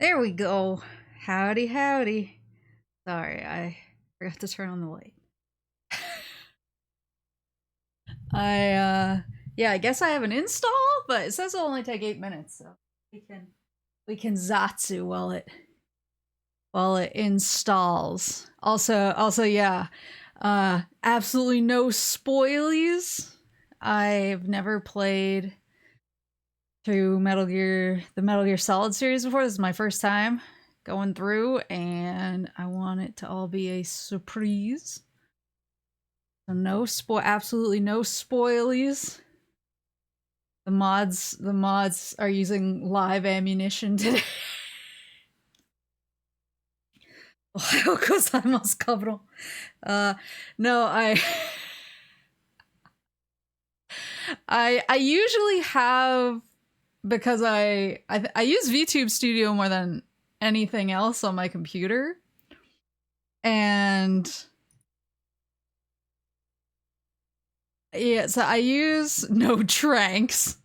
There we go. Howdy, howdy. Sorry, I forgot to turn on the light. Yeah, I guess I have an install, but it says it'll only take 8 minutes, so we can zatsu while it installs. Also, yeah, absolutely no spoilies. I've never played through the Metal Gear Solid series before. This is my first time going through, and I want it to all be a surprise. So absolutely no spoilies. The mods are using live ammunition today. Ohio gozaimasu, cabrón. No, I usually have, because I use VTube Studio more than anything else on my computer, and yeah, so I use no tranks.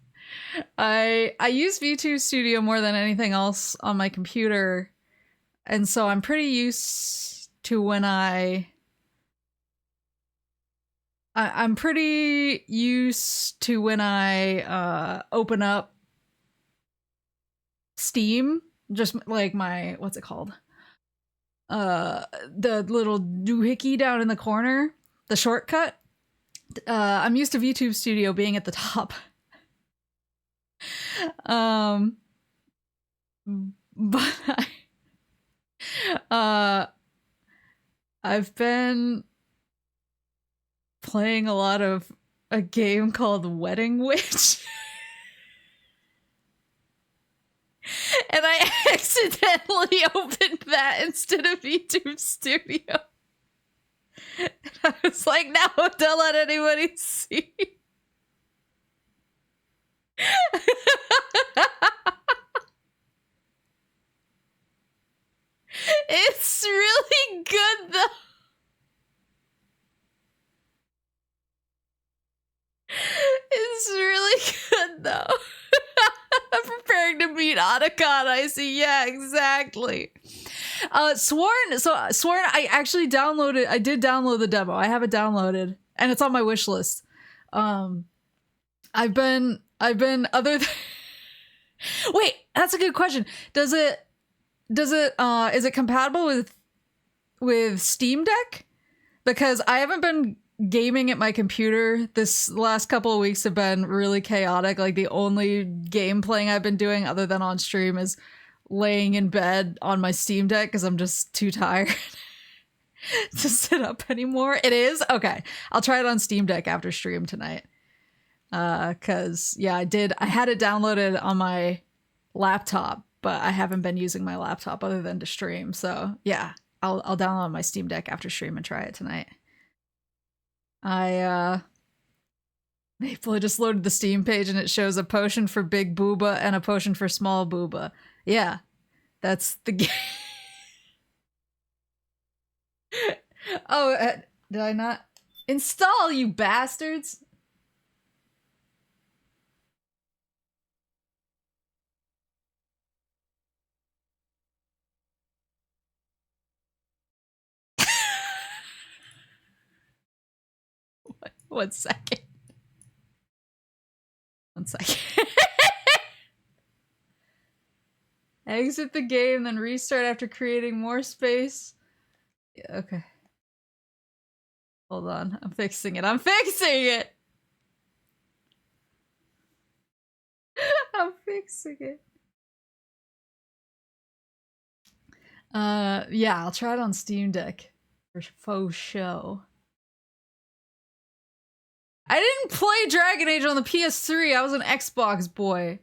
I use VTube Studio more than anything else on my computer, and so I'm pretty used to when I'm pretty used to when I open up Steam, just like my, what's it called? The little doohickey down in the corner, the shortcut. I'm used to VTube Studio being at the top. But I've been playing a lot of a game called Wedding Witch. And I accidentally opened that instead of VTube Studio. And I was like, no, don't let anybody see. It's really good, though. It's really good, though. I'm preparing to meet Otacon. I see. Yeah, exactly. Sworn, I actually I did download the demo. I have it downloaded, and it's on my wish list. I've been other than wait, that's a good question. Is it compatible with Steam Deck? Because I haven't been gaming at my computer. This last couple of weeks have been really chaotic. Like, the only game playing I've been doing other than on stream is laying in bed on my Steam Deck because I'm just too tired to sit up anymore. It is? Okay. I'll try it on Steam Deck after stream tonight. Cause yeah, I had it downloaded on my laptop, but I haven't been using my laptop other than to stream. So yeah, I'll download my Steam Deck after stream and try it tonight. Maple, I just loaded the Steam page and it shows a potion for big booba and a potion for small booba. Yeah, that's the game. Oh, did I not install, you bastards? One second. Exit the game, then restart after creating more space. Yeah, okay. Hold on. I'm fixing it. I'm fixing it! I'm fixing it. Yeah, I'll try it on Steam Deck for faux show. I didn't play Dragon Age on the PS3. I was an Xbox boy.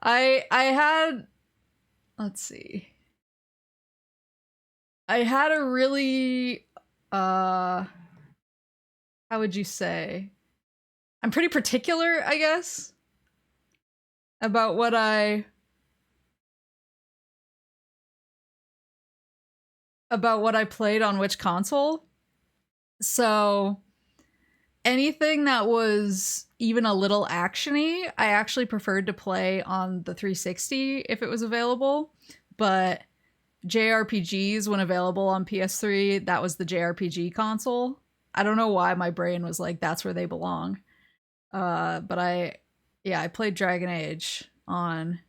I had, let's see. I had a really how would you say? I'm pretty particular, I guess, about what I played on which console. So anything that was even a little actiony, I actually preferred to play on the 360 if it was available. But JRPGs, when available on PS3, that was the JRPG console. I don't know why my brain was like, that's where they belong. But I played Dragon Age on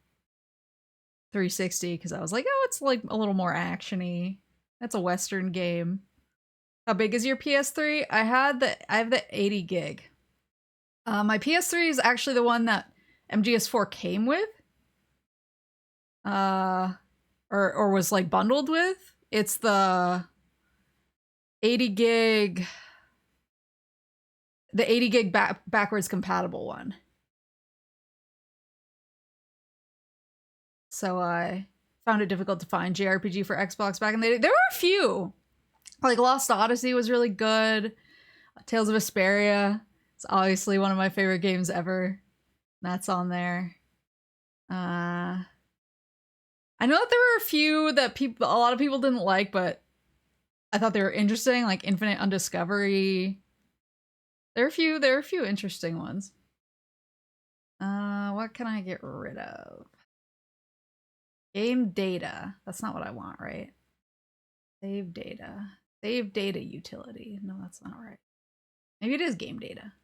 360 because I was like, oh, it's like a little more actiony. That's a Western game. How big is your PS3? I have the 80 gig. My PS3 is actually the one that MGS4 came with. Or was like bundled with. It's the 80 gig backwards compatible one. So I found it difficult to find JRPG for Xbox back in the day. There were a few. Like Lost Odyssey was really good. Tales of Vesperia. It's obviously one of my favorite games ever. That's on there. I know that there were a few that a lot of people didn't like, but I thought they were interesting, like Infinite Undiscovery. There are a few interesting ones. What can I get rid of? Game data. That's not what I want, right? Save data. Save data utility. No, that's not right. Maybe it is game data.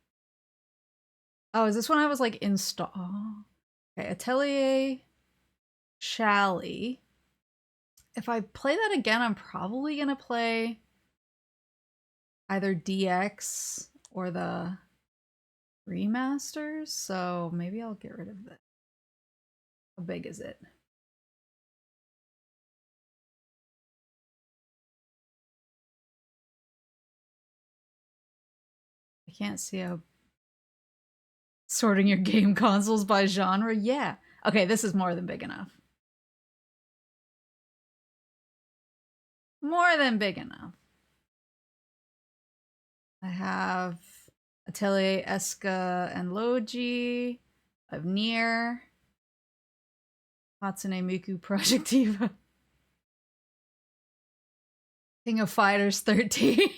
Oh, is this one I was like install? Okay, Atelier Shally. If I play that again, I'm probably gonna play either DX or the remasters. So maybe I'll get rid of that. How big is it? I can't see how sorting your game consoles by genre. Yeah. Okay, this is more than big enough. More than big enough. I have Atelier Eska and Logi. I have Nier. Hatsune Miku Project Diva. King of Fighters 13.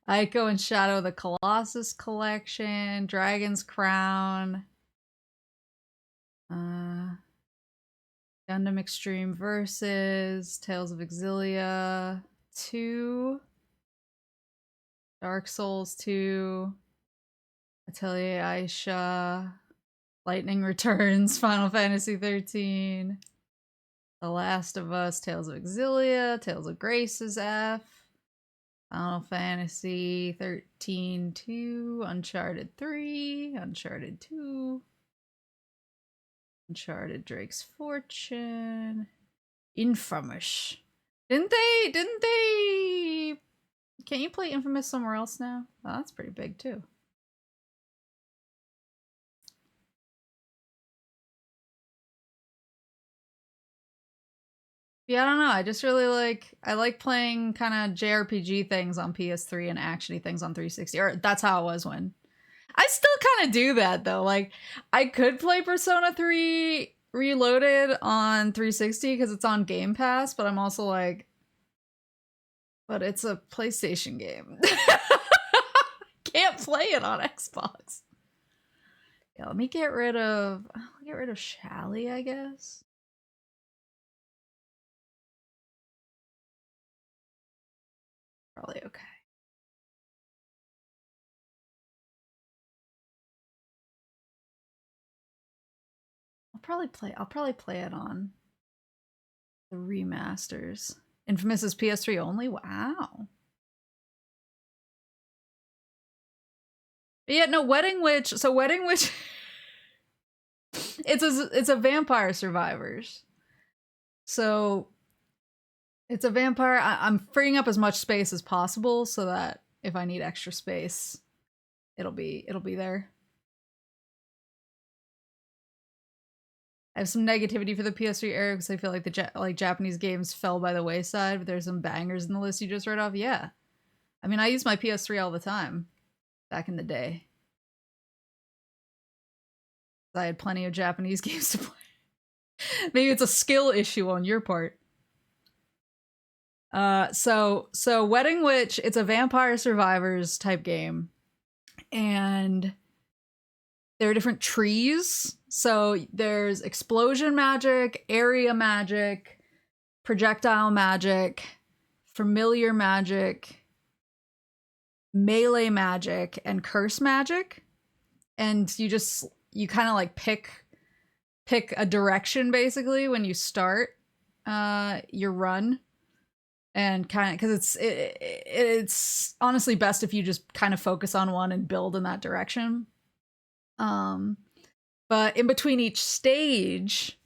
Ico and Shadow of the Colossus collection. Dragon's Crown. Gundam Extreme Versus. Tales of Exilia 2. Dark Souls 2. Atelier Aisha. Lightning Returns. Final Fantasy 13. The Last of Us. Tales of Exilia. Tales of Grace's F. Final Fantasy 13 2. Uncharted 3. Uncharted 2. Uncharted Drake's Fortune. Infamous. Didn't they can't you play Infamous somewhere else now? Oh, that's pretty big too. Yeah, I don't know. I just really I like playing kind of JRPG things on PS3 and actiony things on 360. Or that's how it was when. I still kind of do that though. Like I could play Persona 3 Reloaded on 360 because it's on Game Pass, but I'm also like, but it's a PlayStation game. Can't play it on Xbox. Yeah, let me get rid of Shally, I guess. Probably okay. I'll probably play it on the remasters. Infamous is PS3 only? Wow. But yeah, no, Wedding Witch. So Wedding Witch it's a Vampire Survivors. So it's a vampire. I'm freeing up as much space as possible so that if I need extra space, it'll be there. I have some negativity for the PS3 era because I feel like the Japanese games fell by the wayside, but there's some bangers in the list you just read off. Yeah. I mean, I use my PS3 all the time back in the day. I had plenty of Japanese games to play. Maybe it's a skill issue on your part. So Wedding Witch, it's a vampire survivors type game, and there are different trees. So there's explosion magic, area magic, projectile magic, familiar magic, melee magic, and curse magic. And you kind of like pick a direction basically when you start your run. And kind of, because it's honestly best if you just kind of focus on one and build in that direction. But in between each stage,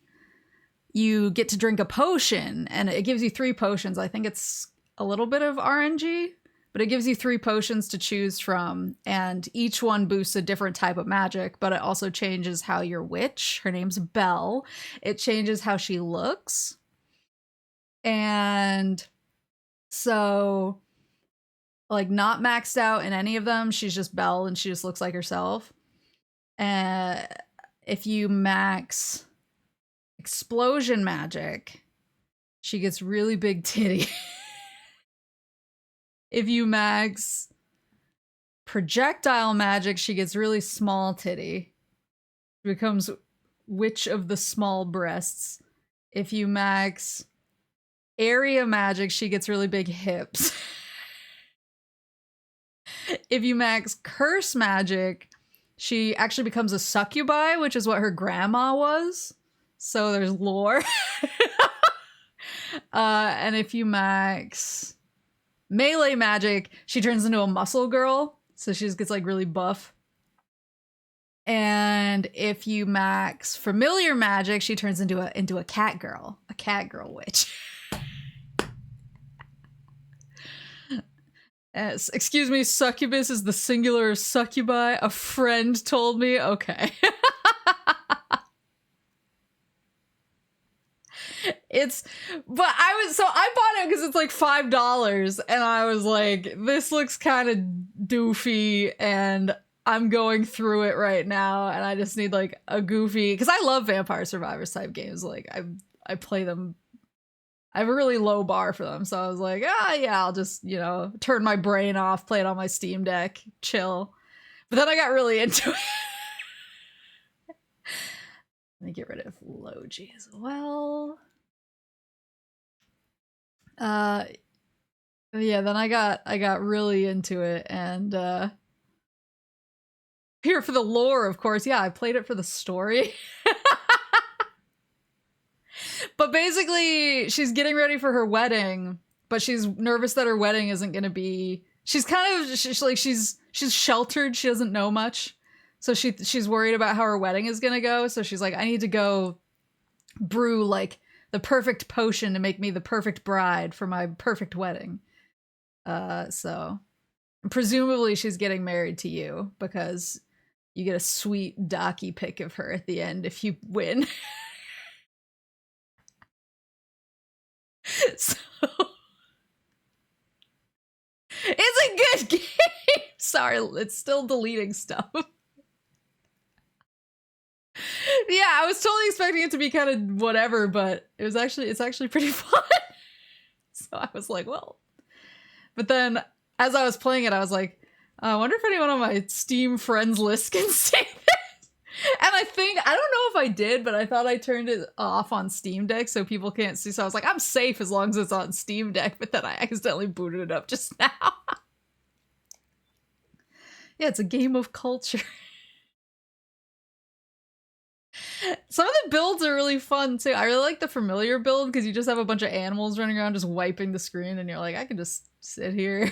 you get to drink a potion, and it gives you 3 potions. I think it's a little bit of RNG, but it gives you 3 potions to choose from, and each one boosts a different type of magic, but it also changes how your witch, her name's Belle, it changes how she looks. And so, like, not maxed out in any of them, she's just Belle and she just looks like herself. If you max explosion magic, she gets really big titty. If you max projectile magic, she gets really small titty. She becomes Witch of the Small Breasts. If you max area magic, she gets really big hips. If you max curse magic, she actually becomes a succubi, which is what her grandma was. So there's lore. And if you max melee magic, she turns into a muscle girl. So she just gets like really buff. And if you max familiar magic, she turns into a cat girl witch. Excuse me, succubus is the singular of succubi. A friend told me. Okay. But I bought it because it's like $5, and I was like, this looks kind of doofy, and I'm going through it right now, and I just need like a goofy, because I love Vampire Survivors type games. Like I play them. I have a really low bar for them, so I was like, yeah, I'll just, turn my brain off, play it on my Steam Deck, chill. But then I got really into it. Let me get rid of Logi as well. Yeah, then I got really into it, and here for the lore, of course. Yeah, I played it for the story. But basically, she's getting ready for her wedding, but she's nervous that her wedding isn't going to be... She's sheltered. She doesn't know much. So she's worried about how her wedding is going to go. So she's like, I need to go brew, like, the perfect potion to make me the perfect bride for my perfect wedding. So presumably she's getting married to you, because you get a sweet docky pic of her at the end if you win. So it's a good game. Sorry, it's still deleting stuff. Yeah, I was totally expecting it to be kind of whatever, but it's actually pretty fun. So I was like, well. But then as I was playing it, I was like, I wonder if anyone on my Steam friends list can see this. And I don't know if I did, but I thought I turned it off on Steam Deck so people can't see. So I was like, I'm safe as long as it's on Steam Deck, but then I accidentally booted it up just now. Yeah, it's a game of culture. Some of the builds are really fun too. I really like the familiar build because you just have a bunch of animals running around just wiping the screen, and you're like, I can just sit here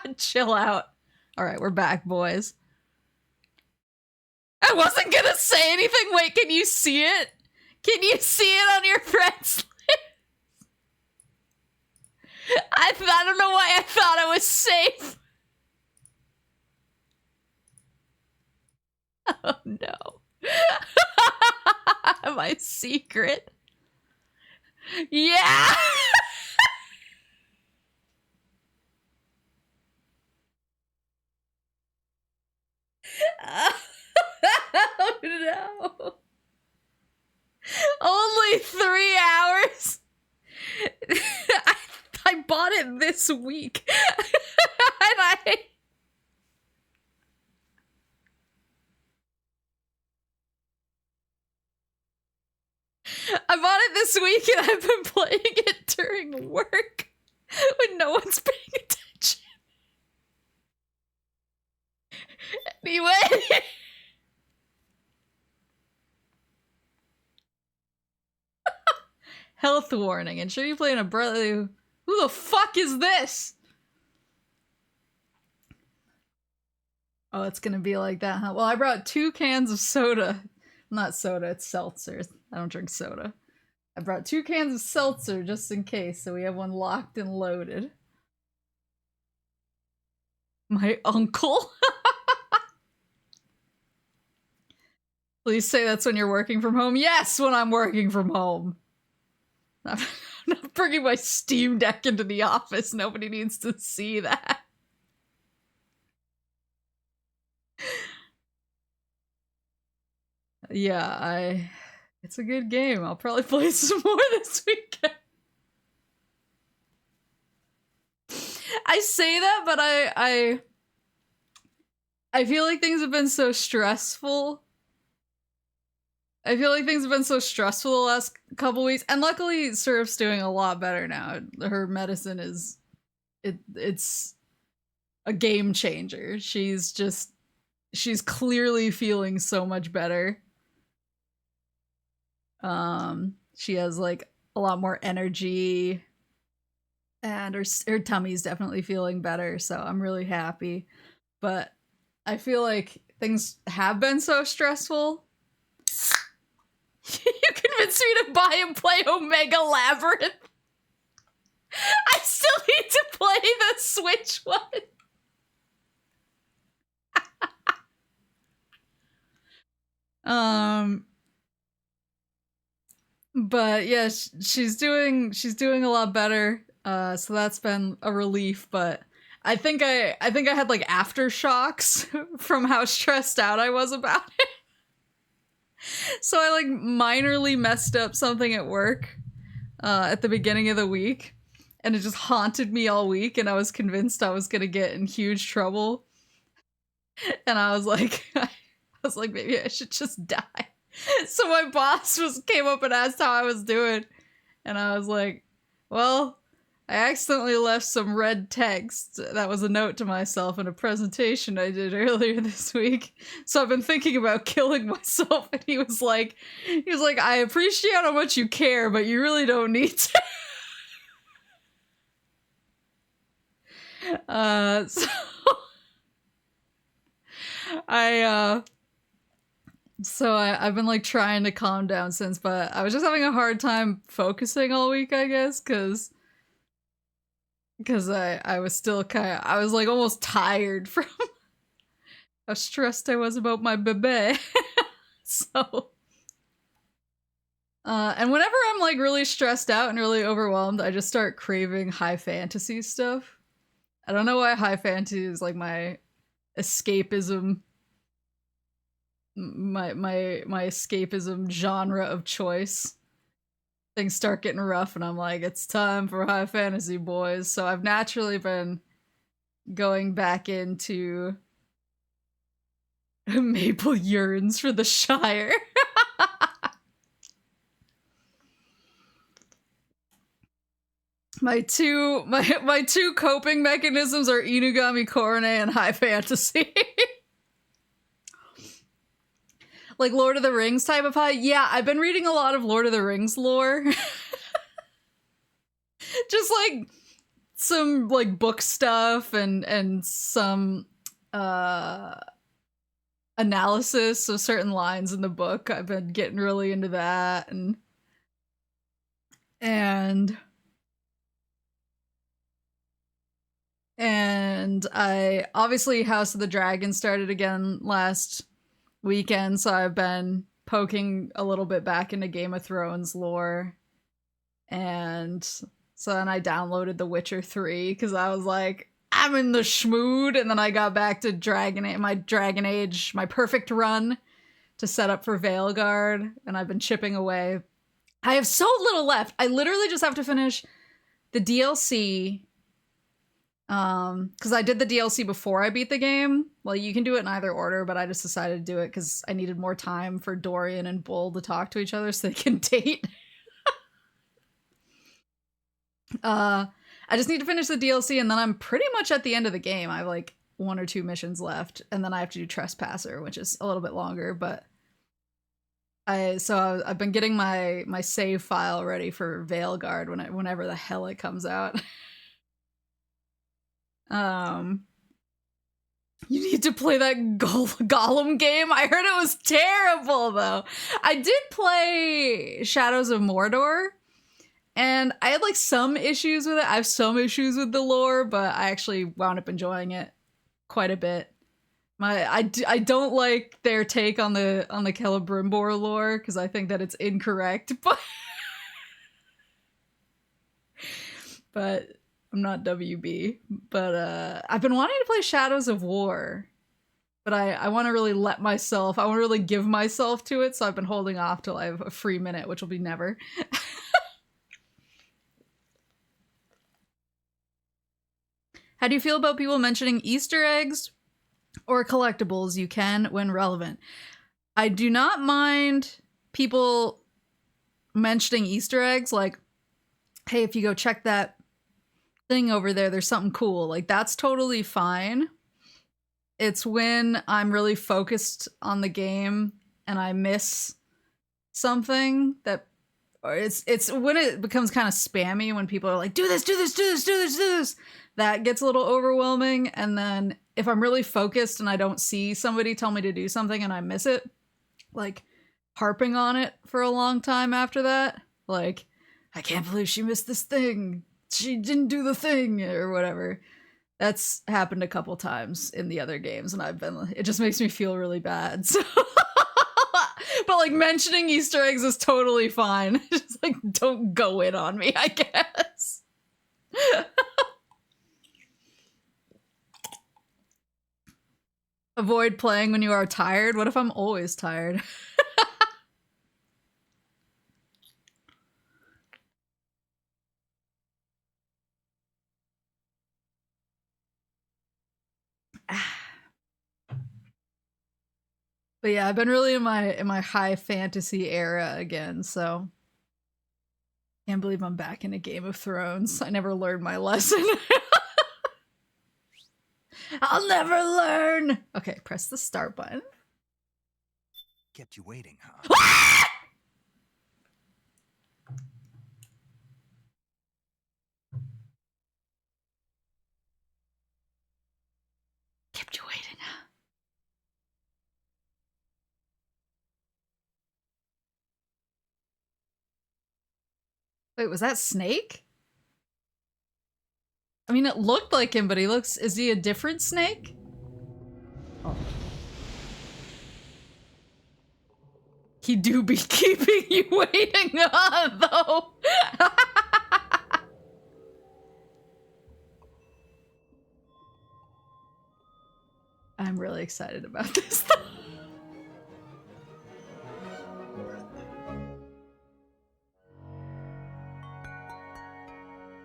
and chill out. All right, we're back, boys. I wasn't gonna say anything. Wait, can you see it? Can you see it on your friends list? I don't know why I thought I was safe. Oh no. My secret. Yeah. Oh no. Only 3 hours. I bought it this week. And I bought it this week and I've been playing it during work when no one's paying attention. Anyway. Health warning. Ensure you play in a brother. Who the fuck is this? Oh, it's gonna be like that, huh? Well, I brought 2 cans of soda. Not soda, it's seltzer. I don't drink soda. I brought 2 cans of seltzer just in case, so we have one locked and loaded. My uncle? Please say that's when you're working from home. Yes, when I'm working from home. I'm not bringing my Steam Deck into the office. Nobody needs to see that. Yeah, it's a good game. I'll probably play some more this weekend. I say that, but I feel like things have been so stressful. I feel like things have been so stressful the last couple weeks, and luckily Surf's doing a lot better now. Her medicine is, it's a game changer. She's clearly feeling so much better. She has like a lot more energy, and her tummy's definitely feeling better, so I'm really happy. But I feel like things have been so stressful. You convinced me to buy and play Omega Labyrinth. I still need to play the Switch one. But yeah, she's doing a lot better. So that's been a relief, but I think I had like aftershocks from how stressed out I was about it. So I like minorly messed up something at work at the beginning of the week, and it just haunted me all week, and I was convinced I was gonna get in huge trouble. And I was like, maybe I should just die. So my boss came up and asked how I was doing, and I was like, well, I accidentally left some red text that was a note to myself in a presentation I did earlier this week. So I've been thinking about killing myself. And he was like, I appreciate how much you care, but you really don't need to. I've been like trying to calm down since, but I was just having a hard time focusing all week, I guess, because I was still I was like almost tired from how stressed I was about my bebe. So and whenever I'm like really stressed out and really overwhelmed, I just start craving high fantasy stuff. I don't know why high fantasy is like my escapism, my escapism genre of choice. Things start getting rough and I'm like, it's time for high fantasy, boys. So I've naturally been going back into Maple yearns for the Shire. My two coping mechanisms are Inugami Korone and high fantasy. Like Lord of the Rings type of high? Yeah, I've been reading a lot of Lord of the Rings lore. Just like some like book stuff and some analysis of certain lines in the book. I've been getting really into that, and I obviously House of the Dragon started again last weekend, so I've been poking a little bit back into Game of Thrones lore. And so then I downloaded The Witcher 3 because I was like, I'm in the schmood, and then I got back to my Dragon Age, my perfect run to set up for Veilguard, and I've been chipping away. I have so little left. I literally just have to finish the DLC Because I did the DLC before I beat the game. Well, you can do it in either order, but I just decided to do it because I needed more time for Dorian and Bull to talk to each other so they can date. I just need to finish the DLC and then I'm pretty much at the end of the game. I have like 1 or 2 missions left, and then I have to do Trespasser, which is a little bit longer, but I've been getting my save file ready for Veilguard whenever the hell it comes out. You need to play that Gollum game. I heard it was terrible though. I did play Shadows of Mordor, and I had like some issues with it. I have some issues with the lore, but I actually wound up enjoying it quite a bit. I don't like their take on the Celebrimbor lore because I think that it's incorrect, but I'm not WB. But I've been wanting to play Shadows of War, but I want to really I want to really give myself to it, so I've been holding off till I have a free minute, which will be never. How do you feel about people mentioning Easter eggs or collectibles you can when relevant? I do not mind people mentioning Easter eggs, like, hey, if you go check that thing over there, there's something cool. Like, that's totally fine. It's when I'm really focused on the game and I miss something that, or it's when it becomes kind of spammy, when people are like, do this, do this, do this, do this, do this. That gets a little overwhelming. And then if I'm really focused and I don't see somebody tell me to do something and I miss it, like harping on it for a long time after that, like, I can't believe she missed this thing. She didn't do the thing or whatever. That's happened a couple times in the other games, and it just makes me feel really bad. So, but like mentioning Easter eggs is totally fine. Just like, don't go in on me, I guess. Avoid playing when you are tired. What if I'm always tired? But yeah, I've been really in my high fantasy era again, so can't believe I'm back into Game of Thrones. I never learned my lesson. I'll never learn. Okay, press the start button. Kept you waiting, huh? Kept you waiting, huh? Wait, was that Snake? I mean, it looked like him, but is he a different Snake? Oh. He do be keeping you waiting on, though. I'm really excited about this, though.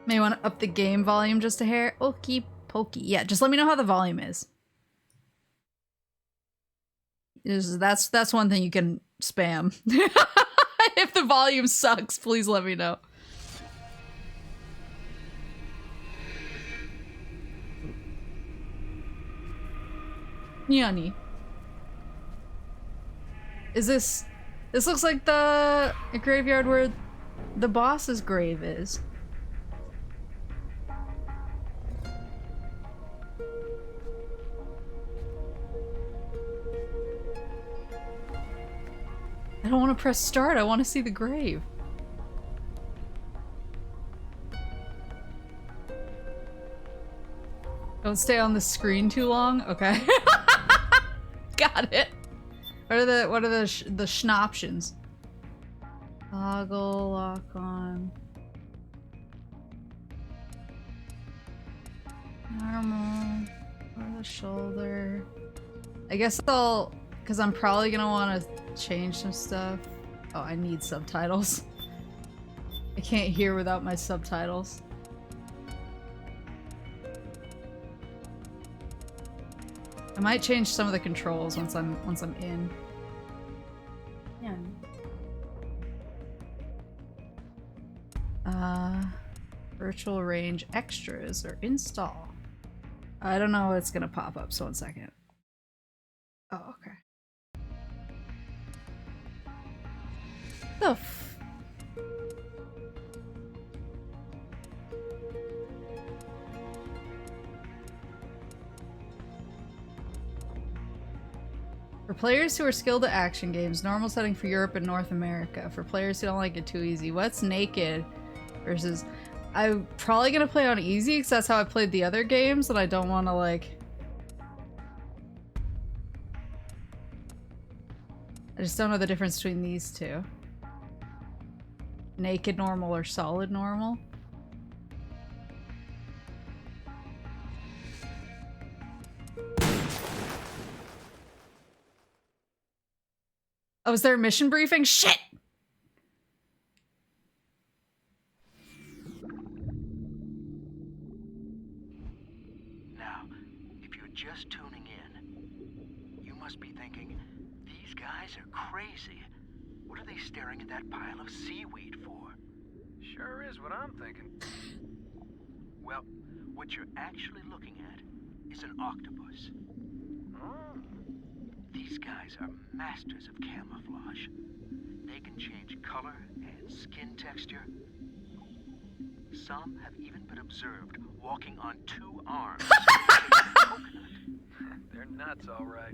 May want to up the game volume just a hair. Okie pokey. Yeah, just let me know how the volume is. That's one thing you can spam. If the volume sucks, please let me know. Nyani. Is this looks like the graveyard where the boss's grave is. I don't want to press start, I want to see the grave. Don't stay on the screen too long? Okay. Got it. What are the schnoptions? Toggle, lock on. Normal. Or the shoulder. I guess I'll, because I'm probably gonna want to change some stuff. Oh, I need subtitles. I can't hear without my subtitles. I might change some of the controls once I'm in. Yeah. Virtual range extras or install. I don't know what's gonna pop up, so 1 second. Oh, okay. The f- For players who are skilled at action games, normal setting for Europe and North America. For players who don't like it too easy, what's naked versus... I'm probably gonna play on easy because that's how I played the other games and I don't want to like... I just don't know the difference between these two. Naked normal or solid normal. Oh, is there a mission briefing? Shit! Now, if you're just tuning in, you must be thinking, these guys are crazy. What are they staring at that pile of seaweed for? Sure is what I'm thinking. Well, what you're actually looking at is an octopus. Oh. These guys are masters of camouflage. They can change color and skin texture. Some have even been observed walking on 2 arms. They're nuts, all right.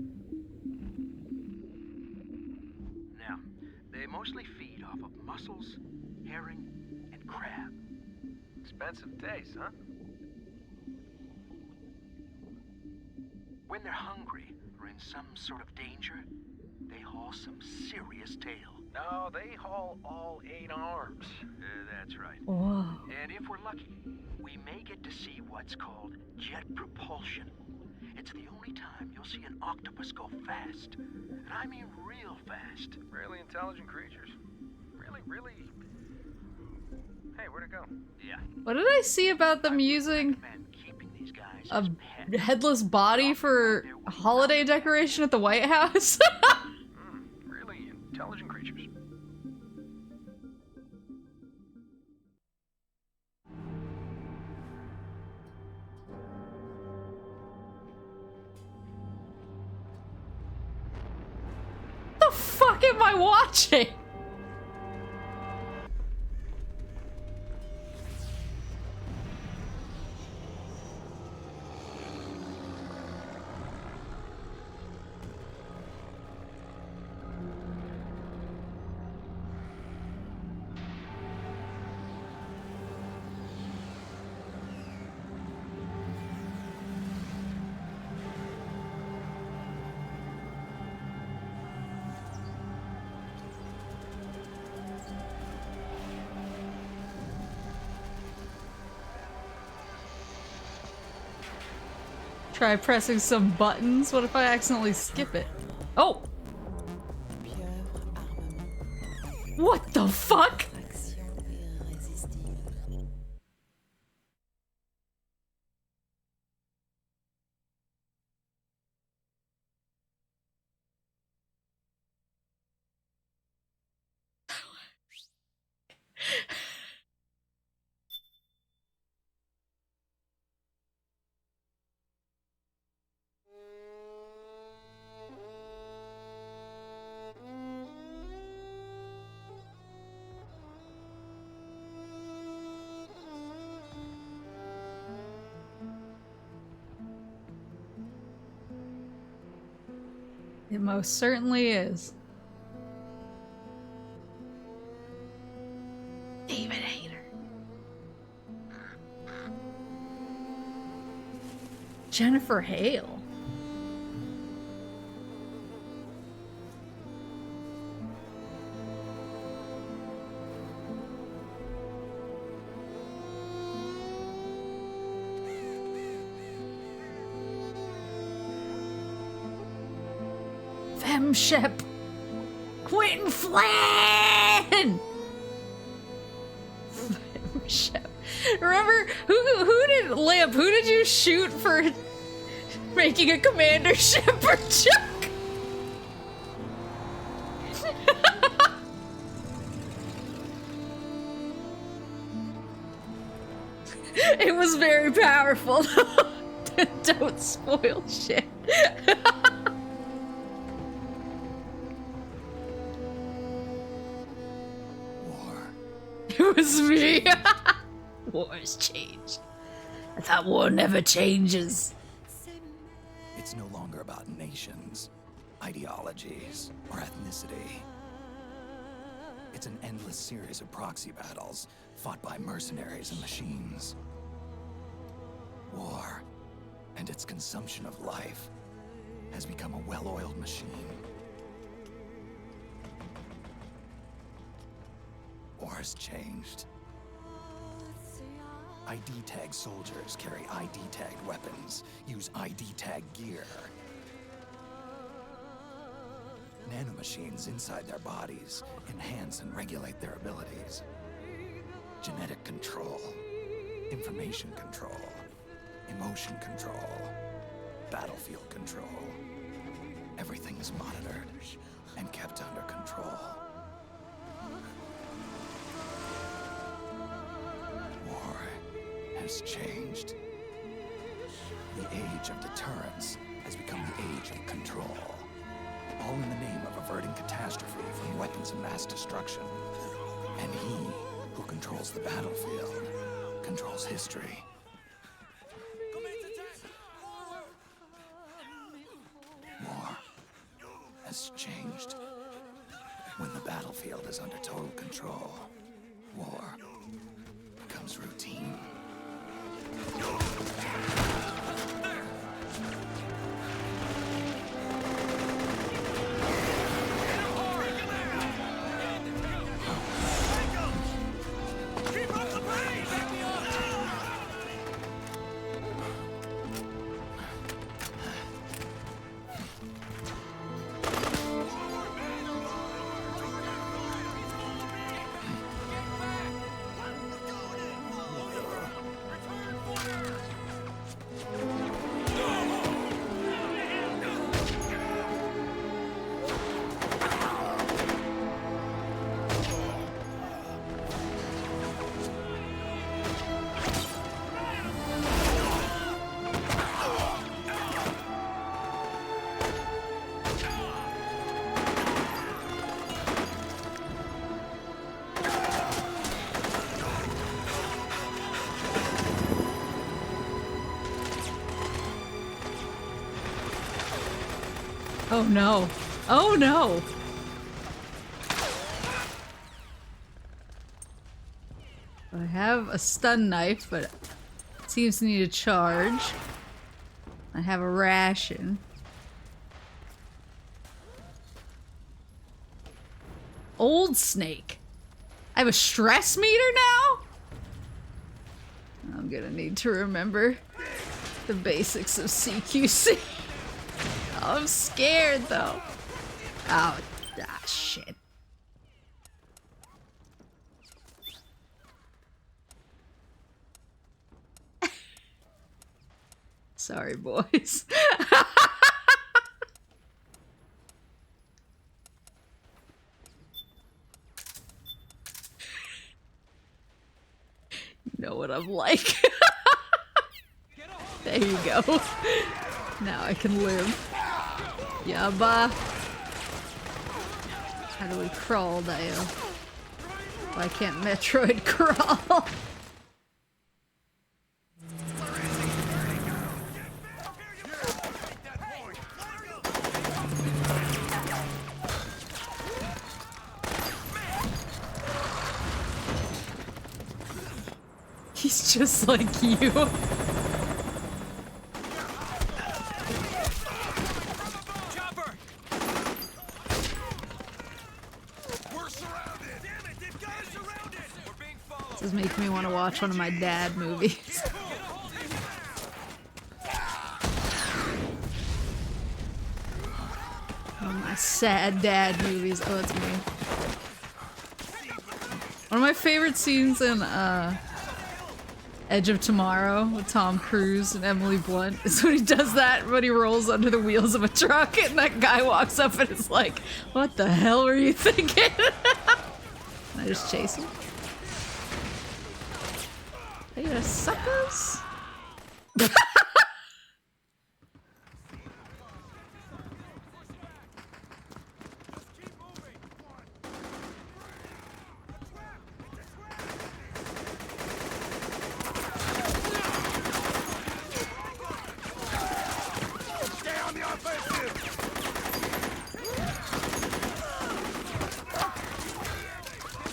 Now, they mostly feed off of mussels, herring, and crab. Expensive taste, huh? When they're hungry or in some sort of danger, they haul some serious tail. No, they haul all 8 arms. That's right. Whoa. And if we're lucky, we may get to see what's called jet propulsion. It's the only time you'll see an octopus go fast. And I mean real fast. Really intelligent creatures. Really... Hey, where'd it go? Yeah. What did I see about them using a headless body for a holiday decoration at the White House? Really intelligent creatures. What the fuck am I watching? Try pressing some buttons. What if I accidentally skip it? Oh! What the fuck? It most certainly is. David Hayter. Jennifer Hale. Femshep. Quentin Flynn. Femshep. Remember who did Lamp? Who did you shoot for Making a commander ship for Chuck. It was very powerful. Don't spoil shit. War. It was me. War has changed. I thought war never changes. It's no longer about nations, ideologies, or ethnicity. It's an endless series of proxy battles fought by mercenaries and machines. War, and its consumption of life, has become a well-oiled machine. War has changed. ID tag soldiers carry ID tagged weapons, use ID tag gear. Nanomachines inside their bodies enhance and regulate their abilities. Genetic control, information control, emotion control, battlefield control. Everything is monitored and kept under control. War has changed. The age of deterrence has become the age of control. All in the name of averting catastrophe from weapons of mass destruction. And he who controls the battlefield controls history. War has changed. When the battlefield is under total control, war becomes routine. Oh no. Oh no. I have a stun knife, but it seems to need a charge. I have a ration. Old snake. I have a stress meter now? I'm gonna need to remember the basics of CQC. Oh, I'm scared though. Oh, shit. Sorry, boys. You know what I'm like. There you go. Now I can live. Yabba. How do we crawl, Dio? Why can't Metroid crawl? He's just like you. This is making me want to watch one of my dad movies. One of my sad dad movies. Oh, it's me. One of my favorite scenes in Edge of Tomorrow with Tom Cruise and Emily Blunt is when he does that when he rolls under the wheels of a truck and that guy walks up and is like, what the hell were you thinking? Can I just chase him? Are you gonna suck us?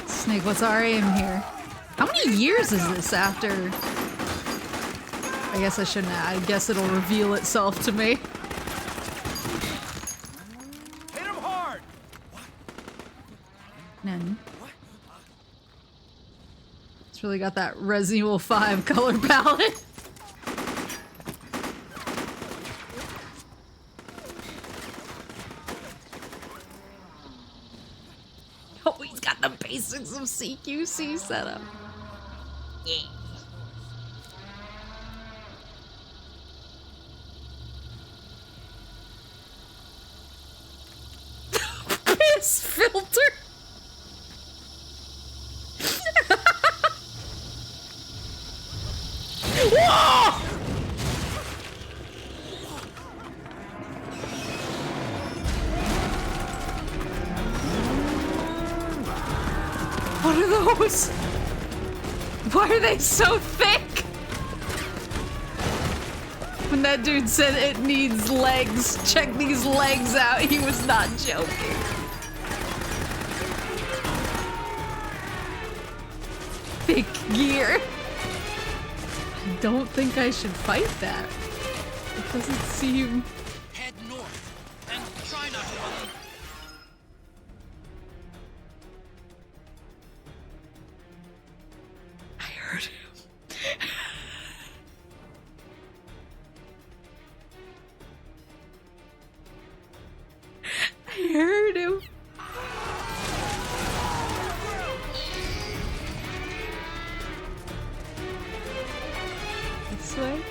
Snake, what's our aim here? How many years is this after? I guess I shouldn't. I guess it'll reveal itself to me. Hit him hard. None. It's really got that Resident Evil 5 color palette. Oh, he's got the basics of CQC setup. Yeah. Piss filter. Whoa! What are those? Why are they so thick? When that dude said it needs legs, check these legs out, he was not joking. Thick gear. I don't think I should fight that. It doesn't seem... Head north and try not to run. I heard him. I heard him. This way?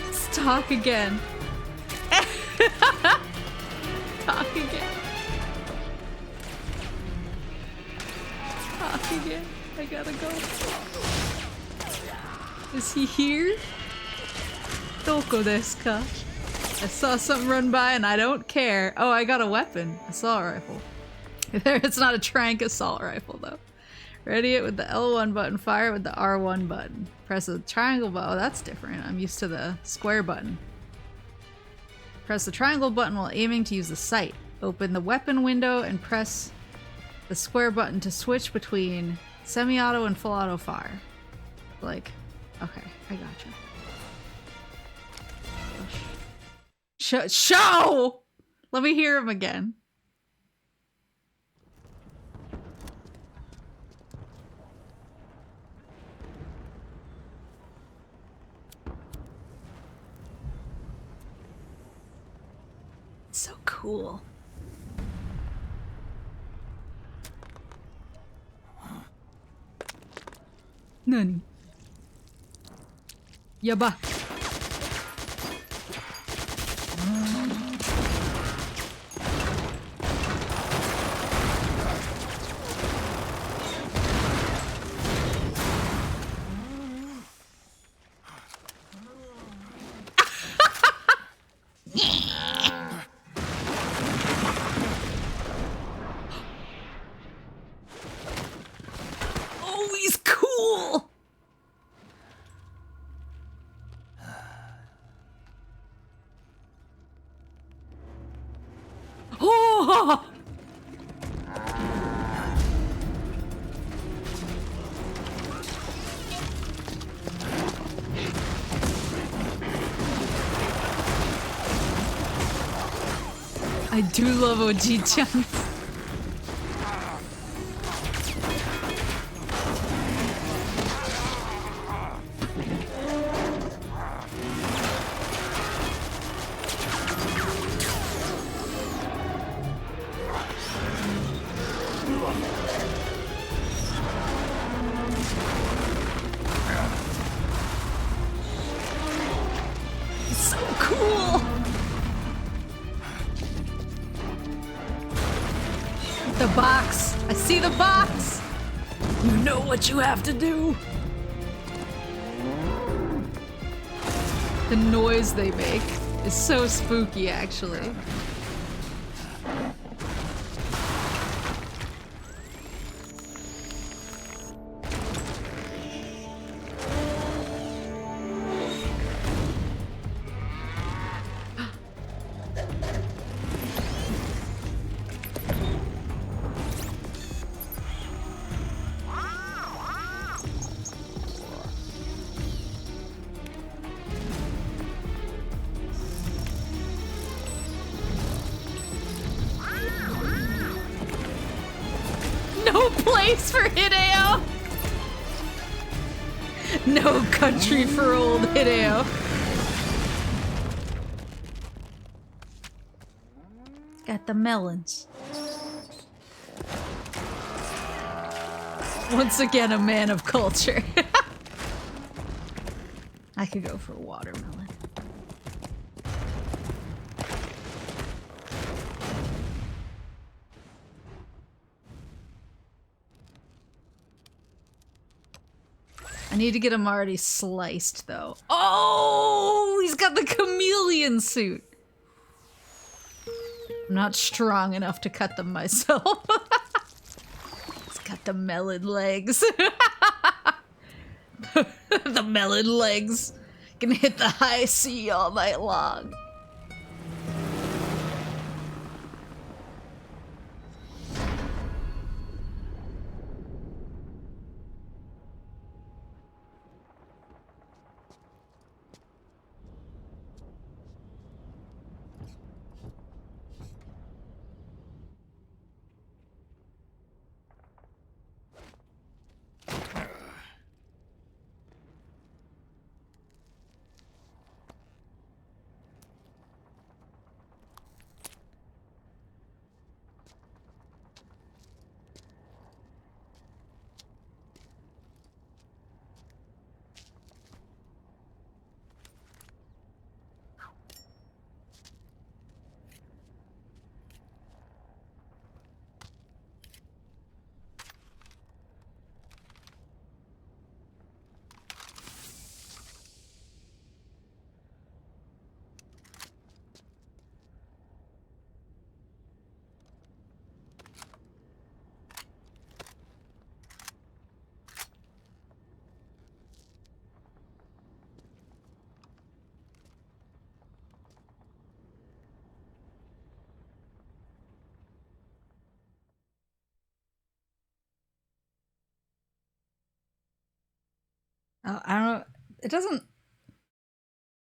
Let's talk again. Talk again. Talk again. I gotta go. Is he here? Doko desu ka? I saw something run by and I don't care. Oh, I got a weapon. Assault rifle. It's not a trank assault rifle though. Ready it with the L1 button, fire it with the R1 button. Press the triangle button. Oh, that's different. I'm used to the square button. Press the triangle button while aiming to use the sight. Open the weapon window and press the square button to switch between semi-auto and full auto fire. Like, okay, I gotcha. Show! Let me hear him again. It's so cool. Nani? Yaba. Oh, he's cool. Oh! I do love Oji-chan. cool. The box. I see the box. You know what you have to do. The noise they make is so spooky, actually. No place for Hideo! No country for old Hideo. Got the melons. Once again, a man of culture. I could go for a watermelon. I need to get him already sliced, though. Oh, he's got the chameleon suit. I'm not strong enough to cut them myself. He's got the melon legs. The melon legs. Can hit the high C all night long. Oh, I don't know. It doesn't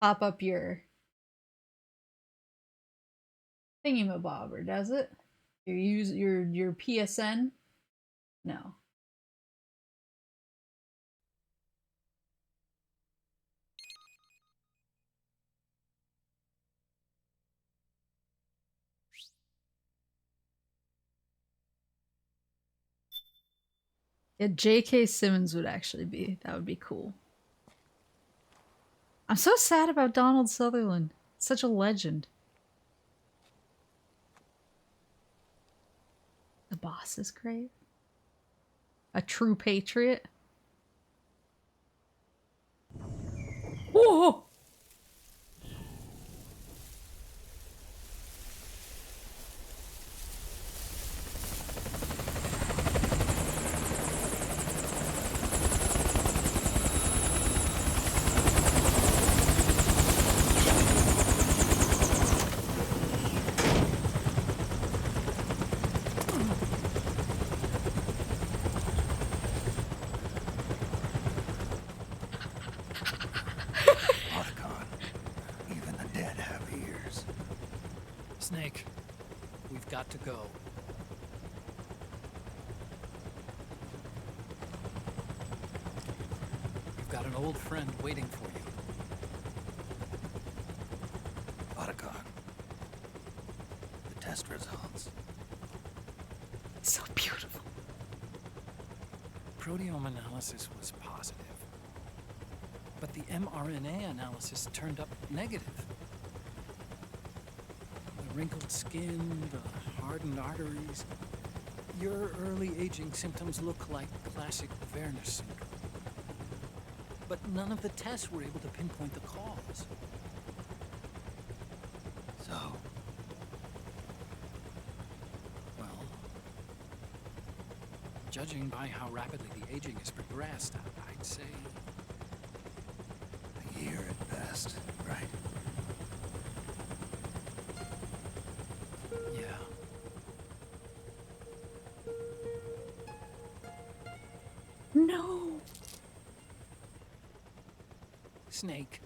pop up your thingamabobber, does it? Your PSN? No. Yeah, J.K. Simmons would actually be. That would be cool. I'm so sad about Donald Sutherland. Such a legend. The boss's grave? A true patriot? Whoa! Snake, we've got to go. You've got an old friend waiting for you. Otacon. The test results. So beautiful. Proteome analysis was positive, but the mRNA analysis turned up negative. wrinkled skin, the hardened arteries. Your early aging symptoms look like classic Werner syndrome. But none of the tests were able to pinpoint the cause. So, Well, judging by how rapidly the aging has progressed, I'd say a year at best, right? yeah. No. Snake,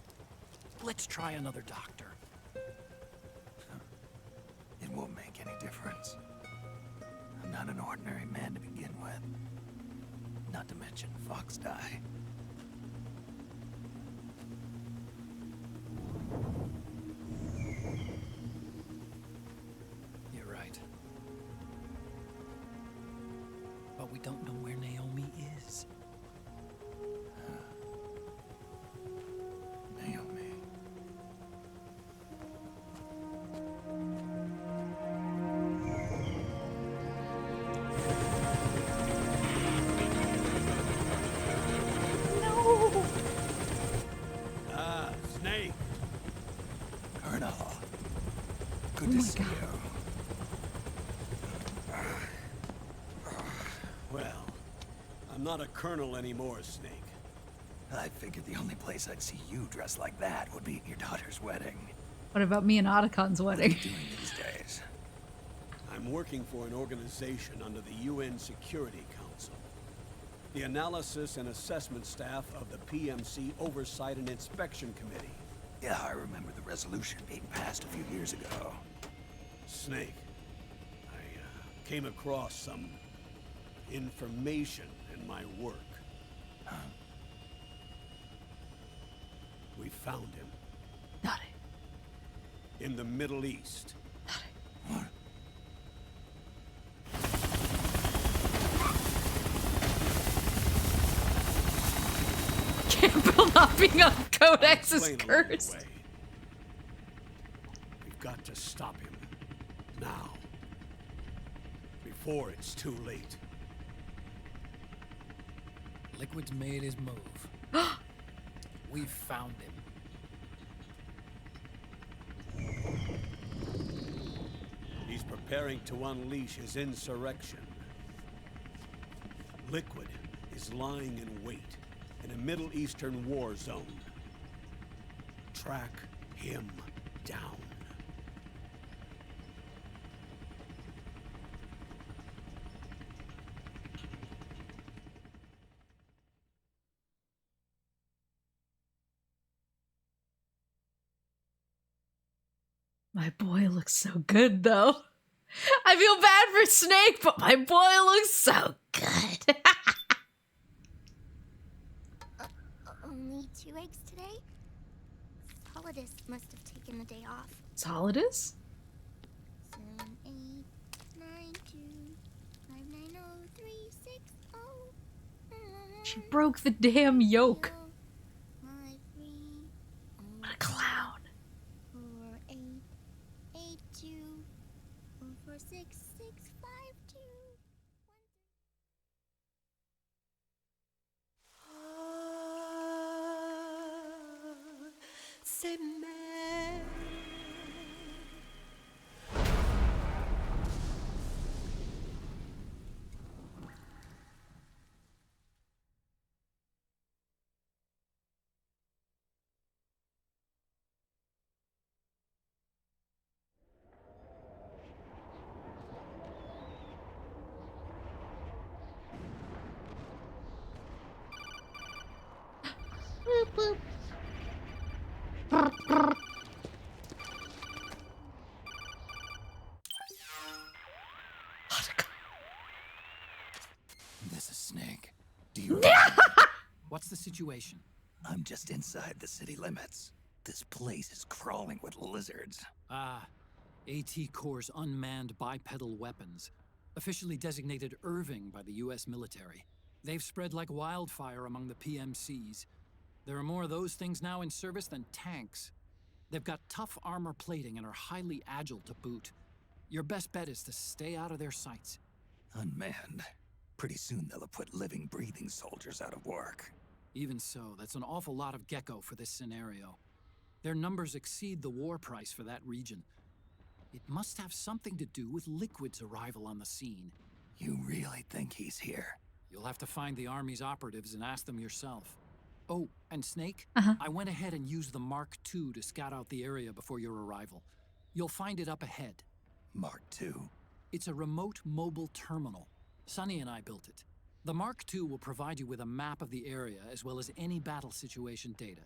let's try another doctor. It won't make any difference. I'm not an ordinary man to begin with. Not to mention FoxDie. You're right. But we don't know where Naomi is. Naomi. No. Ah, Snake. Colonel. Good Oh to my see God. you. Well, I'm not a colonel anymore, Snake. I figured the only place I'd see you dressed like that would be at your daughter's wedding. What about me and Otacon's What are you wedding? doing these days? I'm working for an organization under the UN Security Council. The Analysis and Assessment Staff of the PMC Oversight and Inspection Committee. Yeah, I remember the resolution being passed a few years ago. Snake, I came across some information in my work. Huh? We found him Not it. in the Middle East. What? Campbell not being on Codex is Explain along the cursed. way. We've got to stop him now, before it's too late. Liquid's made his move. We've found him. He's preparing to unleash his insurrection. Liquid is lying in wait in a Middle Eastern war zone. Track him down. My boy looks so good, though. I feel bad for Snake, but my boy looks so good. Only 2 eggs today? Solidus must have taken the day off. Solidus? 7, 8, 9, 2, 5, 9, 0, 3, 6, 0. She broke the damn yoke. 5, 3, What a clown. 4, 8, 8, 2, 4, 4, 6, 6, 5, 2, 1. C'est Merill. Boop, boop. This is Snake. Do you... What's the situation? I'm just inside the city limits. This place is crawling with lizards. Ah, AT Corps' unmanned bipedal weapons. Officially designated Irving by the US military. They've spread like wildfire among the PMCs. There are more of those things now in service than tanks. They've got tough armor plating and are highly agile to boot. Your best bet is to stay out of their sights. Unmanned. Pretty soon they'll have put living, breathing soldiers out of work. Even so, that's an awful lot of gecko for this scenario. Their numbers exceed the war price for that region. It must have something to do with Liquid's arrival on the scene. You really think he's here? You'll have to find the Army's operatives and ask them yourself. Oh, and Snake, I went ahead and used the Mark II to scout out the area before your arrival. You'll find it up ahead. Mark II? It's a remote mobile terminal. Sonny and I built it. The Mark II will provide you with a map of the area as well as any battle situation data.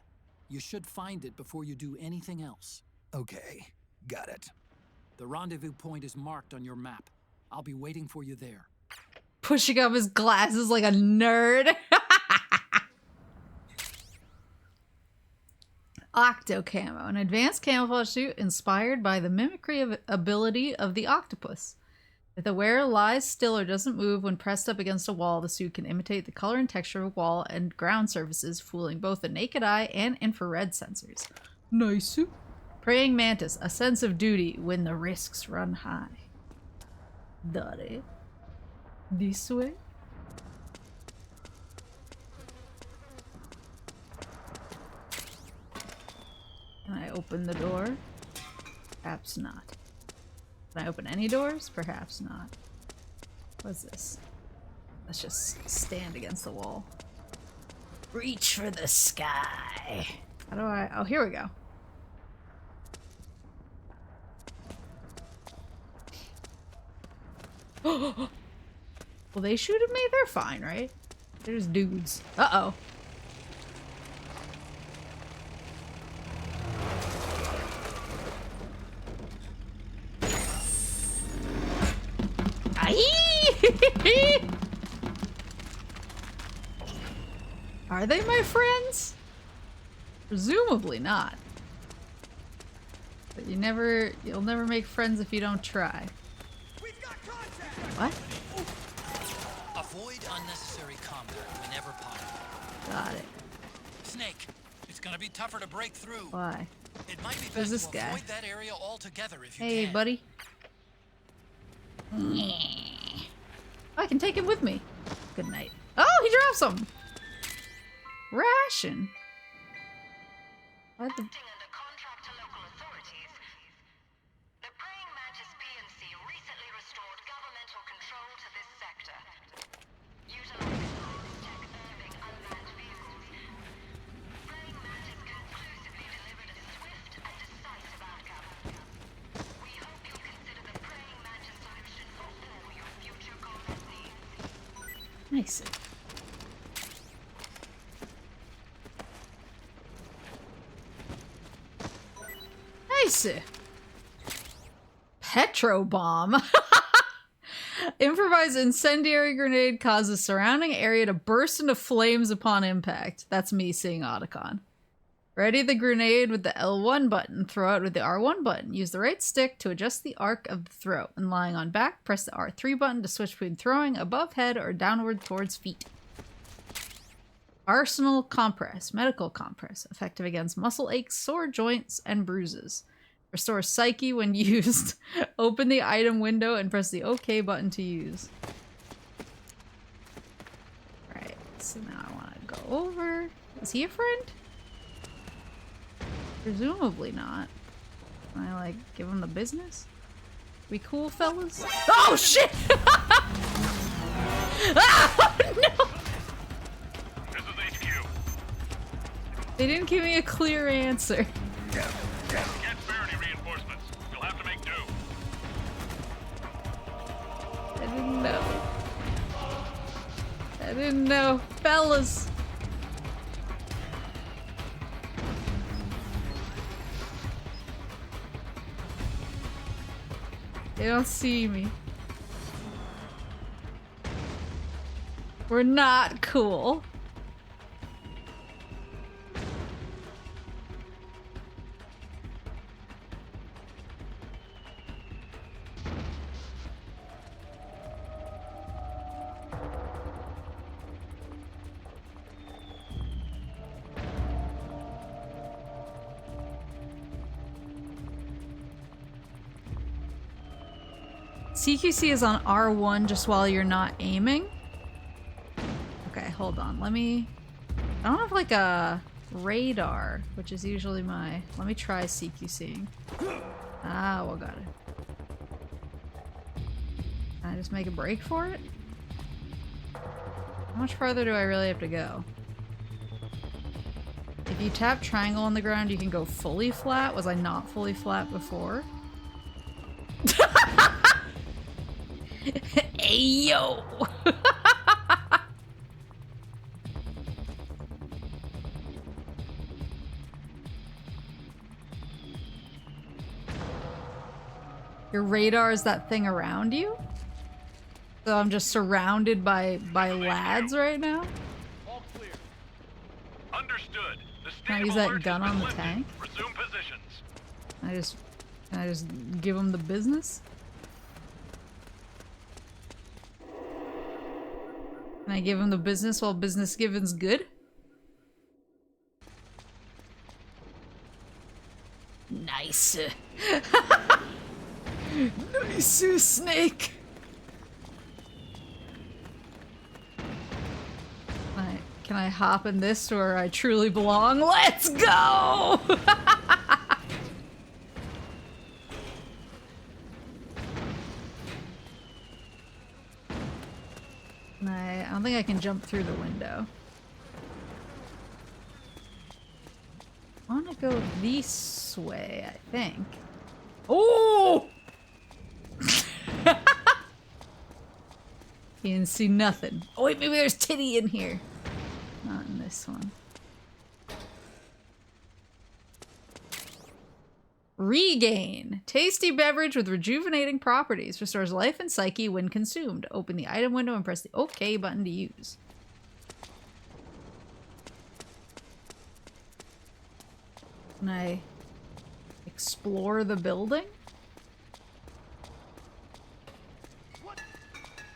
You should find it before you do anything else. Okay, got it. The rendezvous point is marked on your map. I'll be waiting for you there. Pushing up his glasses like a nerd. Octo Camo, an advanced camouflage suit inspired by the mimicry ability of the octopus. If the wearer lies still or doesn't move when pressed up against a wall, the suit can imitate the color and texture of wall and ground surfaces, fooling both the naked eye and infrared sensors. Nice. Praying mantis, a sense of duty when the risks run high. Daddy. This way? Can I open the door? Perhaps not. Can I open any doors? Perhaps not. What's this? Let's just stand against the wall. Reach for the sky. How do I... Oh, here we go. Will they shoot at me? They're fine, right? They're just dudes. Uh-oh. Are they my friends? Presumably not. But you'll never make friends if you don't try. What? Avoid unnecessary combat whenever possible. Got it. Snake, it's gonna be tougher to break through. Why? It might be Who's best this to guy? avoid that area altogether if you Hey, can. buddy. I can take him with me. Good night. Oh, he dropped some. Ration. What the... Under contract to local authorities, the Praying Mantis PMC recently restored governmental control to this sector. Utilizing high-tech Irving unmanned vehicles, Praying Mantis conclusively delivered a swift and decisive outcome. We hope you'll consider the Praying Mantis solution for all your future combat needs. Nice. Nice. Petro bomb. Improvised incendiary grenade causes surrounding area to burst into flames upon impact. That's me seeing Otacon. Ready the grenade with the L1 button. Throw it with the R1 button. Use the right stick to adjust the arc of the throw. And lying on back, press the R3 button to switch between throwing above head or downward towards feet. Arsenal compress. Medical compress. Effective against muscle aches, sore joints, and bruises. Restore psyche when used. Open the item window and press the OK button to use. Right, so now I want to go over. Is he a friend? Presumably not. Can I, like, give him the business? We cool, fellas? Oh, shit! Ah, no! This is HQ. They didn't give me a clear answer. Can't spare any reinforcements. You'll have to make do. I didn't know. I didn't know. Fellas. They don't see me. We're not cool. CQC is on R1 just while you're not aiming. Okay, hold on. Let me... I don't have like a radar, which is usually my... Let me try CQCing. Ah, well, got it. Can I just make a break for it? How much farther do I really have to go? If you tap triangle on the ground, you can go fully flat. Was I not fully flat before? Hey, yo! Your radar is that thing around you? So I'm just surrounded by lads right now? All clear. Understood. The state Can I of use that alert gun has on been the lifted. tank? Resume positions. Can I just give him the business? Can I give him the business while business giving's good? Nice. Nice, Snake. Can I hop in this where I truly belong? Let's go! I don't think I can jump through the window. I want to go this way, I think. Oh! You didn't see nothing. Oh wait, maybe there's titty in here. Not in this one. Regain. Tasty beverage with rejuvenating properties. Restores life and psyche when consumed. Open the item window and press the OK button to use. Can I explore the building? What?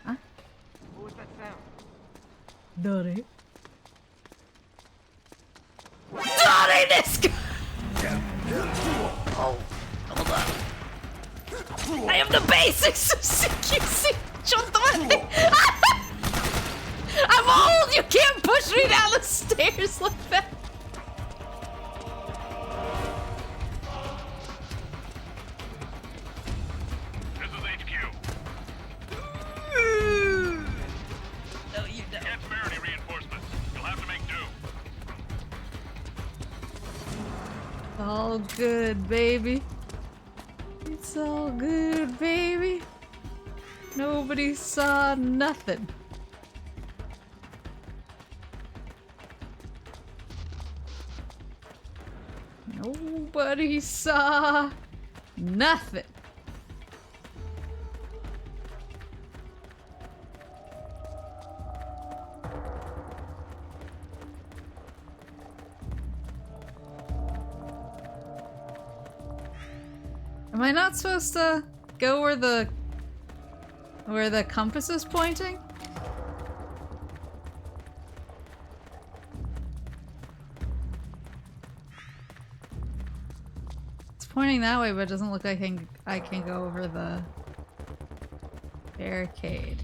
Huh? What was that sound? Dirty. Dirty this guy! Oh, hold on. I have the basics of CQC. I'm old! You can't push me down the stairs like that. This is HQ. No, you don't. Can't spare any reinforcements. You'll have to make do. All good, baby. It's all good, baby. Nobody saw nothing. Nobody saw nothing. Am I not supposed to go where the compass is pointing? It's pointing that way, but it doesn't look like I can go over the barricade.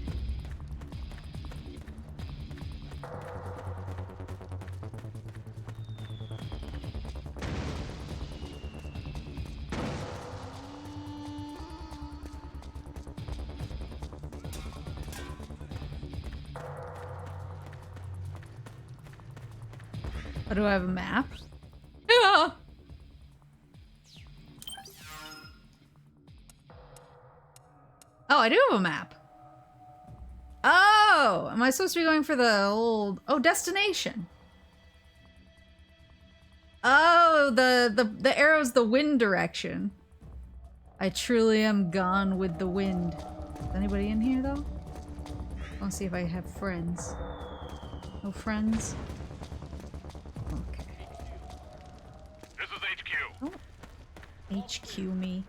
Oh, do I have a map? Yeah. Oh, I do have a map. Oh, am I supposed to be going for the old... Oh, destination. Oh, the arrow's the wind direction. I truly am gone with the wind. Is anybody in here, though? I want to see if I have friends. No friends? Okay. This is HQ. Oh. HQ me.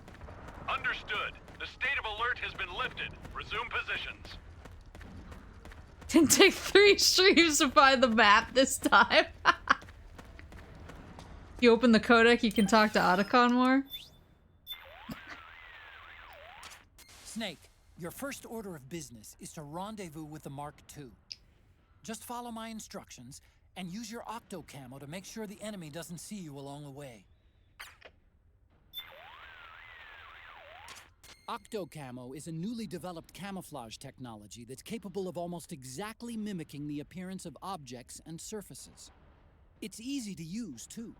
Understood. The state of alert has been lifted. Resume positions. Didn't take 3 streams to find the map this time. You open the codec, you can talk to Otacon more. Snake, Your first order of business is to rendezvous with the Mark II. Just follow my instructions and use your octo camo to make sure the enemy doesn't see you along the way. Octo camo is a newly developed camouflage technology that's capable of almost exactly mimicking the appearance of objects and surfaces. It's easy to use, too.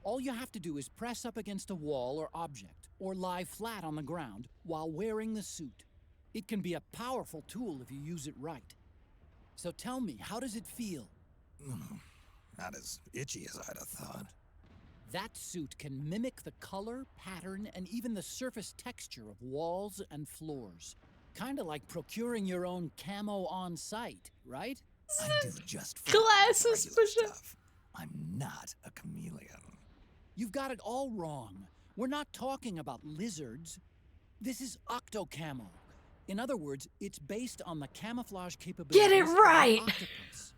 All you have to do is press up against a wall or object, or lie flat on the ground while wearing the suit. It can be a powerful tool if you use it right. So tell me, how does it feel? Not as itchy as I'd have thought. That suit can mimic the color, pattern, and even the surface texture of walls and floors. Kinda like procuring your own camo on site, right? I do just fine Class with regular suspicion. stuff. I'm not a chameleon. You've got it all wrong. We're not talking about lizards. This is octo camo. In other words, it's based on the camouflage capabilities Get it of an right! octopus.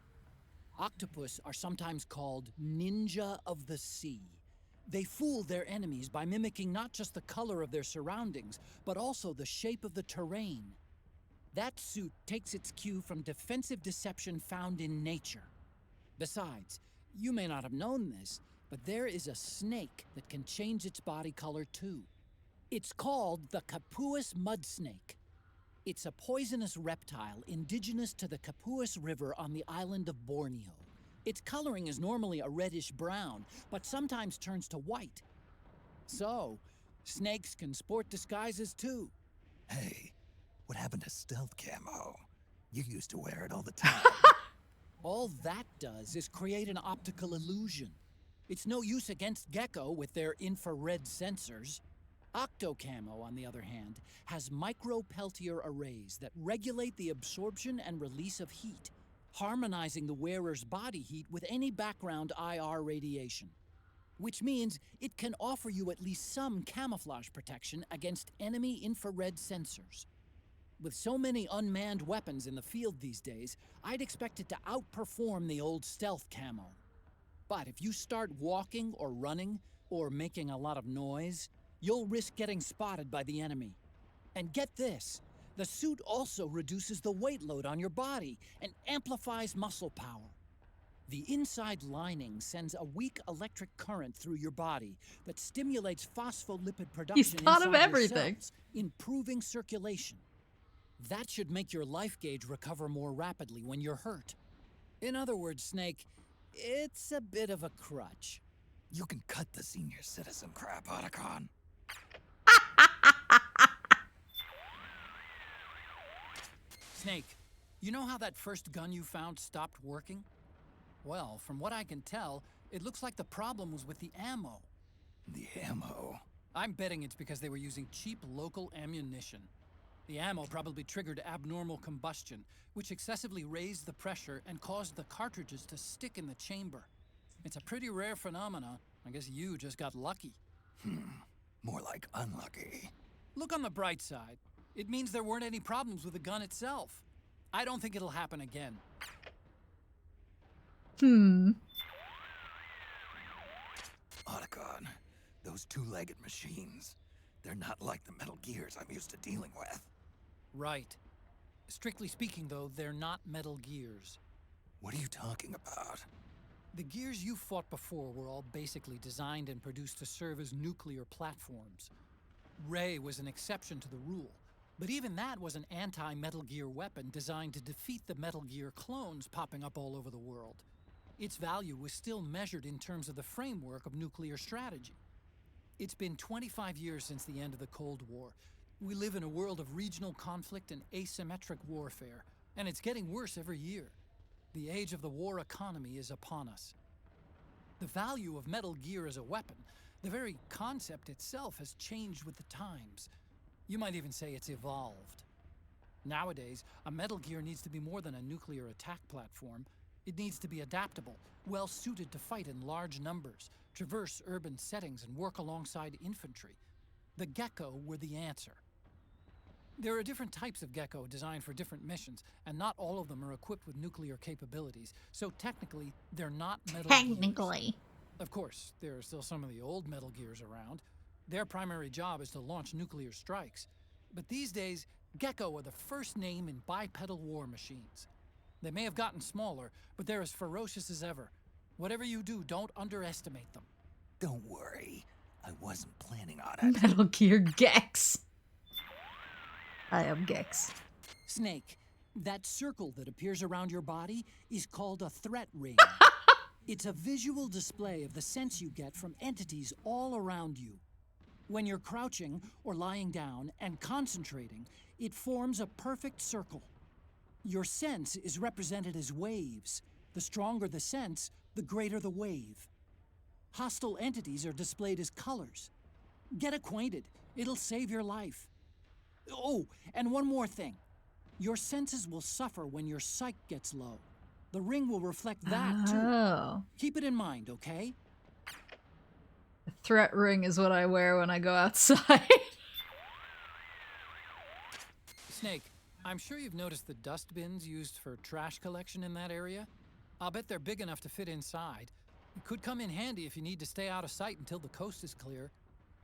Octopus are sometimes called ninja of the sea. They fool their enemies by mimicking not just the color of their surroundings, but also the shape of the terrain. That suit takes its cue from defensive deception found in nature. Besides, you may not have known this, but there is a snake that can change its body color too. It's called the Capuas mud snake. It's a poisonous reptile indigenous to the Capuas River on the island of Borneo. Its coloring is normally a reddish-brown, but sometimes turns to white. So, snakes can sport disguises too. Hey, what happened to stealth camo? You used to wear it all the time. All that does is create an optical illusion. It's no use against gecko with their infrared sensors. Octocamo, on the other hand, has micro-Peltier arrays that regulate the absorption and release of heat, harmonizing the wearer's body heat with any background IR radiation. Which means it can offer you at least some camouflage protection against enemy infrared sensors. With so many unmanned weapons in the field these days, I'd expect it to outperform the old stealth camo. But if you start walking or running, or making a lot of noise, you'll risk getting spotted by the enemy. And get this, the suit also reduces the weight load on your body and amplifies muscle power. The inside lining sends a weak electric current through your body that stimulates phospholipid production He's thought of inside your everything. cells, improving circulation. That should make your life gauge recover more rapidly when you're hurt. In other words, Snake, it's a bit of a crutch. You can cut the senior citizen crap, Otacon. Snake, you know how that first gun you found stopped working? Well, from what I can tell, it looks like the problem was with the ammo. The ammo? I'm betting it's because they were using cheap local ammunition. The ammo probably triggered abnormal combustion, which excessively raised the pressure and caused the cartridges to stick in the chamber. It's a pretty rare phenomena. I guess you just got lucky. More like unlucky. Look on the bright side. It means there weren't any problems with the gun itself. I don't think it'll happen again. Otacon, those two-legged machines. They're not like the Metal Gears I'm used to dealing with. Right. Strictly speaking, though, they're not Metal Gears. What are you talking about? The gears you fought before were all basically designed and produced to serve as nuclear platforms. Ray was an exception to the rule, but even that was an anti-Metal Gear weapon designed to defeat the Metal Gear clones popping up all over the world. Its value was still measured in terms of the framework of nuclear strategy. It's been 25 years since the end of the Cold War. We live in a world of regional conflict and asymmetric warfare, and it's getting worse every year. The age of the war economy is upon us. The value of Metal Gear as a weapon, the very concept itself, has changed with the times. You might even say it's evolved. Nowadays, a Metal Gear needs to be more than a nuclear attack platform. It needs to be adaptable, well-suited to fight in large numbers, traverse urban settings, and work alongside infantry. The Gecko were the answer. There are different types of Gecko designed for different missions, and not all of them are equipped with nuclear capabilities, so technically, they're not Metal Gears. Technically. Of course, there are still some of the old Metal Gears around. Their primary job is to launch nuclear strikes. But these days, Gecko are the first name in bipedal war machines. They may have gotten smaller, but they're as ferocious as ever. Whatever you do, don't underestimate them. Don't worry. I wasn't planning on it. Metal Gear Gex. I am Gex. Snake, that circle that appears around your body is called a threat ring. It's a visual display of the sense you get from entities all around you. When you're crouching or lying down and concentrating, it forms a perfect circle. Your sense is represented as waves. The stronger the sense, the greater the wave. Hostile entities are displayed as colors. Get acquainted. It'll save your life. Oh, and one more thing. Your senses will suffer when your psyche gets low. The ring will reflect that, too. Oh. Keep it in mind, okay? The threat ring is what I wear when I go outside. Snake, I'm sure you've noticed the dust bins used for trash collection in that area. I'll bet they're big enough to fit inside. It could come in handy if you need to stay out of sight until the coast is clear.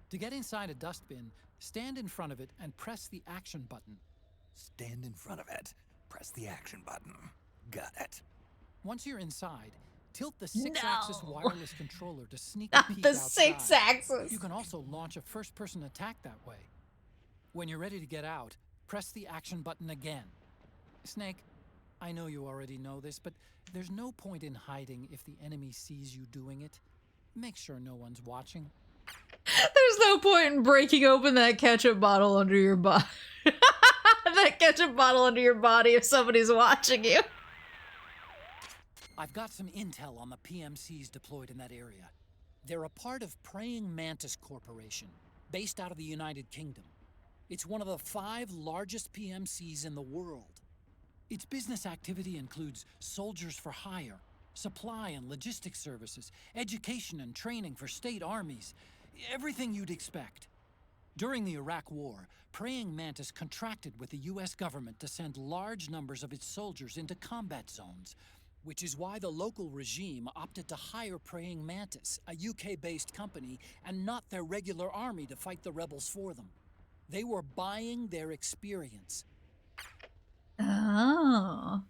To get inside a dustbin, stand in front of it and press the action button. Stand in front of it. Press the action button. Got it. Once you're inside, tilt the 6-axis wireless controller to sneak a peek The outside. 6-axis. You can also launch a first-person attack that way. When you're ready to get out, press the action button again. Snake, I know you already know this, but there's no point in hiding if the enemy sees you doing it. Make sure no one's watching. There's no point in breaking open that ketchup bottle under your body. That ketchup bottle under your body if somebody's watching you. I've got some intel on the PMCs deployed in that area. They're a part of Praying Mantis Corporation, based out of the United Kingdom. It's one of the 5 largest PMCs in the world. Its business activity includes soldiers for hire, supply and logistics services, education and training for state armies, everything you'd expect. During the Iraq War, Praying Mantis contracted with the US government to send large numbers of its soldiers into combat zones, which is why the local regime opted to hire Praying Mantis, a UK-based company, and not their regular army to fight the rebels for them. They were buying their experience. Oh.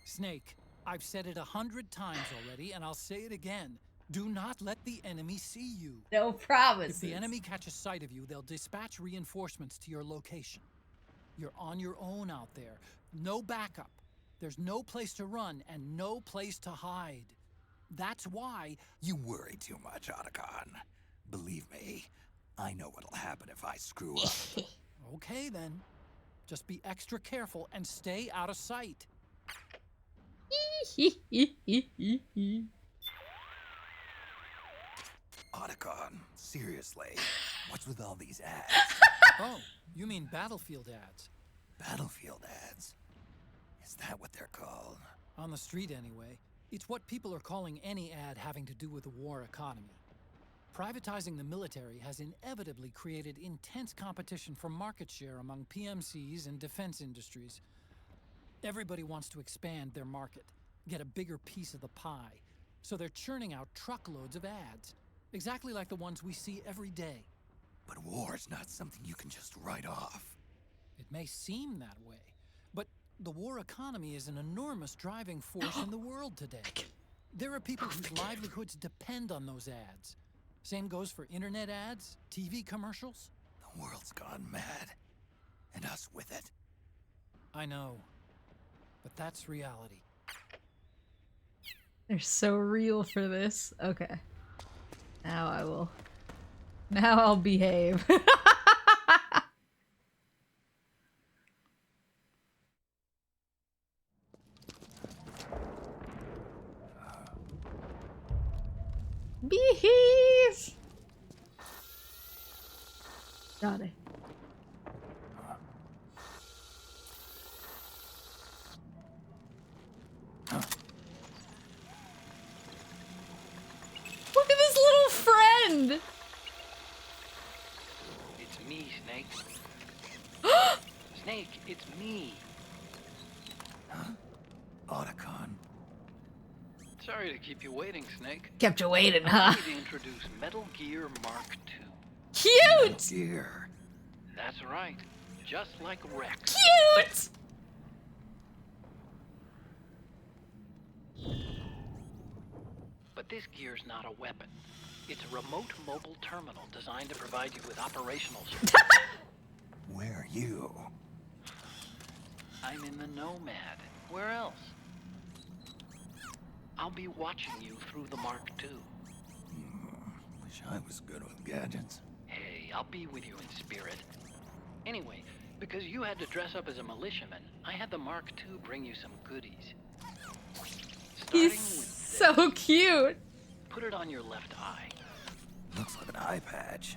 Snake, I've said it 100 times already, and I'll say it again. Do not let the enemy see you. No promises. If the enemy catches sight of you, they'll dispatch reinforcements to your location. You're on your own out there. No backup. There's no place to run and no place to hide. That's why... You worry too much, Otacon. Believe me, I know what'll happen if I screw up. Okay, then. Just be extra careful and stay out of sight. Otacon, seriously, what's with all these ads? Oh, you mean Battlefield ads. Battlefield ads? Is that what they're called? On the street, anyway. It's what people are calling any ad having to do with the war economy. Privatizing the military has inevitably created intense competition for market share among PMCs and defense industries. Everybody wants to expand their market, get a bigger piece of the pie, so they're churning out truckloads of ads, exactly like the ones we see every day. But war's not something you can just write off. It may seem that way, but the war economy is an enormous driving force in the world today. There are people whose livelihoods depend on those ads. Same goes for internet ads, TV commercials. The world's gone mad, and us with it. I know, but that's reality. They're so real for this. Okay. Now I will. Now I'll behave. Behave! Got it. Look at this little friend! It's me, Snake. Snake, it's me. Otacon. Sorry to keep you waiting, Snake. Kept you waiting, huh? I'm ready to introduce Metal Gear Mark II. Cute! Gear. That's right. Just like Rex. Cute! But this gear's not a weapon. It's a remote mobile terminal designed to provide you with operational support. Where are you? I'm in the Nomad. Where else? I'll be watching you through the Mark II. Wish I was good with gadgets. Hey, I'll be with you in spirit. Anyway, because you had to dress up as a militiaman, I had the Mark II bring you some goodies. Starting He's with so cute. put it on your left eye. Looks like an eye patch.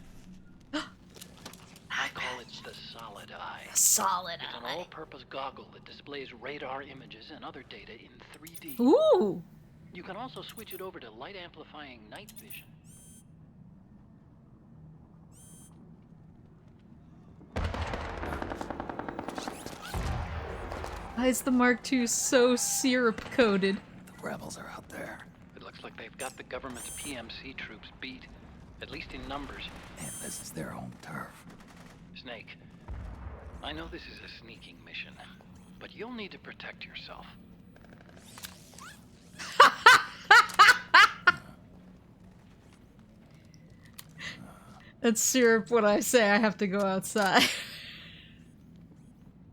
I call it the Solid Eye. Solid It's an all-purpose goggle that displays radar images and other data in 3D. Ooh. You can also switch it over to light-amplifying night vision. Why is the Mark II so syrup-coated? The rebels are out there. It looks like they've got the government's PMC troops beat, at least in numbers. And this is their home turf. Snake, I know this is a sneaking mission, but you'll need to protect yourself. That's syrup when I say I have to go outside.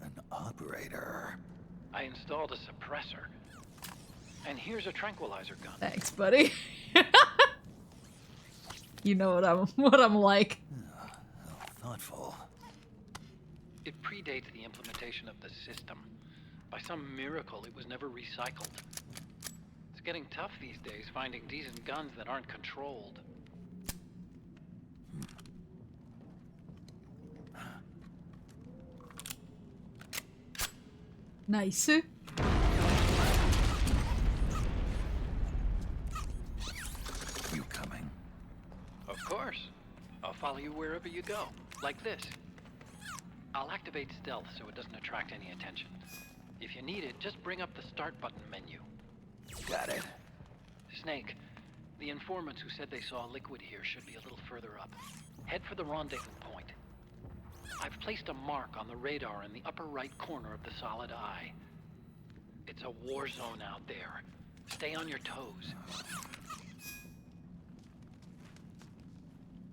An operator. I installed a suppressor. And here's a tranquilizer gun. Thanks, buddy. You know what I'm like. How thoughtful. It predates the implementation of the system. By some miracle, it was never recycled. It's getting tough these days finding decent guns that aren't controlled. Nice. You coming? Of course. I'll follow you wherever you go. Like this. I'll activate stealth so it doesn't attract any attention. If you need it, just bring up the start button menu. Got it. Snake, the informants who said they saw liquid here should be a little further up. Head for the rendezvous point. I've placed a mark on the radar in the upper right corner of the Solid Eye. It's a war zone out there. Stay on your toes.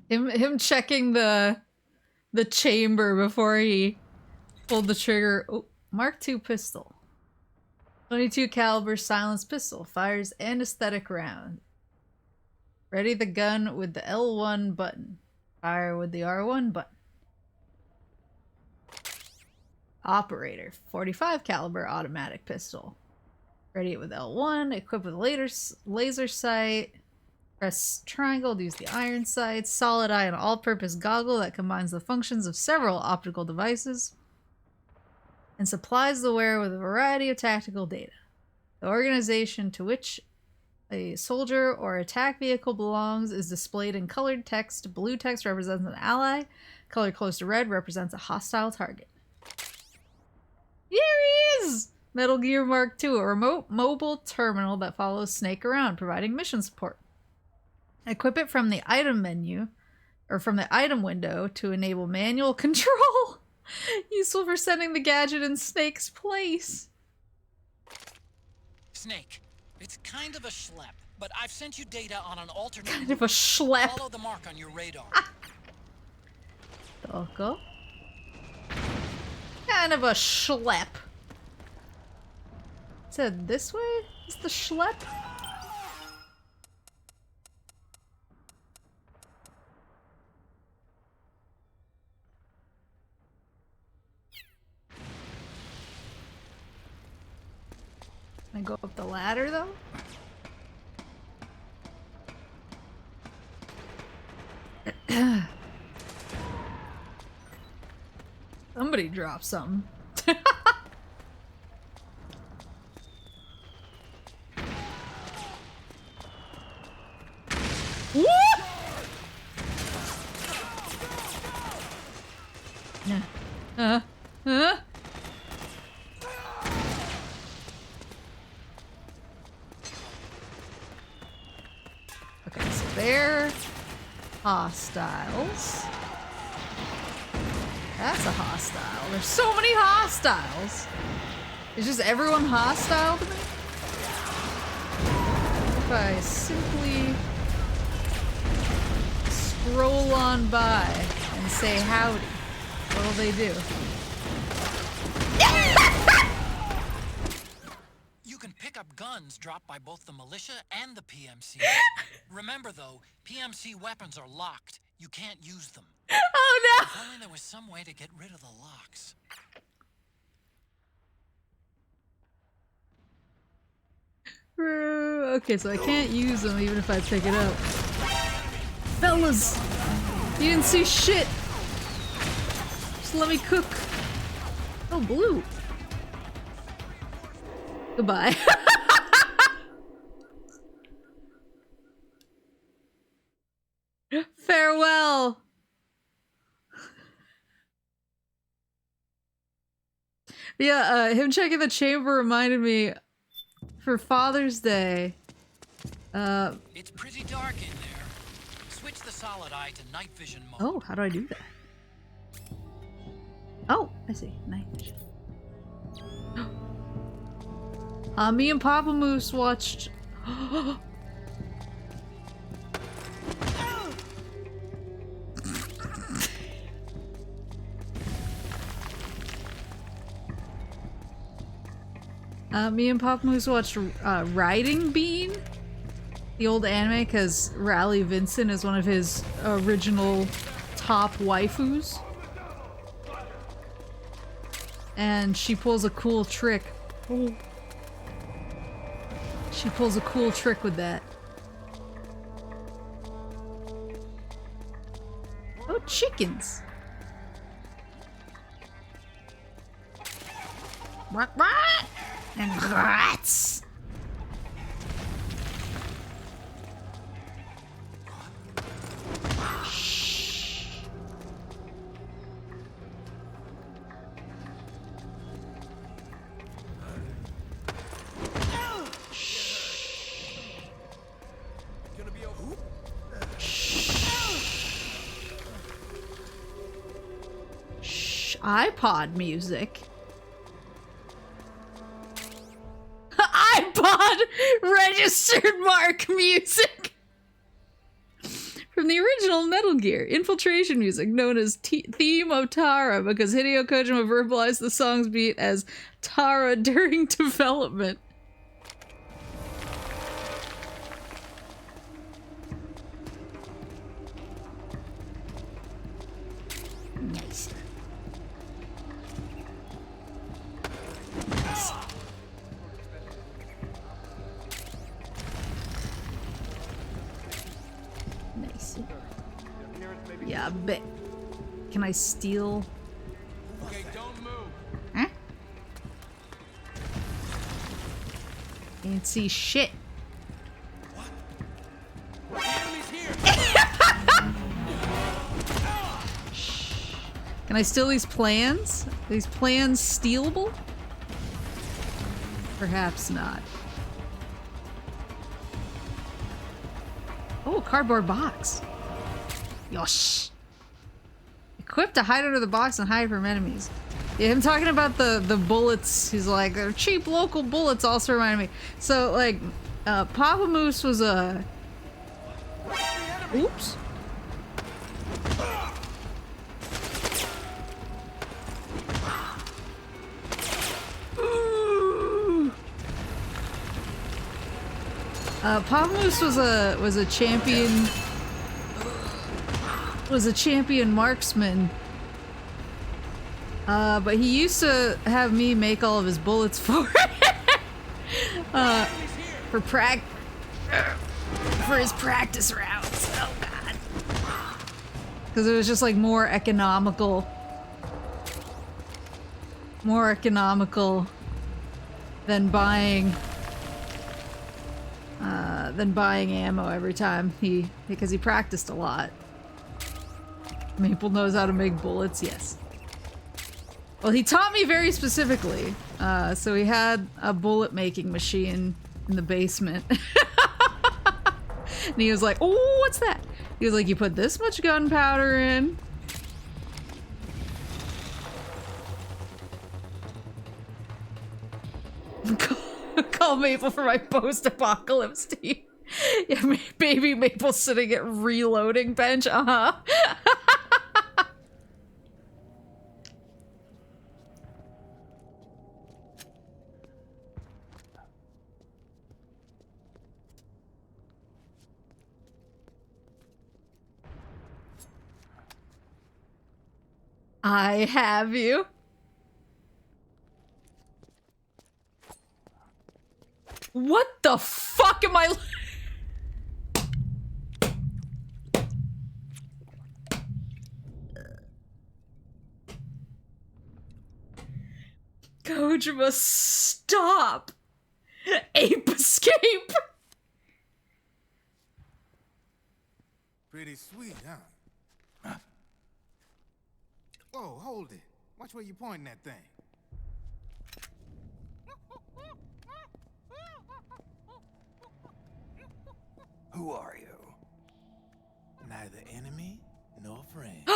Him checking the chamber before he pulled the trigger. Oh, Mark II pistol. 22 caliber silenced pistol. Fires anesthetic round. Ready the gun with the L1 button. Fire with the R1 button. Operator. 45 caliber automatic pistol. Ready it with L1. Equipped with laser sight. Press triangle to use the iron sights. Solid Eye, an all-purpose goggle that combines the functions of several optical devices and supplies the wearer with a variety of tactical data. The organization to which a soldier or attack vehicle belongs is displayed in colored text. Blue text represents an ally. Color close to red represents a hostile target. Here he is! Metal Gear Mark II, a remote mobile terminal that follows Snake around, providing mission support. Equip it from the item menu, or from the item window to enable manual control. Useful for sending the gadget in Snake's place. Snake, it's kind of a schlep, but I've sent you data on an alternate Kind of a schlep. Follow the mark on your radar. Doko. Kind of a schlep. Said this way is the schlep? Can I go up the ladder though? Somebody dropped something. Woo! Okay, so they're hostiles. That's a hostile. There's so many hostiles. Is just everyone hostile to me? If I simply scroll on by and say howdy, what'll they do? You can pick up guns dropped by both the militia and the PMC. Remember though, PMC weapons are locked. You can't use them. Oh no! If only there was some way to get rid of the locks. Okay, so I can't use them even if I pick it up. Fellas! You didn't see shit! Just let me cook. Oh, blue. Goodbye. Farewell! Yeah, him checking the chamber reminded me for Father's Day. It's pretty dark in there. Switch the solid eye to night vision mode. Oh, how do I do that? Oh, I see. Night vision. Me and Papa Moose watched. Me and Papa Moose watched Riding Bean, the old anime, because Raleigh Vincent is one of his original top waifus. And she pulls a cool trick. Oh. She pulls a cool trick with that. Oh, chickens! What? And rats! Shh. Shh. iPod music. iPod registered mark music from the original Metal Gear Infiltration music, known as Theme of Tara, because Hideo Kojima verbalized the song's beat as Tara during development. Nice. Nice. Nice. Yeah, I bet. Can I steal? Okay, don't move. Huh? Can't see shit. The enemy's here. Can I steal these plans? Are these plans stealable? Perhaps not. Oh, a cardboard box. Yosh. Equip to hide under the box and hide from enemies. Yeah, him talking about the bullets. He's like, they're cheap local bullets also reminded me. So, like, Papa Moose was a... Oops. Papa Moose was a champion marksman. But he used to have me make all of his bullets for for his practice rounds. Oh god. Because it was just like more economical than buying ammo every time because he practiced a lot. Maple knows how to make bullets, yes. Well, he taught me very specifically. So he had a bullet making machine in the basement. And he was like, oh, what's that? He was like, you put this much gunpowder in. call Maple for my post-apocalypse team. Yeah, baby Maple sitting at reloading bench. Uh-huh. I have you. What the fuck am I? Kojima, stop! Ape escape! Pretty sweet, huh? Oh, hold it. Watch where you pointing that thing. Who are you? Neither enemy nor friend.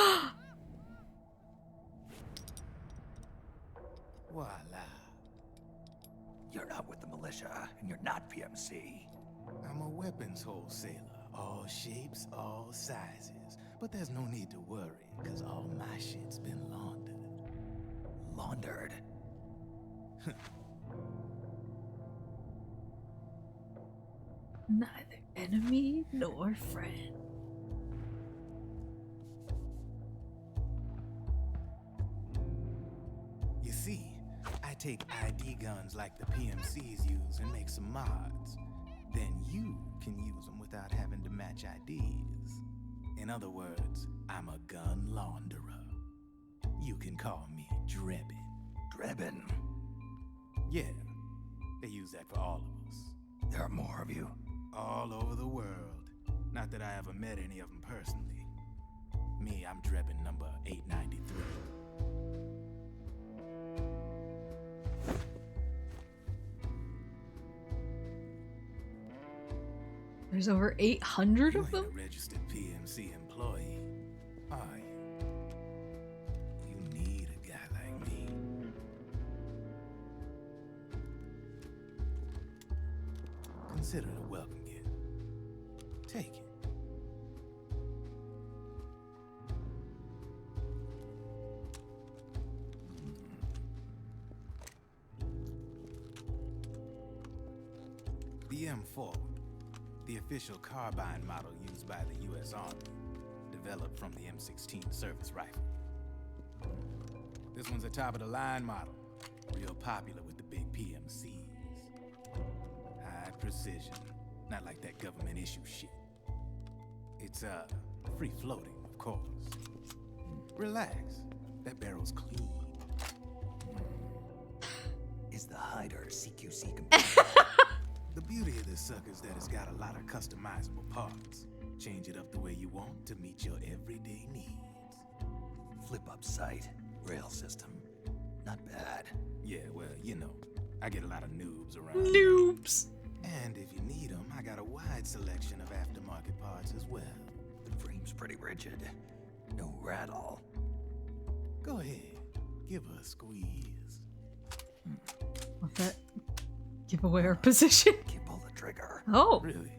Voila. You're not with the militia, and you're not PMC. I'm a weapons wholesaler. All shapes, all sizes. But there's no need to worry, because all my shit's been laundered. Laundered? Neither enemy nor friend. You see, I take ID guns like the PMCs use and make some mods. Then you can use them without having to match IDs. In other words, I'm a gun launderer. You can call me Drebin. Drebin? Yeah, they use that for all of us. There are more of you? All over the world. Not that I ever met any of them personally. Me, I'm Drebin number 893. There's over 800 of You them? ain't a registered PMC employee, are you? You need a guy like me. Consider it a welcome gift. Take it. The M4. The official carbine model used by the U.S. Army, developed from the M16 service rifle. This one's a top-of-the-line model, real popular with the big PMCs. High precision, not like that government issue shit. It's, free-floating, of course. Relax, that barrel's clean. Is the hider CQC complete? The beauty of this sucker is that it's got a lot of customizable parts. Change it up the way you want to meet your everyday needs. Flip-up sight, rail system. Not bad. Yeah, well, you know, I get a lot of noobs around. Noobs! And if you need them, I got a wide selection of aftermarket parts as well. The frame's pretty rigid. No rattle. Go ahead, give her a squeeze. What's that? Give away our position? You pull the trigger. Oh. Really?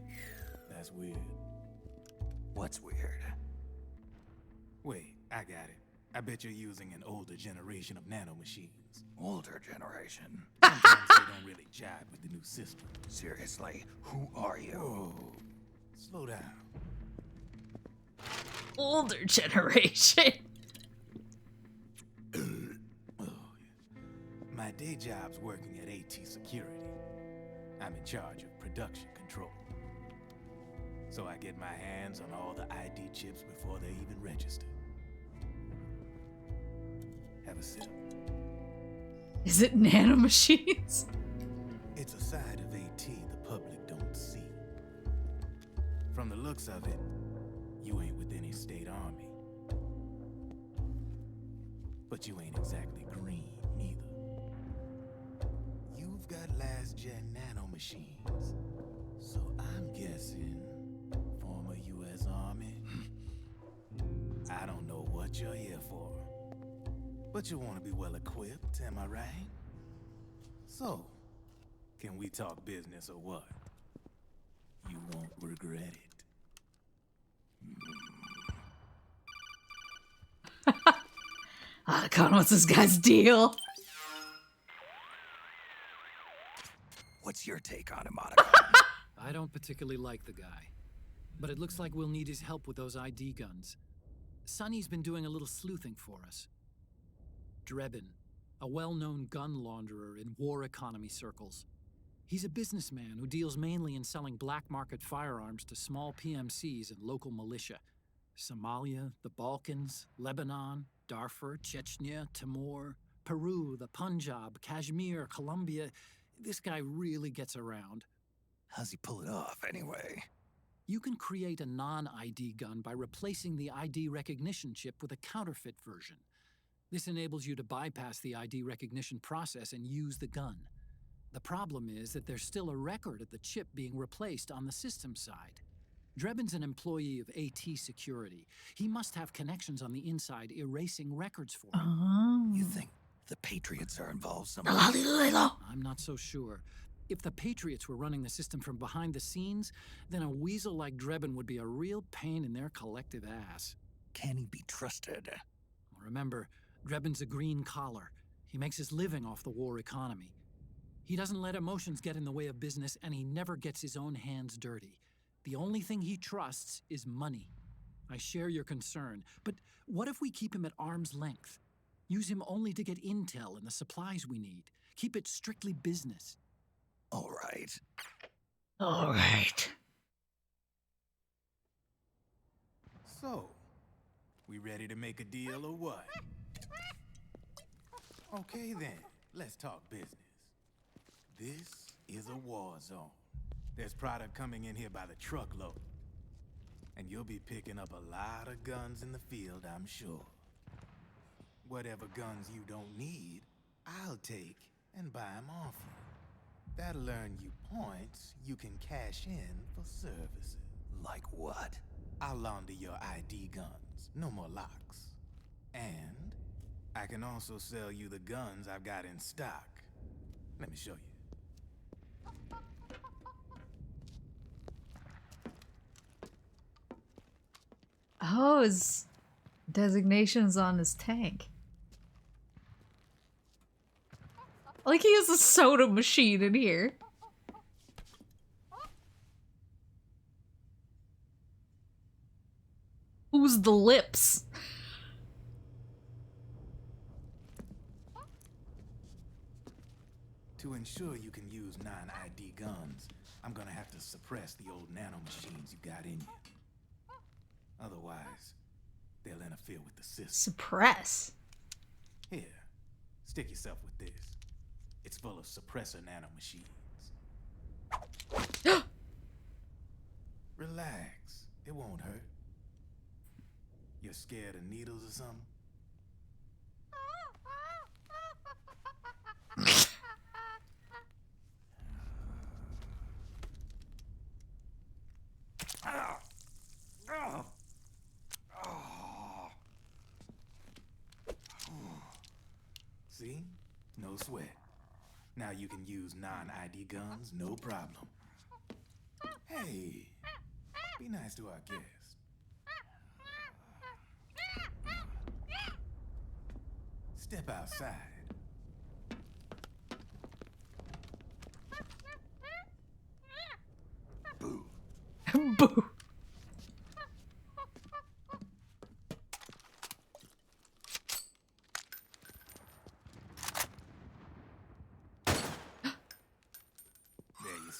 That's weird. What's weird? Wait, I got it. I bet you're using an older generation of nanomachines. Older generation? Sometimes they don't really jive with the new system. Seriously, who are you? Whoa. Slow down. Older generation. My day job's working at AT Security. I'm in charge of production control. So I get my hands on all the ID chips before they're even registered. Have a sip. Is it nanomachines? It's a side of AT the public don't see. From the looks of it, you ain't with any state army. But you ain't exactly green, neither. You've got last-gen nanomachines. So I'm guessing former U.S. Army. I don't know what you're here for. But you want to be well-equipped, am I right? So, Can we talk business or what? You won't regret it. Otacon, what's this guy's deal? What's your take on him, Otacon? I don't particularly like the guy, but it looks like we'll need his help with those ID guns. Sonny's been doing a little sleuthing for us. Drebin, a well-known gun launderer in war economy circles. He's a businessman who deals mainly in selling black market firearms to small PMCs and local militia. Somalia, the Balkans, Lebanon, Darfur, Chechnya, Timor, Peru, the Punjab, Kashmir, Colombia. This guy really gets around. How's he pull it off, anyway? You can create a non-ID gun by replacing the ID recognition chip with a counterfeit version. This enables you to bypass the ID recognition process and use the gun. The problem is that there's still a record of the chip being replaced on the system side. Drebin's an employee of AT Security. He must have connections on the inside erasing records for him. Oh. You think the Patriots are involved somehow? I'm not so sure. If the Patriots were running the system from behind the scenes, then a weasel like Drebin would be a real pain in their collective ass. Can he be trusted? Remember, Drebin's a green collar. He makes his living off the war economy. He doesn't let emotions get in the way of business, and he never gets his own hands dirty. The only thing he trusts is money. I share your concern, but what if we keep him at arm's length? Use him only to get intel and the supplies we need. Keep it strictly business. All right. All right. So, we ready to make a deal or what? Okay then, let's talk business. This is a war zone. There's product coming in here by the truckload. And you'll be picking up a lot of guns in the field, I'm sure. Whatever guns you don't need, I'll take and buy them off you. That'll earn you points you can cash in for services. Like what? I'll launder your ID guns, no more locks. And I can also sell you the guns I've got in stock. Let me show you. Oh, his designation's on his tank. Like he has a soda machine in here. Who's the lips? To ensure you can use non-ID guns, I'm gonna have to suppress the old nanomachines you got in you. Otherwise, they'll interfere with the system. Suppress? Here, stick yourself with this. It's full of suppressor nanomachines. Relax, it won't hurt. You're scared of needles or something? See? No sweat. Now you can use non-ID guns, no problem. Hey, be nice to our guest. Step outside. Boo. Boo.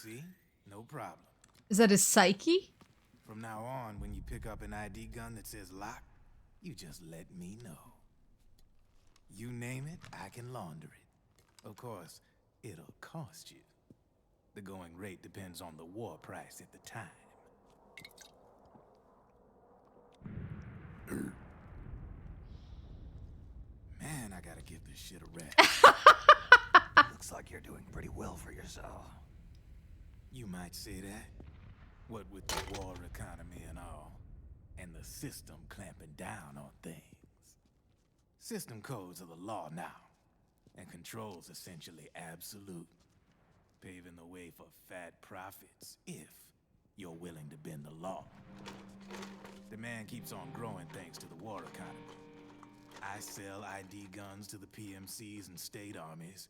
See? No problem. Is that his psyche? From now on, when you pick up an ID gun that says lock, you just let me know. You name it, I can launder it. Of course, it'll cost you. The going rate depends on the war price at the time. Man, I gotta give this shit a rest. Looks like you're doing pretty well for yourself. You might say that. What with the war economy and all, and the system clamping down on things. System codes are the law now, and control's essentially absolute. paving the way for fat profits if you're willing to bend the law. Demand keeps on growing thanks to the war economy. I sell ID guns to the PMCs and state armies,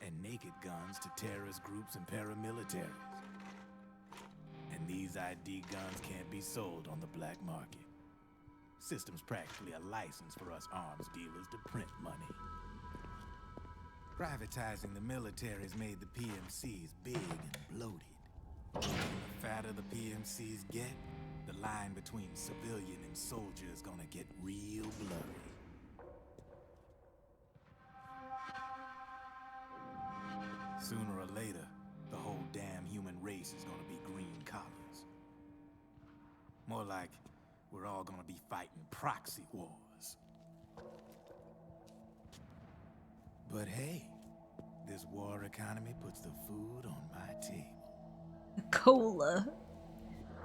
and naked guns to terrorist groups and paramilitaries. And these ID guns can't be sold on the black market. System's practically a license for us arms dealers to print money. Privatizing the military's made the PMCs big and bloated. The fatter the PMCs get, the line between civilian and soldier is gonna get real blurry. Sooner or later, the whole damn human race is gonna be green collars. More like we're all gonna be fighting proxy wars. But hey, this war economy puts the food on my table. Cola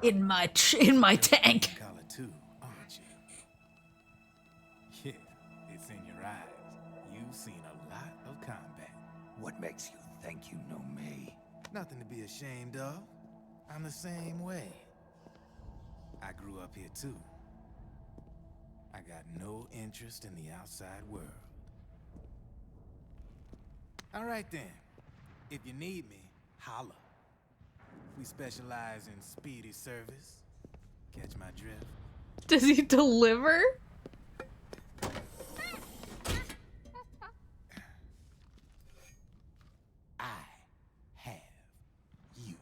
in my tank. Collar too, aren't you? Yeah, it's in your eyes. You've seen a lot of combat. What makes you think you know me? Nothing to be ashamed of. I'm the same way. I grew up here too. I got no interest in the outside world. All right then. If you need me, holla. We specialize in speedy service. Catch my drift? Does he deliver? I have you.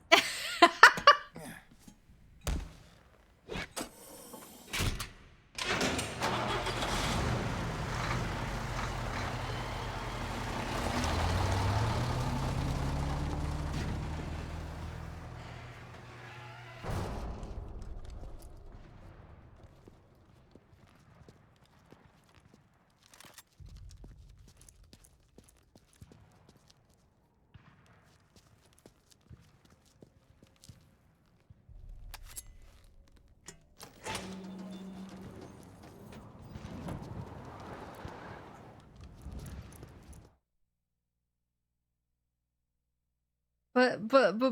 But did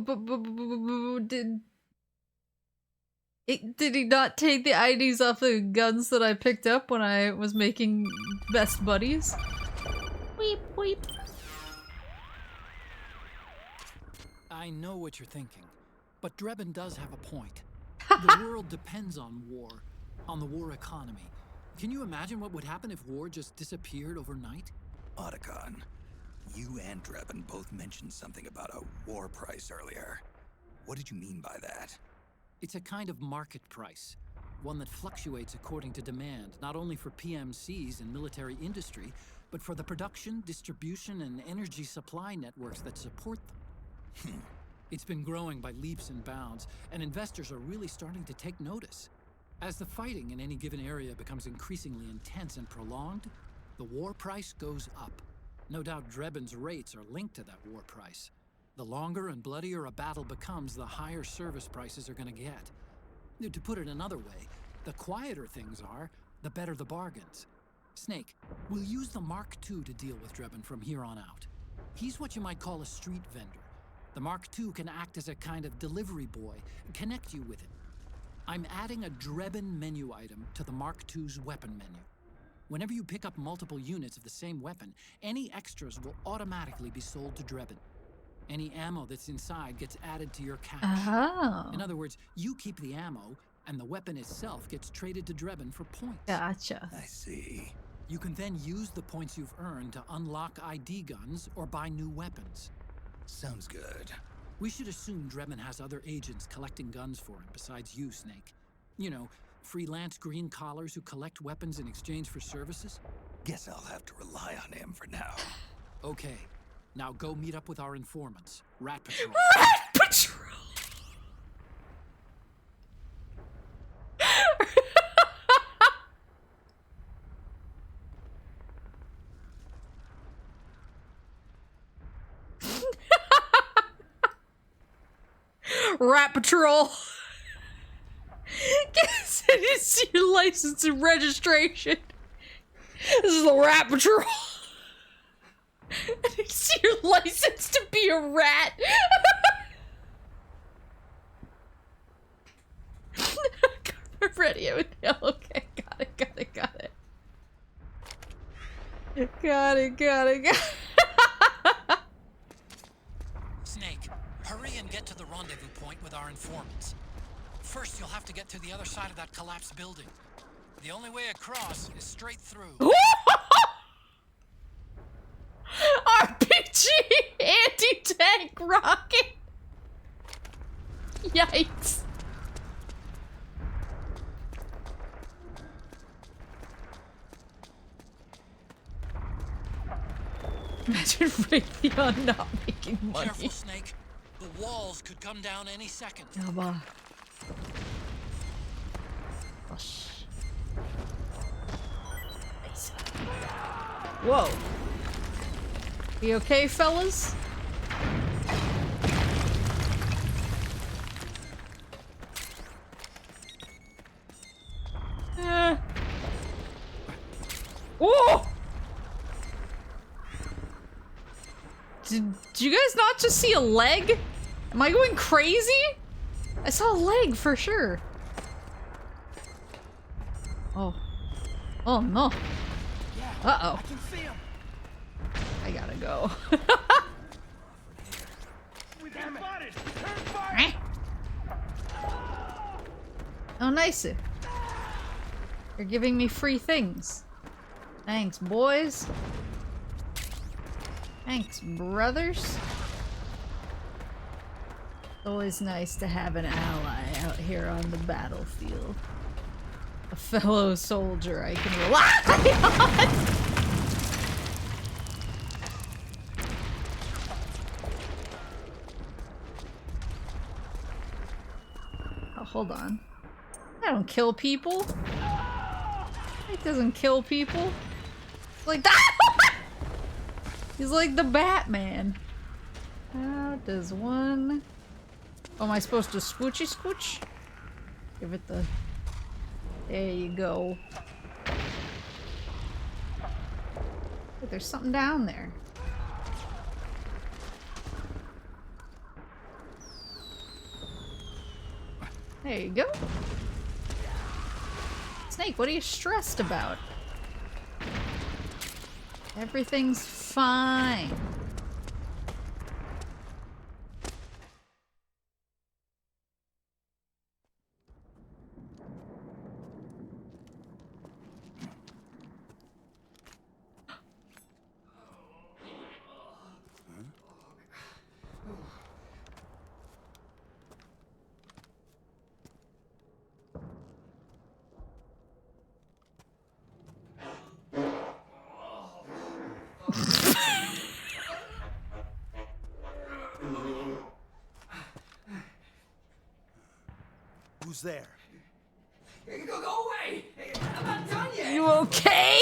he not take the IDs off the guns that I picked up when I was making best buddies? Weep, weep. I know what you're thinking, but Drebin does have a point. The world depends on war, on the war economy. Can you imagine what would happen if war just disappeared overnight? Otacon, you and Drebin both mentioned something about a war price earlier. What did you mean by that? It's a kind of market price, one that fluctuates according to demand, not only for PMCs and military industry, but for the production, distribution, and energy supply networks that support them. It's been growing by leaps and bounds, and investors are really starting to take notice. As the fighting in any given area becomes increasingly intense and prolonged, the war price goes up. No doubt Drebin's rates are linked to that war price. The longer and bloodier a battle becomes, the higher service prices are going to get. To put it another way, the quieter things are, the better the bargains. Snake, we'll use the Mark II to deal with Drebin from here on out. He's what you might call a street vendor. The Mark II can act as a kind of delivery boy, connect you with it. I'm adding a Drebin menu item to the Mark II's weapon menu. Whenever you pick up multiple units of the same weapon, any extras will automatically be sold to Drebin. Any ammo that's inside gets added to your cache. Oh. In other words, you keep the ammo, and the weapon itself gets traded to Drebin for points. Gotcha. I see. You can then use the points you've earned to unlock ID guns or buy new weapons. Sounds good. We should assume Drebin has other agents collecting guns for him besides you, Snake. You know, freelance green collars who collect weapons in exchange for services? Guess I'll have to rely on him for now. Okay, now go meet up with our informants, Rat Patrol. Rat Patrol! Rat Patrol! It's your license and registration. This is the Rat Patrol. It's your license to be a rat. We're ready. Okay, got it. Got it. Snake, hurry and get to the rendezvous point with our informants. First, you'll have to get to the other side of that collapsed building. The only way across is straight through. RPG anti-tank rocket. Yikes. Imagine Raytheon not making money. Careful, Snake. The walls could come down any second. Whoa. You okay, fellas? Whoa! Did you guys not just see a leg? Am I going crazy? I saw a leg for sure. Oh. Oh no. Uh-oh. I can see him. I gotta go. We've been spotted. Turn fire. Oh, nice. You're giving me free things. Thanks, boys. Thanks, brothers. Always nice to have an ally out here on the battlefield. A fellow soldier I can rely on! Oh, hold on. I don't kill people. It doesn't kill people. It's like that! He's like the Batman. How does one... Oh, am I supposed to squoochy squooch? Give it the... There you go. Wait, there's something down there. There you go. Snake, what are you stressed about? Everything's fine. Who's there? Go away! I'm not done yet! You okay?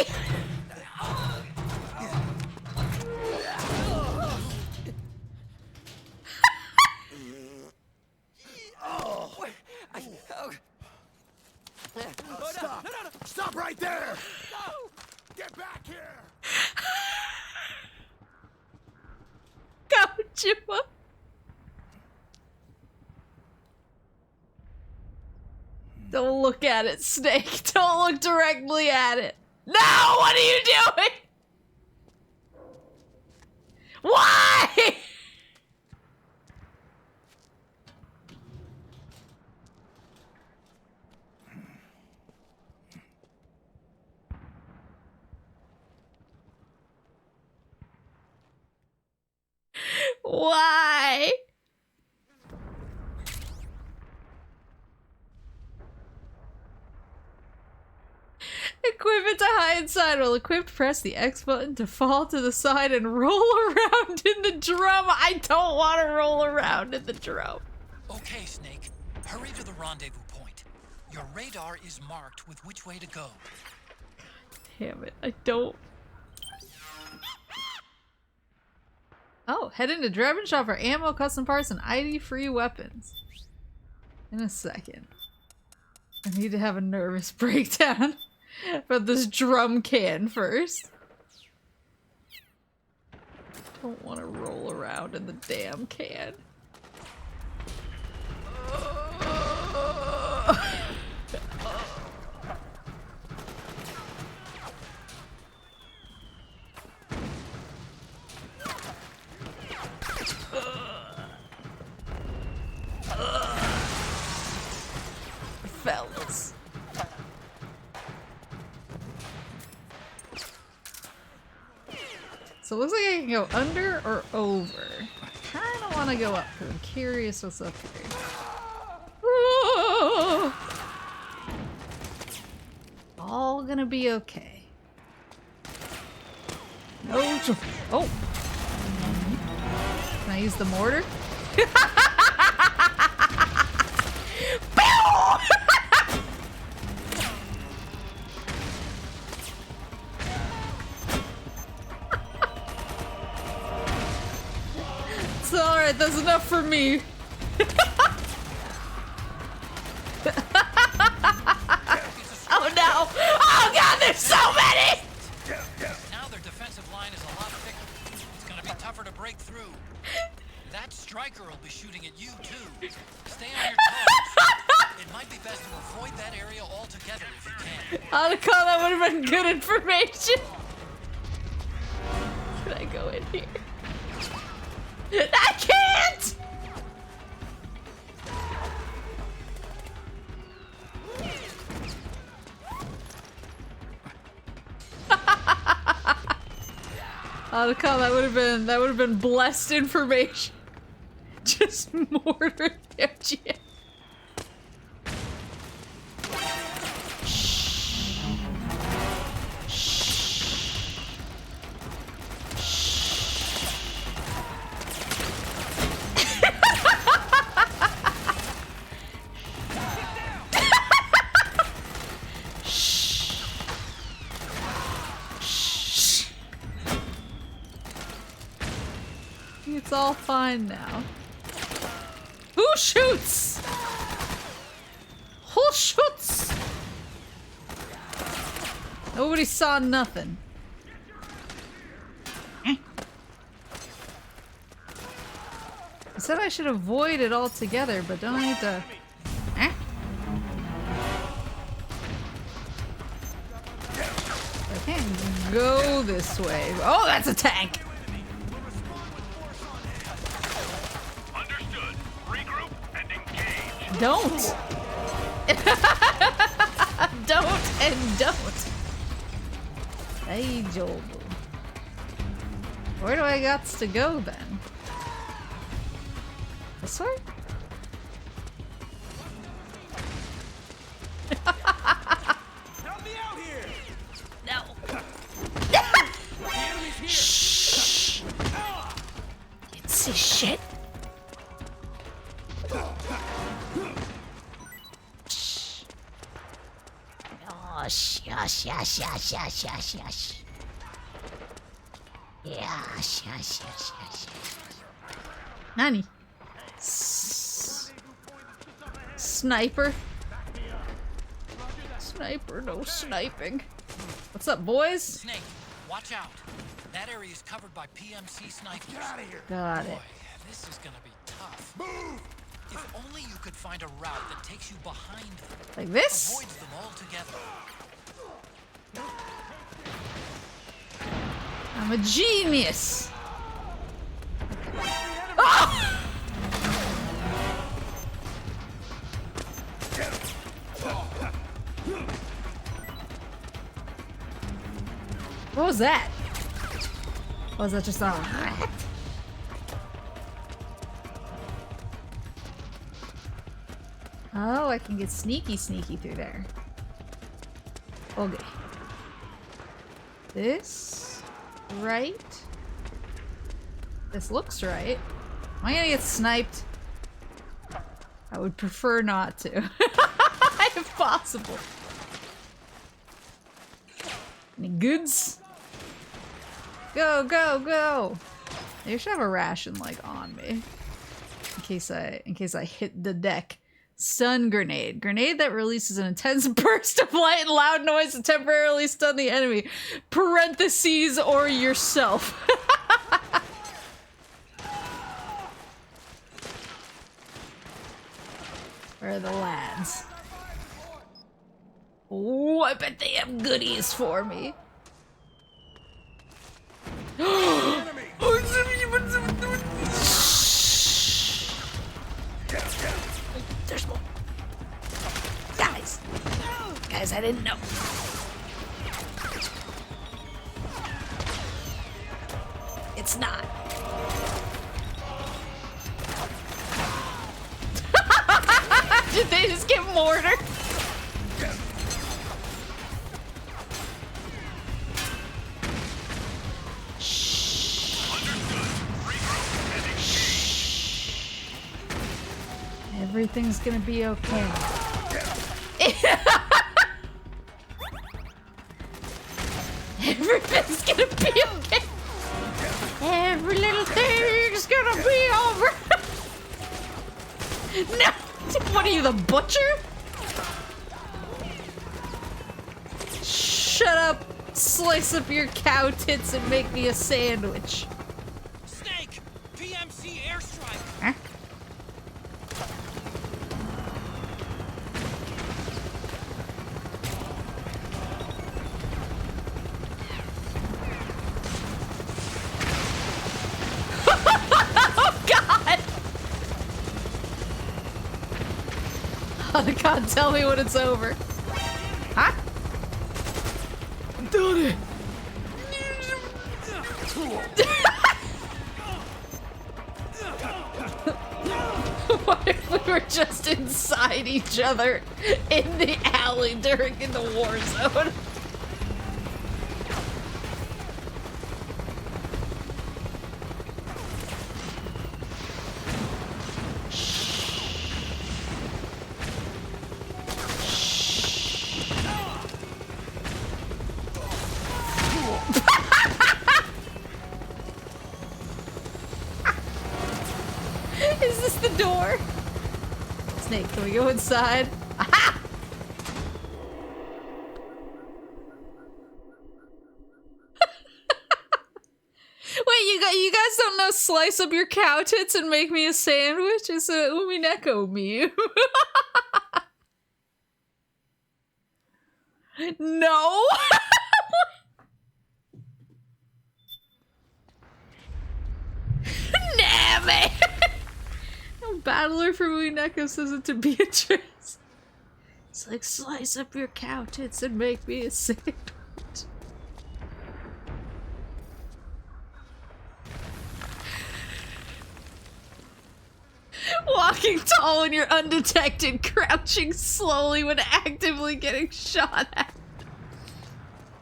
Stop! Stop right there! Get back here! Gojima. Don't look at it, Snake. Don't look directly at it. No! What are you doing? Why? Why? Equipment to hide side. While equipped, press the X button to fall to the side and roll around in the drum. I don't want to roll around in the drum. Okay, Snake. Hurry to the rendezvous point. Your radar is marked with which way to go. Damn it, I don't. Oh, head into Drebin shop for ammo, custom parts, and ID-free weapons. In a second. I need to have a nervous breakdown about this drum can first. Don't want to roll around in the damn can. Fellas. So it looks like I can go under or over. I kind of want to go up because I'm curious what's up here. Whoa! All gonna be okay. No. Oh. Can I use the mortar? It's alright, that's enough for me. Oh no! Oh god, there's so many! Now their defensive line is a lot thicker. It's gonna be tougher to break through. That striker will be shooting at you too. Stay on your toes. It might be best to avoid that area altogether if you can. I'd have called that would have been good information. Can I go in here? I can't! I'd have called that would have been blessed information. Just mortar MGM. It's all fine now. Who shoots? Who shoots? Nobody saw nothing. I said I should avoid it altogether, but don't I need to... I can't go this way. Oh, that's a tank! Don't! Don't and don't! Hey, Joel. Where do I got to go then? This way? Help me out here! No. The enemy's here! Shh! Can't see shit. Yes. Nani? Sniper? Sniper, no sniping. What's up, boys? Snake, watch out. That area is covered by PMC snipers. Get out of here! Got it. Boy, this is gonna be tough. Move! If only you could find a route that takes you behind them. Like this? Avoids them altogether. I'm a genius. Oh! What was that? Was that just a rat? Oh, I can get sneaky through there. Okay. This right? This looks right. Am I gonna get sniped? I would prefer not to. If possible. Any goods? Go, go, go! They should have a ration like on me. In case I hit the deck. Stun grenade. Grenade that releases an intense burst of light and loud noise to temporarily stun the enemy. Parentheses or yourself. Where are the lads? Oh, I bet they have goodies for me. There's more. Guys. Guys, I didn't know. It's not. Did they just get mortared? Everything's gonna be okay. Everything's gonna be okay. Every little thing's gonna be over. No! What are you, the butcher? Shut up, slice up your cow tits and make me a sandwich. Snake! PMC airstrike! Huh? Oh god, tell me when it's over. Huh? Done it! What if we were just inside each other in the alley in the war zone? Is this the door? Snake, can we go inside? Aha! Wait, you guys don't know slice up your cow tits and make me a sandwich? It's a Umineko meme. No! Nah, man! No battler from Umineko says it to Beatrice. It's like, slice up your cow tits and make me a sandwich. Walking tall when you're undetected, crouching slowly when actively getting shot at.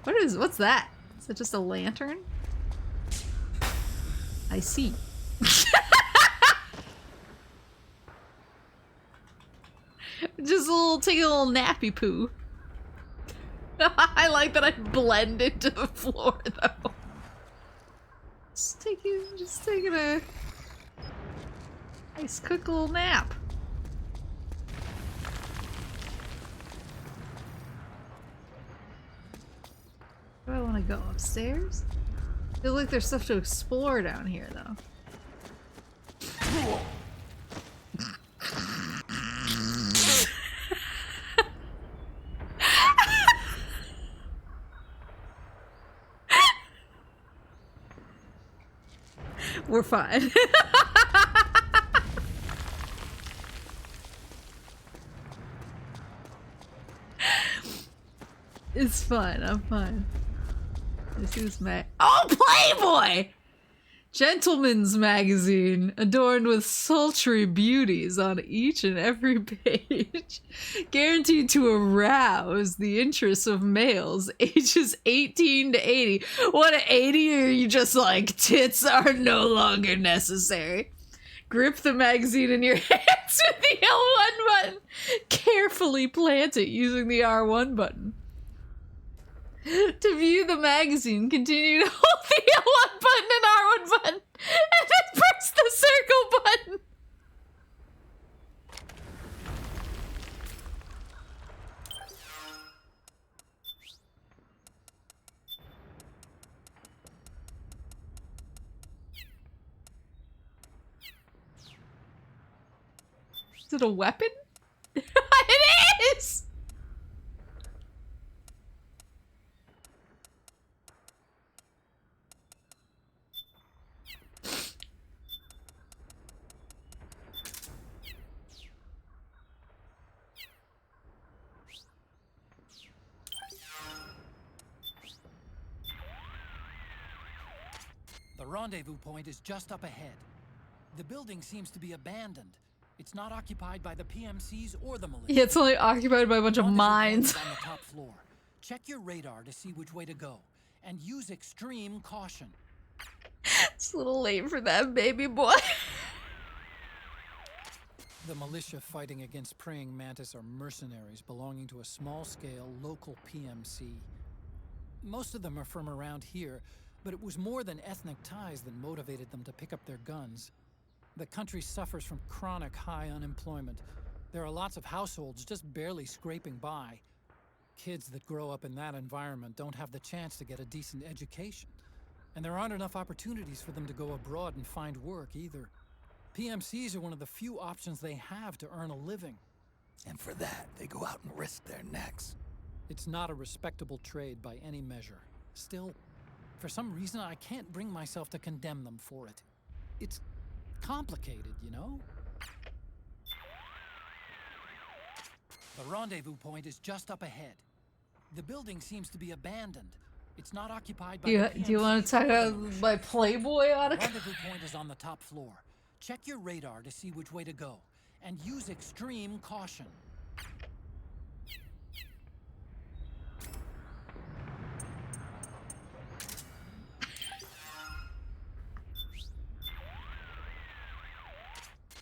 What's that? Is it just a lantern? I see. Just take a little nappy poo. I like that I blend into the floor though. Just taking a nice quick little nap. Do I want to go upstairs? I feel like there's stuff to explore down here though. We're fine. It's fine, I'm fine. This is oh, Playboy! Gentleman's magazine, adorned with sultry beauties on each and every page. Guaranteed to arouse the interest of males ages 18 to 80. What, 80? Or are you just like, tits are no longer necessary? Grip the magazine in your hands with the L1 button. Carefully plant it using the R1 button. To view the magazine, continue to hold the L1 button and R1 button, and then press the circle button. Is it a weapon? rendezvous point is just up ahead. The building seems to be abandoned. It's not occupied by the PMCs or the militia. Yeah, it's only occupied by a bunch of mines. On the top floor. Check your radar to see which way to go, and use extreme caution. It's a little late for that, baby boy. The militia fighting against praying mantis are mercenaries belonging to a small-scale local PMC. Most of them are from around here, but it was more than ethnic ties that motivated them to pick up their guns. The country suffers from chronic high unemployment. There are lots of households just barely scraping by. Kids that grow up in that environment don't have the chance to get a decent education. And there aren't enough opportunities for them to go abroad and find work either. PMCs are one of the few options they have to earn a living. And for that, they go out and risk their necks. It's not a respectable trade by any measure. Still, for some reason, I can't bring myself to condemn them for it. It's complicated, you know? The rendezvous point is just up ahead. The building seems to be abandoned. It's not occupied by Do you want to talk about my Playboy article? The rendezvous point is on the top floor. Check your radar to see which way to go, and use extreme caution.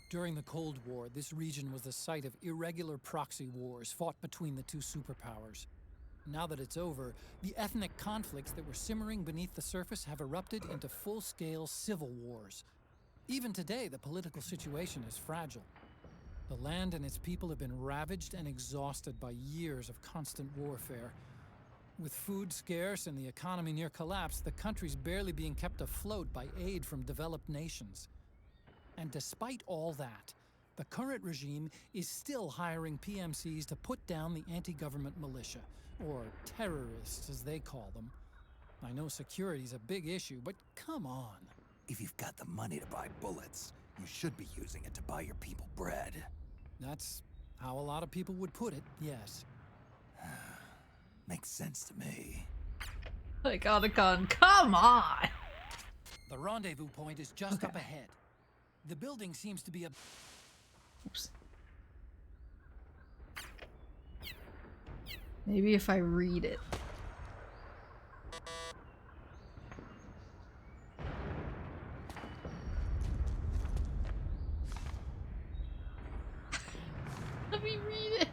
During the Cold War, this region was the site of irregular proxy wars fought between the two superpowers. Now that it's over, the ethnic conflicts that were simmering beneath the surface have erupted into full-scale civil wars. Even today, the political situation is fragile. The land and its people have been ravaged and exhausted by years of constant warfare. With food scarce and the economy near collapse, the country's barely being kept afloat by aid from developed nations. And despite all that, the current regime is still hiring PMCs to put down the anti-government militia, or terrorists as they call them. I know security's a big issue, but come on. If you've got the money to buy bullets, you should be using it to buy your people bread. That's how a lot of people would put it, yes. Makes sense to me. Like, Otacon, come on! The rendezvous point is just up ahead. The building seems to be a... Oops. Maybe if I read it. Let me read it.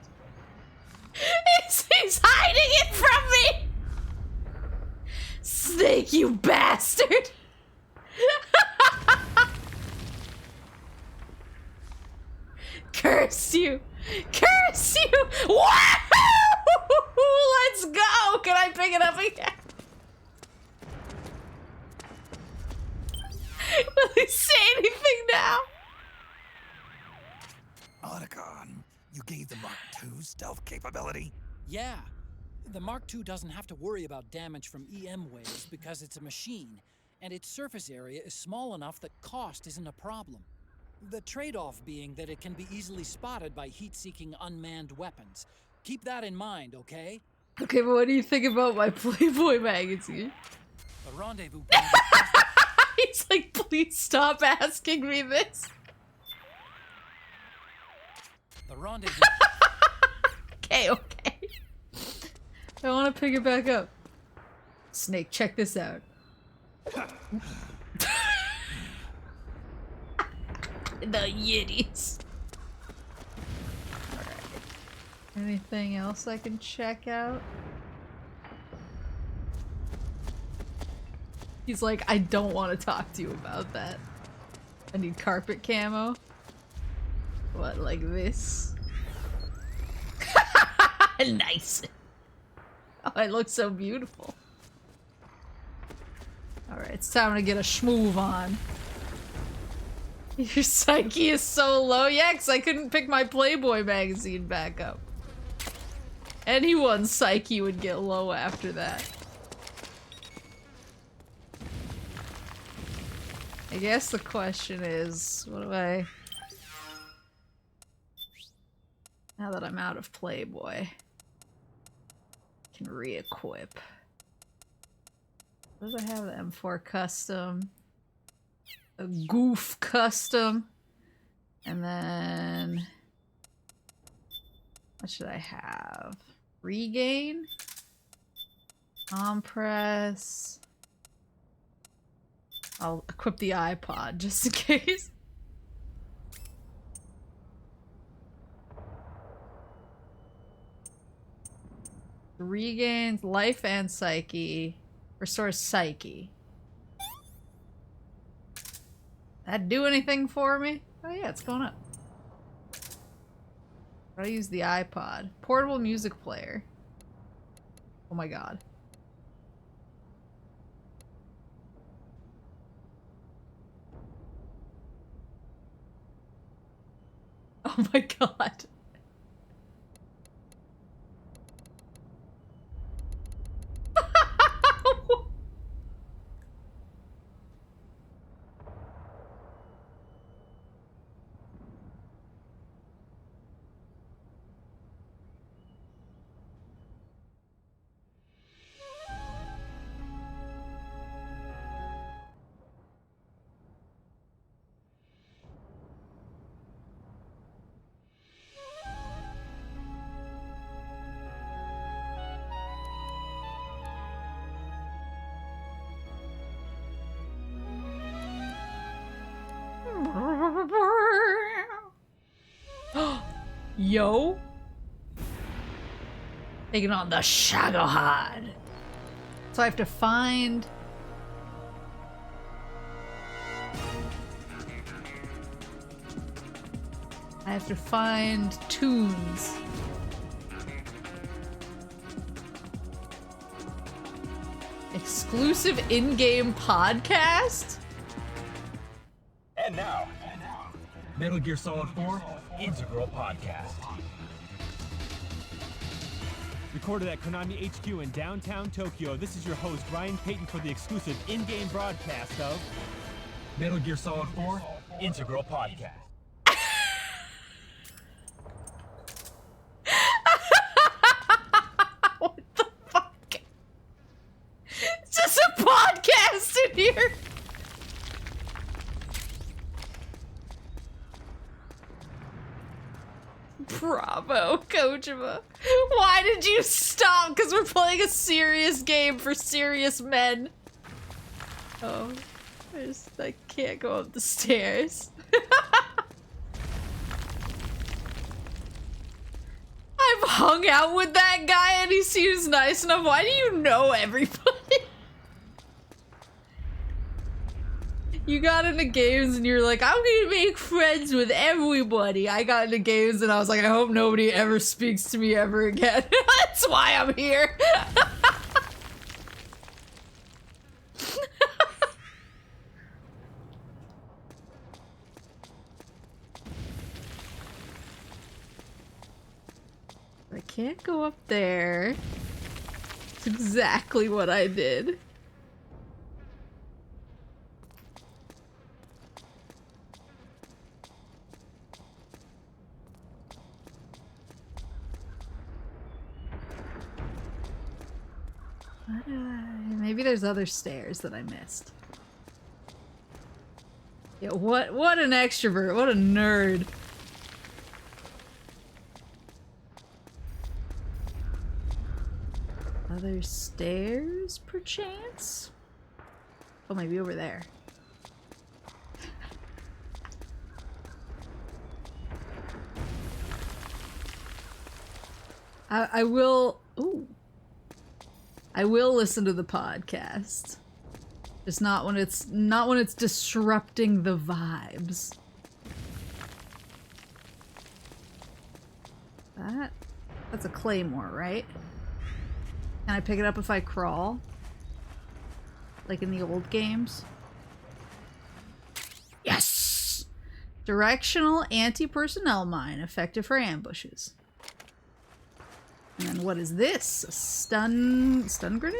He's hiding it from me! Snake, you bastard! Curse you! Curse you! Wahoo! Let's go! Can I pick it up again? Will he say anything now? Otacon, you gave the Mark II stealth capability? Yeah. The Mark II doesn't have to worry about damage from EM waves because it's a machine, and its surface area is small enough that cost isn't a problem. The trade-off being that it can be easily spotted by heat-seeking unmanned weapons. Keep that in mind, okay? Okay, but what do you think about my Playboy magazine? The rendezvous. He's like, please stop asking me this. The rendezvous. Okay. I want to pick it back up. Snake, check this out. The Yiddies. Alright. Anything else I can check out? He's like, I don't want to talk to you about that. I need carpet camo. What, like this? Nice. Oh, it looks so beautiful. Alright, it's time to get a schmoove on. Your psyche is so low. Yeah, because I couldn't pick my Playboy magazine back up. Anyone's psyche would get low after that. I guess the question is, what do I... Now that I'm out of Playboy, I can re-equip. What does I have? The M4 custom. a goof custom. And then what should I have? Regain, compress. I'll equip the iPod just in case. Regains life and psyche. Restores psyche. That do anything for me? Oh yeah, it's going up. Gotta use the iPod. Portable music player. Oh my god. Oh my god. Yo. Taking on the Shagohod. So I have to find... tunes. Exclusive in-game podcast? And now, Metal Gear Solid 4 Integral Podcast. Recorded at Konami HQ in downtown Tokyo, this is your host, Ryan Payton, for the exclusive in-game broadcast of Metal Gear Solid 4 Integral Podcast. What the fuck? It's just a podcast in here. Bravo, Kojima. Why did you stop? Because we're playing a serious game for serious men. Oh, I can't go up the stairs. I've hung out with that guy and he seems nice enough. Why do you know everybody? You got into games and you're like, I'm gonna make friends with everybody. I got into games and I was like, I hope nobody ever speaks to me ever again. That's why I'm here. I can't go up there. It's exactly what I did. Maybe there's other stairs that I missed. Yeah, what an extrovert, what a nerd. Other stairs, perchance? Oh, maybe over there. I will... Ooh. I will listen to the podcast. Just not when it's disrupting the vibes. That's a claymore, right? Can I pick it up if I crawl? Like in the old games? Yes! Directional anti-personnel mine, effective for ambushes. And then what is this? A stun grenade?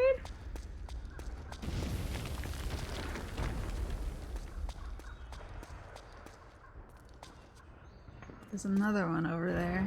There's another one over there.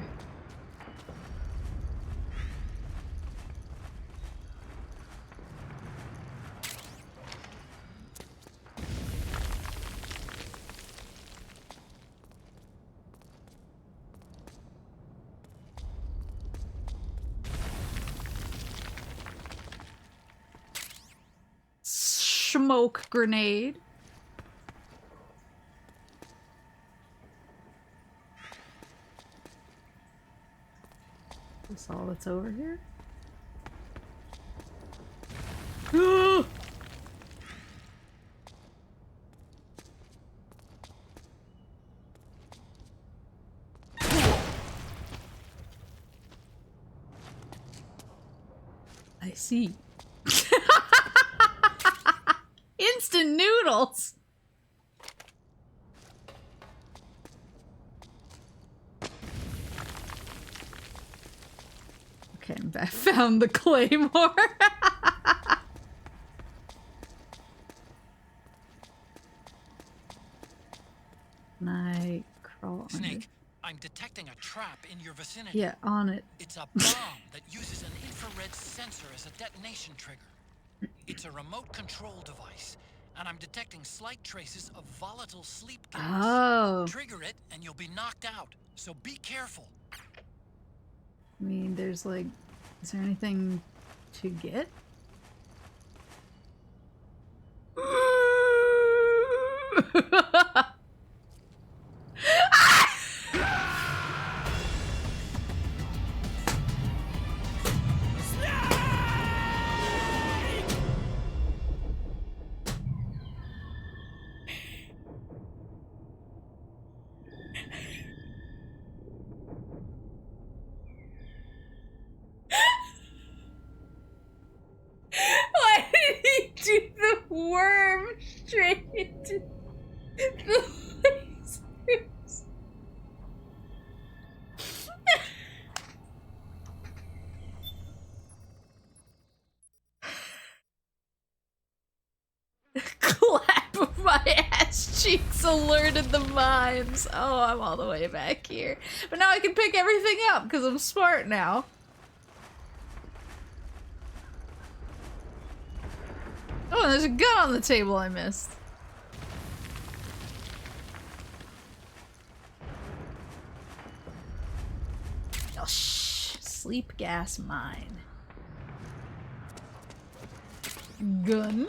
smoke grenade. Is this all that's over here? I see. Instant noodles. Okay, I found the claymore. Can I crawl on Snake, it? I'm detecting a trap in your vicinity. Yeah, on it. It's a bomb that uses an infrared sensor as a detonation trigger. It's a remote control device, and I'm detecting slight traces of volatile sleep gas. Oh. Trigger it, and you'll be knocked out, so be careful. I mean, there's like, is there anything to get? Why did he do the worm straight into the lasers? Clap of my ass cheeks alerted the mimes. Oh, I'm all the way back here. But now I can pick everything up because I'm smart now. Oh, and there's a gun on the table I missed. Oh, shh. Sleep gas mine. Gun.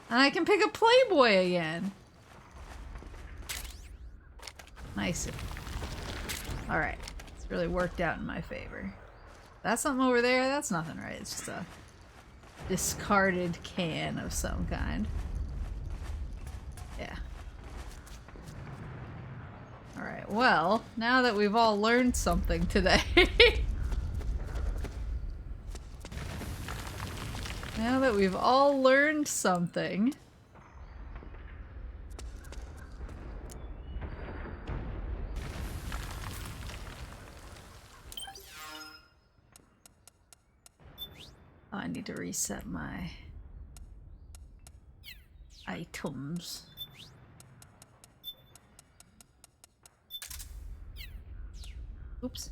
And I can pick a Playboy again. Nice. Alright. It's really worked out in my favor. That's something over there? That's nothing, right? It's just a discarded can of some kind. Yeah. Alright, well, now that we've all learned something today. Now that we've all learned something. Oh, I need to reset my items. Oops.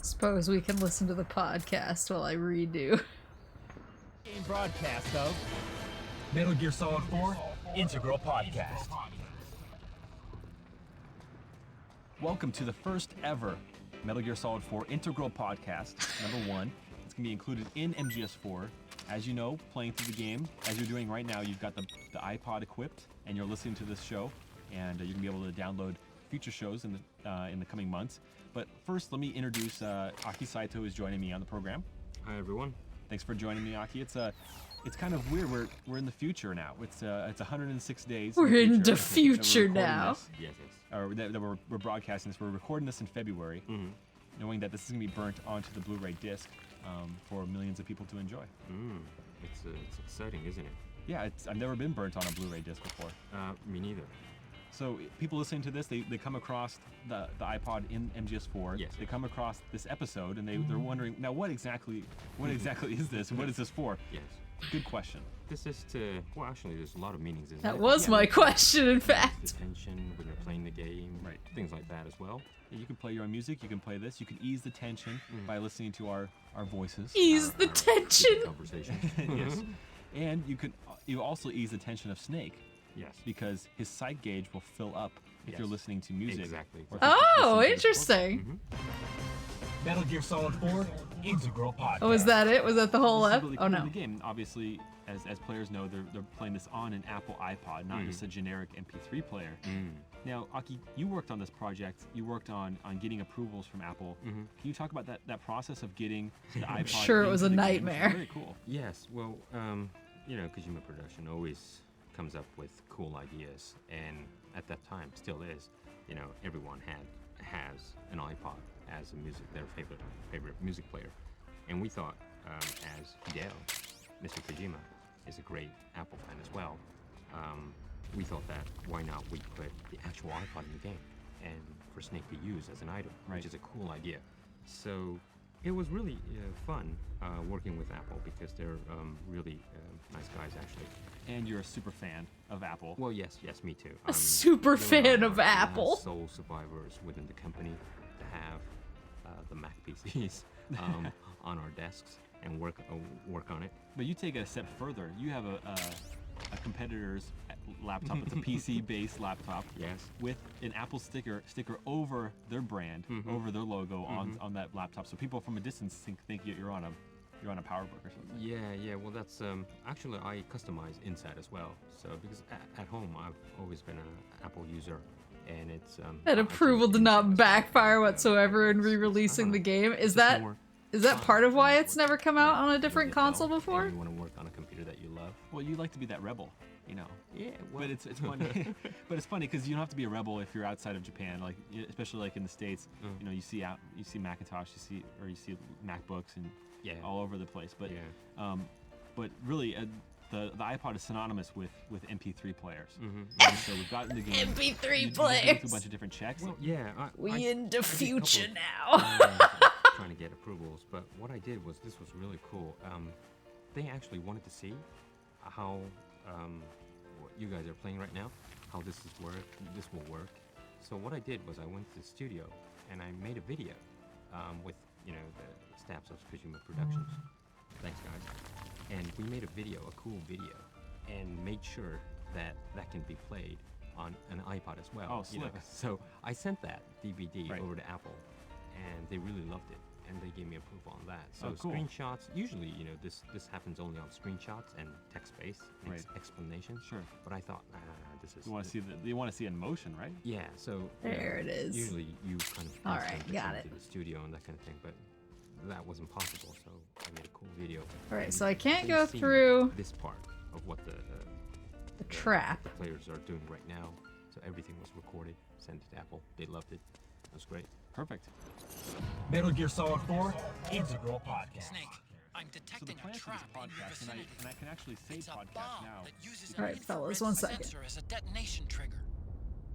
Suppose we can listen to the podcast while I redo. Game broadcast of Metal Gear Solid 4 Integral Podcast. Welcome to the first ever Metal Gear Solid 4 Integral Podcast, number 1. It's going to be included in MGS4. As you know, playing through the game, as you're doing right now, you've got the iPod equipped, and you're listening to this show, and you can be able to download future shows in the coming months. But first, let me introduce Aki Saito is joining me on the program. Hi everyone. Thanks for joining me, Aki. It's kind of weird. We're in the future now. It's 106 days. We're in the future future now. Yes. Or that we're broadcasting this. We're recording this in February, knowing that this is gonna be burnt onto the Blu-ray disc for millions of people to enjoy. It's exciting, isn't it? Yeah, I've never been burnt on a Blu-ray disc before. Me neither. So people listening to this, they come across the iPod in MGS4. Yes. They come across this episode and they're wondering, now what exactly is this? What is this for? Yes. Good question. This is to, well actually there's a lot of meanings, isn't it? That was my question, in fact. The tension when you're playing the game, right? Things like that as well. Yeah, you can play your own music, you can play this, you can ease the tension by listening to our voices. Ease the tension! Conversation. Yes. And you also ease the tension of Snake. Yes. Because his sight gauge will fill up if you're listening to music. Exactly. or if you're Oh, listening to interesting. Metal Gear Solid 4 Integral Podcast. Oh, was that it? Was that the whole This is F? really Oh cool in no. the game. Obviously, as players know, they're playing this on an Apple iPod, not just a generic MP3 player. Now, Aki, you worked on this project. You worked on getting approvals from Apple. Can you talk about that process of getting the iPod? I'm sure it was a into the game? nightmare. Very cool. Yes, well, you know, Kojima Production always comes up with cool ideas, and at that time, still is. You know, everyone has an iPod as their favorite music player, and we thought, as Hideo, Mr. Kojima, is a great Apple fan as well. We thought that why not we put the actual iPod in the game, and for Snake to use as an item, which is a cool idea. So it was really fun working with Apple because they're really nice guys, actually. And you're a super fan of Apple. Well, yes, me too. A super fan of Apple. Sole survivors within the company to have the Mac PCs on our desks and work on it. But you take it a step further. You have a competitor's laptop. It's a PC-based laptop. Yes. With an Apple sticker over their brand, over their logo on that laptop, so people from a distance think you're on a PowerBook or something. Yeah. Well, that's actually I customize inside as well. So because at home I've always been an Apple user, and it's That approval did not backfire whatsoever in re-releasing the game. Is that part of why it's never come out on a different console before? You want to work on a computer that you love. Well, you like to be that rebel, you know. Yeah. Well. But it's funny. But it's funny because you don't have to be a rebel if you're outside of Japan, like especially like in the States. You know, you see Macintosh, you see MacBooks and all over the place. But but really. The iPod is synonymous with MP3 players. So we've gotten the game. MP3 you players. Go through a bunch of different checks. Well, yeah. We in the future now. Trying to get approvals, but what I did was this was really cool. They actually wanted to see how what you guys are playing right now, how this will work. So what I did was I went to the studio and I made a video with the staffs of Kojima Productions. Thanks, guys. And we made a cool video, and made sure that can be played on an iPod as well. Oh, slick. So I sent that DVD over to Apple, and they really loved it, and they gave me approval on that. So cool. Screenshots, usually, this happens only on screenshots and text-based explanations. Sure. But I thought, this is. You want to see it in motion, right? Yeah. So there it is. Usually you kind of. All right, got it. To the studio and that kind of thing, but that wasn't possible, so I made a cool video. All right, so I can't go through this part of what the trap the players are doing right now. So everything was recorded, sent to Apple. They loved it. It was great. Perfect. Metal Gear Solid 4 Integral Podcast. Snake, I'm detecting a trap in your vicinity. And I can actually say It's a podcast bomb now. that uses All an right, fellas, infrared 1 second. sensor as a detonation trigger.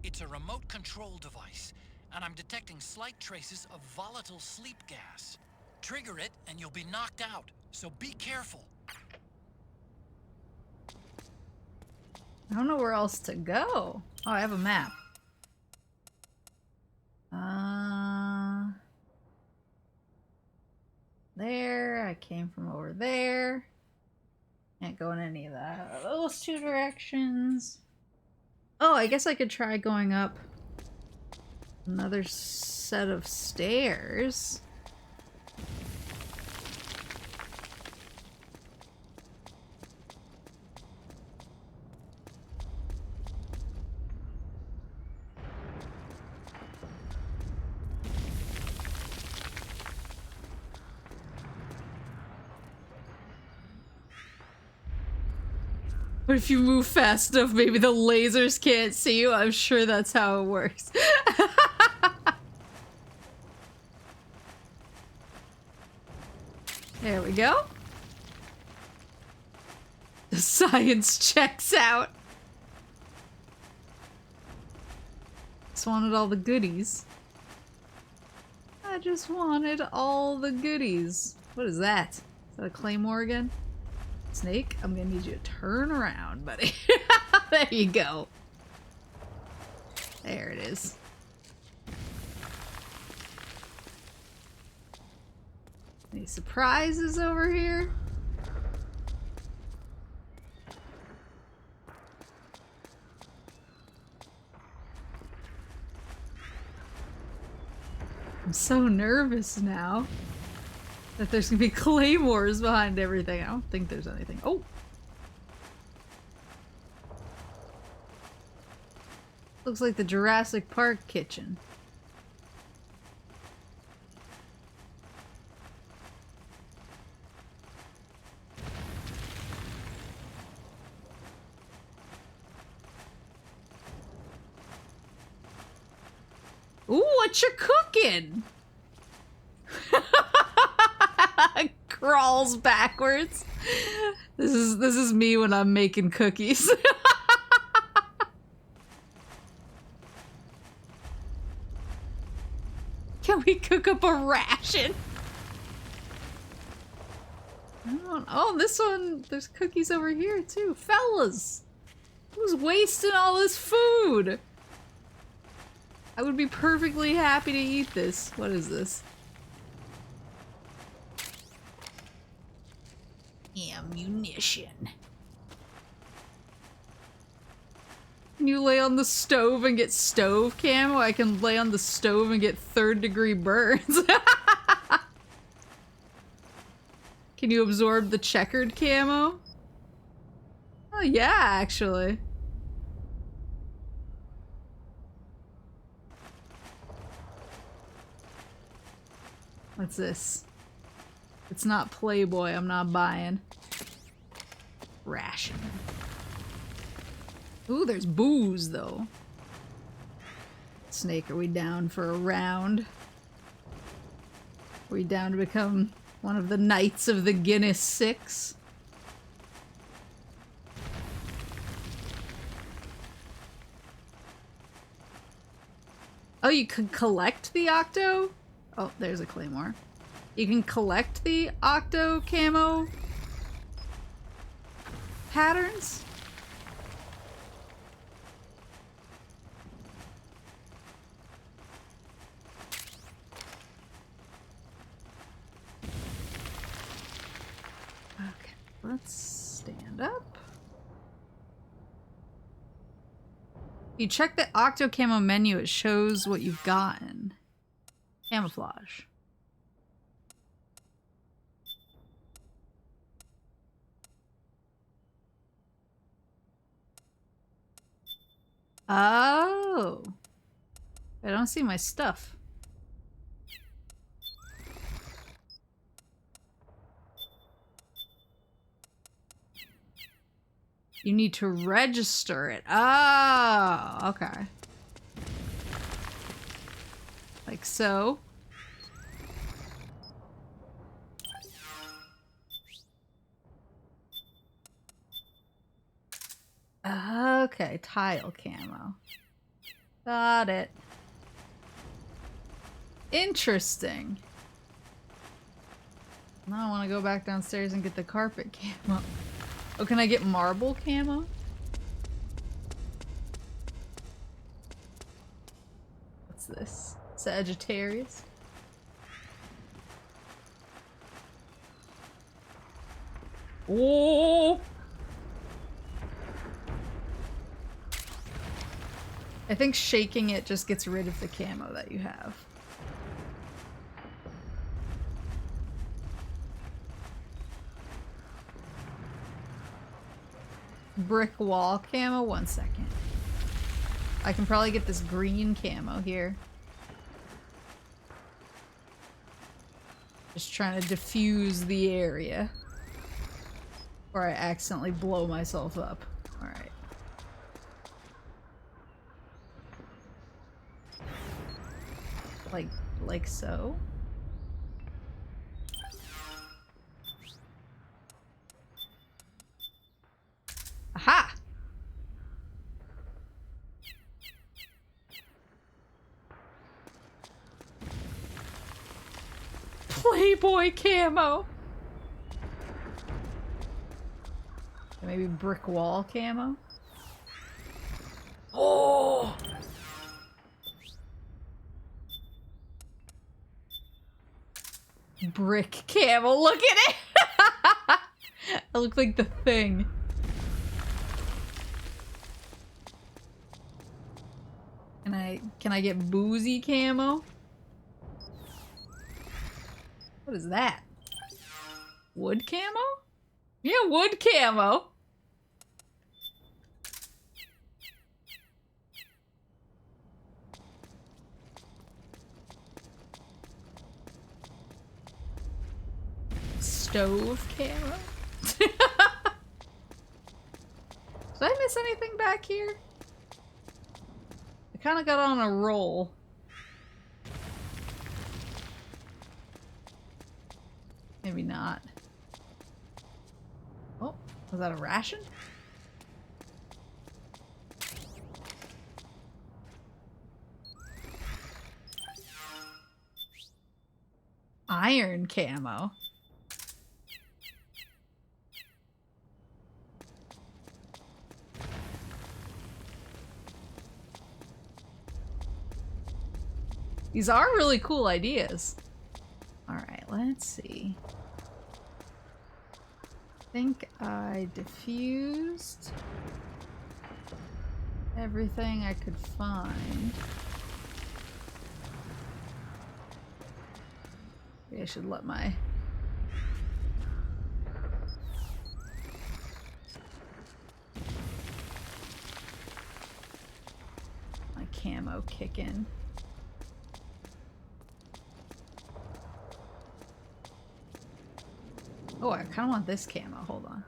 It's a remote control device, and I'm detecting slight traces of volatile sleep gas. Trigger it, and you'll be knocked out. So be careful. I don't know where else to go. Oh, I have a map. There. I came from over there. Can't go in any of those two directions. Oh, I guess I could try going up another set of stairs. But if you move fast enough, maybe the lasers can't see you. I'm sure that's how it works. There we go. The science checks out. Just wanted all the goodies. I just wanted all the goodies. What is that? Is that a claymore again? Snake, I'm gonna need you to turn around, buddy. There you go. There it is. Any surprises over here? I'm so nervous now that there's gonna be claymores behind everything. I don't think there's anything. Oh! Looks like the Jurassic Park kitchen. Ooh, what you cooking? Crawls backwards. This is me when I'm making cookies. Can we cook up a ration? Oh, this one, there's cookies over here too. Fellas, who's wasting all this food? I would be perfectly happy to eat this. What is this? Ammunition. Can you lay on the stove and get stove camo? I can lay on the stove and get 3rd-degree burns. Can you absorb the checkered camo? Oh yeah, actually. What's this? It's not Playboy, I'm not buying. Ration. Ooh, there's booze though. Snake, are we down for a round? Are we down to become one of the Knights of the Guinness Six? Oh, you could collect the Octo? Oh, there's a claymore. You can collect the Octo camo patterns? Okay, let's stand up. You check the Octo camo menu, it shows what you've gotten. Camouflage. Oh. I don't see my stuff. You need to register it. Oh, okay. Like so. Okay, tile camo. Got it. Interesting. Now I want to go back downstairs and get the carpet camo. Oh, can I get marble camo? What's this? Sagittarius? Oh! I think shaking it just gets rid of the camo that you have. Brick wall camo? 1 second. I can probably get this green camo here. Just trying to diffuse the area. Or I accidentally blow myself up. Alright. Like so. Aha! Playboy camo! Maybe brick wall camo? Oh! Brick camo, look at it! I look like the Thing. Can I get boozy camo? What is that? Wood camo? Yeah, wood camo. Stove camo? Did I miss anything back here? I kind of got on a roll. Maybe not. Oh, was that a ration? Iron camo. These are really cool ideas. Alright, let's see. I think I diffused everything I could find. Maybe I should let my camo kick in. Oh, I kind of want this camo. Hold on.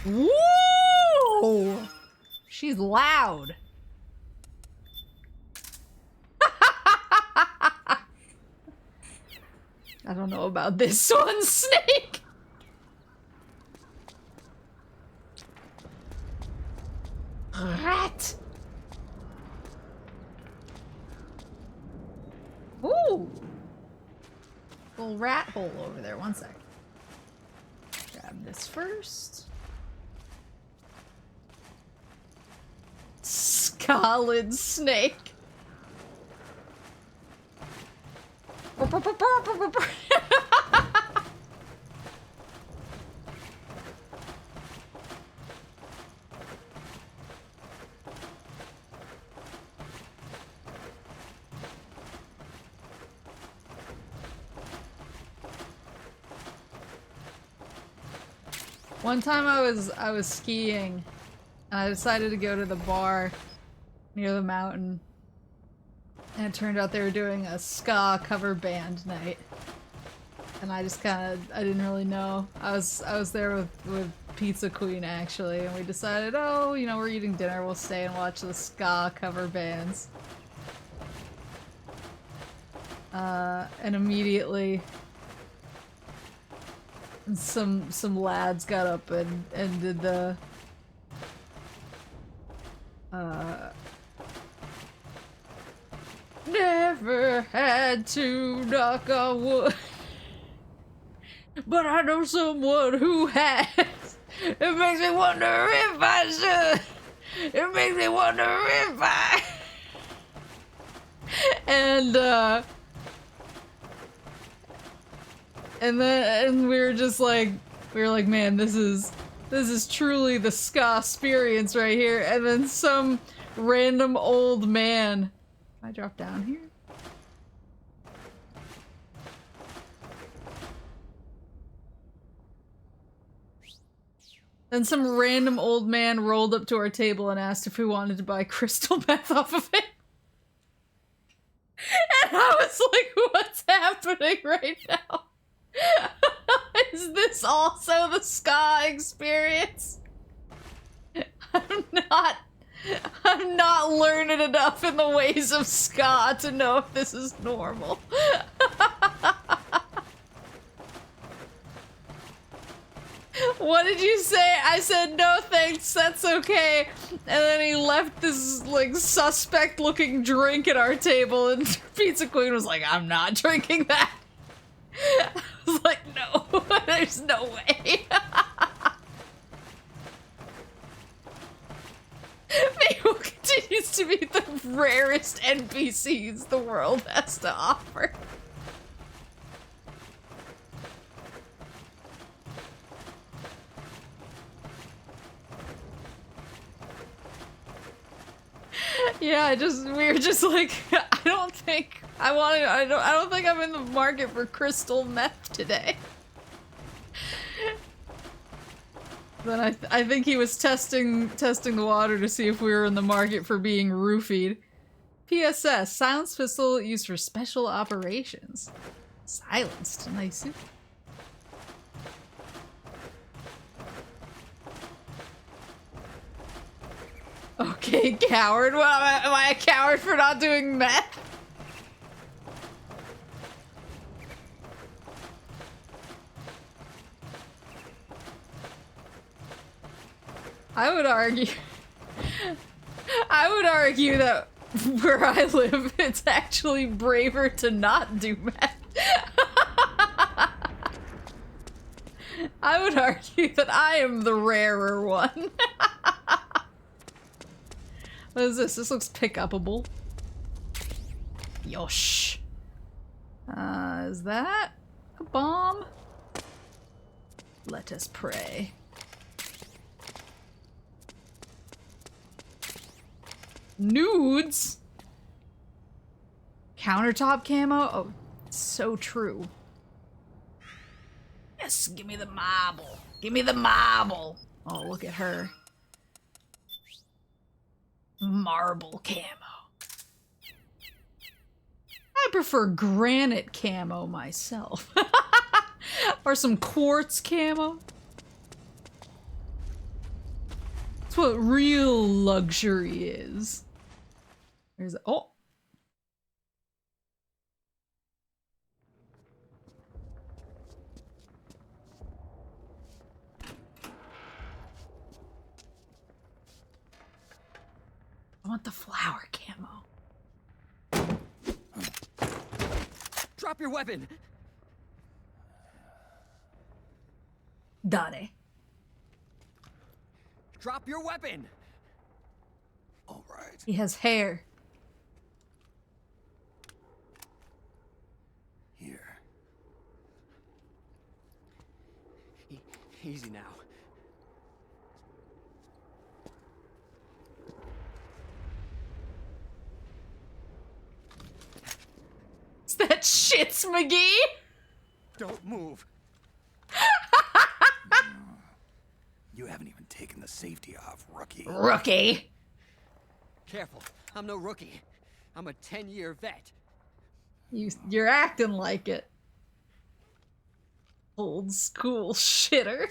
Woo! She's loud. I don't know about this one, Snake. Rat. Ooh. Little rat hole over there. One sec. Grab this first. Scalded snake. One time I was skiing and I decided to go to the bar near the mountain, and it turned out they were doing a ska cover band night, and I just I didn't really know. I was there with Pizza Queen actually, and we decided, oh, you know, we're eating dinner, we'll stay and watch the ska cover bands. And immediately some lads got up and did the never had to knock on wood, but I know someone who has. It makes me wonder if I should. It makes me wonder if I. And we were just like, man, this is truly the ska experience right here. And then some random old man. Can I drop down here? Then some random old man rolled up to our table and asked if we wanted to buy crystal meth off of it. And I was like, what's happening right now? Is this also the ska experience? I'm not learned enough in the ways of ska to know if this is normal. What did you say? I said, no thanks, that's okay. And then he left this, like, suspect-looking drink at our table, and Pizza Queen was like, I'm not drinking that. I was like, no, there's no way. Maple continues to be the rarest NPCs the world has to offer. Yeah, we were just like, I don't think I don't think I'm in the market for crystal meth today. Then I think he was testing the water to see if we were in the market for being roofied. PSS, silenced pistol used for special operations. Silenced, nice. Okay, coward. Well, am I a coward for not doing meth? I would argue that where I live, it's actually braver to not do meth. I would argue that I am the rarer one. What is this? This looks pick-upable. Yosh. Is that a bomb? Let us pray. Nudes? Countertop camo? Oh, so true. Yes, give me the marble. Give me the marble. Oh, look at her. Marble camo. I prefer granite camo myself. Or some quartz camo. That's what real luxury is. There's oh. I want the flower camo. Drop your weapon! Dare. Drop your weapon! All right. He has hair. Here. Easy now. Is that shits McGee? Don't move. You haven't even taken the safety off, rookie. Rookie. Careful. I'm no rookie. I'm a 10-year vet. You're acting like it. Old school shitter.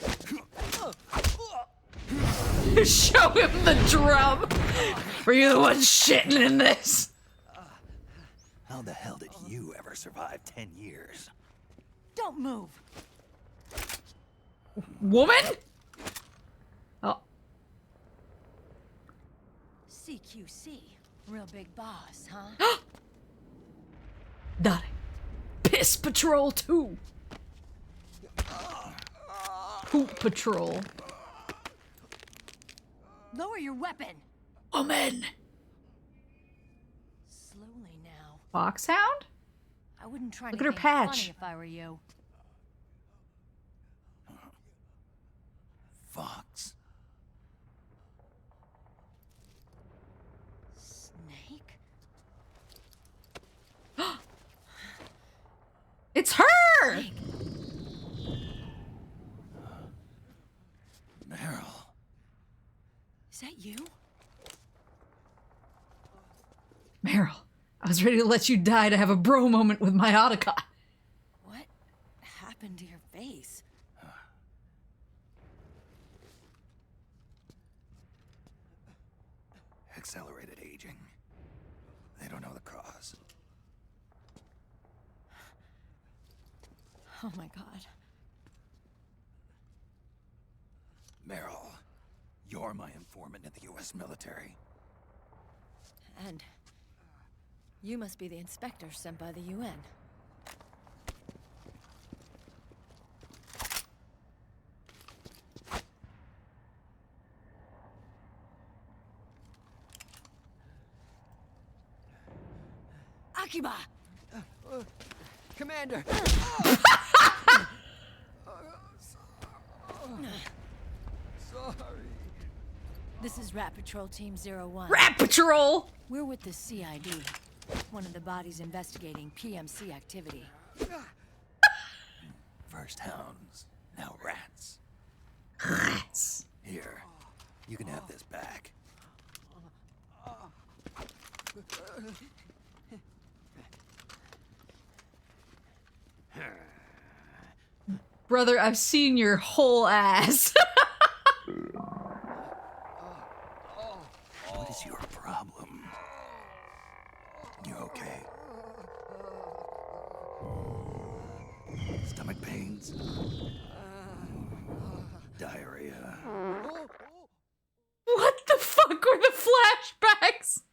Show him the drum. Were you the one shitting in this? How the hell did you ever survive 10 years? Don't move. Woman? Oh. CQC. Real big boss, huh? Dare. Piss Patrol 2. Poop Patrol. Lower your weapon. Woman. Slowly now. Foxhound? I wouldn't try Look at her anything patch. funny if I were you. Fox. Snake? It's her! Snake. Merill. Is that you? Merill, I was ready to let you die to have a bro moment with my Otacon. What happened to your face? Accelerated aging. They don't know the cause. Oh my god. Merill, you're my informant in the U.S. military. And you must be the inspector sent by the UN. Akiba! Commander! Sorry. This is Rat Patrol Team 01. Rat Patrol! We're with the CID. One of the bodies investigating PMC activity. First hounds, now rats. Rats. Here, you can have this back. Brother, I've seen your whole ass. What is your problem? You okay? Stomach pains? Diarrhea? What the fuck were the flashbacks?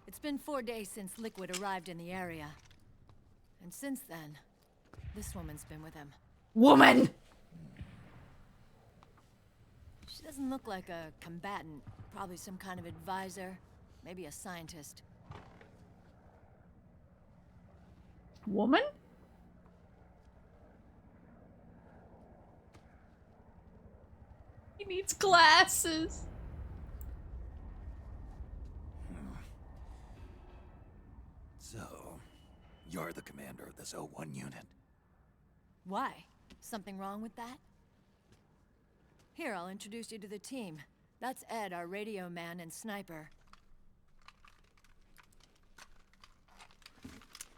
It's been 4 days since Liquid arrived in the area. And since then, this woman's been with him. Woman! She doesn't look like a combatant. Probably some kind of advisor. Maybe a scientist. Woman? He needs glasses. So, you're the commander of this O1 unit? Why? Something wrong with that? Here, I'll introduce you to the team. That's Ed, our radio man and sniper.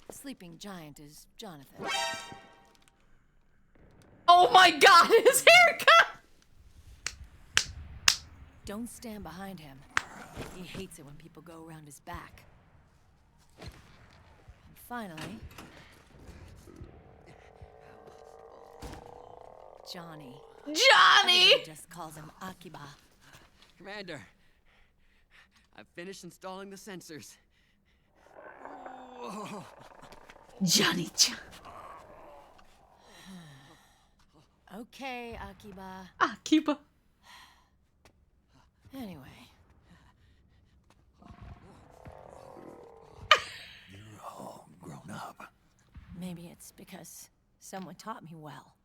The sleeping giant is Jonathan. Oh my god, his haircut! Don't stand behind him. He hates it when people go around his back. And finally... Johnny. Johnny! Everybody just calls him Akiba. Commander, I've finished installing the sensors. Whoa. Johnny. Okay, Akiba. Akiba. Anyway. You're all grown up. Maybe it's because someone taught me well.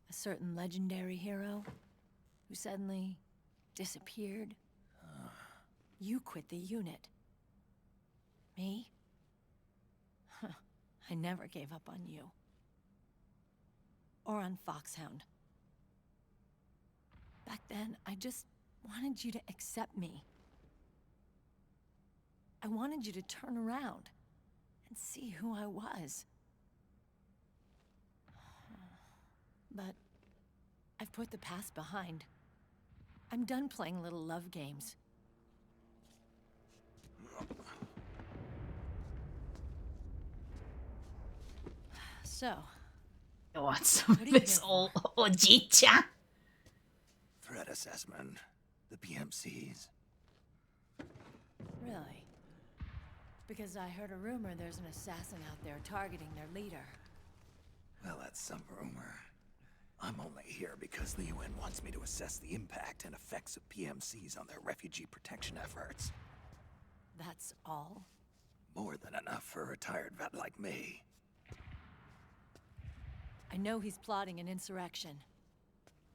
A certain legendary hero who suddenly disappeared. You quit the unit. Me? I never gave up on you. Or on Foxhound. Back then, I just wanted you to accept me. I wanted you to turn around and see who I was. But I've put the past behind. I'm done playing little love games. So, I want some what of are you this here old for? Ojicha. Threat assessment. The PMCs. Really? Because I heard a rumor there's an assassin out there targeting their leader. Well, that's some rumor. I'm only here because the UN wants me to assess the impact and effects of PMCs on their refugee protection efforts. That's all? More than enough for a retired vet like me. I know he's plotting an insurrection.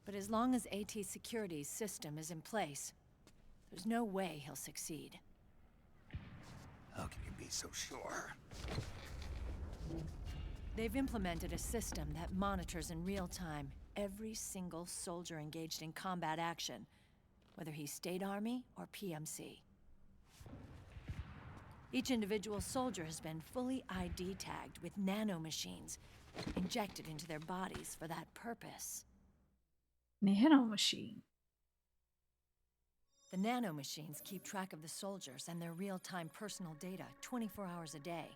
But as long as AT Security's system is in place, there's no way he'll succeed. How can you be so sure? They've implemented a system that monitors in real time every single soldier engaged in combat action, whether he's State Army or PMC. Each individual soldier has been fully ID tagged with nanomachines injected into their bodies for that purpose. Nanomachine. The nanomachines keep track of the soldiers and their real-time personal data 24 hours a day.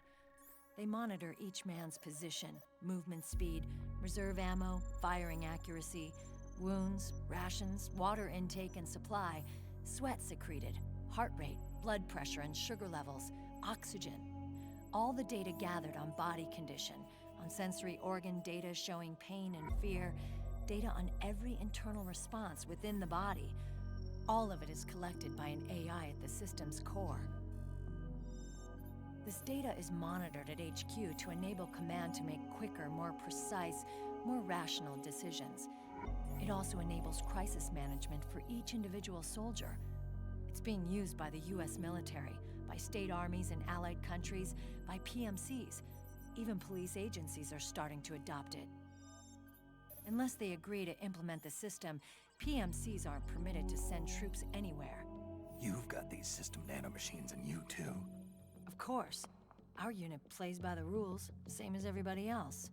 They monitor each man's position, movement speed, reserve ammo, firing accuracy, wounds, rations, water intake and supply, sweat secreted, heart rate, blood pressure and sugar levels, oxygen. All the data gathered on body condition, on sensory organ data showing pain and fear, data on every internal response within the body. All of it is collected by an AI at the system's core. This data is monitored at HQ to enable command to make quicker, more precise, more rational decisions. It also enables crisis management for each individual soldier. It's being used by the US military, by state armies in allied countries, by PMCs. Even police agencies are starting to adopt it. Unless they agree to implement the system, PMCs aren't permitted to send troops anywhere. You've got these system nanomachines in you too. Of course. Our unit plays by the rules, same as everybody else.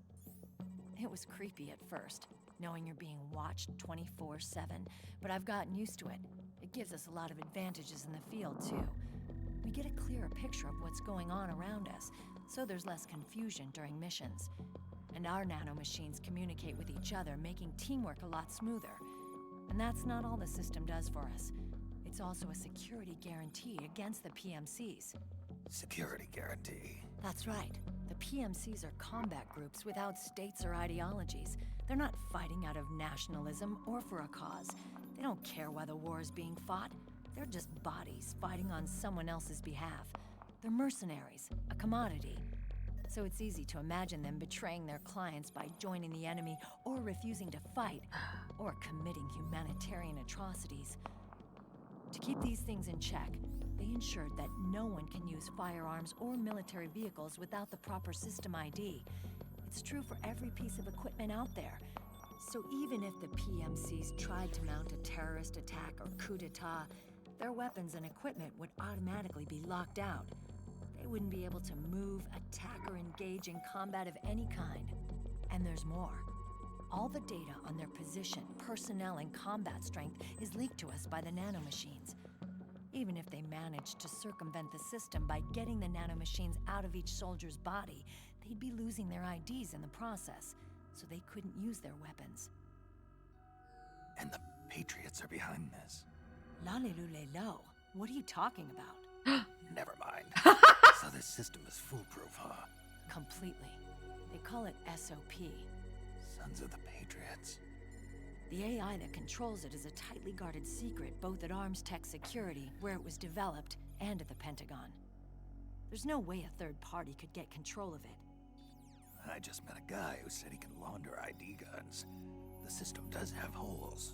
It was creepy at first, knowing you're being watched 24/7, but I've gotten used to it. It gives us a lot of advantages in the field, too. We get a clearer picture of what's going on around us, so there's less confusion during missions. And our nanomachines communicate with each other, making teamwork a lot smoother. And that's not all the system does for us. It's also a security guarantee against the PMCs. Security guarantee. That's right. The PMCs are combat groups without states or ideologies. They're not fighting out of nationalism or for a cause. They don't care why the war is being fought. They're just bodies fighting on someone else's behalf. They're mercenaries, a commodity. So it's easy to imagine them betraying their clients by joining the enemy or refusing to fight, or committing humanitarian atrocities. To keep these things in check, they ensured that no one can use firearms or military vehicles without the proper system ID. It's true for every piece of equipment out there. So even if the PMCs tried to mount a terrorist attack or coup d'etat, their weapons and equipment would automatically be locked out. They wouldn't be able to move, attack, or engage in combat of any kind. And there's more. All the data on their position, personnel, and combat strength is leaked to us by the nanomachines. Even if they managed to circumvent the system by getting the nanomachines out of each soldier's body, they'd be losing their IDs in the process, so they couldn't use their weapons. And the Patriots are behind this. Lalilulelo, what are you talking about? Never mind. So this system is foolproof, huh? Completely. They call it SOP. Sons of the Patriots. The AI that controls it is a tightly guarded secret, both at Arms Tech Security, where it was developed, and at the Pentagon. There's no way a third party could get control of it. I just met a guy who said he can launder ID guns. The system does have holes.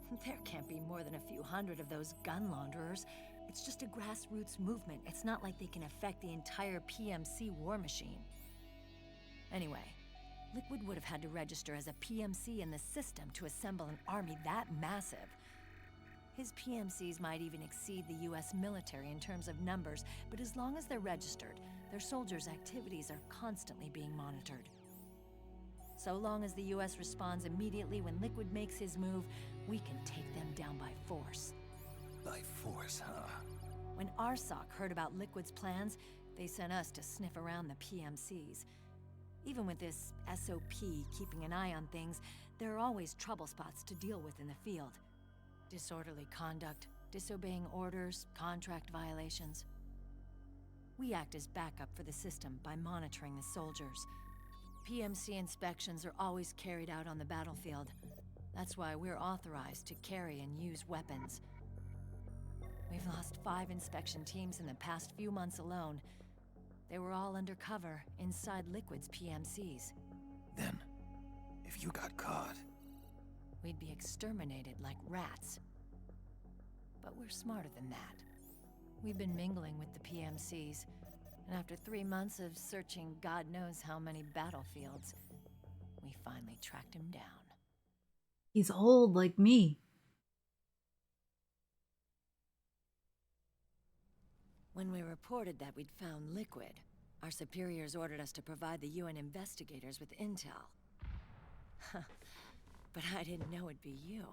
There can't be more than a few hundred of those gun launderers. It's just a grassroots movement. It's not like they can affect the entire PMC war machine. Anyway, Liquid would have had to register as a PMC in the system to assemble an army that massive. His PMCs might even exceed the US military in terms of numbers, but as long as they're registered, their soldiers' activities are constantly being monitored. So long as the US responds immediately when Liquid makes his move, we can take them down by force. By force, huh? When RSOC heard about Liquid's plans, they sent us to sniff around the PMCs. Even with this SOP keeping an eye on things, there are always trouble spots to deal with in the field. Disorderly conduct, disobeying orders, contract violations. We act as backup for the system by monitoring the soldiers. PMC inspections are always carried out on the battlefield. That's why we're authorized to carry and use weapons. We've lost 5 inspection teams in the past few months alone. They were all undercover inside Liquid's PMCs. Then, if you got caught, we'd be exterminated like rats. But we're smarter than that. We've been mingling with the PMCs, and after 3 months of searching God knows how many battlefields, we finally tracked him down. He's old like me. When we reported that we'd found Liquid, our superiors ordered us to provide the UN investigators with intel. But I didn't know it'd be you.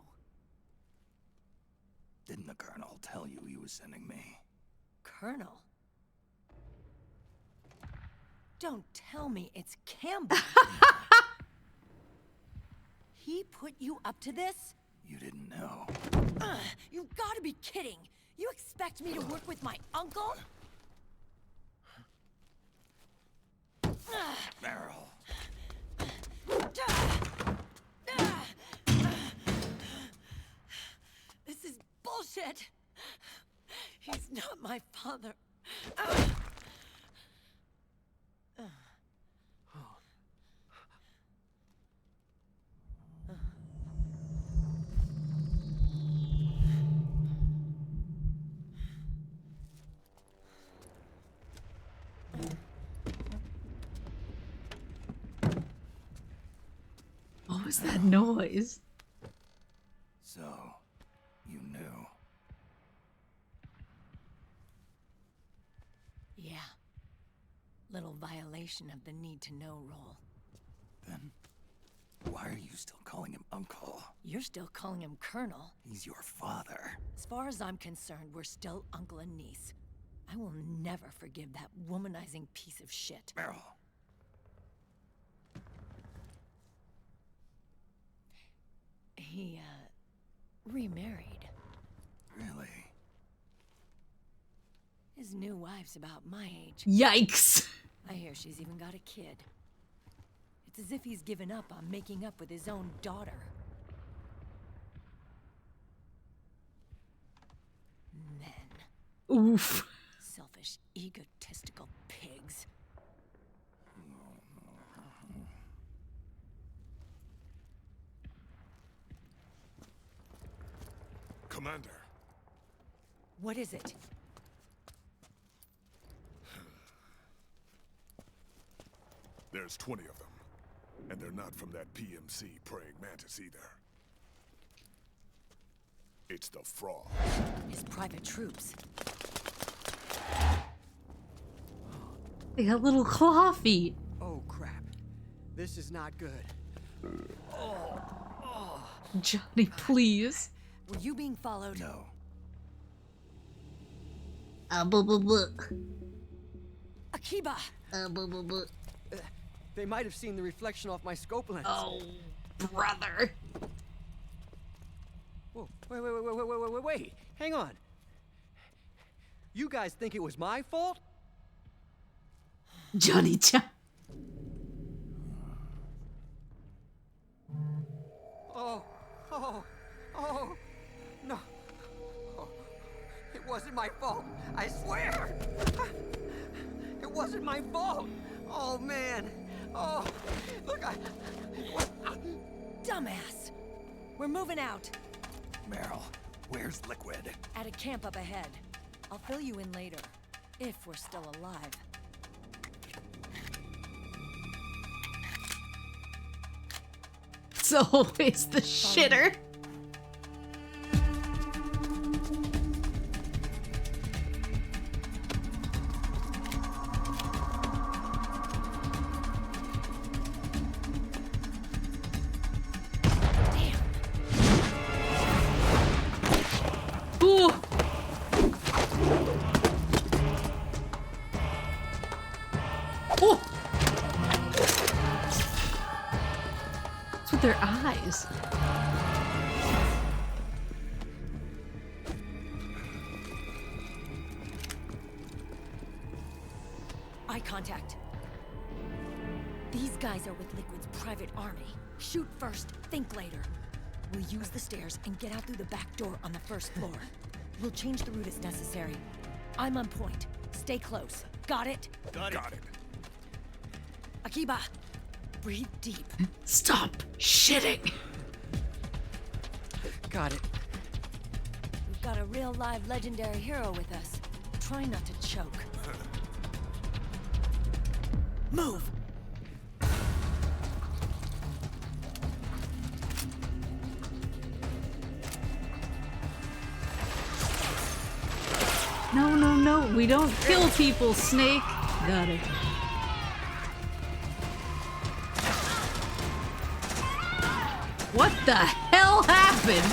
didn't the Colonel tell you he was sending me? Colonel? Don't tell me it's Campbell. He put you up to this? You didn't know. You've got to be kidding. You expect me to work with my uncle? Merill. This is bullshit. He's not my father. was that noise? So, you knew. Yeah. Little violation of the need-to-know rule. Then, why are you still calling him Uncle? You're still calling him Colonel. He's your father. As far as I'm concerned, we're still uncle and niece. I will never forgive that womanizing piece of shit. Merill. He, remarried. Really? His new wife's about my age. Yikes! I hear she's even got a kid. It's as if he's given up on making up with his own daughter. Men. Oof. Selfish, egotistical pigs. Commander. What is it? There's 20 of them. And they're not from that PMC praying mantis either. It's the frog. His private troops. They got little claw feet. Oh, crap. This is not good. Johnny, please. Were you being followed? No. Akiba! They might have seen the reflection off my scope lens. Oh, brother. Whoa, wait. Hang on. You guys think it was my fault? Johnny Chan. Oh, no. Oh, it wasn't my fault. I swear. It wasn't my fault. Oh, man. Oh, look, Dumbass! We're moving out. Merill, where's Liquid? At a camp up ahead. I'll fill you in later. If we're still alive. It's always the shitter. Ooh. Oh. What's with their eyes? Eye contact. These guys are with Liquid's private army. Shoot first, think later. We'll use the stairs and get out through the back door on the first floor. We'll change the route as necessary. I'm on point. Stay close. Got it? Got it. Akiba, breathe deep. Stop shitting. got it. We've got a real live legendary hero with us. Try not to choke. Move! No, no, no. We don't kill people, Snake. Got it. What the hell happened?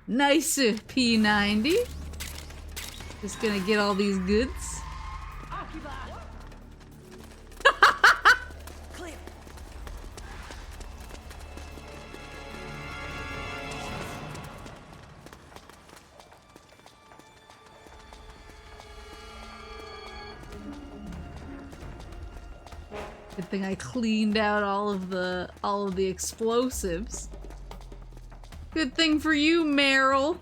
Nice P90. Just gonna get all these goods. Clear. Good thing I cleaned out all of the explosives. Good thing for you, Merill.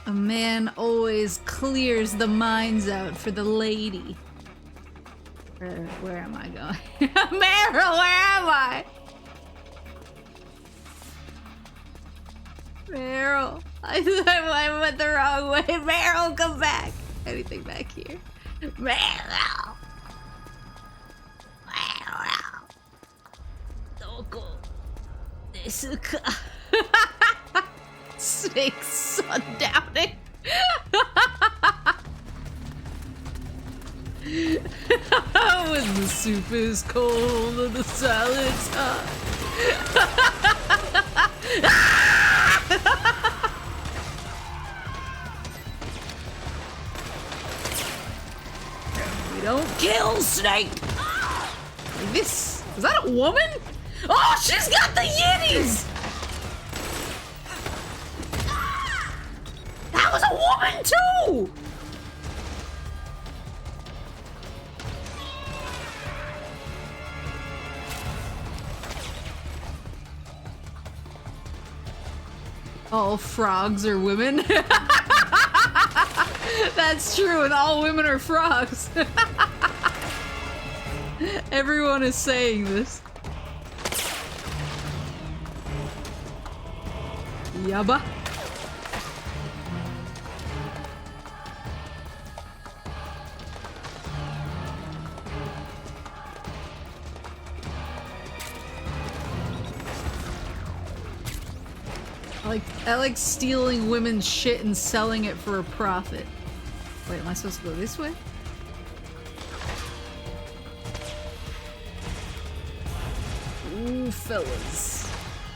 A man always clears the mines out for the lady. Where am I going? Merill, where am I? Merill. I went the wrong way. Merill, come back. Anything back here? Merill. Merill. Doko. Desuka. Snake sundowning. When the soup is cold and the salad's hot. We don't kill Snake. Like this. Is that a woman? Oh, she's got the yitties! That was a woman too! All frogs are women. That's true, and all women are frogs. Everyone is saying this. Yabba. I like stealing women's shit and selling it for a profit. Wait, am I supposed to go this way? Ooh, fellas.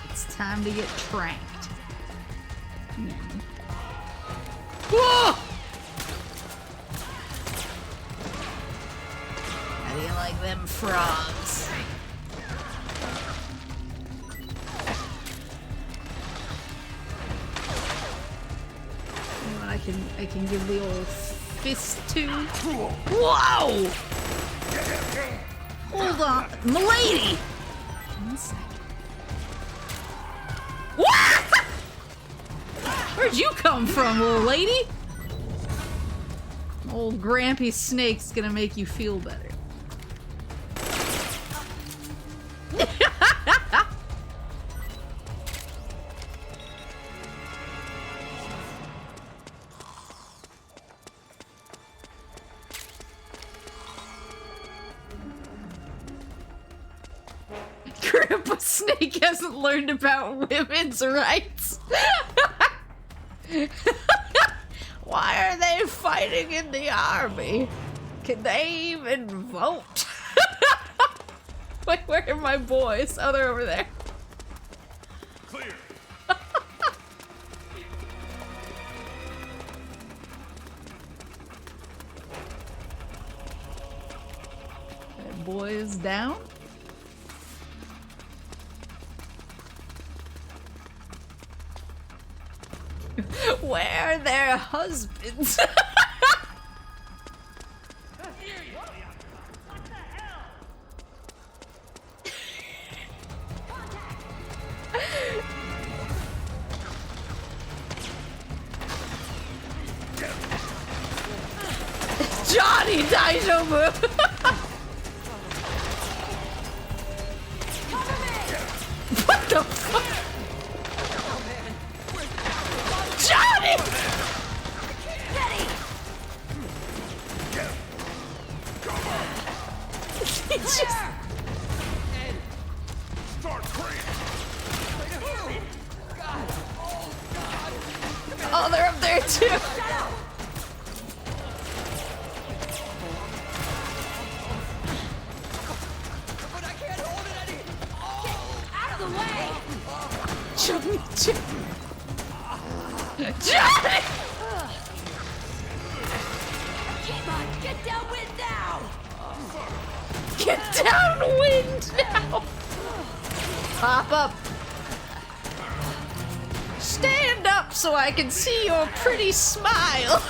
It's time to get tranked. Whoa! How do you like them frogs? I can give the old fist to. Whoa! Hold on, m'lady. 1 second. What? Where'd you come from, little lady? Old Grampy Snake's gonna make you feel better. Grandpa Snake hasn't learned about women's rights. Why are they fighting in the army? Can they even vote? Wait, where are my boys? Oh, they're over there. Clear. That boy is down. Where are their husbands? Johnny Daijoubu! What the fuck? Johnny! It's just... Oh, they're up there too! Johnny! Johnny! Come on, get downwind now! Get downwind now! Pop up! Stand up so I can see your pretty smile!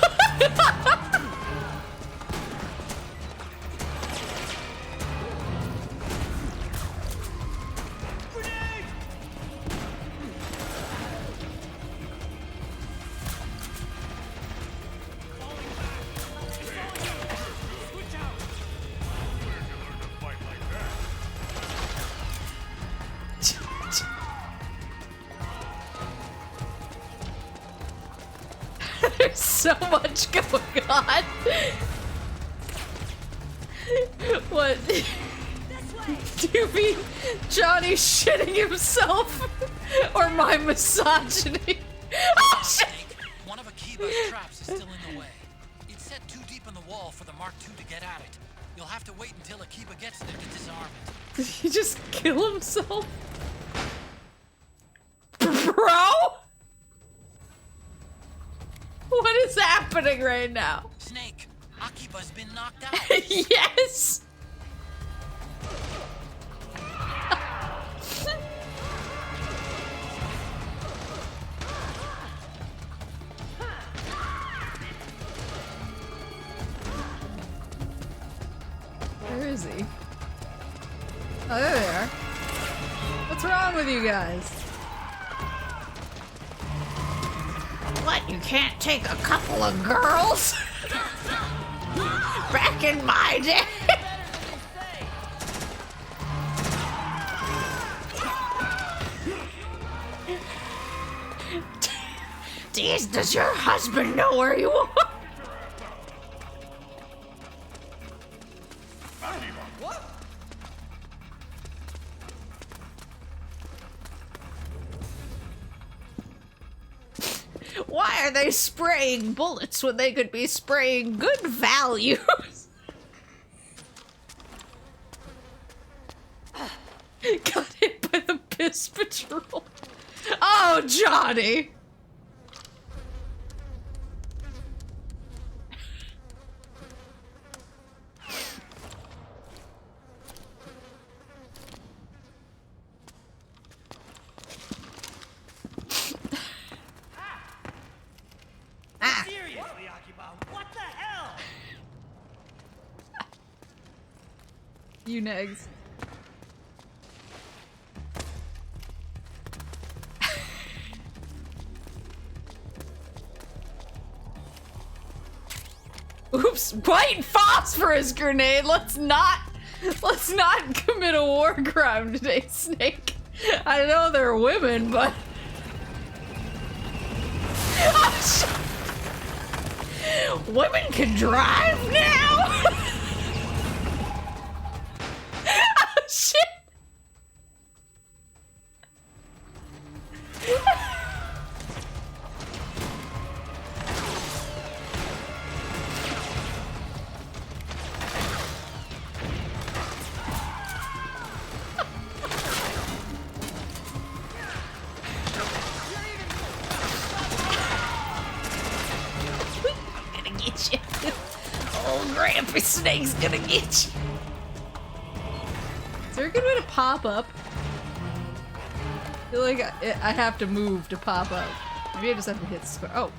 so much going on. What? Do you mean Johnny shitting himself? Or my misogyny? Oh shit! One of Akiba's traps is still in the way. It's set too deep in the wall for the Mark II to get at it. You'll have to wait until Akiba gets there to disarm it. Did he just kill himself? Bro? What is happening right now? Snake, Akiba's been knocked out. Yes! Where is he? Oh, there they are. What's wrong with you guys? What, you can't take a couple of girls? Back in my day. Does your husband know where you are? Why are they spraying bullets when they could be spraying good values? Got hit by the piss patrol. Oh, Johnny! Seriously, Akiba, what the hell? You negs. Oops, white phosphorus grenade. Let's not commit a war crime today, Snake. I know they're women, but women can drive now. Oh shit. Grampy Snake's gonna get you. Is there a good way to pop up? I feel like I have to move to pop up. Maybe I just have to hit square. Oh.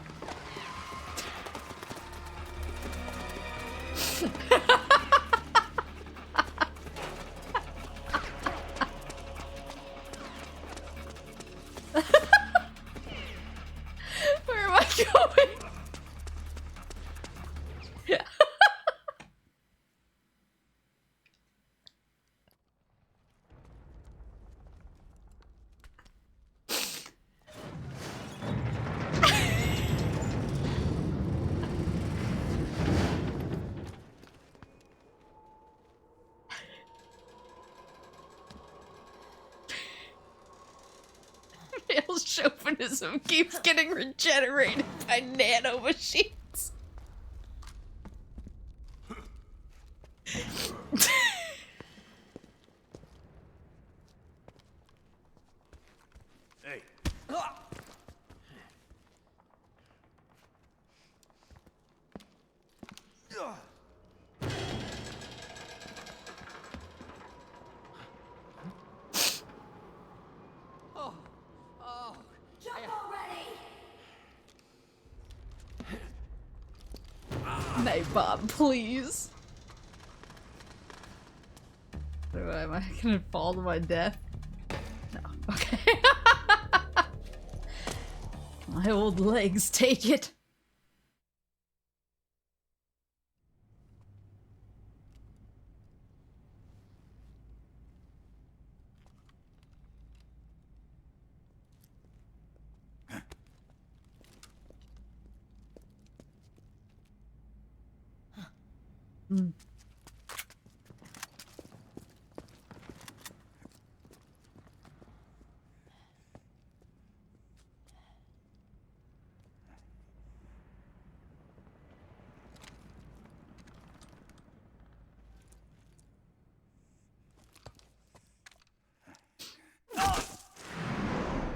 Where am I going? Male chauvinism keeps getting regenerated by nano machines. Hey. Jump already! Night Bob, please. So am I gonna fall to my death? No. Okay. My old legs take it. Mm.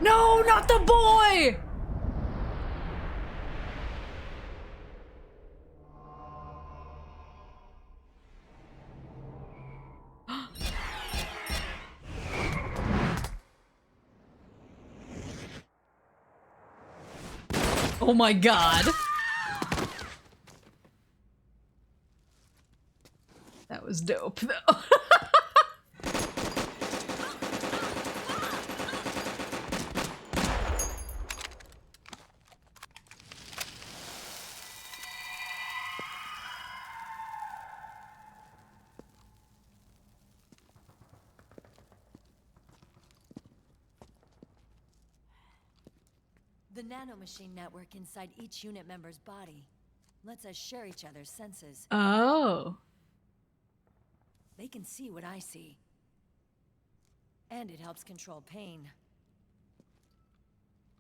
No, not the boy! Oh my god. That was dope, though. The nanomachine network inside each unit member's body lets us share each other's senses. Oh. They can see what I see. And it helps control pain.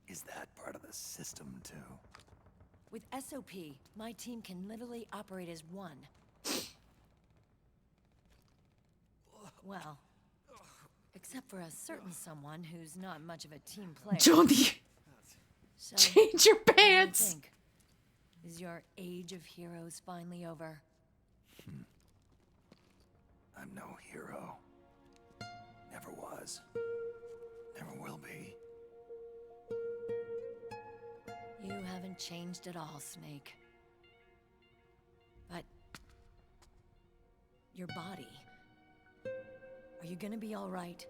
Is that part of the system, too? With SOP, my team can literally operate as one. Well, except for a certain someone who's not much of a team player. Johnny, So, change your what do you pants. think? Is your age of heroes finally over? I'm no hero. Never was. Never will be. You haven't changed at all, Snake. But your body. Are you gonna be all right?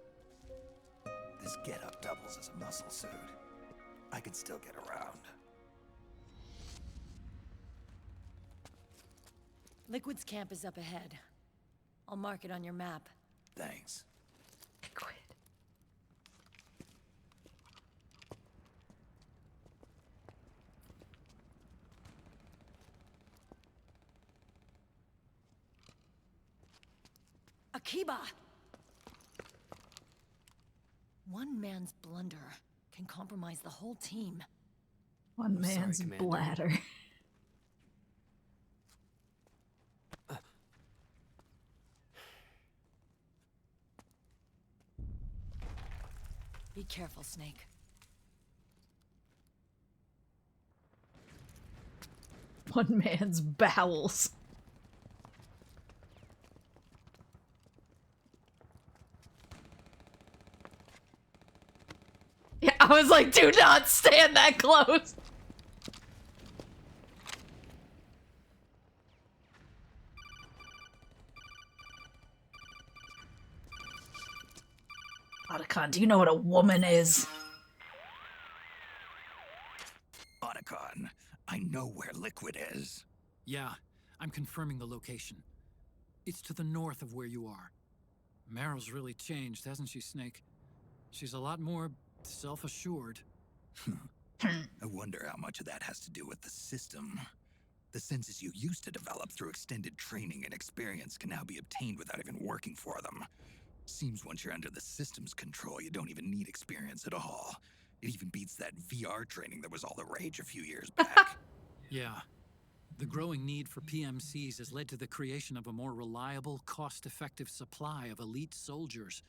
This getup doubles as a muscle suit. I can still get around. Liquid's camp is up ahead. I'll mark it on your map. Thanks. Liquid. Akiba! One man's blunder can compromise the whole team. One I'm sorry, man's Commander. bladder. Be careful, Snake. One man's bowels. Yeah, I was like, do not stand that close. Otacon, do you know what a woman is? Otacon, I know where Liquid is. Yeah, I'm confirming the location. It's to the north of where you are. Meryl's really changed, hasn't she, Snake? She's a lot more self-assured. I wonder how much of that has to do with the system. The senses you used to develop through extended training and experience can now be obtained without even working for them. Seems once you're under the system's control, you don't even need experience at all. It even beats that VR training that was all the rage a few years back. Yeah. The growing need for PMCs has led to the creation of a more reliable, cost-effective supply of elite soldiers.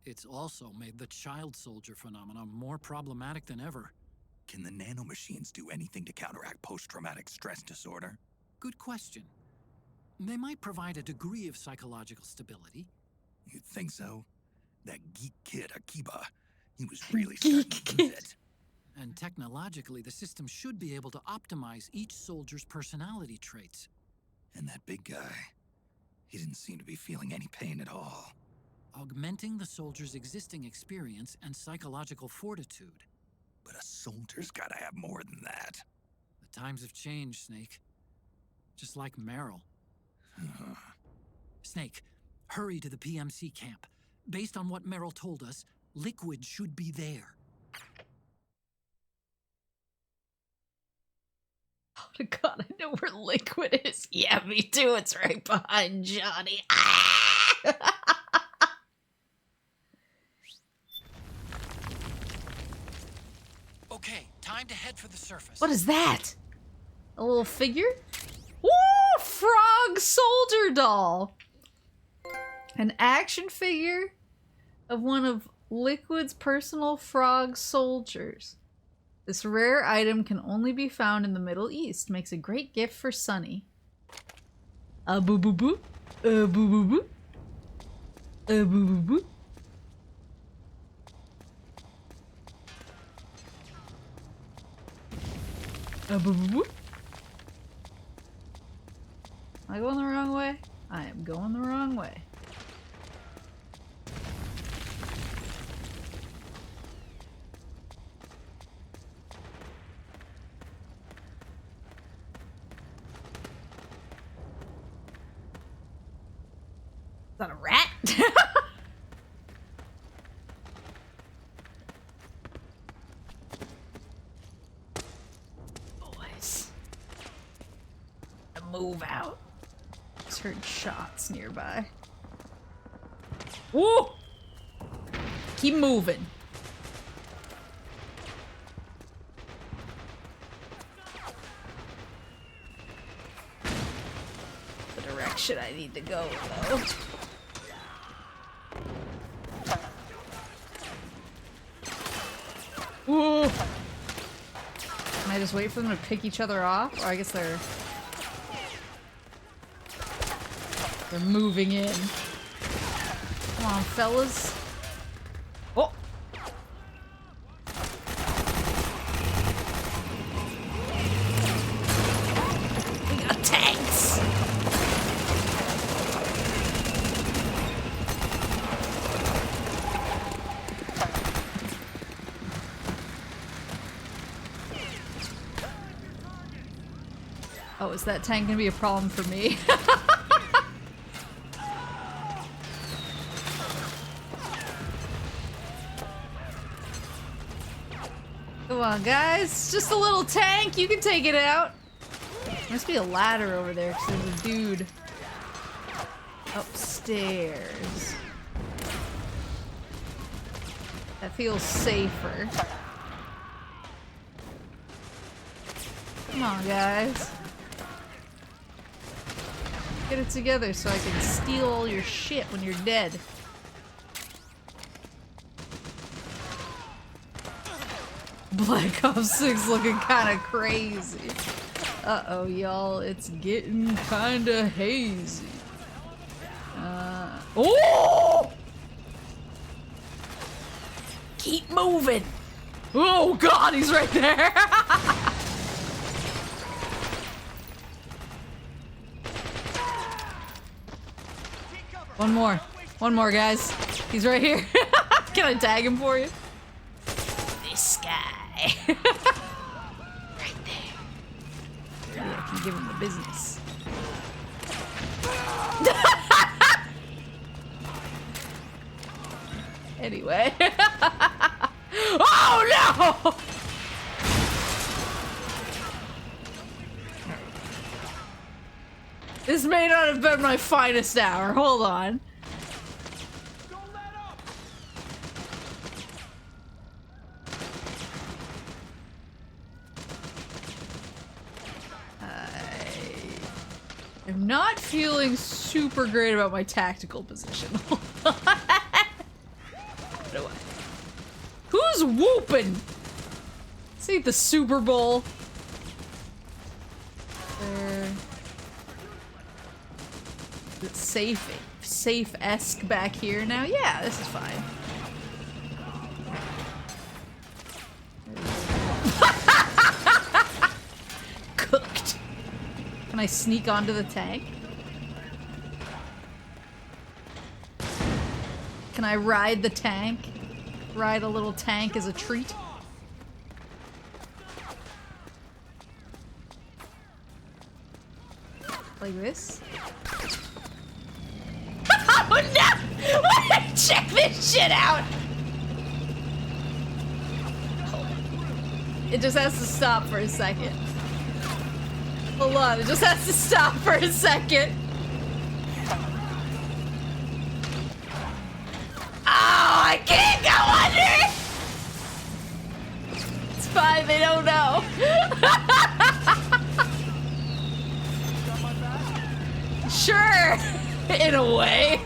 It's also made the child soldier phenomenon more problematic than ever. Can the nanomachines do anything to counteract post-traumatic stress disorder? Good question. They might provide a degree of psychological stability. You'd think so? That geek kid, Akiba, he was really starting to lose it. And technologically, the system should be able to optimize each soldier's personality traits. And that big guy, he didn't seem to be feeling any pain at all. Augmenting the soldier's existing experience and psychological fortitude. But a soldier's gotta have more than that. The times have changed, Snake. Just like Merill. Snake, hurry to the PMC camp. Based on what Merill told us, Liquid should be there. Oh god, I know where Liquid is. Yeah, me too. It's right behind Johnny. Okay, time to head for the surface. What is that? A little figure? Woo! Frog soldier doll! An action figure of one of Liquid's personal frog soldiers. This rare item can only be found in the Middle East. Makes a great gift for Sunny. Boo boo boo. Boo boo boo. Boo boo boo. Boo boo boo. Am I going the wrong way? I am going the wrong way. Is that a rat? Boys. Move out. Just heard shots nearby. Woo! Keep moving. The direction I need to go, though. Woo! Can I just wait for them to pick each other off? Or I guess they're moving in. Come on, fellas. Oh! We got tanks! Oh, is that tank gonna be a problem for me? Come on, guys. Just a little tank. You can take it out. There must be a ladder over there because there's a dude upstairs. That feels safer. Come on, guys. Get it together so I can steal all your shit when you're dead. Black Ops 6 looking kind of crazy. Uh-oh, y'all. It's getting kind of hazy. Oh! Keep moving. Oh, God, he's right there. One more. One more, guys. He's right here. Can I tag him for you? This guy. Right there. Maybe I can give him the business. Anyway. Oh no! This may not have been my finest hour. Hold on. I'm not feeling super great about my tactical position. Who's whooping? This ain't the Super Bowl. There. Is it safe-esque back here now? Yeah, this is fine. Cooked. Can I sneak onto the tank? Can I ride the tank? Ride a little tank as a treat? Like this? Oh no! Check this shit out! It just has to stop for a second. Hold on, it just has to stop for a second. Oh, I can't go under! It's fine, they don't know. Sure, in a way.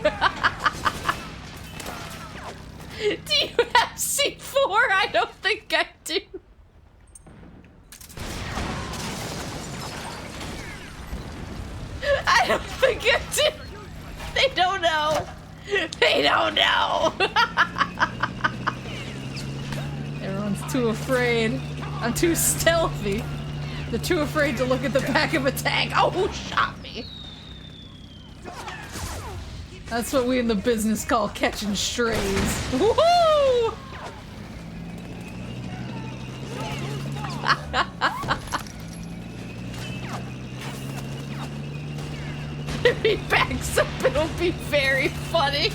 Do you have C4? I don't think I do. I don't think I do. They don't know. They don't know. Everyone's too afraid. I'm too stealthy. They're too afraid to look at the back of a tank. Oh, who shot me? That's what we in the business call catching strays. Woohoo! If he backs up, it'll be very funny.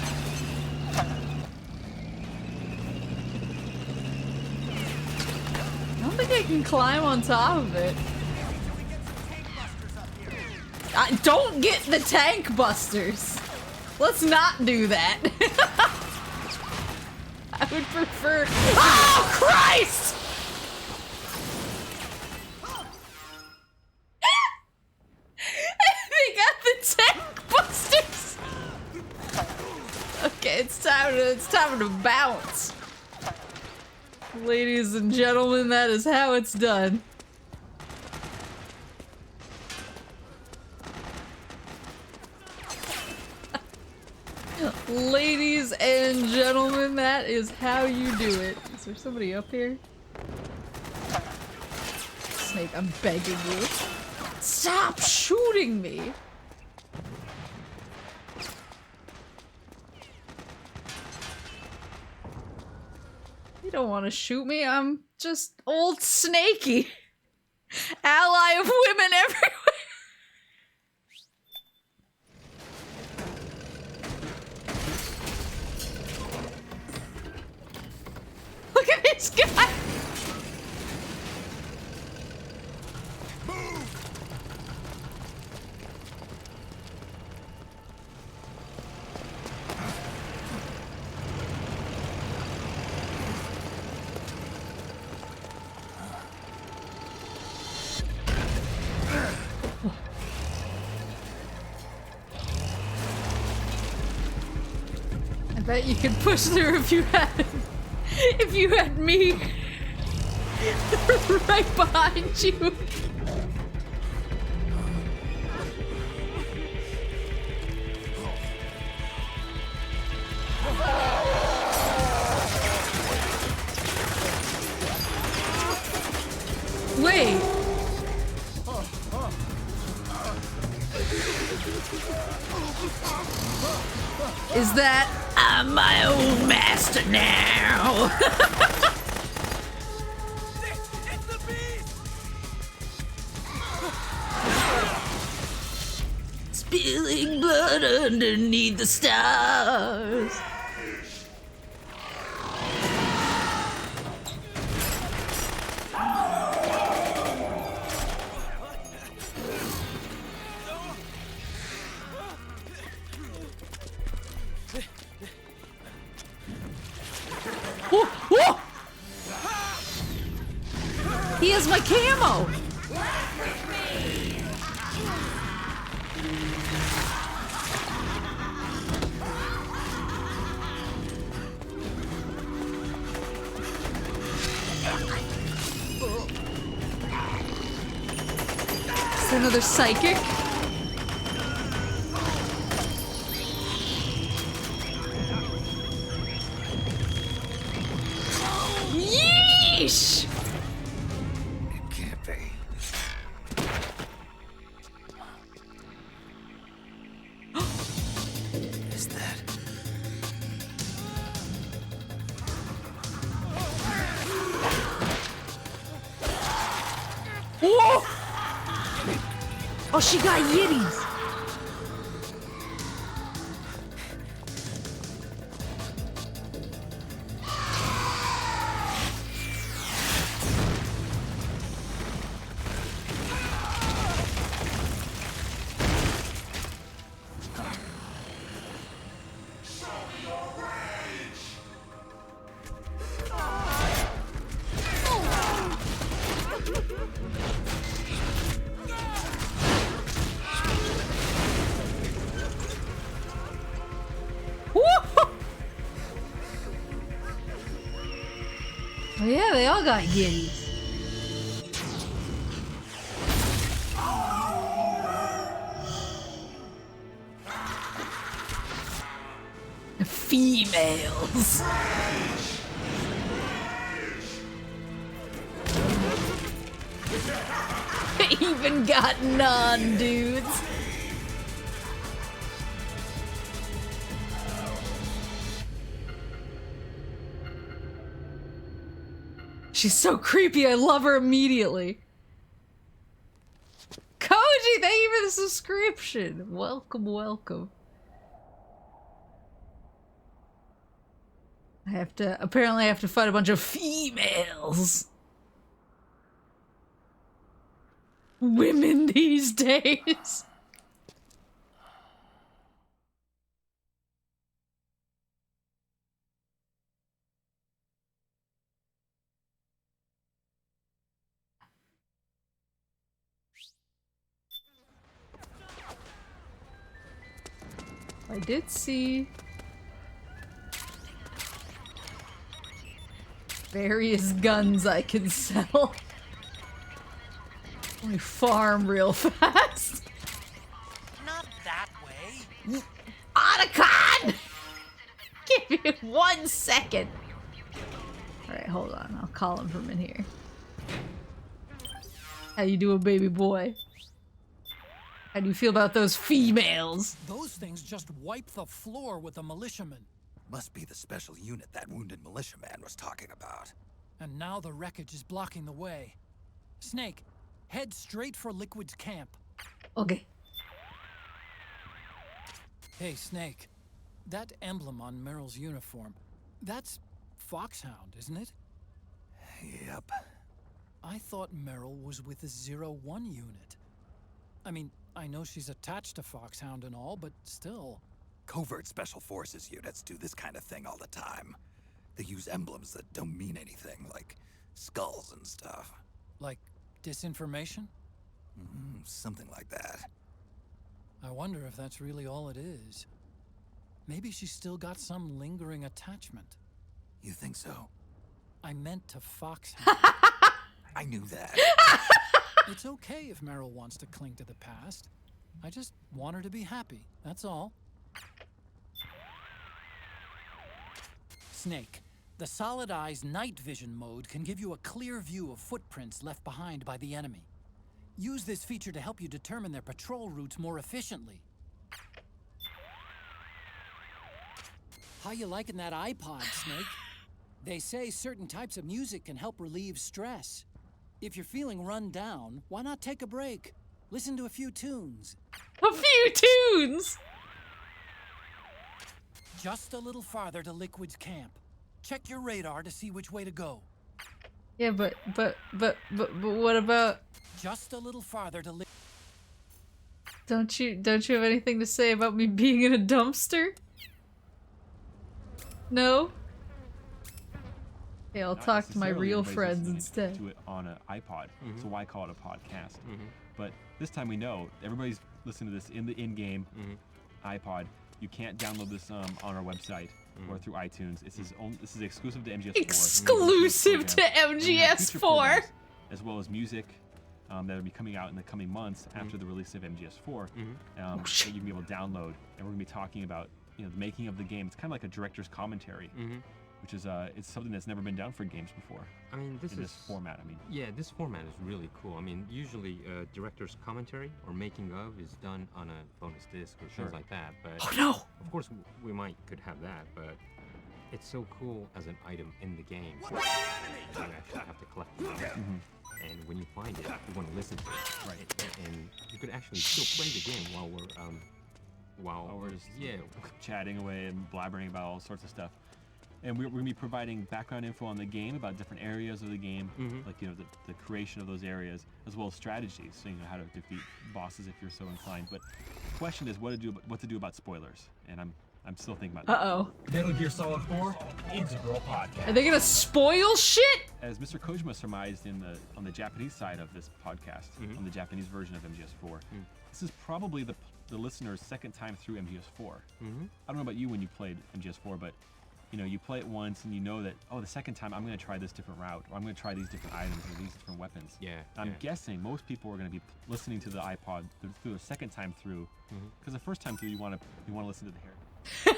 I don't think I can climb on top of it. Don't get the tank busters. Let's not do that. I would prefer. Oh, Christ! They got the tank busters. Okay, it's time to bounce. Ladies and gentlemen, that is how it's done. Ladies and gentlemen, that is how you do it. Is there somebody up here? Snake, I'm begging you. Stop shooting me! You don't want to shoot me, I'm just old Snakey. Ally of women everywhere. Look at this guy! I bet you could push through if you had me right behind you. Wait. Is that I'm my own master now? Spilling blood underneath the stars. Whoa, whoa! He has my camo! Is there another psychic? Yeesh! It can't be. Is that? Whoa! Oh, she got yitties. Oh, yeah, they all got yitties. Females. Even got non-dudes. She's so creepy, I love her immediately. Koji, thank you for the subscription. Welcome, welcome. Apparently I have to fight a bunch of females. Women these days. I did see various guns I can sell. Let me farm real fast. Not that way. Otacon! Give me 1 second. Alright, hold on. I'll call him from in here. How you doing, baby boy? How do you feel about those females? Those things just wipe the floor with the militiamen. Must be the special unit that wounded militiaman was talking about. And now the wreckage is blocking the way. Snake, head straight for Liquid's camp. Okay. Hey, Snake. That emblem on Meryl's uniform, that's Foxhound, isn't it? Yep. I thought Merill was with the 01 unit. I mean, I know she's attached to Foxhound and all, but still. Covert Special Forces units do this kind of thing all the time. They use emblems that don't mean anything, like skulls and stuff. Like disinformation? Something like that. I wonder if that's really all it is. Maybe she's still got some lingering attachment. You think so? I meant to Foxhound. I knew that. It's okay if Merill wants to cling to the past. I just want her to be happy, that's all. Snake, the Solid Eye's night vision mode can give you a clear view of footprints left behind by the enemy. Use this feature to help you determine their patrol routes more efficiently. How you liking that iPod, Snake? They say certain types of music can help relieve stress. If you're feeling run down, why not take a break? Listen to a few tunes. A few tunes? Just a little farther to Liquid's camp. Check your radar to see which way to go. Yeah, but what about? Just a little farther to Don't you have anything to say about me being in a dumpster? No? Yeah, I'll talk to my real friends instead. To it on an iPod, so why call it a podcast? But this time we know everybody's listening to this in the in-game iPod. You can't download this on our website or through iTunes. This is exclusive to MGS4. Exclusive to MGS4, as well as music that will be coming out in the coming months after the release of MGS4 that you can be able to download. And we're gonna be talking about the making of the game. It's kind of like a director's commentary. Which is it's something that's never been done for games before. I mean, this format. I mean, yeah, this format is really cool. I mean, usually director's commentary or making of is done on a bonus disc or things like that. But of course, we could have that, but it's so cool as an item in the game. You actually have to collect it. And when you find it, you want to listen to it, right? And you could actually still play the game while we're just chatting away and blabbering about all sorts of stuff. And we're going to be providing background info on the game, about different areas of the game, like the creation of those areas, as well as strategies, so you know how to defeat bosses if you're so inclined. But the question is what to do about spoilers, and I'm still thinking about that. Metal Gear Solid 4 Integral Podcast. Are they gonna spoil shit? As Mr. Kojima surmised on the Japanese side of this podcast, on the Japanese version of MGS4, this is probably the listener's second time through MGS4. I don't know about you when you played MGS4, but you know, you play it once and you know that, oh, the second time I'm going to try this different route, or I'm going to try these different items or these different weapons. Yeah. I'm guessing most people are going to be listening to the iPod through a second time through, because the first time through you want to listen to the hair.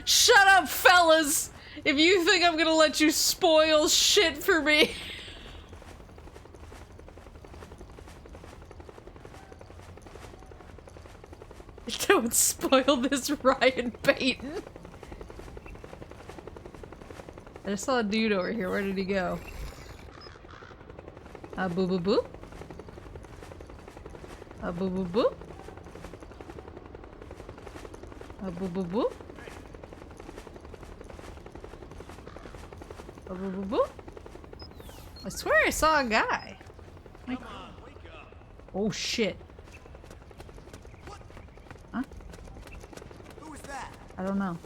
Shut up, fellas! If you think I'm gonna let you spoil shit for me. Don't spoil this, Ryan Payton. I just saw a dude over here. Where did he go? Boo boo boo. Boo boo boo. Boo boo boo. Boo boo boo. I swear I saw a guy. Like, oh shit. Huh? Who was that? I don't know.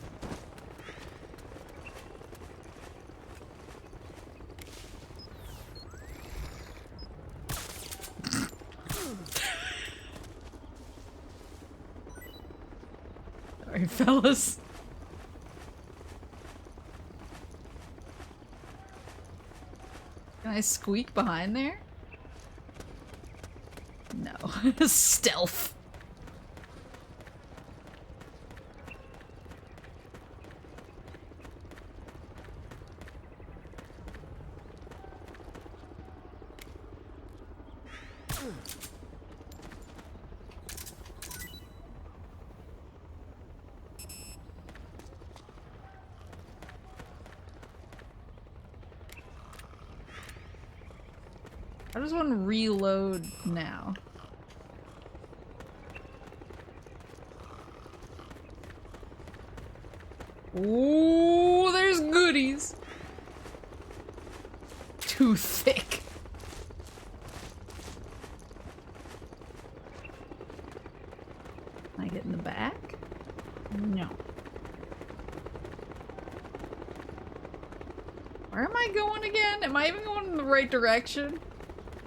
Sorry, fellas. Can I squeak behind there? No. Stealth. I just want to reload now. Ooh, there's goodies. Too thick. Can I get in the back? No. Where am I going again? Am I even going in the right direction?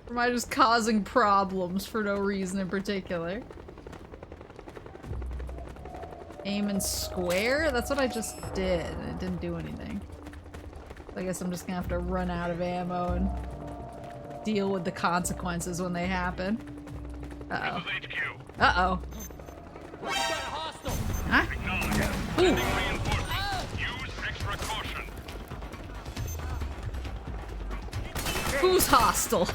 Or am I just causing problems for no reason in particular? Aim and square? That's what I just did, and it didn't do anything. I guess I'm just gonna have to run out of ammo and deal with the consequences when they happen. Uh-oh. Uh-oh. Huh? Ooh. Who's hostile?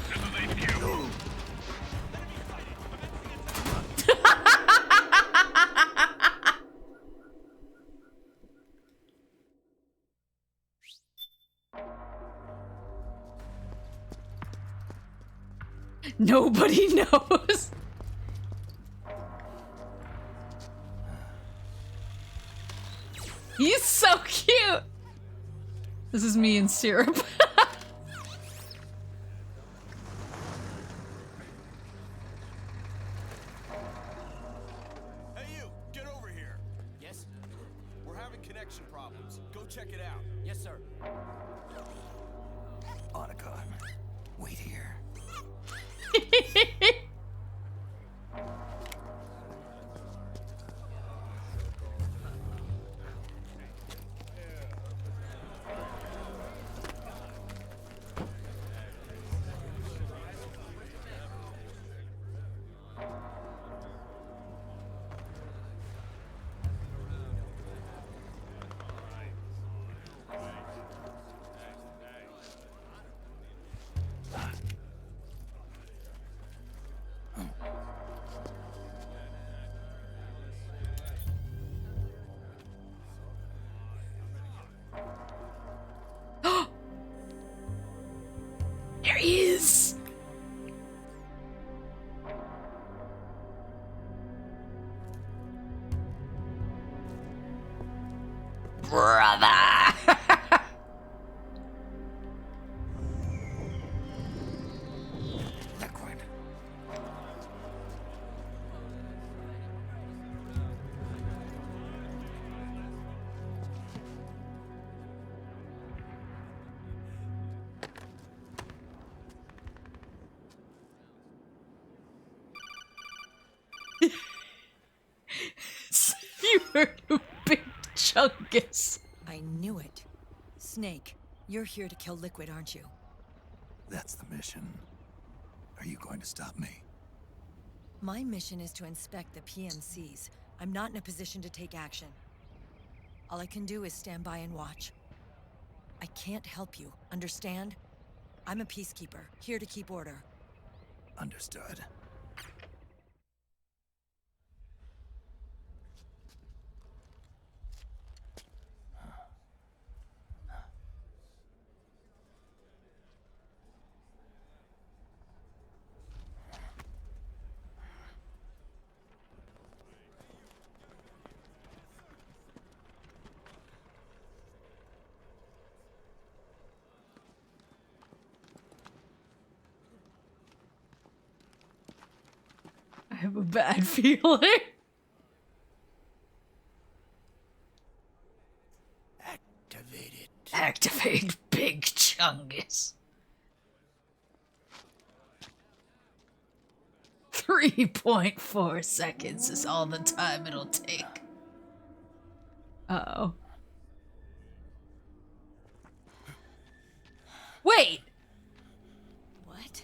Nobody knows. He's so cute. This is me in syrup. Hey you, get over here. Yes? We're having connection problems. Go check it out. Yes, sir. Otacon, wait here. There he is! Brother! Liquid. You heard a big chungus. I knew it. Snake, you're here to kill Liquid, aren't you? That's the mission. Are you going to stop me? My mission is to inspect the PMCs. I'm not in a position to take action. All I can do is stand by and watch. I can't help you, understand? I'm a peacekeeper, here to keep order. Understood. I have a bad feeling. Activate Big Chungus. 3.4 seconds is all the time it'll take. Uh-oh. Wait! What?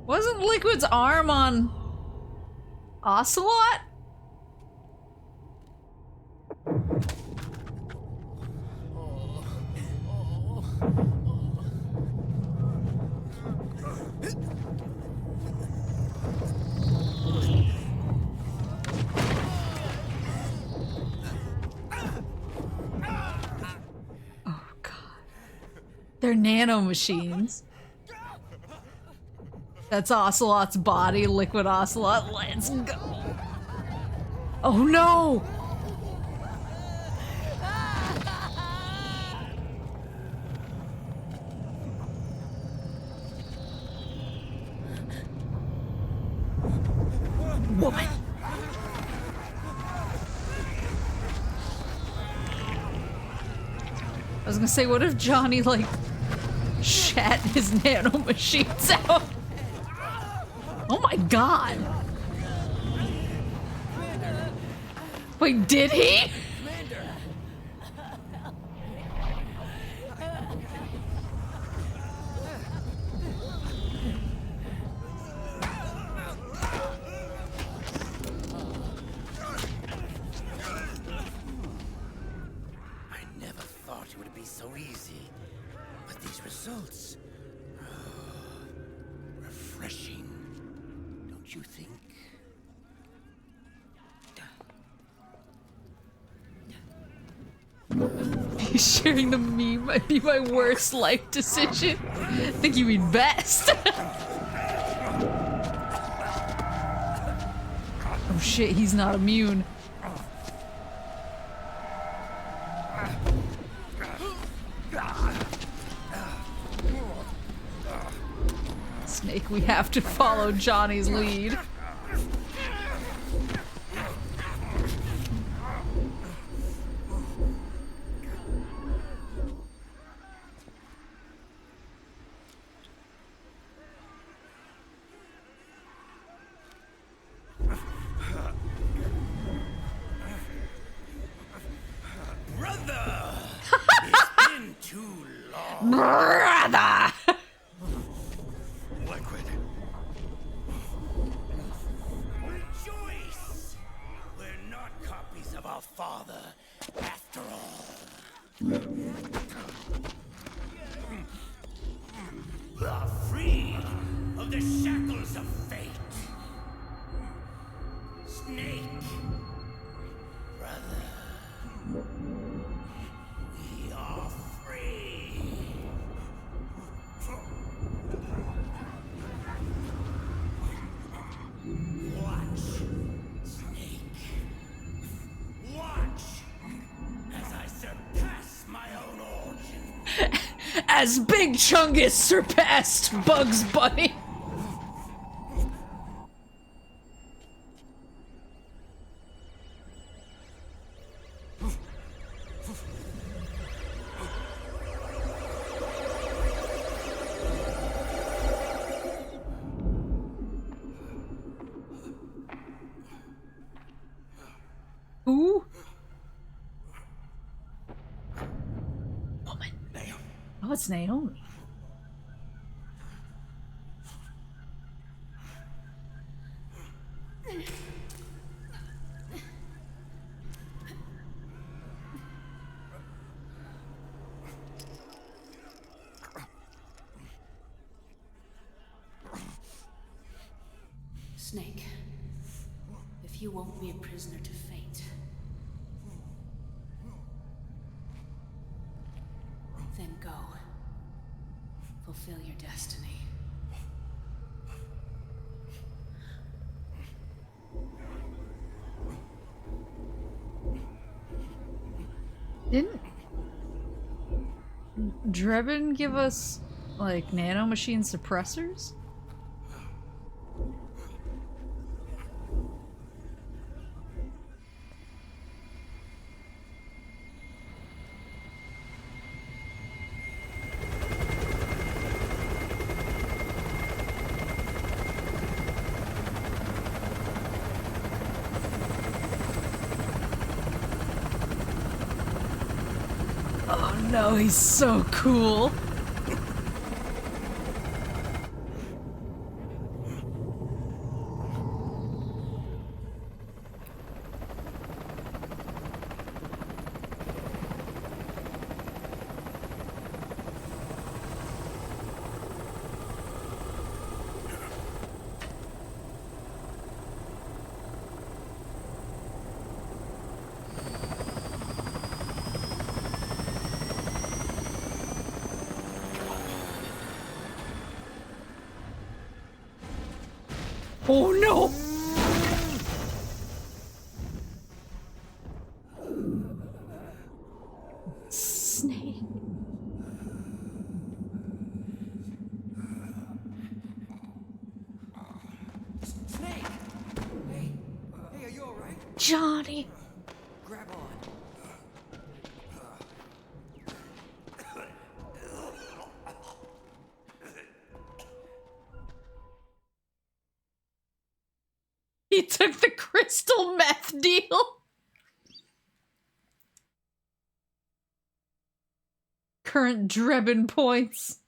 Wasn't Liquid's arm on Ocelot? They're nanomachines. That's Ocelot's body, Liquid Ocelot. Let's go. Oh no! Woman. I was gonna say, what if Johnny, like, shat his nanomachines out? Oh my god! Wait, did he? I never thought it would be so easy. But these results... refreshing. Don't you think? Sharing the meme might be my worst life decision. I think you mean best. Oh shit, he's not immune. Snake, we have to follow Johnny's lead. Brother! It's been too long. Brother! Liquid. Rejoice! We're not copies of our father, after all. We are free of the shackles of fate. Snake. Brother. We are free. Watch, Snake. Watch as I surpass my own origin. As Big Chungus surpassed Bugs Bunny. Oh, it's Naomi. Snake, if you won't be a prisoner to fate, then go. Fulfill your destiny. Didn't Drebin give us, like, nanomachine suppressors? Oh no, he's so cool. Oh no! Snake. Snake! Hey, are you alright? Johnny. Grab on. He took the crystal meth deal. Current Drebin points.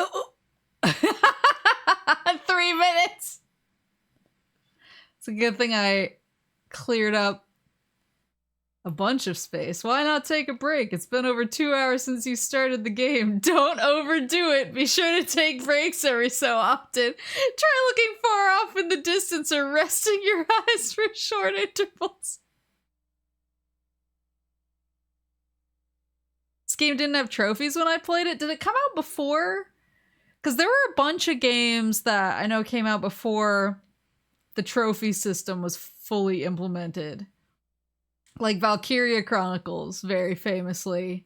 Oh. 3 minutes. It's a good thing I cleared up a bunch of space. Why not take a break? It's been over 2 hours since you started the game. Don't overdo it. Be sure to take breaks every so often. Try looking far off in the distance or resting your eyes for short intervals. This game didn't have trophies when I played it. Did it come out before? Because there were a bunch of games that I know came out before the trophy system was fully implemented. Like Valkyria Chronicles, very famously.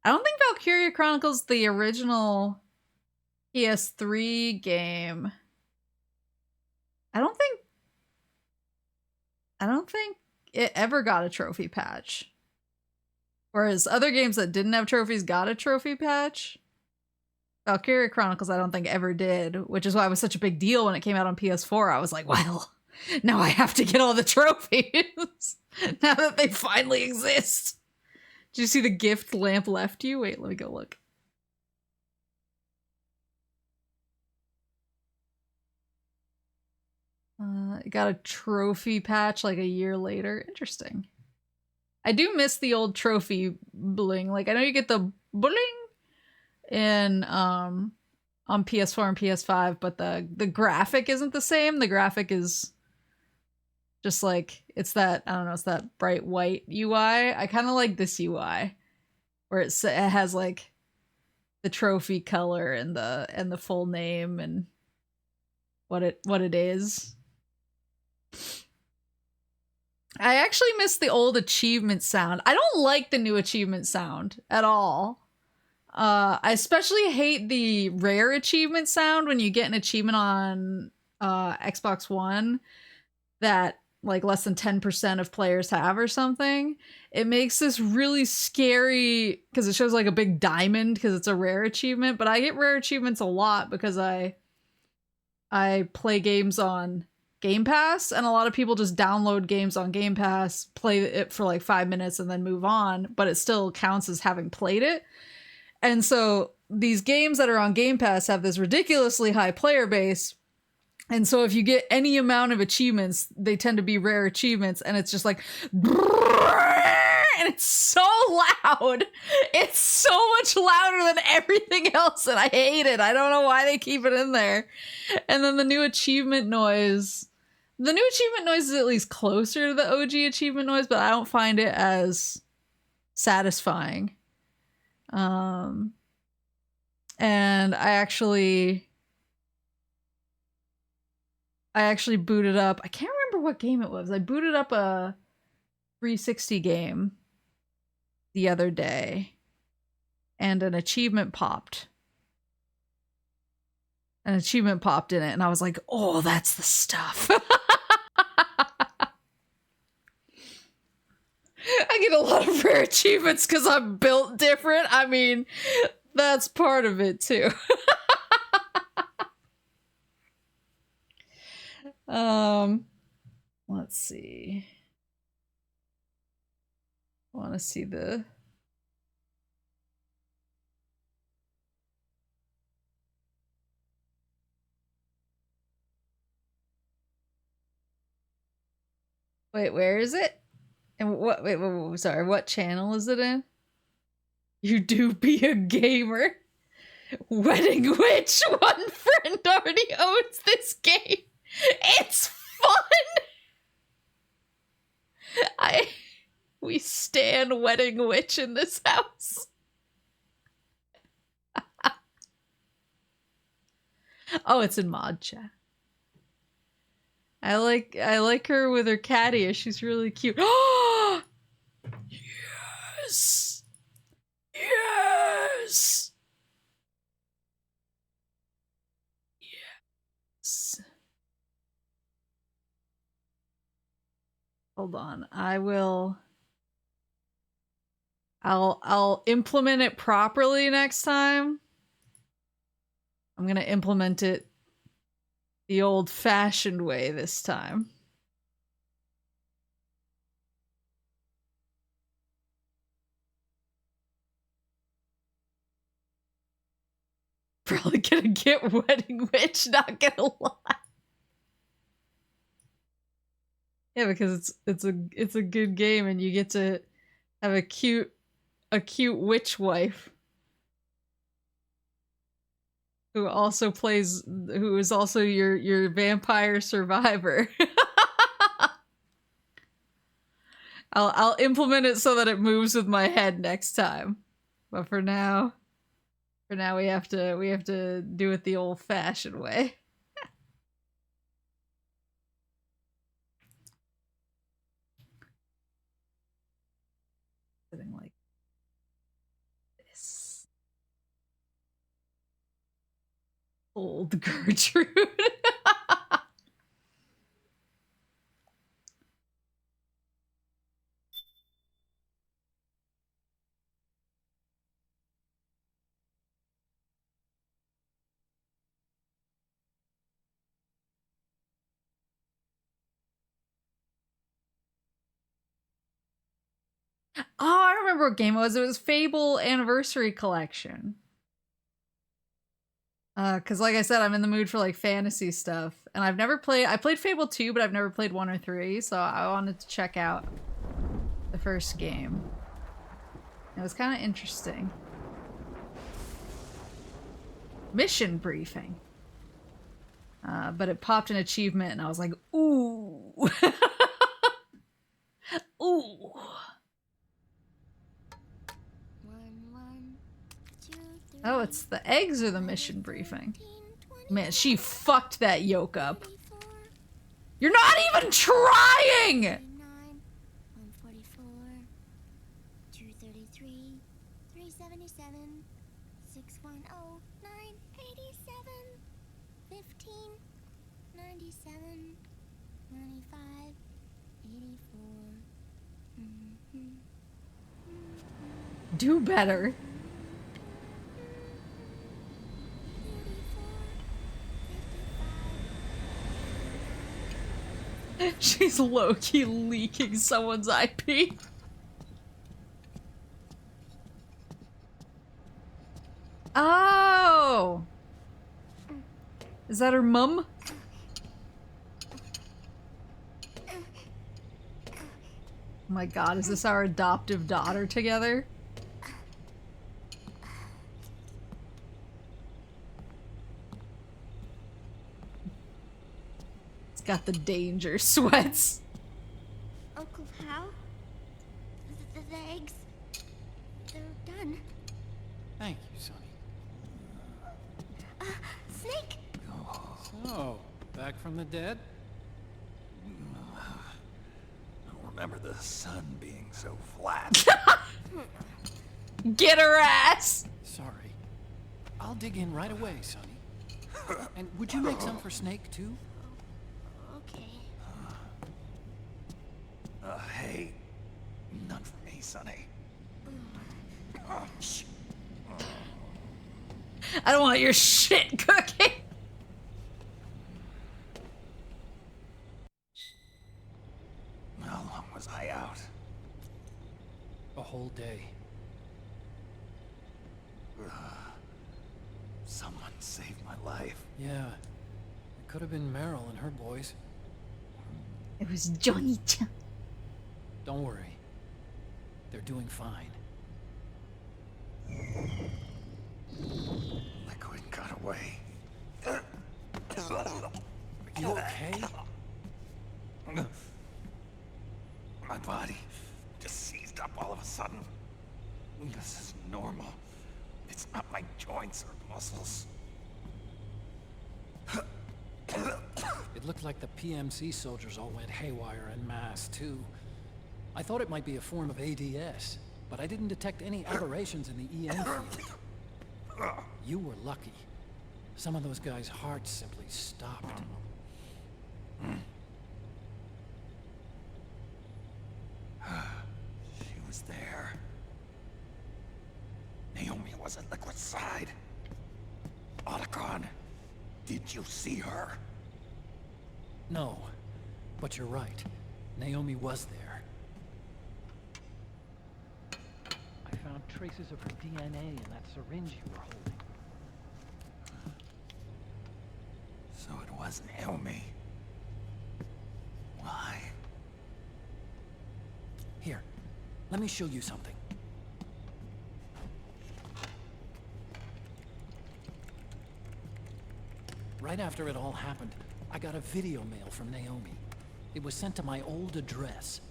I don't think Valkyria Chronicles, the original PS3 game, I don't think it ever got a trophy patch. Whereas other games that didn't have trophies got a trophy patch. Valkyria Chronicles I don't think ever did, which is why it was such a big deal when it came out on PS4. I was like, well, now I have to get all the trophies. Now that they finally exist. Did you see the gift lamp left you? Wait, let me go look. It got a trophy patch like a year later. Interesting. I do miss the old trophy bling. Like, I know you get the bling in on PS4 and PS5, but the graphic isn't the same. The graphic is just like, it's that, I don't know, it's that bright white UI. I kind of like this UI where it has like the trophy color and the full name and what it is. I actually miss the old achievement sound. I don't like the new achievement sound at all. I especially hate the rare achievement sound when you get an achievement on Xbox One that like less than 10% of players have or something. It makes this really scary because it shows like a big diamond because it's a rare achievement, but I get rare achievements a lot because I play games on Game Pass, and a lot of people just download games on Game Pass, play it for like 5 minutes and then move on, but it still counts as having played it. And so these games that are on Game Pass have this ridiculously high player base. And so if you get any amount of achievements, they tend to be rare achievements, and it's just like, and it's so loud. It's so much louder than everything else, and I hate it. I don't know why they keep it in there. And then the new achievement noise is at least closer to the OG achievement noise, but I don't find it as satisfying. And I actually booted up, I can't remember what game it was. I booted up a 360 game the other day, and an achievement popped. An achievement popped in it, and I was like, oh, that's the stuff. I get a lot of rare achievements because I'm built different. I mean, that's part of it too. Let's see. I want to see the... Wait, where is it? And what, wait, sorry, what channel is it in? You do be a gamer. Wedding Witch, one friend already owns this game. It's fun! We stan Wedding Witch in this house. Oh, it's in mod chat. I like her with her catty. She's really cute. Oh! Yes! Yes! Yes. Hold on. I'll implement it properly next time. I'm gonna implement it the old-fashioned way this time. Probably gonna get Wedding Witch, not gonna lie. Yeah, because it's a good game, and you get to have a cute witch wife who is also your vampire survivor. I'll implement it so that it moves with my head next time. But for now we have to do it the old-fashioned way. Something like this. Old Gertrude. Oh, I remember what game it was. It was Fable Anniversary Collection. Because like I said, I'm in the mood for like fantasy stuff. And I played Fable 2, but I've never played 1 or 3, so I wanted to check out the first game. It was kind of interesting. Mission briefing. But it popped an achievement and I was like, ooh. Ooh. Oh, it's the eggs or the mission briefing. Man, she fucked that yolk up. You're not even trying! 144, 233, 377, 610, 987, 15, 97, 95, Do better. She's low-key leaking someone's IP. Oh! Is that her mum? Oh my god, is this our adoptive daughter together? It's got the danger sweats. Uncle Hal? The eggs? They're done. Thank you, Sonny. Snake! So, back from the dead? I don't remember the sun being so flat. Get her ass! Sorry. I'll dig in right away, Sonny. And would you make some for Snake, too? Okay. Hey, none for me, Sonny. Shh. I don't want your shit cooking. How long was I out? A whole day. Someone saved my life. Yeah. It could have been Merill and her boys. It was Johnny-chan. Don't worry. They're doing fine. Liquid got away. You okay? My body just seized up all of a sudden. This is normal. It's not my joints or muscles. It looked like the PMC soldiers all went haywire en masse, too. I thought it might be a form of ADS, but I didn't detect any aberrations in the EM field. You were lucky. Some of those guys' hearts simply stopped. She was there. Naomi was at Liquid's side. Otacon, did you see her? No, but you're right. Naomi was there. I found traces of her DNA in that syringe you were holding. So it was Naomi. Why? Here, let me show you something. Right after it all happened, I got a video mail from Naomi. It was sent to my old address.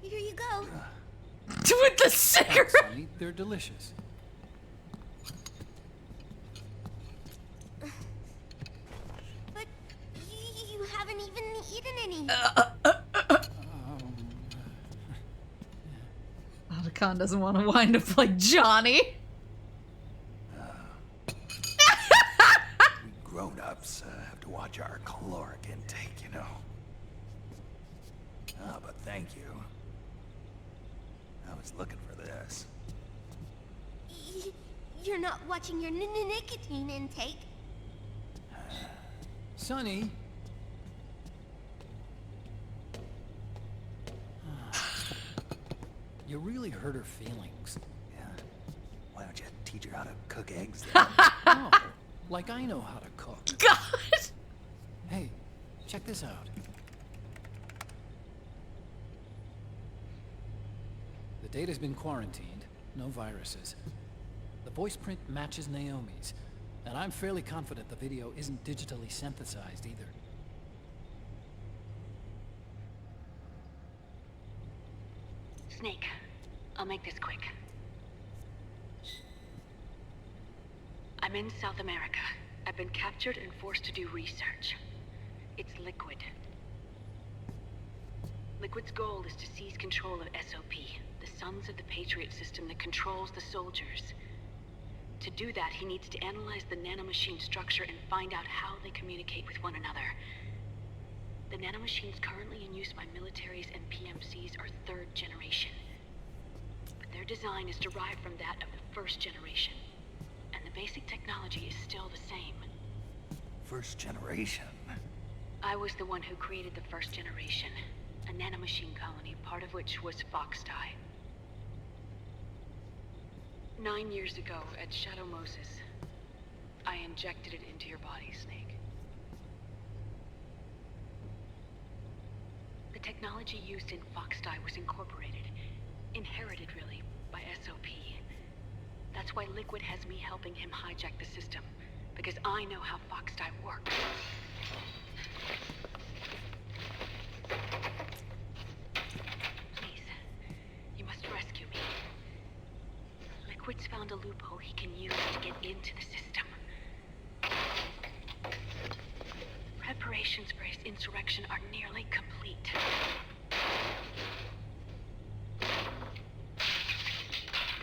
Here you go. With the cigarette. Sonny, they're delicious. But you haven't even eaten any. Otacon doesn't want to wind up like Johnny. We grown-ups have to watch our caloric intake, you know. Ah, but thank you. I was looking for this. You're not watching your nicotine intake. Sonny. You really hurt her feelings. Yeah. Why don't you teach her how to cook eggs? Oh, like I know how to cook. God! Hey, check this out. The data's been quarantined, no viruses. The voice print matches Naomi's, and I'm fairly confident the video isn't digitally synthesized either. Snake, I'll make this quick. I'm in South America. I've been captured and forced to do research. It's Liquid. Liquid's goal is to seize control of SOP, the Sons of the Patriot system that controls the soldiers. To do that, he needs to analyze the nanomachine structure and find out how they communicate with one another. The nanomachines currently in use by militaries and PMCs are 3rd generation. But their design is derived from that of the 1st generation. And the basic technology is still the same. 1st generation? I was the one who created the 1st generation, a nanomachine colony, part of which was FoxDie. 9 years ago, at Shadow Moses, I injected it into your body, Snake. The technology used in FoxDie was incorporated, inherited really, by SOP. That's why Liquid has me helping him hijack the system, because I know how FoxDie works. Please, you must rescue me. Liquid's found a loophole he can use to get into the system. Preparations for his insurrection are nearly complete.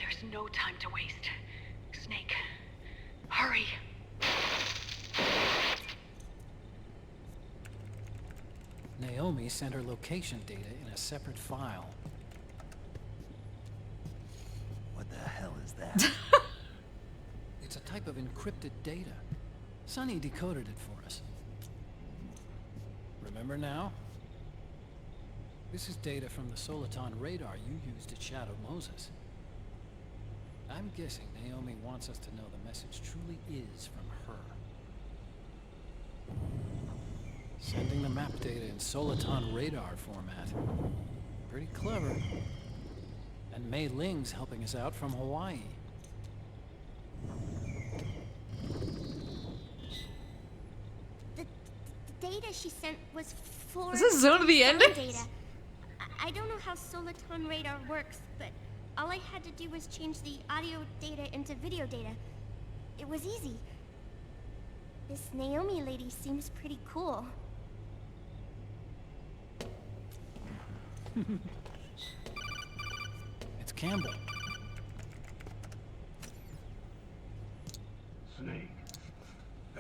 There's no time to waste. Snake, hurry! Naomi sent her location data in a separate file. What the hell is that? It's a type of encrypted data. Sonny decoded it for us. Remember now? This is data from the Soliton radar you used at Shadow Moses. I'm guessing Naomi wants us to know the message truly is from her. Sending the map data in Soliton radar format. Pretty clever. And Mei Ling's helping us out from Hawaii. The data she sent was for... Is this Zone of the Ending? Data. I don't know how Soliton radar works, but all I had to do was change the audio data into video data. It was easy. This Naomi lady seems pretty cool. It's Campbell. Snake,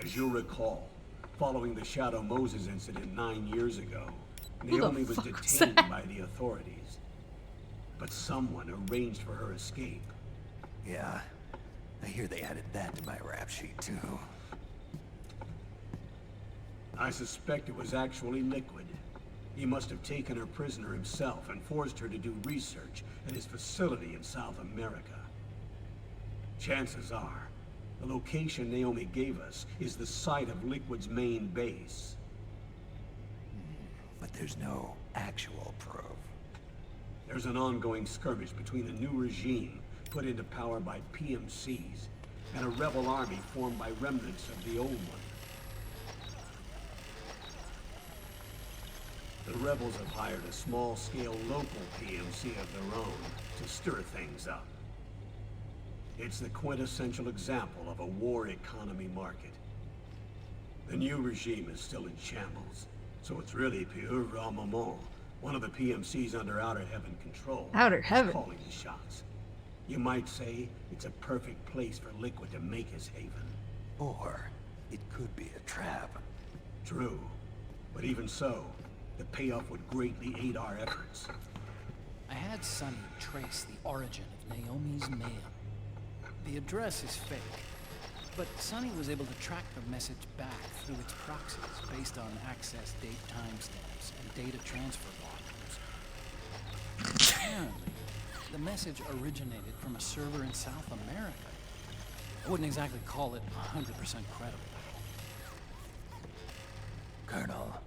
as you'll recall, following the Shadow Moses incident 9 years ago, Naomi was detained by the authorities. But someone arranged for her escape. Yeah, I hear they added that to my rap sheet too. I suspect it was actually Liquid. He must have taken her prisoner himself and forced her to do research at his facility in South America. Chances are, the location Naomi gave us is the site of Liquid's main base. But there's no actual proof. There's an ongoing skirmish between a new regime put into power by PMCs and a rebel army formed by remnants of the old one. The rebels have hired a small-scale local PMC of their own to stir things up. It's the quintessential example of a war economy market. The new regime is still in shambles, so it's really pure moment. One of the PMCs under Outer Heaven control Outer Heaven is calling the shots. You might say it's a perfect place for Liquid to make his haven. Or it could be a trap. True, but even so, the payoff would greatly aid our efforts. I had Sonny trace the origin of Naomi's mail. The address is fake, but Sonny was able to track the message back through its proxies based on access date timestamps and data transfer volumes. Apparently, the message originated from a server in South America. I wouldn't exactly call it 100% credible. Colonel,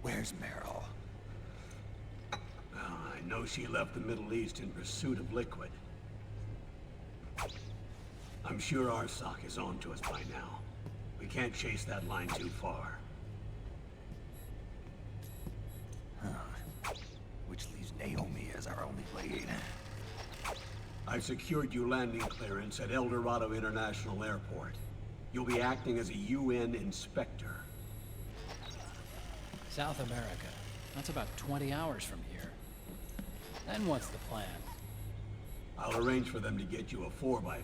where's Merill? I know she left the Middle East in pursuit of Liquid. I'm sure Arsak is on to us by now. We can't chase that line too far. Which leaves Naomi as our only lead. I've secured you landing clearance at El Dorado International Airport. You'll be acting as a UN inspector. South America. That's about 20 hours from here. Then what's the plan? I'll arrange for them to get you a 4x4.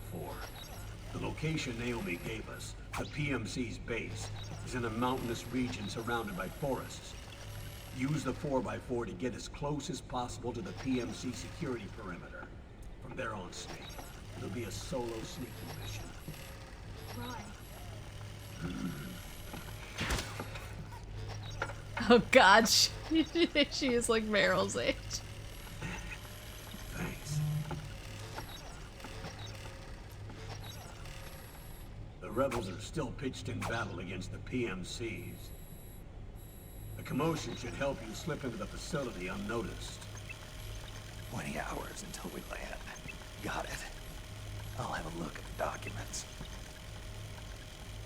The location Naomi gave us, the PMC's base, is in a mountainous region surrounded by forests. Use the 4x4 to get as close as possible to the PMC security perimeter. From there on, Snake, it'll be a solo sneaking mission. Oh God, she is like Meryl's age. Thanks. The rebels are still pitched in battle against the PMCs. The commotion should help you slip into the facility unnoticed. 20 hours until we land. Got it. I'll have a look at the documents.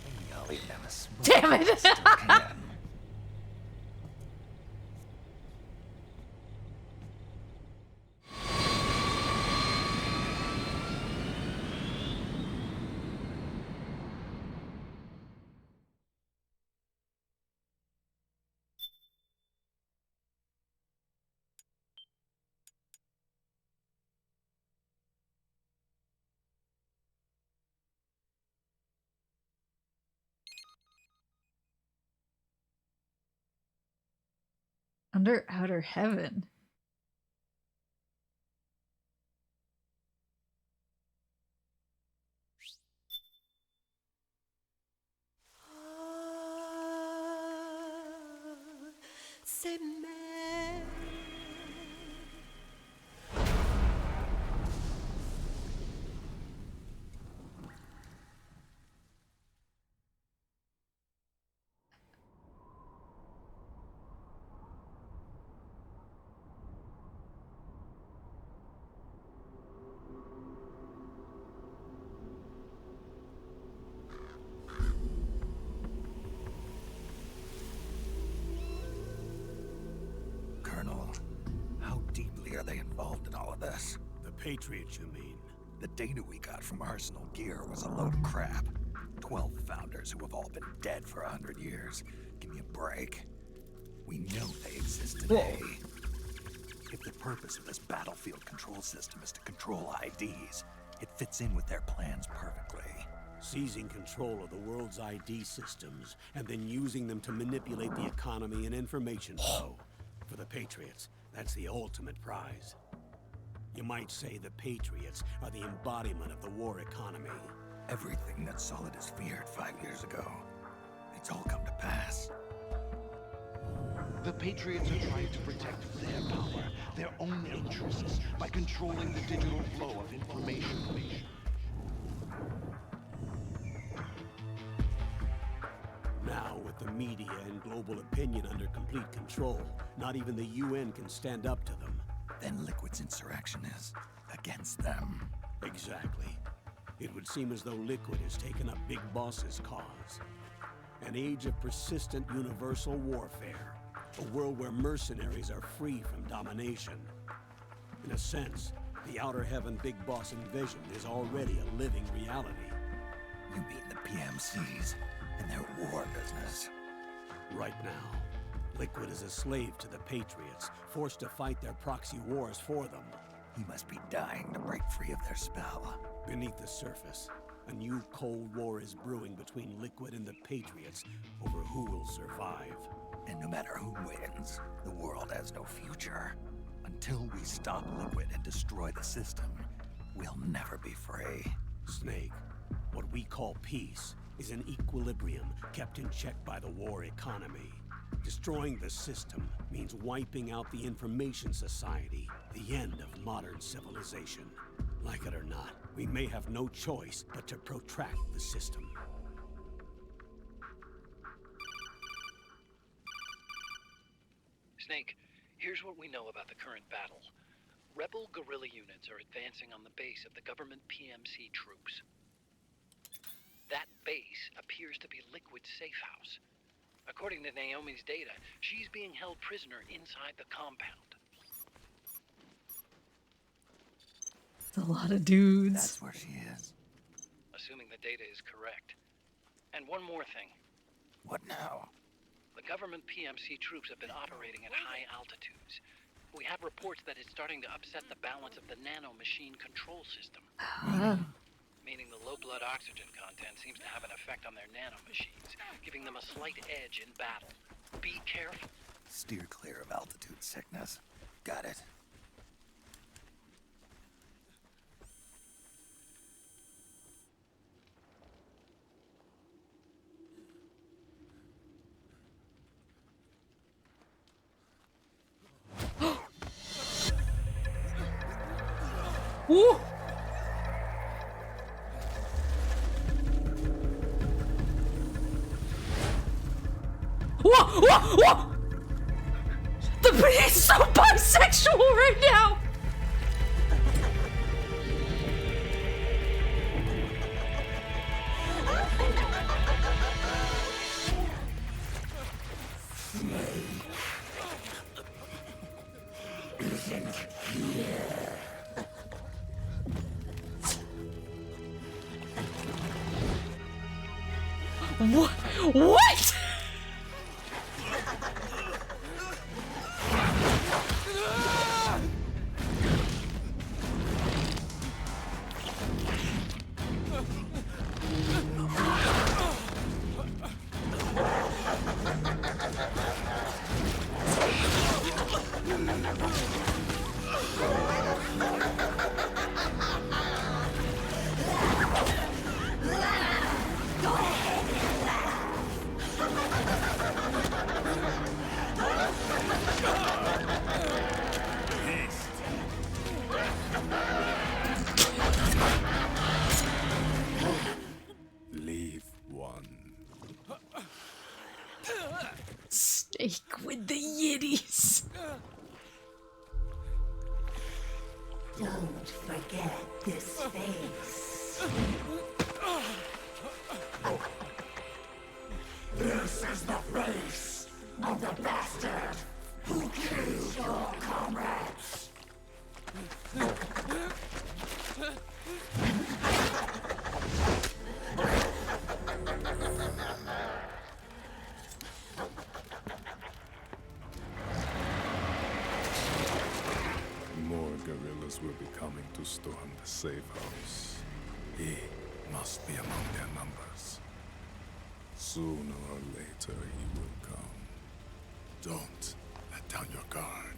Maybe I'll leave them as smooth Damn it! as I still can. Under outer heaven. Colonel, how deeply are they involved in all of this? The Patriots, you mean? The data we got from Arsenal Gear was a load of crap. 12 founders who have all been dead for 100 years. Give me a break. We know they exist today. If the purpose of this battlefield control system is to control IDs, it fits in with their plans perfectly. Seizing control of the world's ID systems and then using them to manipulate the economy and information flow. For the Patriots, that's the ultimate prize. You might say the Patriots are the embodiment of the war economy. Everything that Solid has feared 5 years ago, it's all come to pass. The Patriots are trying to protect their power, their own interests, by controlling the digital flow of information. Now, with the media and global opinion under complete control, not even the UN can stand up to them. Then Liquid's insurrection is against them. Exactly. It would seem as though Liquid has taken up Big Boss's cause. An age of persistent universal warfare. A world where mercenaries are free from domination. In a sense, the Outer Heaven Big Boss envisioned is already a living reality. You mean the PMCs and their war business? Right now, Liquid is a slave to the Patriots, forced to fight their proxy wars for them. He must be dying to break free of their spell. Beneath the surface, a new Cold War is brewing between Liquid and the Patriots over who will survive. And no matter who wins, the world has no future. Until we stop Liquid and destroy the system, we'll never be free. Snake, what we call peace is an equilibrium kept in check by the war economy. Destroying the system means wiping out the information society, the end of modern civilization. Like it or not, we may have no choice but to protract the system. Snake, here's what we know about the current battle. Rebel guerrilla units are advancing on the base of the government PMC troops. That base appears to be Liquid's safe house. According to Naomi's data, she's being held prisoner inside the compound. It's a lot of dudes. That's where she is. Assuming the data is correct. And one more thing. What now? The government PMC troops have been operating at high altitudes. We have reports that it's starting to upset the balance of the nanomachine control system. Meaning the low blood oxygen content seems to have an effect on their nanomachines, giving them a slight edge in battle. Be careful. Steer clear of altitude sickness. Got it. Woo! Whoa! Whoa! Whoa! He's so bisexual right now! What? What? Leave one. Snake with the yiddies. Don't forget this face. This is the face of the bastard who killed your comrades. More guerrillas will be coming to storm the safe house. He must be among their numbers. Sooner or later he will come. Don't let down your guard.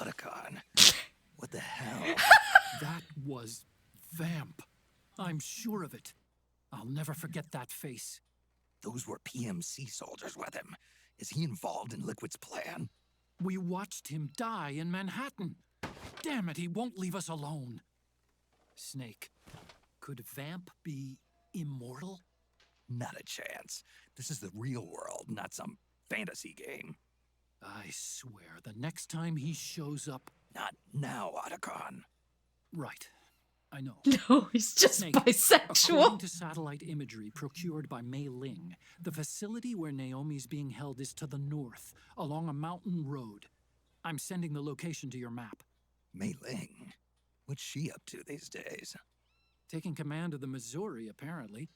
Otacon. What the hell? That was Vamp. I'm sure of it. I'll never forget that face. Those were PMC soldiers with him. Is he involved in Liquid's plan? We watched him die in Manhattan. Damn it, he won't leave us alone. Snake, could Vamp be immortal? Not a chance. This is the real world, not some fantasy game. I swear, the next time he shows up... Not now, Otacon. Right. I know. No, he's just Snake, bisexual. According to satellite imagery procured by Mei Ling, the facility where Naomi's being held is to the north, along a mountain road. I'm sending the location to your map. Mei Ling? What's she up to these days? Taking command of the Missouri, apparently.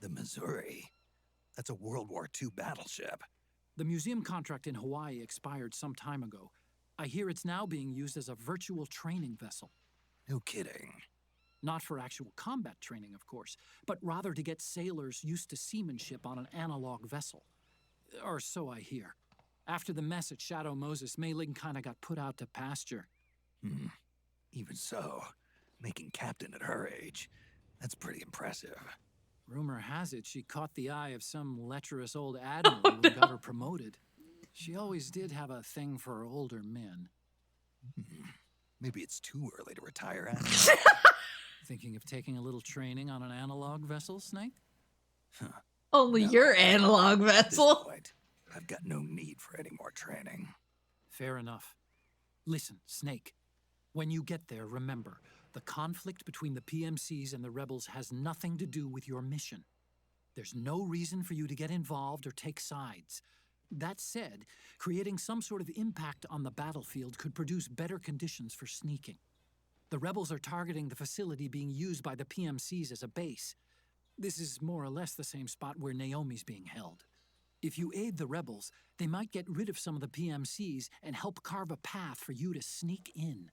The Missouri? That's a World War II battleship. The museum contract in Hawaii expired some time ago. I hear it's now being used as a virtual training vessel. No kidding. Not for actual combat training, of course, but rather to get sailors used to seamanship on an analog vessel. Or so I hear. After the mess at Shadow Moses, Mei Ling kinda got put out to pasture. Even so, making captain at her age, That's pretty impressive. Rumor has it she caught the eye of some lecherous old admiral who got her promoted. She always did have a thing for older men. Maybe it's too early to retire. Thinking of taking a little training on an analog vessel, Snake? Only your analog vessel. At this point, I've got no need for any more training. Fair enough. Listen, Snake. When you get there, remember, the conflict between the PMCs and the rebels has nothing to do with your mission. There's no reason for you to get involved or take sides. That said, creating some sort of impact on the battlefield could produce better conditions for sneaking. The rebels are targeting the facility being used by the PMCs as a base. This is more or less the same spot where Naomi's being held. If you aid the rebels, they might get rid of some of the PMCs and help carve a path for you to sneak in.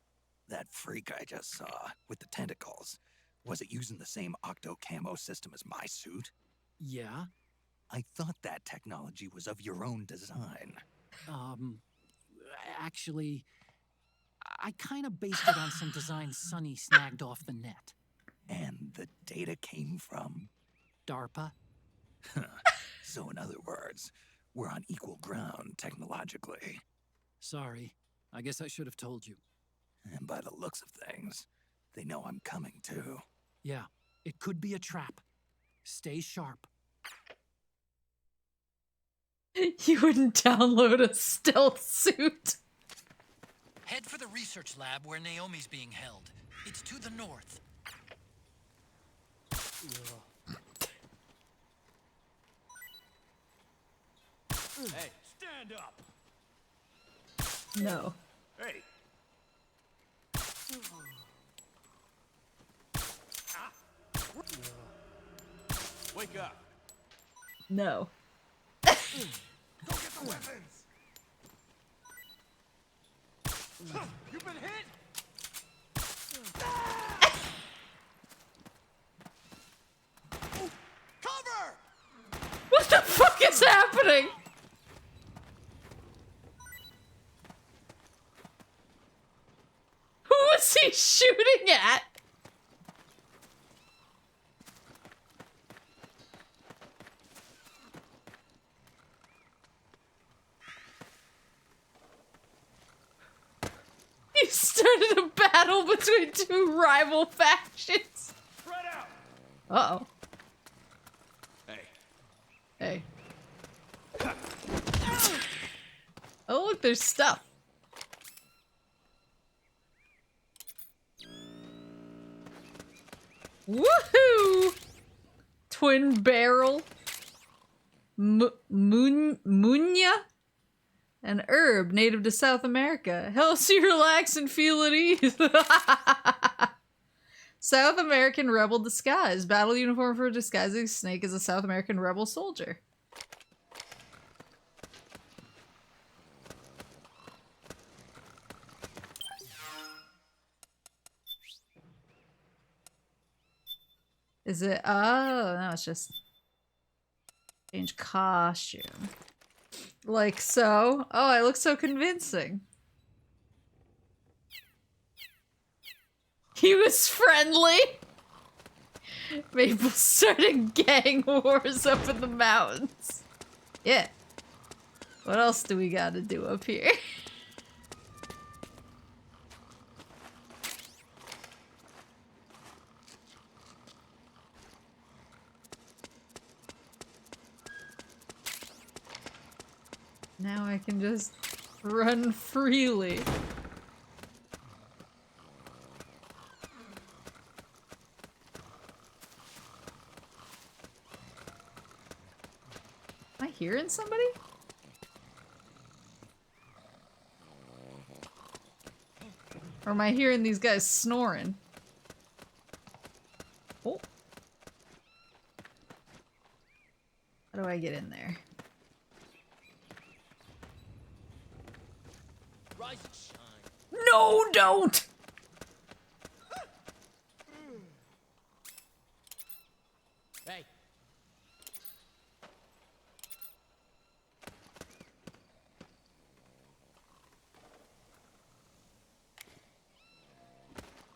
That freak I just saw, with the tentacles, was it using the same octo camo system as my suit? Yeah? I thought that technology was of your own design. Actually, I kind of based it on some designs Sonny snagged off the net. And the data came from? DARPA. So in other words, we're on equal ground technologically. Sorry, I guess I should have told you. And by the looks of things, they know I'm coming too. Yeah, it could be a trap. Stay sharp. You wouldn't download a stealth suit. Head for the research lab where Naomi's being held. It's to the north. Hey, stand up! No. Hey! Wake up! No. Go get the weapons! You've been hit! Cover! What the fuck is happening? Who is he shooting at? He started a battle between two rival factions. Spread out! Uh-oh. Hey. Hey. Oh, look, there's stuff. Woohoo! Twin barrel. Munya? An herb native to South America. Helps you relax and feel at ease. South American rebel disguise. Battle uniform for disguising Snake as a South American rebel soldier. Is it? Oh, no, it's just change costume. Like so. Oh, I look so convincing. He was friendly. Maple started gang wars up in the mountains. Yeah. What else do we gotta do up here? Now I can just run freely. Am I hearing somebody? Or am I hearing these guys snoring? Oh. How do I get in there? Rise and shine. No, don't! Hey.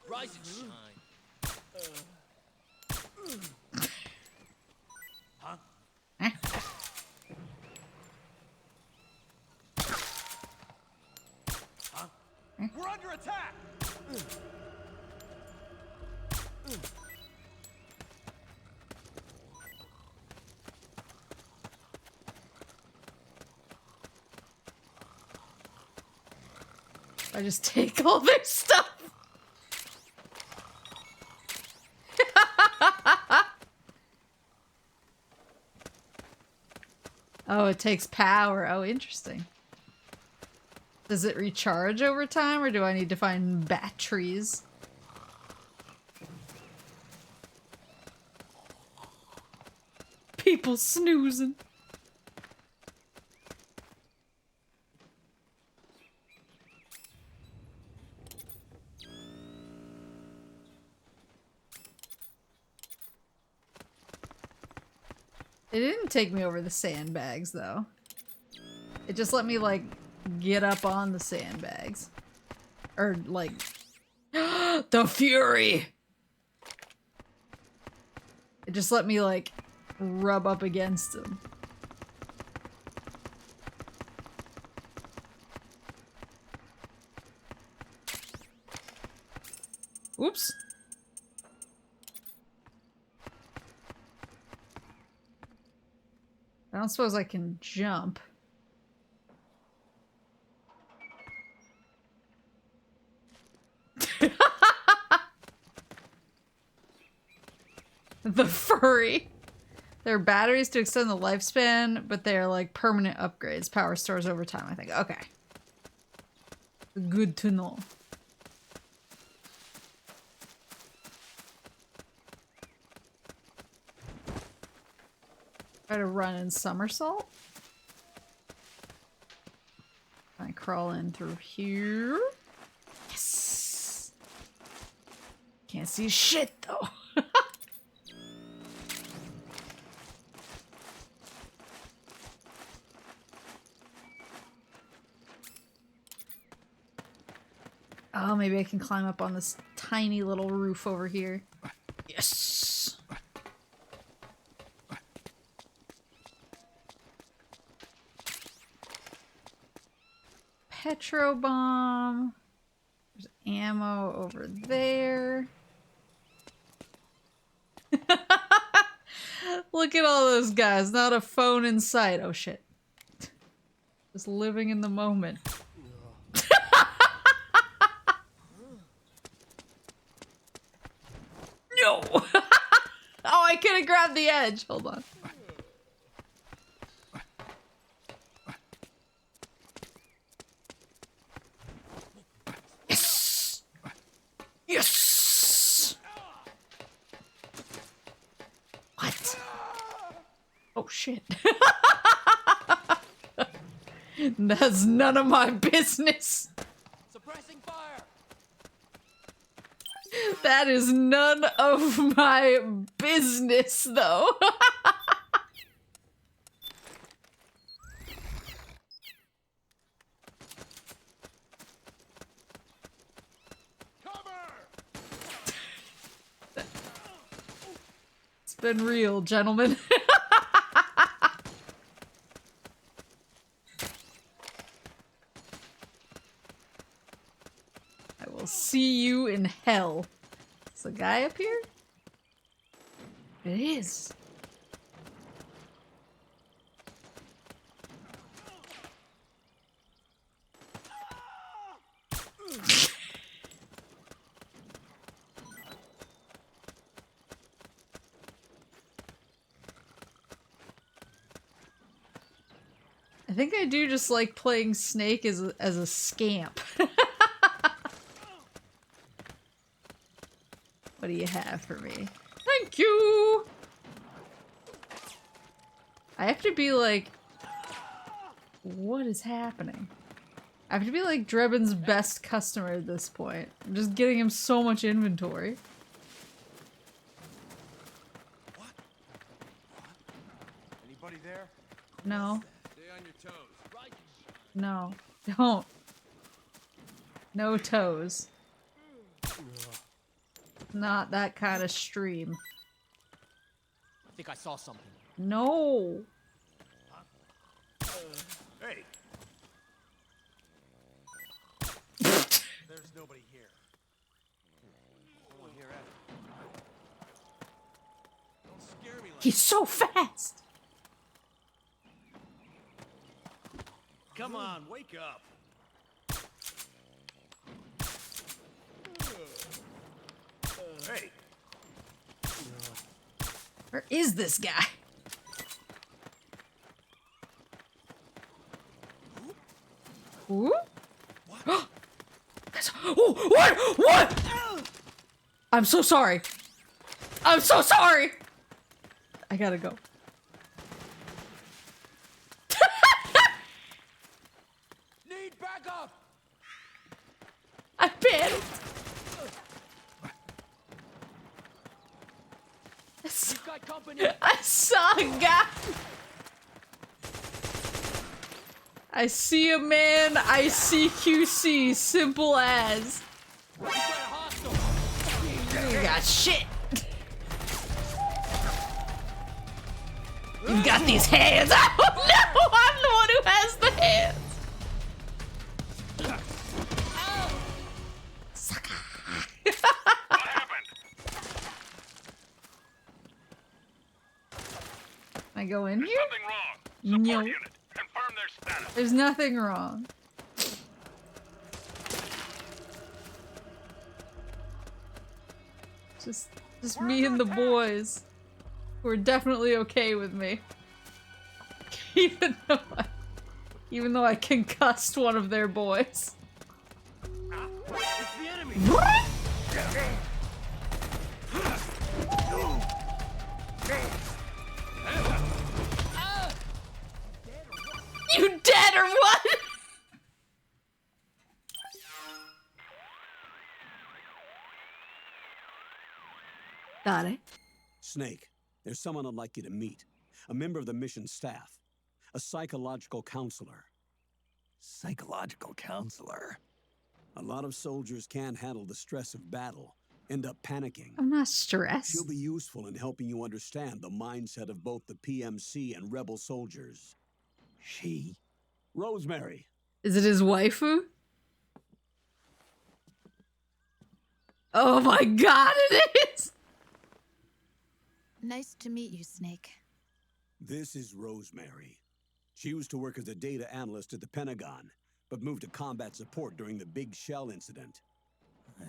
Rise and shine. under attack! I just take all their stuff. Oh, it takes power. Oh, interesting. Does it recharge over time, or do I need to find batteries? People snoozing. It didn't take me over the sandbags, though. It just let me, like, get up on the sandbags. Or, like... the fury! It just let me, like, rub up against them. Oops. I don't suppose I can jump. The furry. There are batteries to extend the lifespan, but they're like permanent upgrades. Power stores over time, I think. Okay. Good to know. Try to run in somersault. I crawl in through here. Yes. Can't see shit though. Oh, maybe I can climb up on this tiny little roof over here. Yes. Petro bomb. There's ammo over there. Look at all those guys. Not a phone in sight. Oh shit. Just living in the moment. No! Oh, I could have grabbed the edge. Hold on. Yes! Yes! What? Oh shit. That's none of my business. Suppressing fire. That is none of my business, though. It's been real, gentlemen. I will see you in hell. Is the guy up here? It is. I think I do just like playing Snake as a scamp. What do you have for me? Thank you! I have to be like... What is happening? I have to be like Drebin's best customer at this point. I'm just getting him so much inventory. What? Anybody there? No. Stay on your toes. Right. No. Don't. No toes. Not that kind of stream. I think I saw something. No. Hey. There's nobody here. No one here either. Don't scare me like He's so fast. Come on, wake up. Hey. Where is this guy? Ooh. Oh, what? What? I'm so sorry. I'm so sorry. I gotta go. Need backup. I panicked. We've got company. I saw a guy. I see a man, I see QC, simple as. You got shit. You got these hands. Oh no, I'm the one who has the hands. Sucker. Can I go in here? No. There's nothing wrong. Just me and the boys, who are definitely okay with me. Even though I concussed one of their boys. It's the enemy. What? You dead or what? Got it. Snake, there's someone I'd like you to meet. A member of the mission staff. A psychological counselor. Psychological counselor? A lot of soldiers can't handle the stress of battle, end up panicking. I'm not stressed. She'll be useful in helping you understand the mindset of both the PMC and rebel soldiers. She? Rosemary. Is it his waifu? Oh my god, it is! Nice to meet you, Snake. This is Rosemary. She used to work as a data analyst at the Pentagon, but moved to combat support during the Big Shell incident.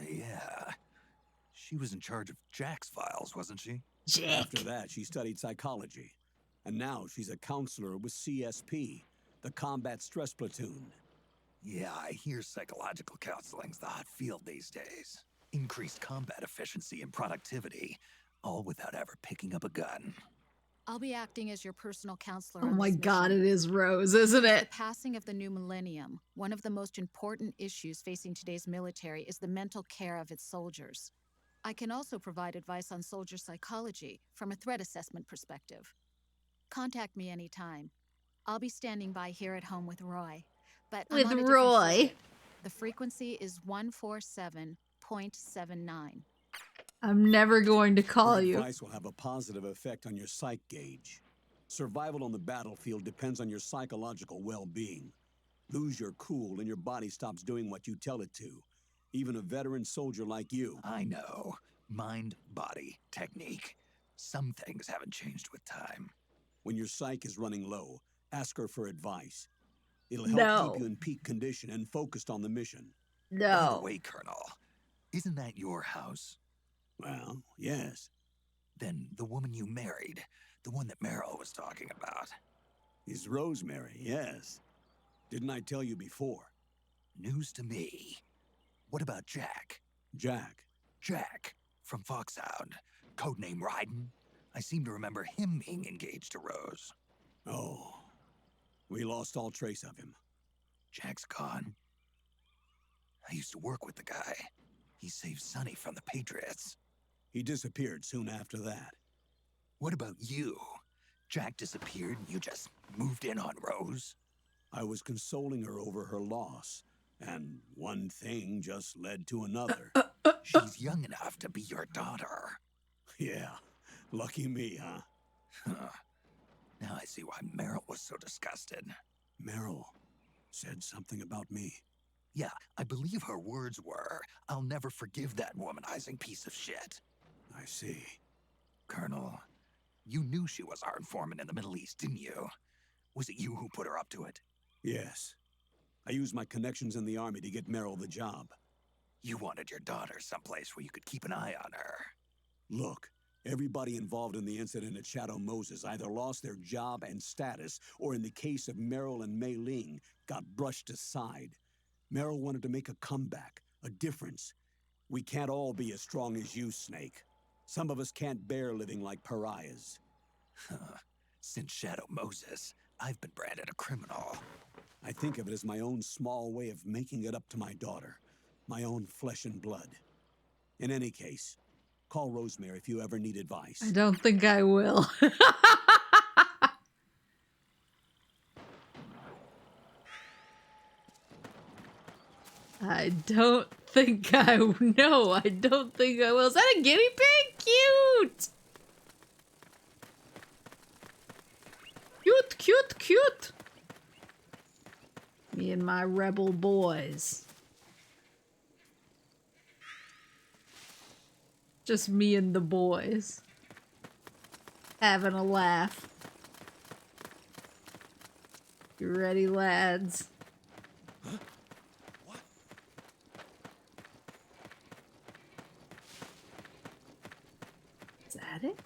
Yeah. She was in charge of Jack's files, wasn't she? Jack. After that, she studied psychology. And now she's a counselor with CSP, the Combat Stress Platoon. Yeah, I hear psychological counseling's the hot field these days. Increased combat efficiency and productivity, all without ever picking up a gun. I'll be acting as your personal counselor. Oh on my this god, mission. it is Rose, isn't it? The passing of the new millennium, one of the most important issues facing today's military is the mental care of its soldiers. I can also provide advice on soldier psychology from a threat assessment perspective. Contact me anytime. I'll be standing by here at home with Roy. But I'm With on a different Roy. circuit. The frequency is 147.79. I'm never going to call Her you. advice will have a positive effect on your psych gauge. Survival on the battlefield depends on your psychological well-being. Lose your cool and your body stops doing what you tell it to. Even a veteran soldier like you. I know. Mind, body, technique. Some things haven't changed with time. When your psyche is running low, ask her for advice. It'll help keep you in peak condition and focused on the mission. By the way, Colonel, isn't that your house? Well, yes. Then the woman you married, the one that Merill was talking about. Is Rosemary, yes. Didn't I tell you before? News to me. What about Jack? Jack? Jack, from Foxhound. Codename Ryden. I seem to remember him being engaged to Rose. Oh. We lost all trace of him. Jack's gone. I used to work with the guy. He saved Sonny from the Patriots. He disappeared soon after that. What about you? Jack disappeared and you just moved in on Rose? I was consoling her over her loss, and one thing just led to another. She's young enough to be your daughter. Yeah, lucky me, huh? Now I see why Merill was so disgusted. Merill said something about me. Yeah, I believe her words were, "I'll never forgive that womanizing piece of shit." I see. Colonel, you knew she was our informant in the Middle East, didn't you? Was it you who put her up to it? Yes. I used my connections in the army to get Merill the job. You wanted your daughter someplace where you could keep an eye on her. Look, everybody involved in the incident at Shadow Moses either lost their job and status, or in the case of Maple and Mapley, got brushed aside. Merill wanted to make a comeback, a difference. We can't all be as strong as you, Snake. Some of us can't bear living like pariahs. Since Shadow Moses, I've been branded a criminal. I think of it as my own small way of making it up to my daughter. My own flesh and blood. In any case, call Rosemary if you ever need advice. I don't think I will. I don't think I know. I don't think I will. Is that a guinea pig? Cute! Cute, cute, cute. Me and my rebel boys. Just me and the boys. Having a laugh. You ready, lads? Huh? What? Is that it?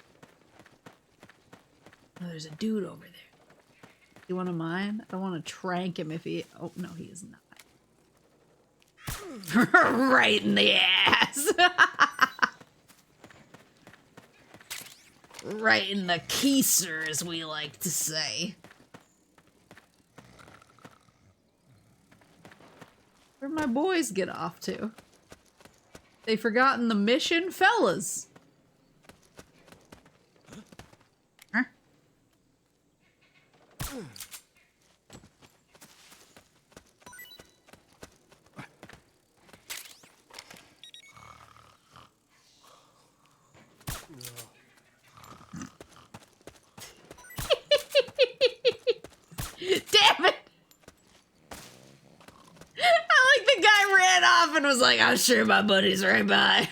Oh, there's a dude over there. You want to mine? I want to trank him if he... Oh, no, he is not. Right in the ass. Right in the keister, as we like to say. Where'd my boys get off to? They forgotten the mission, fellas. Huh? Damn it! I like the guy ran off and was like, I'm sure my buddy's right by.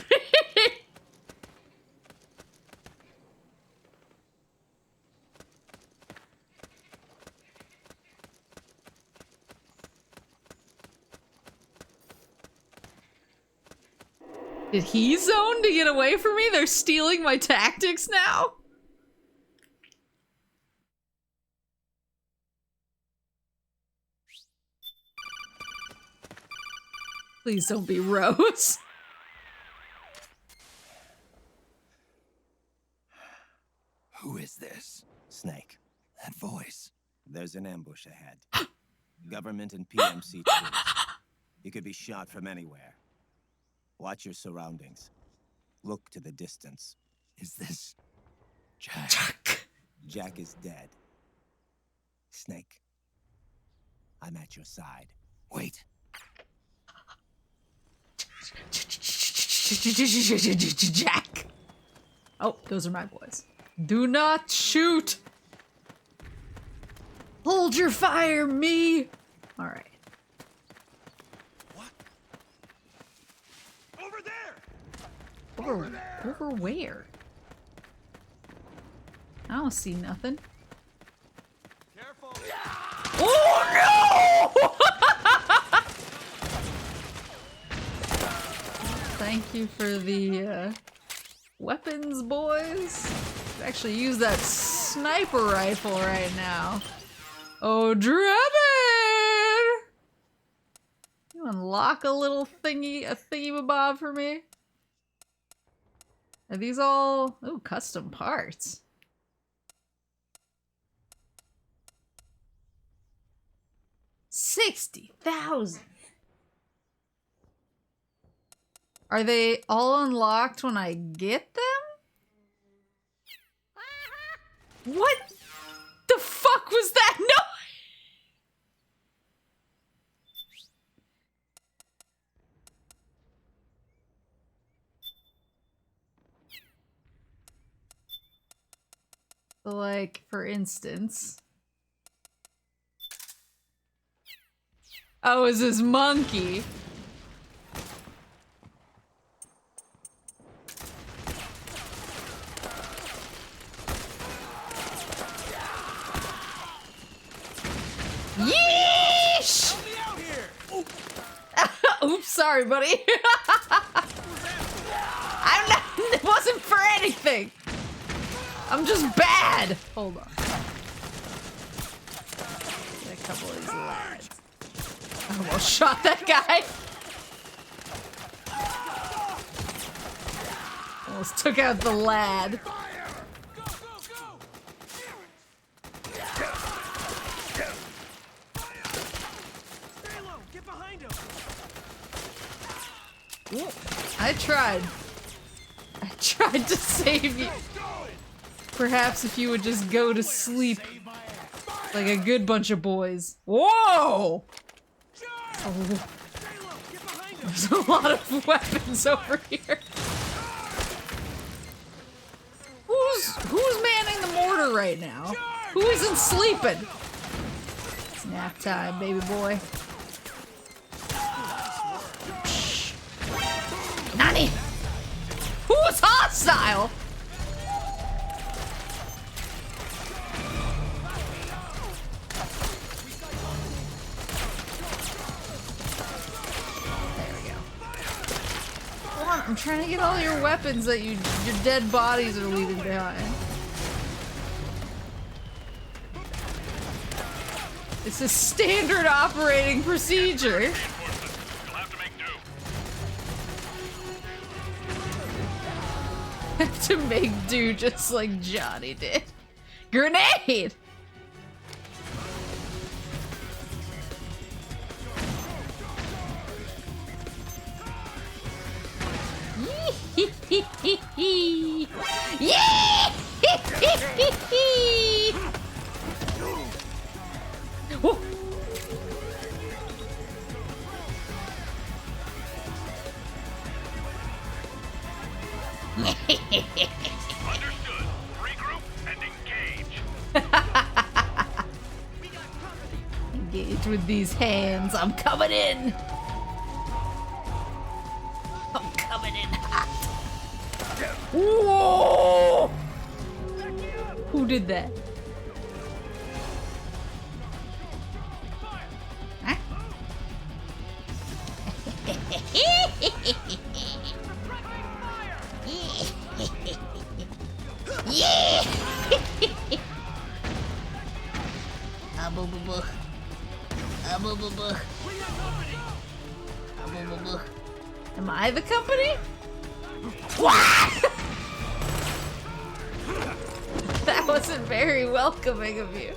Did he zone to get away from me? They're stealing my tactics now? Please don't be Rose. Who is this? Snake. That voice. There's an ambush ahead. Government and PMC troops. You could be shot from anywhere. Watch your surroundings. Look to the distance. Is this Jack? Jack is dead. Snake. I'm at your side. Wait. Jack. Oh, those are my boys. Do not shoot. Hold your fire, me. All right. What? Over there. Over where? I don't see nothing. Careful. Oh no! Thank you for the weapons, boys. Actually use that sniper rifle right now. Oh, Drebin! You unlock a little thingy, a thingy-mabob for me? Are these all... Ooh, custom parts. $60,000. Are they all unlocked when I get them? What the fuck was that noise? So, like, for instance... Oh, is his monkey? Yeesh! Oops, sorry, buddy. I'm not. It wasn't for anything. I'm just bad. Hold on. Get a couple of these lads. I almost shot that guy. Almost took out the lad. Ooh, I tried to save you. Perhaps if you would just go to sleep like a good bunch of boys. Whoa! Oh. There's a lot of weapons over here. Who's manning the mortar right now? Who isn't sleeping? It's nap time, baby boy. Nani? Who's hostile? There we go. Hold on, I'm trying to get all your weapons that your dead bodies are leaving behind. This is standard operating procedure. Have to make do just like Johnny did. Grenade! Yeah! Whoa. Understood. Regroup and engage. Engage with these hands. I'm coming in. I'm coming in hot. Whoa! Who did that? Huh? Yeah! Am I the company? What? That wasn't very welcoming of you.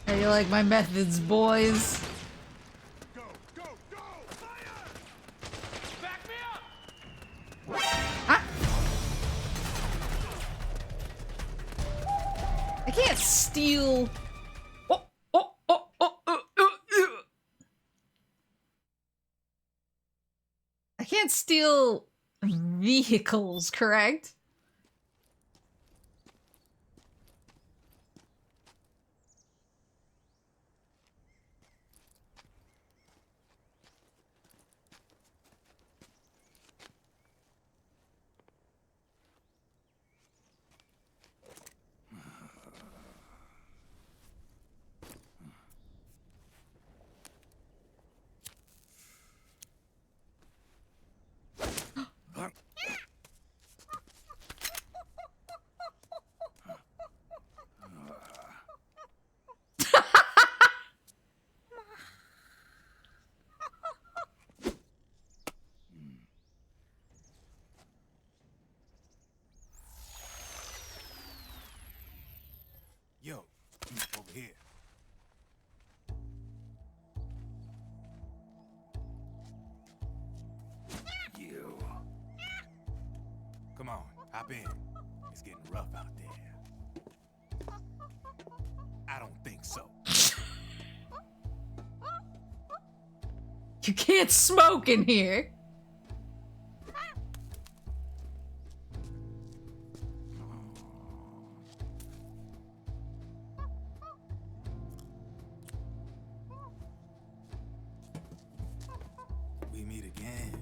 How do you like my methods, boys? Huh? I can't steal. I can't steal vehicles, correct? Yo, over here. You. Come on, hop in. It's getting rough out there. I don't think so. You can't smoke in here. meet again.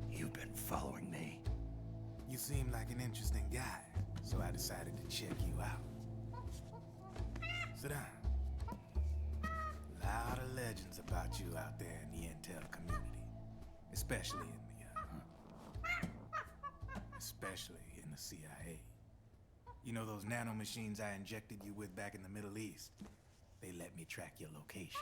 You've been following me. You seem like an interesting guy, so I decided to check you out. Sit down. A lot of legends about you out there in the intel community, especially in the CIA. You know those nanomachines I injected you with back in the Middle East? They let me track your location.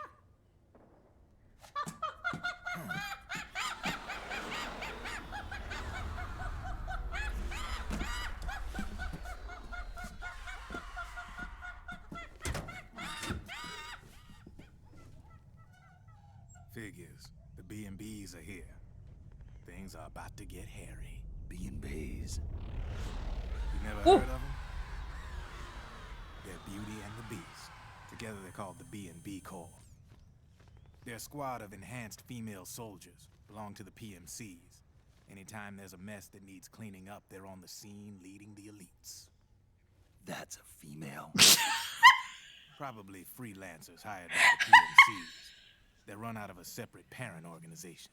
Figures. The B&Bs are here. Things are about to get hairy. B&Bs. You never heard of them? They're Beauty and the Beast. Together they're called the B&B Corps. They're a squad of enhanced female soldiers, belong to the PMCs. Anytime there's a mess that needs cleaning up, they're on the scene leading the elites. That's a female. Probably freelancers hired by the PMCs. They're run out of a separate parent organization.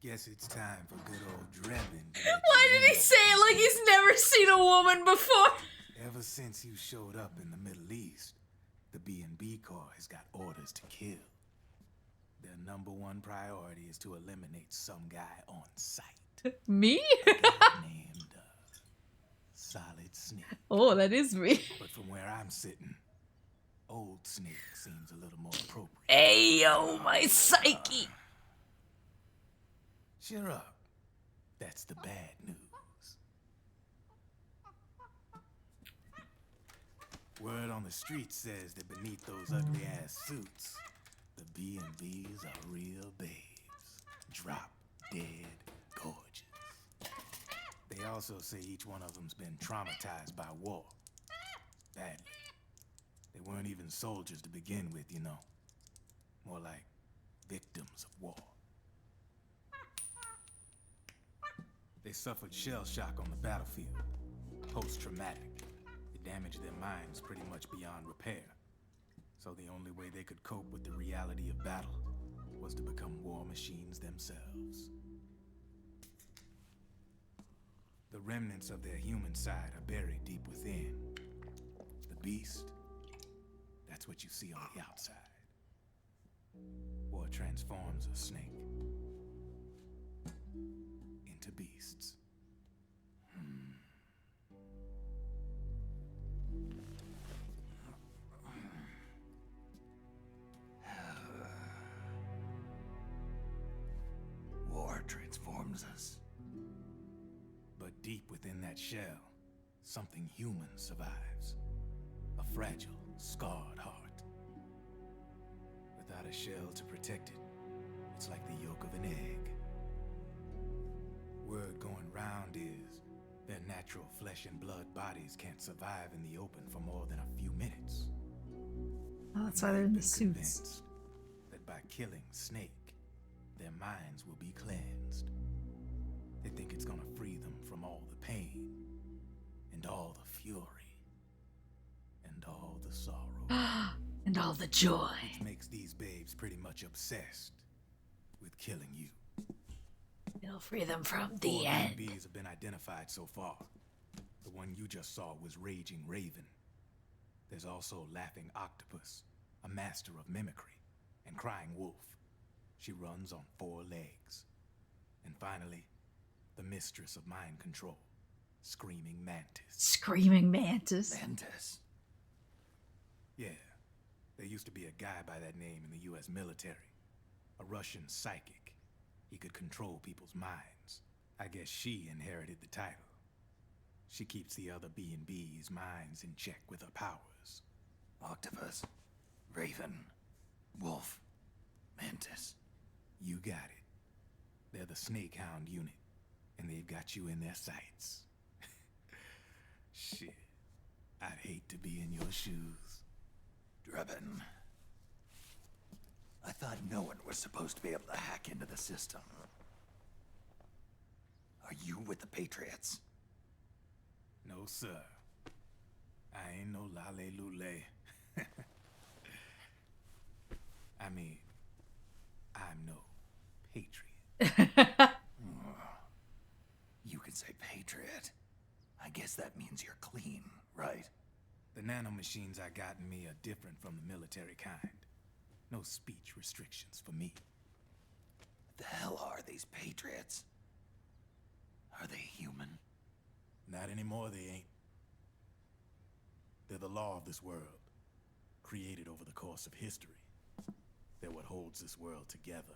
Guess it's time for good old Drebin. Why did he say it like he's never seen a woman before? Ever since you showed up in the Middle East, the B&B Corps has got orders to kill. Their #1 priority is to eliminate some guy on sight. Me? Named Solid Snake. Oh, that is me. But from where I'm sitting, Old Snake seems a little more appropriate. Ayo, my psyche. Cheer up. That's the bad news. Word on the street says that beneath those ugly-ass suits, the B&Bs are real babes. Drop dead gorgeous. They also say each one of them's been traumatized by war. Badly. They weren't even soldiers to begin with, you know. More like victims of war. They suffered shell shock on the battlefield. Post-traumatic. It damaged their minds pretty much beyond repair. So the only way they could cope with the reality of battle was to become war machines themselves. The remnants of their human side are buried deep within. The beast, that's what you see on the outside. War transforms a snake into beasts. War transforms us. But deep within that shell, something human survives. A fragile, scarred heart. Without a shell to protect it, it's like the yolk of an egg. Word going round is their natural flesh and blood bodies can't survive in the open for more than a few minutes. Oh, that's why they're in the suits. Convinced that by killing Snake, their minds will be cleansed. They think it's gonna free them from all the pain, and all the fury, and all the sorrow. And all the joy. Which makes these babes pretty much obsessed with killing you. It'll free them from the 4 end. BBs have been identified so far. The one you just saw was Raging Raven. There's also Laughing Octopus, a master of mimicry, and Crying Wolf. She runs on 4 legs. And finally, the mistress of mind control, Screaming Mantis. Screaming Mantis. Mantis? Yeah. There used to be a guy by that name in the US military. A Russian psychic. He could control people's minds. I guess she inherited the title. She keeps the other B&B's minds in check with her powers. Octopus, Raven, Wolf, Mantis. You got it. They're the Snake Hound unit, and they've got you in their sights. Shit. I'd hate to be in your shoes. Drebin. I thought no one was supposed to be able to hack into the system. Are you with the Patriots? No, sir. I ain't no lale-lule. I mean, I'm no Patriot. I guess that means you're clean, right? The nanomachines I got in me are different from the military kind. No speech restrictions for me. The hell are these Patriots? Are they human? Not anymore, they ain't. They're the law of this world, created over the course of history. They're what holds this world together,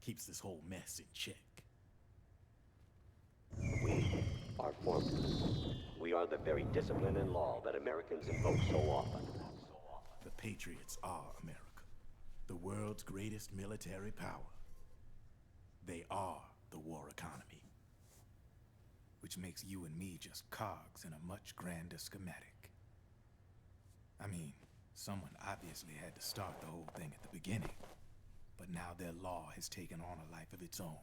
keeps this whole mess in check. We are formless. We are the very discipline and law that Americans invoke so often. The Patriots are America, the world's greatest military power. They are the war economy. Which makes you and me just cogs in a much grander schematic. I mean, someone obviously had to start the whole thing at the beginning, but now their law has taken on a life of its own.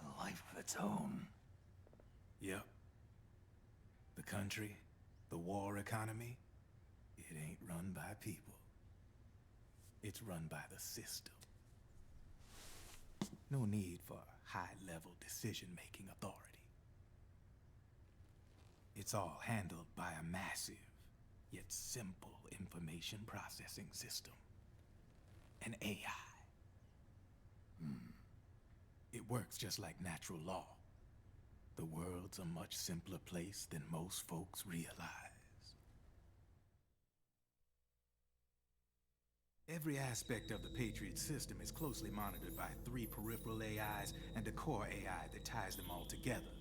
A life of its own? Yep. The country, the war economy, it ain't run by people. It's run by the system. No need for high-level decision-making authority. It's all handled by a massive, yet simple information processing system. An AI. It works just like natural law. The world's a much simpler place than most folks realize. Every aspect of the Patriot system is closely monitored by 3 peripheral AIs and a core AI that ties them all together.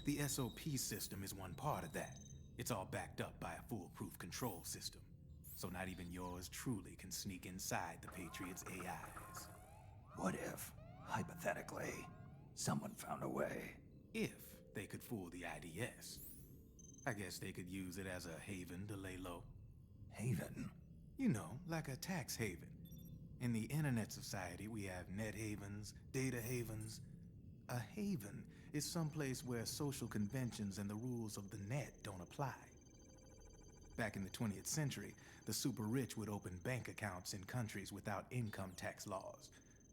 The SOP system is one part of that. It's all backed up by a foolproof control system. So not even yours truly can sneak inside the Patriots' AIs. What if, hypothetically, someone found a way? If they could fool the IDS. I guess they could use it as a haven to lay low. Haven? You know, like a tax haven. In the internet society, we have net havens, data havens. A haven is someplace where social conventions and the rules of the net don't apply. Back in the 20th century, the super rich would open bank accounts in countries without income tax laws.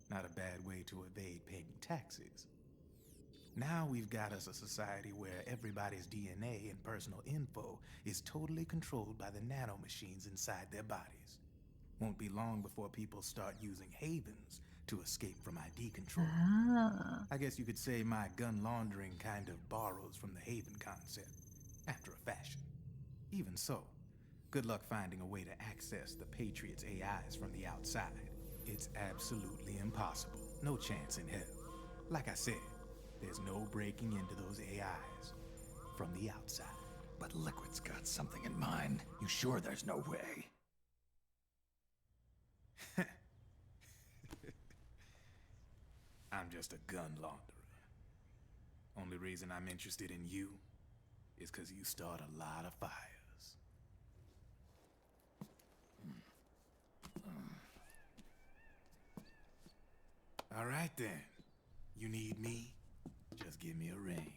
Not a bad way to evade paying taxes. Now we've got us a society where everybody's DNA and personal info is totally controlled by the nanomachines inside their bodies. Won't be long before people start using havens to escape from ID control. I guess you could say my gun laundering kind of borrows from the haven concept, after a fashion. Even so, good luck finding a way to access the Patriots' AIs from the outside. It's absolutely impossible. No chance in hell. Like I said, there's no breaking into those AIs from the outside. But Liquid's got something in mind. You sure there's no way? I'm just a gun launderer. Only reason I'm interested in you is because you start a lot of fires. All right then. You need me? Just give me a ring.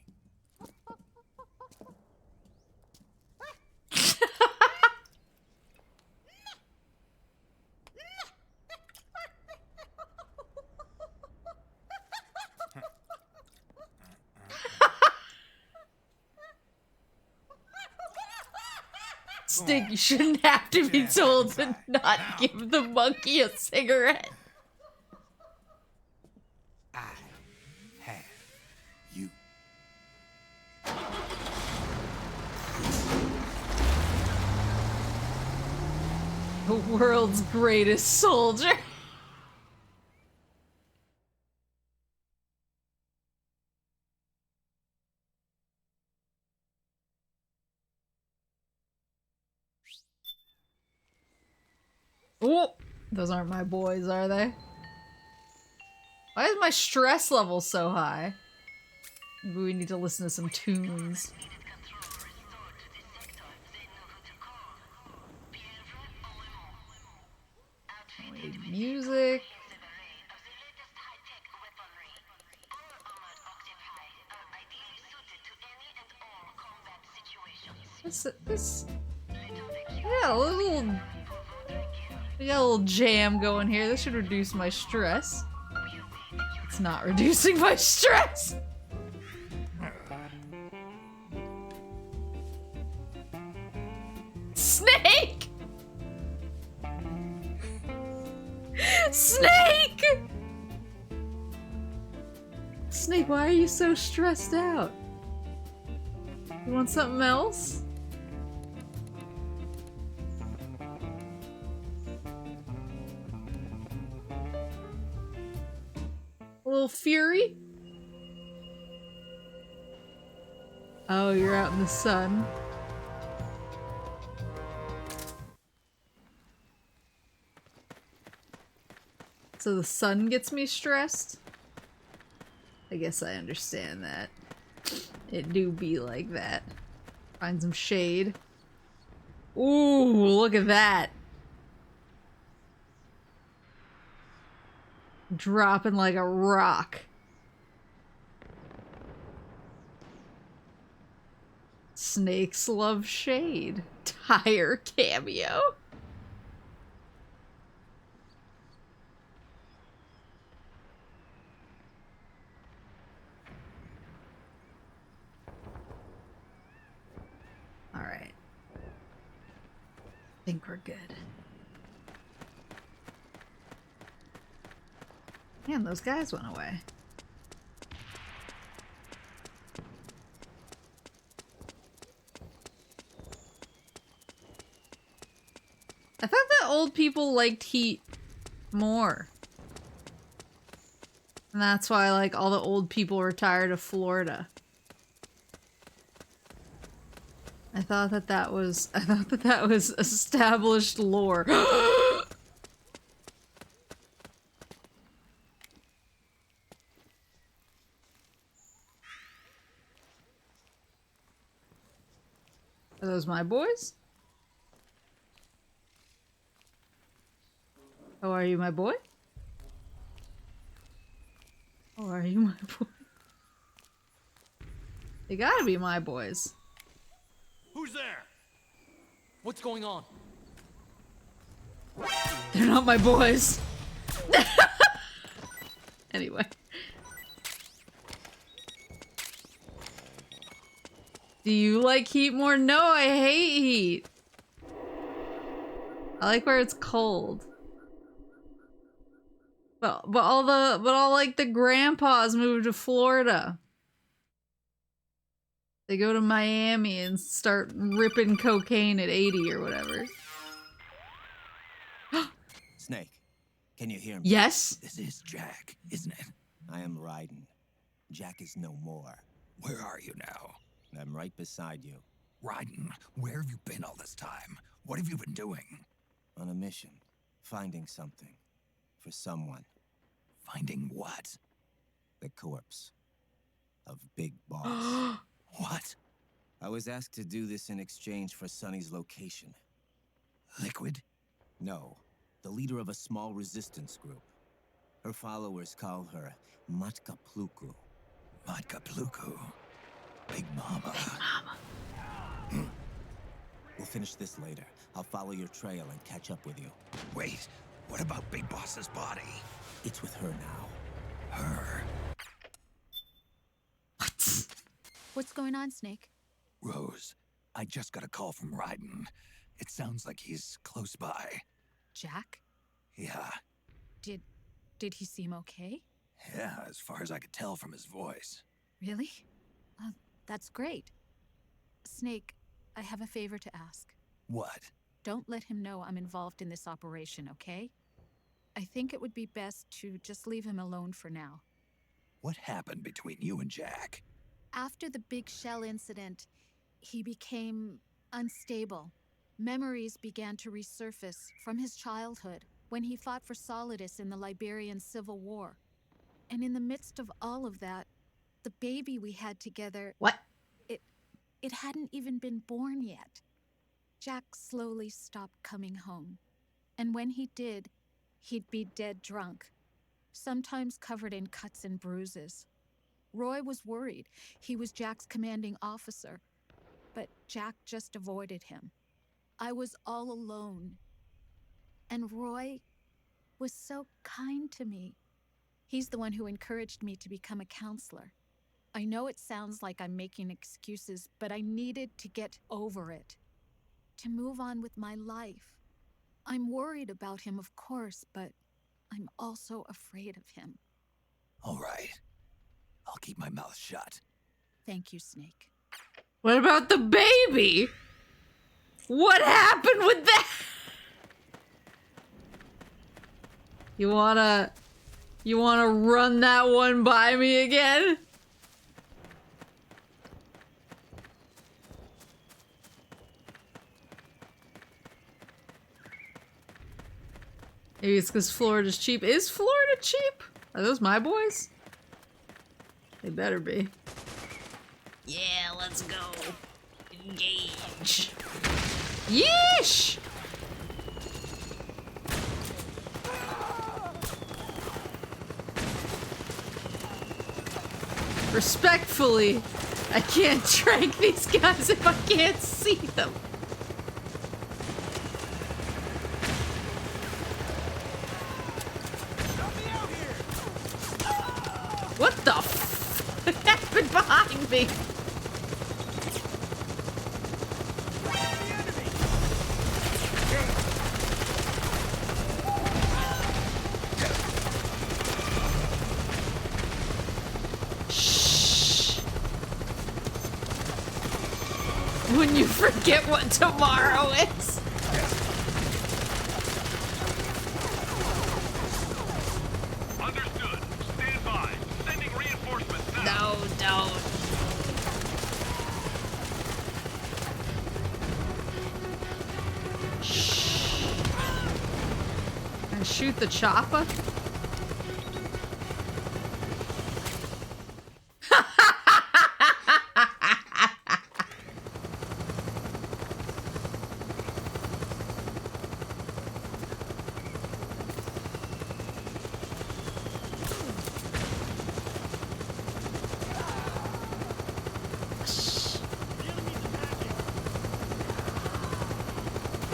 Stig, you shouldn't have to be told to not give the monkey a cigarette. I have you. The world's greatest soldier. Oh, those aren't my boys, are they? Why is my stress level so high? Maybe we need to listen to some tunes. Music. This yeah, we got a little jam going here. This should reduce my stress. It's not reducing my stress. Snake! Snake, why are you so stressed out? You want something else? A little fury? Oh, you're out in the sun. So the sun gets me stressed? I guess I understand that. It do be like that. Find some shade. Ooh, look at that. Dropping like a rock. Snakes love shade. Tire cameo. Alright. I think we're good. Man, those guys went away. I thought that old people liked heat more. And that's why, like, all the old people retired to Florida. I thought that was established lore. Are those my boys? Oh, are you my boy? Oh, are you my boy? They gotta be my boys. Who's there? What's going on? They're not my boys. Anyway. Do you like heat more? No, I hate heat. I like where it's cold. But all like the grandpas moved to Florida. They go to Miami and start ripping cocaine at 80 or whatever. Snake, can you hear me? Yes? This is Jack, isn't it? I am Raiden. Jack is no more. Where are you now? I'm right beside you. Raiden, where have you been all this time? What have you been doing? On a mission. Finding something. For someone. Finding what? The corpse. Of Big Boss. What? I was asked to do this in exchange for Sonny's location. Liquid? No. The leader of a small resistance group. Her followers call her Matka Pluku. Matka Pluku? Big Mama. Big Mama. We'll finish this later. I'll follow your trail and catch up with you. Wait, what about Big Boss's body? It's with her now. Her? What? What's going on, Snake? Rose, I just got a call from Raiden. It sounds like he's close by. Jack? Yeah. Did he seem okay? Yeah, as far as I could tell from his voice. Really? That's great. Snake, I have a favor to ask. What? Don't let him know I'm involved in this operation, okay? I think it would be best to just leave him alone for now. What happened between you and Jack? After the Big Shell incident, he became unstable. Memories began to resurface from his childhood when he fought for Solidus in the Liberian Civil War. And in the midst of all of that, the baby we had together... What? It hadn't even been born yet. Jack slowly stopped coming home. And when he did, he'd be dead drunk, sometimes covered in cuts and bruises. Roy was worried. He was Jack's commanding officer. But Jack just avoided him. I was all alone. And Roy was so kind to me. He's the one who encouraged me to become a counselor. I know it sounds like I'm making excuses, but I needed to get over it. To move on with my life. I'm worried about him, of course, but I'm also afraid of him. All right. I'll keep my mouth shut. Thank you, Snake. What about the baby? What happened with that? You wanna run that one by me again? Maybe it's because Florida's cheap. Is Florida cheap? Are those my boys? They better be. Yeah, let's go. Engage. Yeesh! Respectfully, I can't trank these guys if I can't see them. What the f happened behind me? Shh. When you forget what tomorrow is. No, don't. Shh. And shoot the chopper?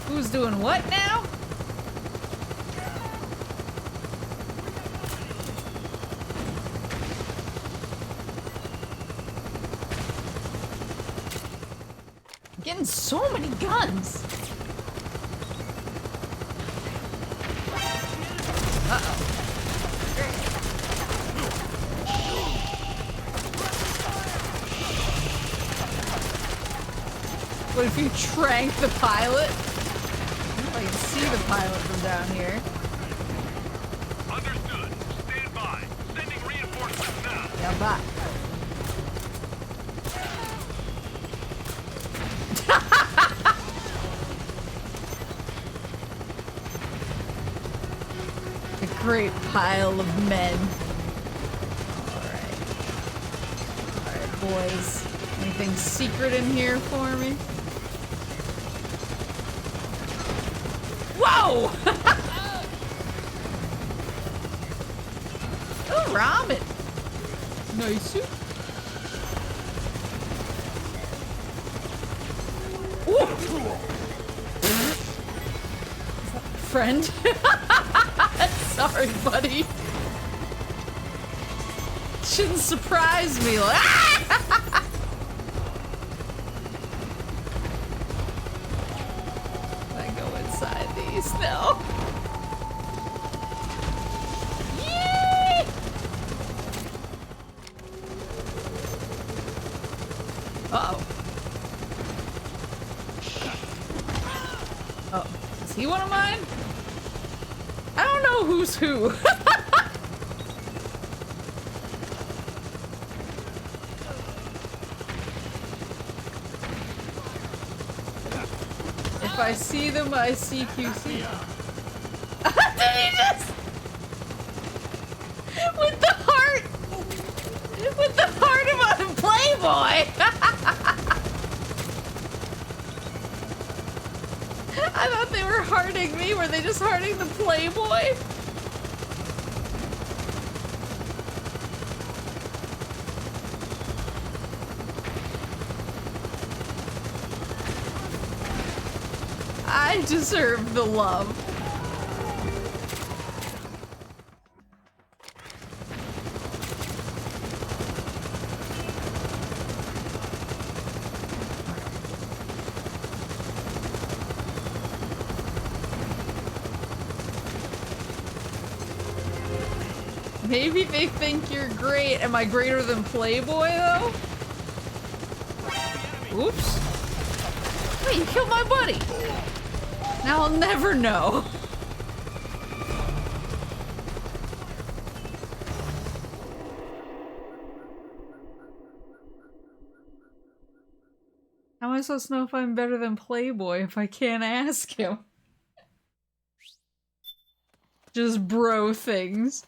Who's doing what now? I'm getting so many guns. Uh-oh. What if you trank the pilot? I can see the pilot from down here. Understood. Stand by. Sending reinforcements now. Yeah, bye. A great pile of men. Alright. Alright, boys. Anything secret in here for me? Whoa! Oh, ramen. Nice. Friend? Sorry, buddy. Shouldn't surprise me like. I go inside these now. Yee! Uh-oh. Oh, is he one of mine? I don't know who's who. If I see them, I CQC. Did he just... With the heart... With the heart of a Playboy! I thought they were hearting me. Were they just hearting the Playboy? I deserve the love. Maybe they think you're great. Am I greater than Playboy, though? Oops. Wait, you killed my buddy. Now I'll never know. How am I supposed to know if I'm better than Playboy if I can't ask him? Just bro things.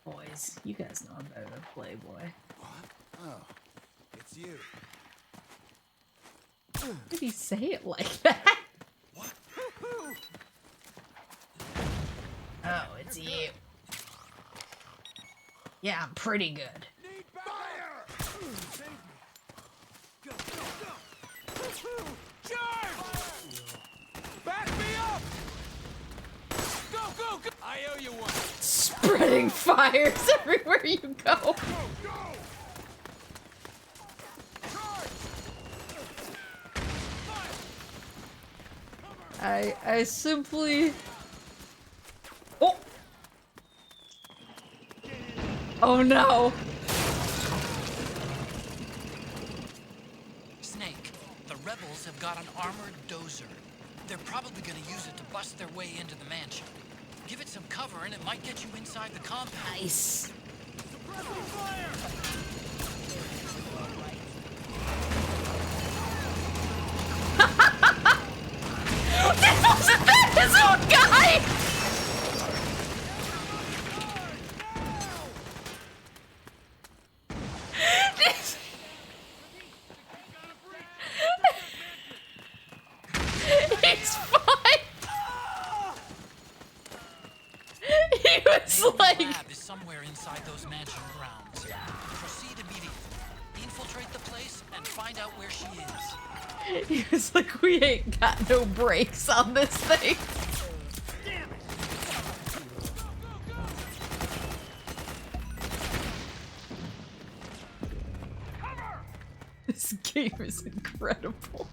Boys, you guys know I'm better than Playboy. Oh, it's you. Why did he say it like that? What? Oh, it's you. Yeah, I'm pretty good. Go, go, go! Charge! Back me up! Go, go, go! I owe you one. Spreading fires everywhere you go. Go, go! I simply... Oh! Oh no! Snake, the rebels have got an armored dozer. They're probably gonna use it to bust their way into the mansion. Give it some cover and it might get you inside the compound. Nice. Suppressing fire! Wasn't that his own guy? He's fine. He was Naomi's like... lab is somewhere inside those mansion grounds. Proceed immediately. Infiltrate the place and find out where she is. He was like, we ain't got no brakes on this thing. Damn it! Cover! This game is incredible.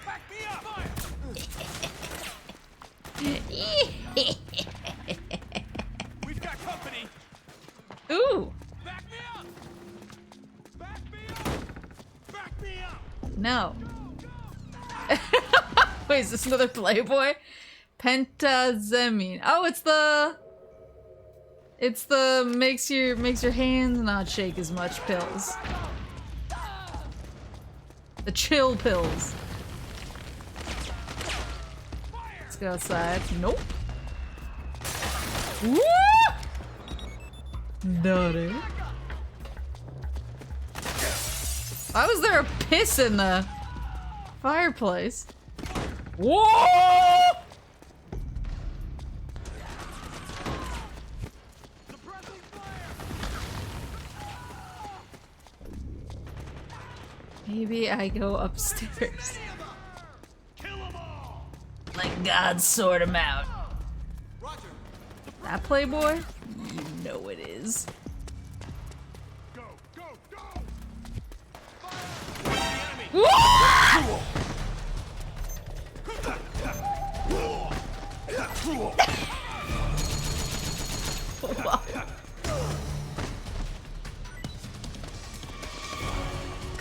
Back me up! Fire! We've got company. Ooh. Back me up! Back me up! Back me up! No. Wait, is this another Playboy? Pentazemine. Oh, it's the makes your hands not shake as much pills. The chill pills. Let's go outside. Nope. Woo! Dirty. Why was there a piss in the fireplace? Whoa! Maybe I go upstairs. Let God sort him out. That Playboy? You know it is. Go, go, go! Whoa!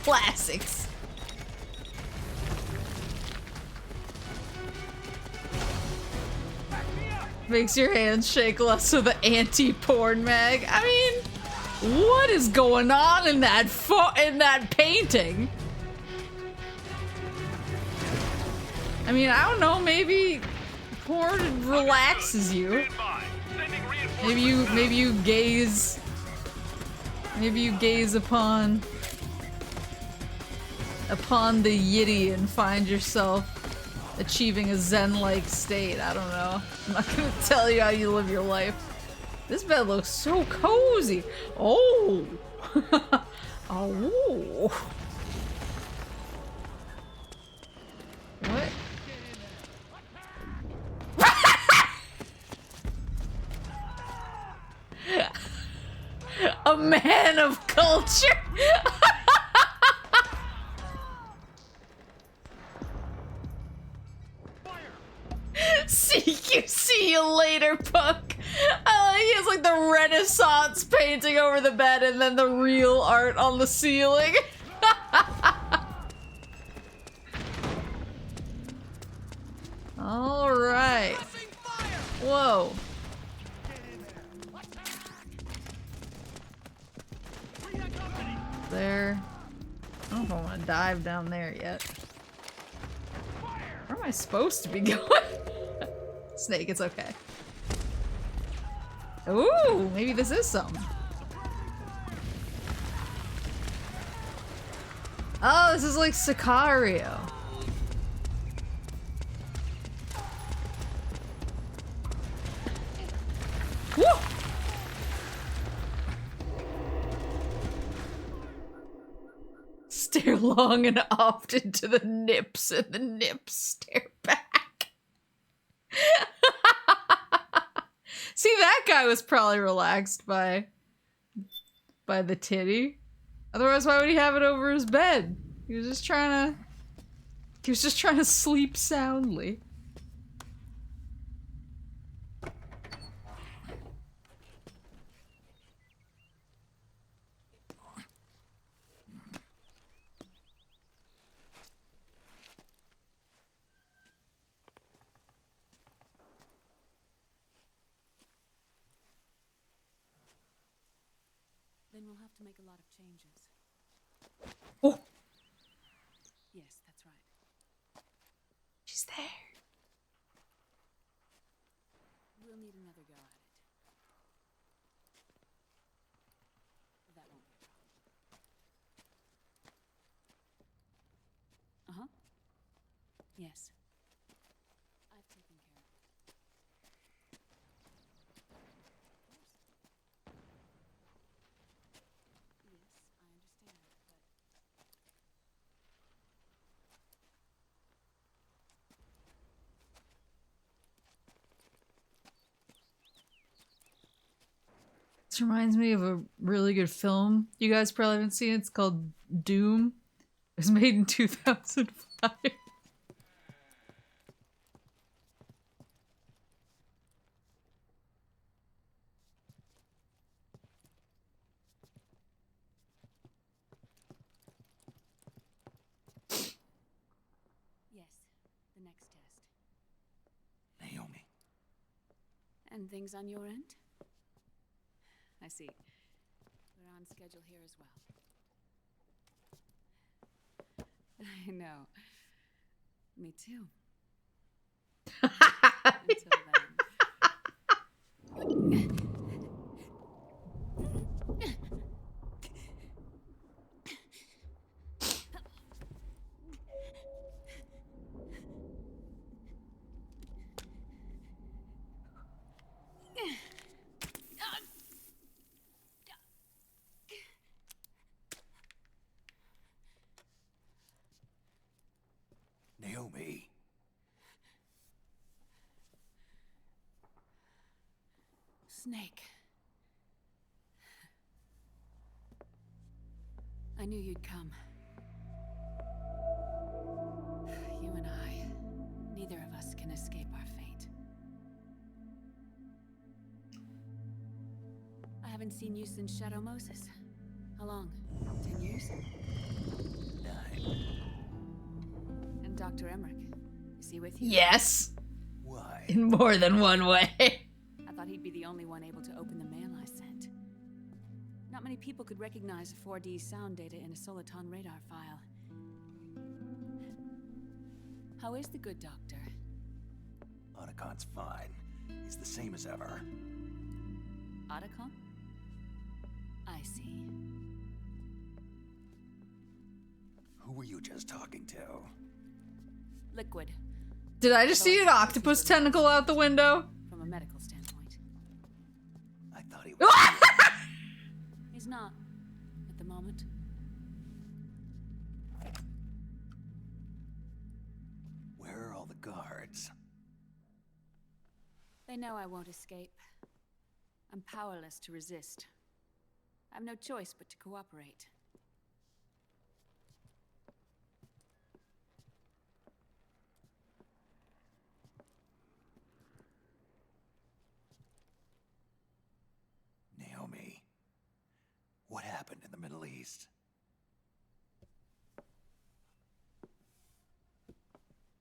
Classics. Makes your hands shake less with the anti-porn mag. I mean, what is going on in that painting? I mean, I don't know, maybe porn relaxes you. Maybe you gaze upon the yitty and find yourself achieving a zen-like state. I don't know. I'm not gonna tell you how you live your life. This bed looks so cozy. Oh. Oh. What? A man of culture. See you later, punk. I like he has like the Renaissance painting over the bed and then the real art on the ceiling. All right. Whoa. There. I don't know if I want to dive down there yet. Where am I supposed to be going? Snake, it's okay. Ooh, maybe this is something. Oh, this is like Sicario. Woo! Stare long and often to the nips, and the nips stare back. See, that guy was probably relaxed by the titty. Otherwise, why would he have it over his bed? He was just trying to sleep soundly. Then we'll have to make a lot of changes. Oh. Yes, that's right. She's there. We'll need another go at it. That won't be a problem. Uh-huh. Yes. I've taken care of it. This reminds me of a really good film you guys probably haven't seen. It's called Doom. It was made in 2005. Yes, the next test. Naomi. And things on your end? I see. We're on schedule here as well. I know. Me too. Until then. Naomi. Snake. I knew you'd come. You and I, neither of us can escape our fate. I haven't seen you since Shadow Moses. How long? 10 years? 9. And Dr. Emmerich, is he with you? Yes. Why? In more than one way. I thought he'd be the only one able to open the mail I sent. Not many people could recognize 4D sound data in a Soliton radar file. How is the good doctor? Otacon's fine. He's the same as ever. Otacon? I see. Who were you just talking to? Liquid. Did I just see an octopus tentacle out the window? From a medical standpoint. I thought he was. He's not. At the moment. Where are all the guards? They know I won't escape. I'm powerless to resist. I have no choice but to cooperate. happened in the Middle East.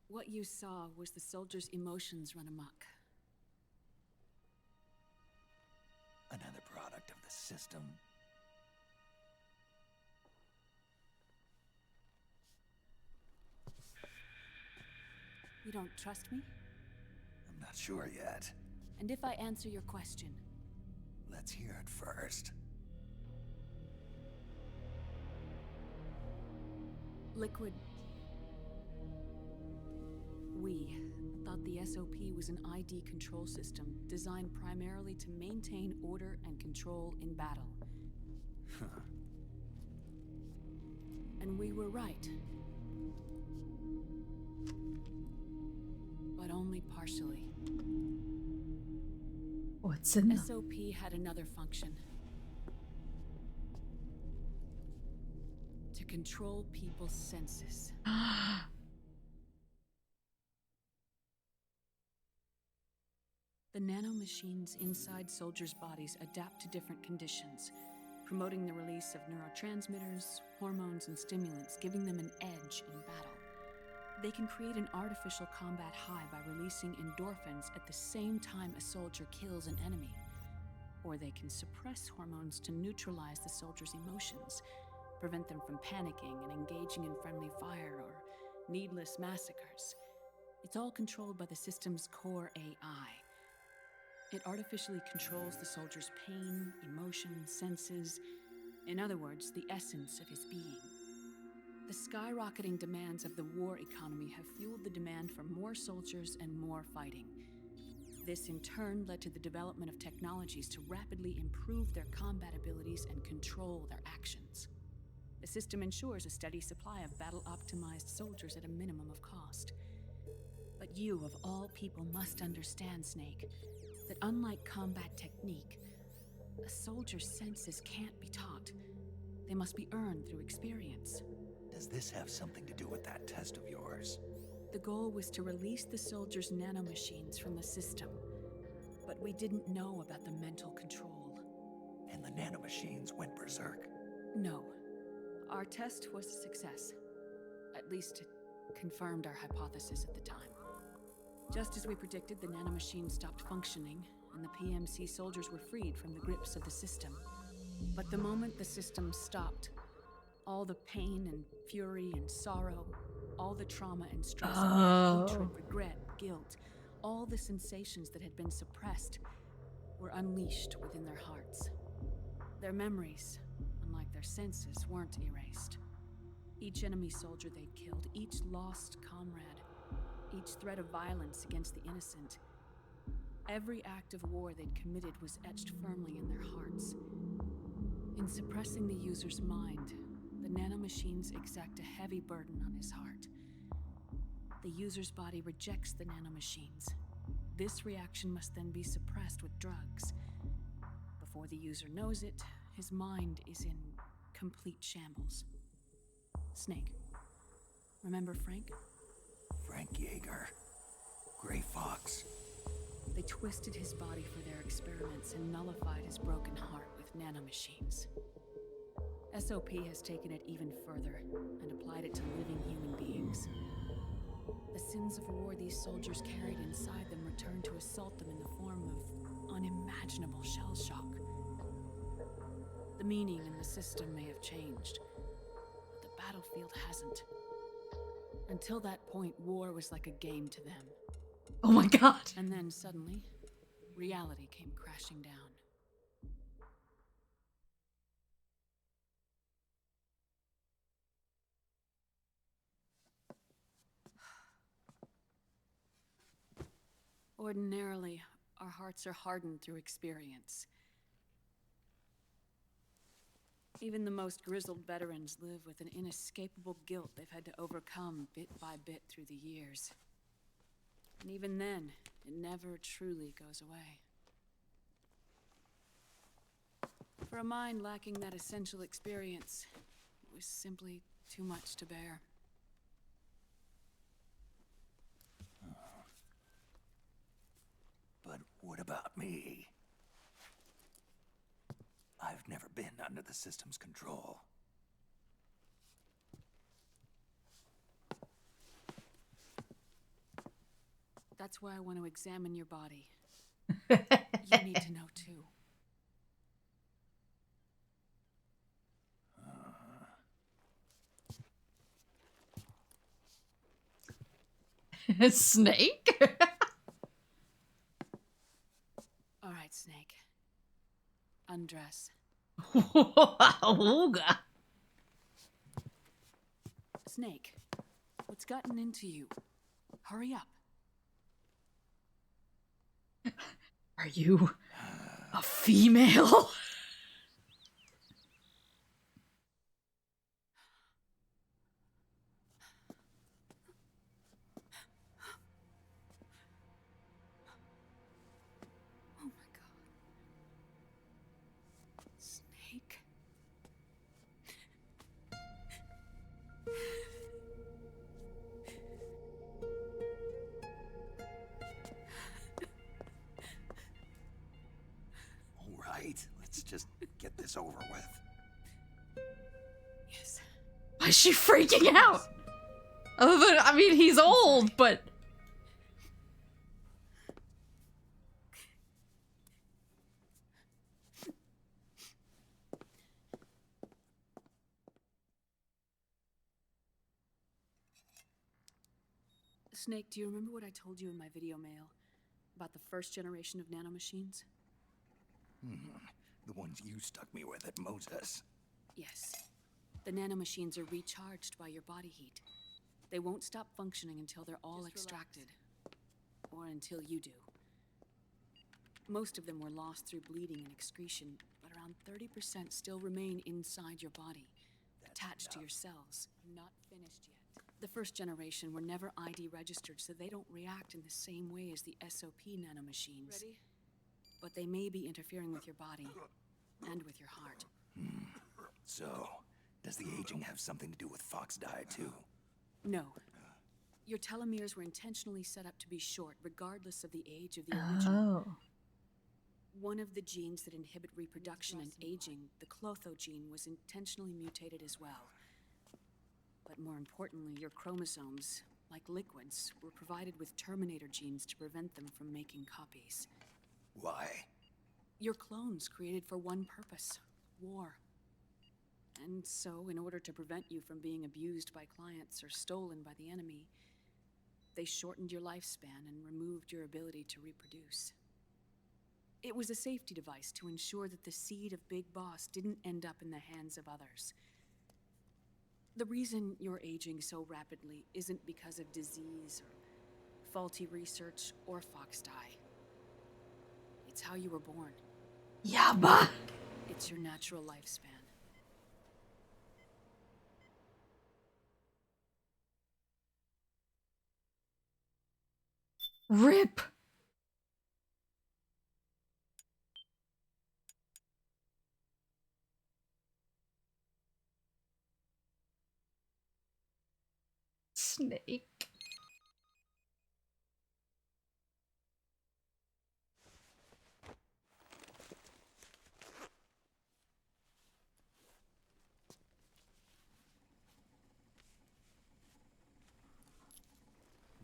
What you saw was the soldiers' emotions run amok. Another product of the system. You don't trust me? I'm not sure yet. And if I answer your question? Let's hear it first. Liquid... We thought the SOP was an ID control system designed primarily to maintain order and control in battle. And we were right. But only partially. What's in SOP had another function. To control people's senses. The nanomachines inside soldiers' bodies adapt to different conditions, promoting the release of neurotransmitters, hormones, and stimulants, giving them an edge in battle. They can create an artificial combat high by releasing endorphins at the same time a soldier kills an enemy. Or they can suppress hormones to neutralize the soldier's emotions, prevent them from panicking and engaging in friendly fire or needless massacres. It's all controlled by the system's core AI. It artificially controls the soldier's pain, emotion, senses, in other words, the essence of his being. The skyrocketing demands of the war economy have fueled the demand for more soldiers and more fighting. This in turn led to the development of technologies to rapidly improve their combat abilities and control their actions. The system ensures a steady supply of battle-optimized soldiers at a minimum of cost. But you, of all people, must understand, Snake, that unlike combat technique, a soldier's senses can't be taught. They must be earned through experience. Does this have something to do with that test of yours? The goal was to release the soldiers' nanomachines from the system, but we didn't know about the mental control. And the nanomachines went berserk? No. Our test was a success. At least it confirmed our hypothesis at the time. Just as we predicted, the nanomachines stopped functioning, and the PMC soldiers were freed from the grips of the system. But the moment the system stopped, all the pain and fury and sorrow, all the trauma and stress, hatred, regret, guilt, all the sensations that had been suppressed were unleashed within their hearts. Their memories, unlike their senses, weren't erased. Each enemy soldier they'd killed, each lost comrade, each threat of violence against the innocent, every act of war they'd committed was etched firmly in their hearts. In suppressing the user's mind, the nanomachines exact a heavy burden on his heart. The user's body rejects the nanomachines. This reaction must then be suppressed with drugs. Before the user knows it, his mind is in complete shambles. Snake, remember Frank? Frank Yeager. Gray Fox. They twisted his body for their experiments and nullified his broken heart with nanomachines. SOP has taken it even further and applied it to living human beings. The sins of war these soldiers carried inside them returned to assault them in the form of unimaginable shell shock. The meaning in the system may have changed, but the battlefield hasn't. Until that point, war was like a game to them. Oh my god! And then suddenly, reality came crashing down. Ordinarily, our hearts are hardened through experience. Even the most grizzled veterans live with an inescapable guilt they've had to overcome bit by bit through the years. And even then, it never truly goes away. For a mind lacking that essential experience, it was simply too much to bear. But what about me? I've I've never been under the system's control. That's why I want to examine your body. You need to know too. Snake? All right, Snake. Undress. Ooga. Snake, what's gotten into you? Hurry up. Are you a female? Oh my God. Snake. All right, let's just get this over with. Yes. Why is she freaking out? Other than, I mean, he's old, but... Snake, do you remember what I told you in my video mail about the first generation of nanomachines? The ones you stuck me with at Moses. Yes. The nanomachines are recharged by your body heat. They won't stop functioning until they're all extracted. Or until you do. Most of them were lost through bleeding and excretion, but around 30% still remain inside your body, attached to your cells. Not finished yet. The first generation were never ID registered, so they don't react in the same way as the SOP nanomachines. Ready? But they may be interfering with your body and with your heart. So, does the aging have something to do with FoxDie too? No. Your telomeres were intentionally set up to be short, regardless of the age of the original. Oh. One of the genes that inhibit reproduction and aging, the Clotho gene, was intentionally mutated as well. But more importantly, your chromosomes, like liquids, were provided with terminator genes to prevent them from making copies. Why? Your clones created for one purpose: war. And so, in order to prevent you from being abused by clients or stolen by the enemy, they shortened your lifespan and removed your ability to reproduce. It was a safety device to ensure that the seed of Big Boss didn't end up in the hands of others. The reason you're aging so rapidly isn't because of disease or faulty research or FoxDie. It's how you were born. Yabba! It's your natural lifespan. Rip! Snake.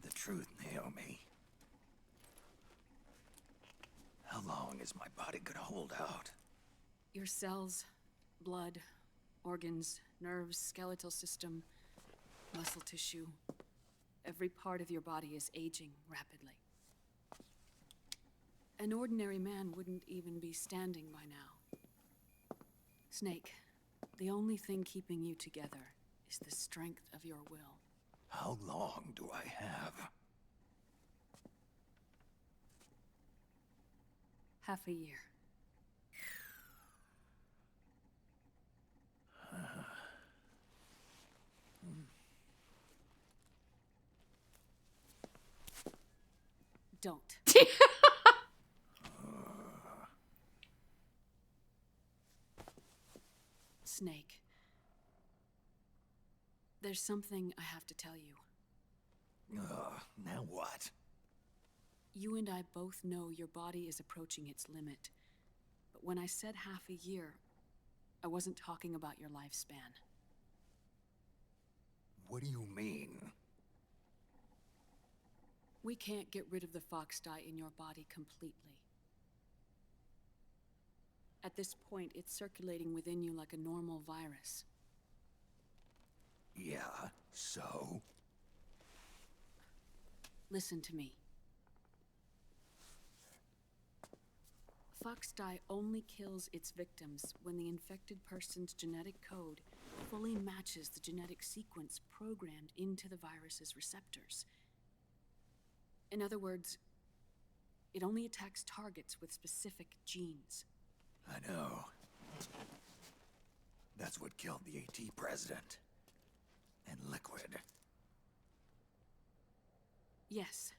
The truth, Naomi. How long is my body gonna hold out? Your cells, blood, organs, nerves, skeletal system, muscle tissue. Every part of your body is aging rapidly. An ordinary man wouldn't even be standing by now. Snake, the only thing keeping you together is the strength of your will. How long do I have? Half a year. Don't. Snake. There's something I have to tell you. Now what? You and I both know your body is approaching its limit. But when I said half a year, I wasn't talking about your lifespan. What do you mean? We can't get rid of the FoxDie in your body completely. At this point, it's circulating within you like a normal virus. Yeah, so? Listen to me. FoxDie only kills its victims when the infected person's genetic code fully matches the genetic sequence programmed into the virus's receptors. In other words, it only attacks targets with specific genes. I know. That's what killed the AT president. And Liquid. Yes.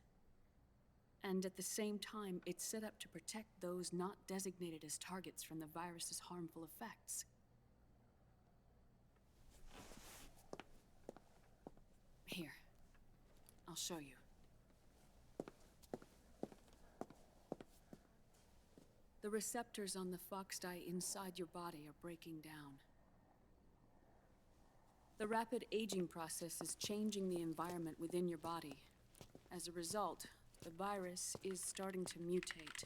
And at the same time, it's set up to protect those not designated as targets from the virus's harmful effects. Here, I'll show you. The receptors on the FoxDie inside your body are breaking down. The rapid aging process is changing the environment within your body. As a result, the virus is starting to mutate.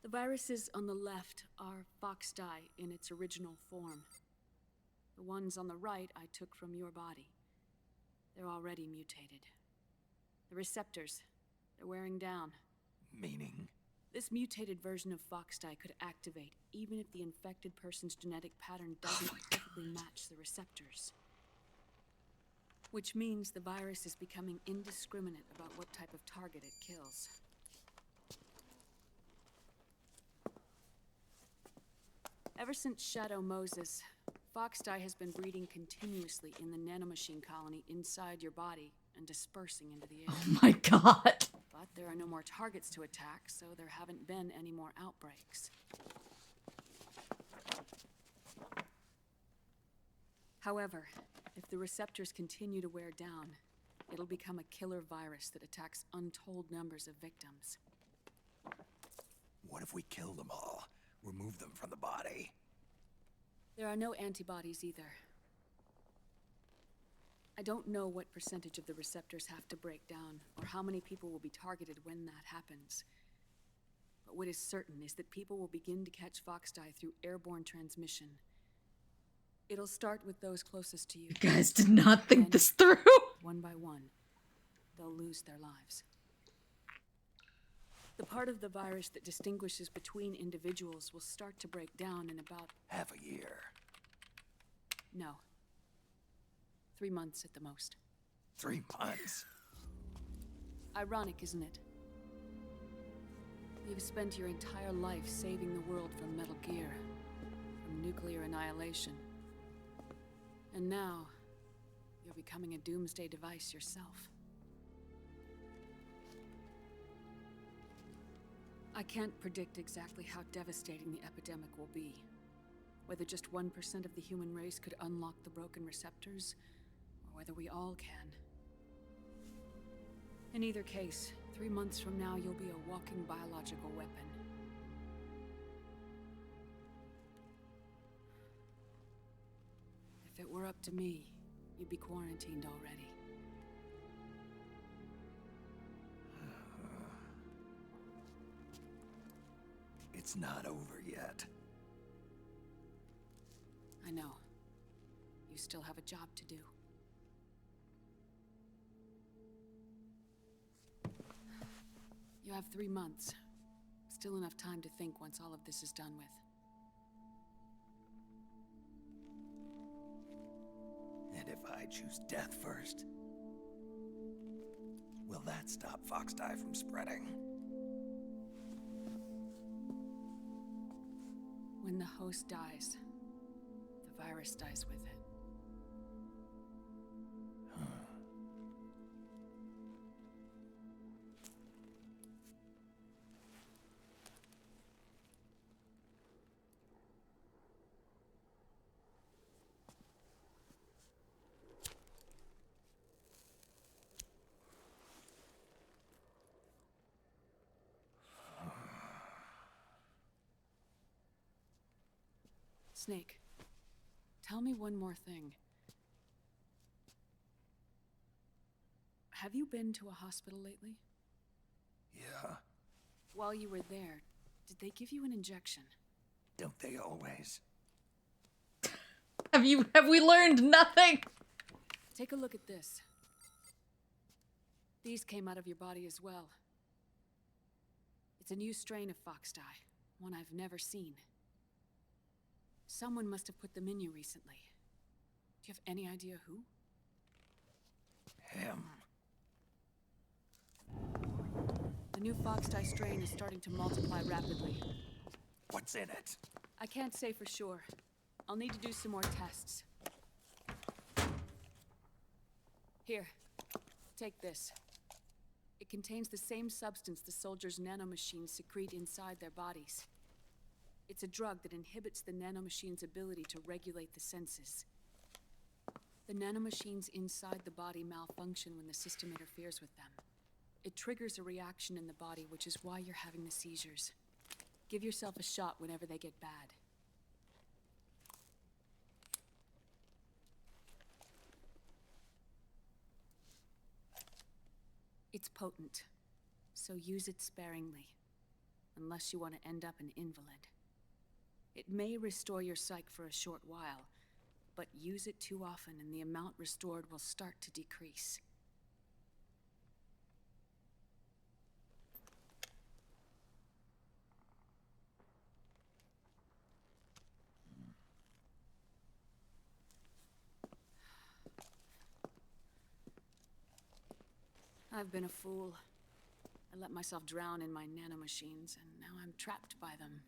The viruses on the left are FoxDie in its original form. The ones on the right I took from your body. They're already mutated. The receptors, they're wearing down. Meaning? This mutated version of FoxDie could activate even if the infected person's genetic pattern doesn't perfectly match the receptors. Which means the virus is becoming indiscriminate about what type of target it kills. Ever since Shadow Moses, FoxDie has been breeding continuously in the nanomachine colony inside your body and dispersing into the air. Oh my god. But there are no more targets to attack, so there haven't been any more outbreaks. However, if the receptors continue to wear down, it'll become a killer virus that attacks untold numbers of victims. What if we kill them all? Remove them from the body? There are no antibodies either. I don't know what percentage of the receptors have to break down, or how many people will be targeted when that happens. But what is certain is that people will begin to catch FoxDie through airborne transmission. It'll start with those closest to you. You guys did not think this through. One by one, they'll lose their lives. The part of the virus that distinguishes between individuals will start to break down in about... half a year. No. 3 months at the most. 3 months? Ironic, isn't it? You've spent your entire life saving the world from Metal Gear, from nuclear annihilation. And now, you're becoming a doomsday device yourself. I can't predict exactly how devastating the epidemic will be. Whether just 1% of the human race could unlock the broken receptors, or whether we all can. In either case, 3 months from now, you'll be a walking biological weapon. If it were up to me, you'd be quarantined already. It's not over yet. I know. You still have a job to do. You have 3 months. Still enough time to think once all of this is done with. And if I choose death first? Will that stop FoxDie from spreading? When the host dies, the virus dies with it. Snake, tell me one more thing. Have you been to a hospital lately? Yeah, While you were there, did they give you an injection? don't they always? Have we learned nothing? Take a look at this. These came out of your body as well. It's a new strain of FoxDie, one I've never seen. Someone must have put them in you recently. Do you have any idea who? Him. The new FoxDie strain is starting to multiply rapidly. What's in it? I can't say for sure. I'll need to do some more tests. Here, take this. It contains the same substance the soldiers' nanomachines secrete inside their bodies. It's a drug that inhibits the nanomachine's ability to regulate the senses. The nanomachines inside the body malfunction when the system interferes with them. It triggers a reaction in the body, which is why you're having the seizures. Give yourself a shot whenever they get bad. It's potent, so use it sparingly, unless you want to end up an invalid. It may restore your psyche for a short while, but use it too often and the amount restored will start to decrease. I've been a fool. I let myself drown in my nanomachines, and now I'm trapped by them.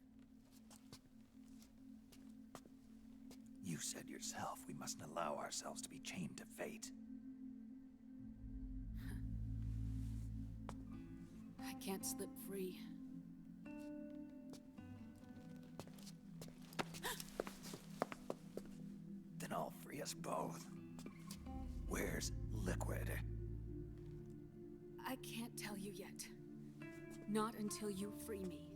You said yourself we mustn't allow ourselves to be chained to fate. I can't slip free. Then I'll free us both. Where's Liquid? I can't tell you yet. Not until you free me.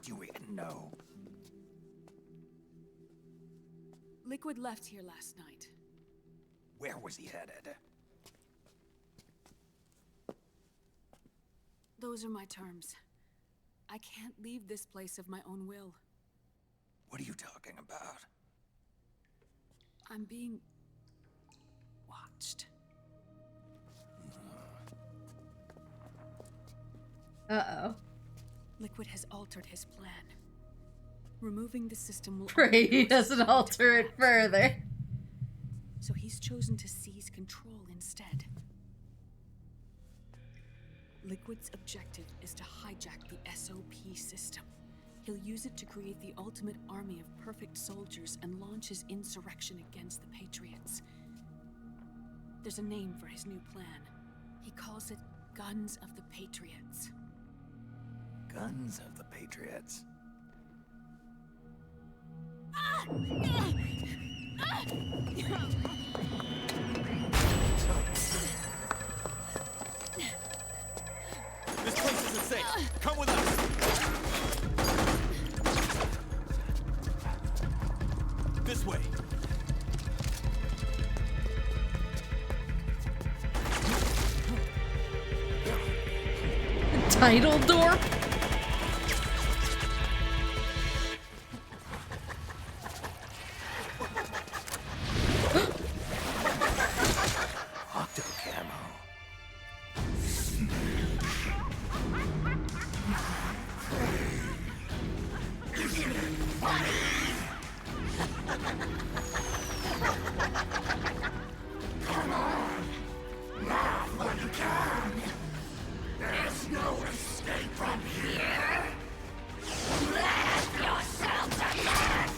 Do you even know? Liquid left here last night. Where was he headed? Those are my terms. I can't leave this place of my own will. What are you talking about? I'm being watched. Uh-oh. Liquid has altered his plan. Removing the system will... Pray he doesn't alter it further. So he's chosen to seize control instead. Liquid's objective is to hijack the SOP system. He'll use it to create the ultimate army of perfect soldiers and launch his insurrection against the Patriots. There's a name for his new plan. He calls it Guns of the Patriots. Guns of the Patriots. This place isn't safe. Come with us. This way. Tidal door? Come on! Laugh when you can! There's no escape from here! Laugh yourself to death!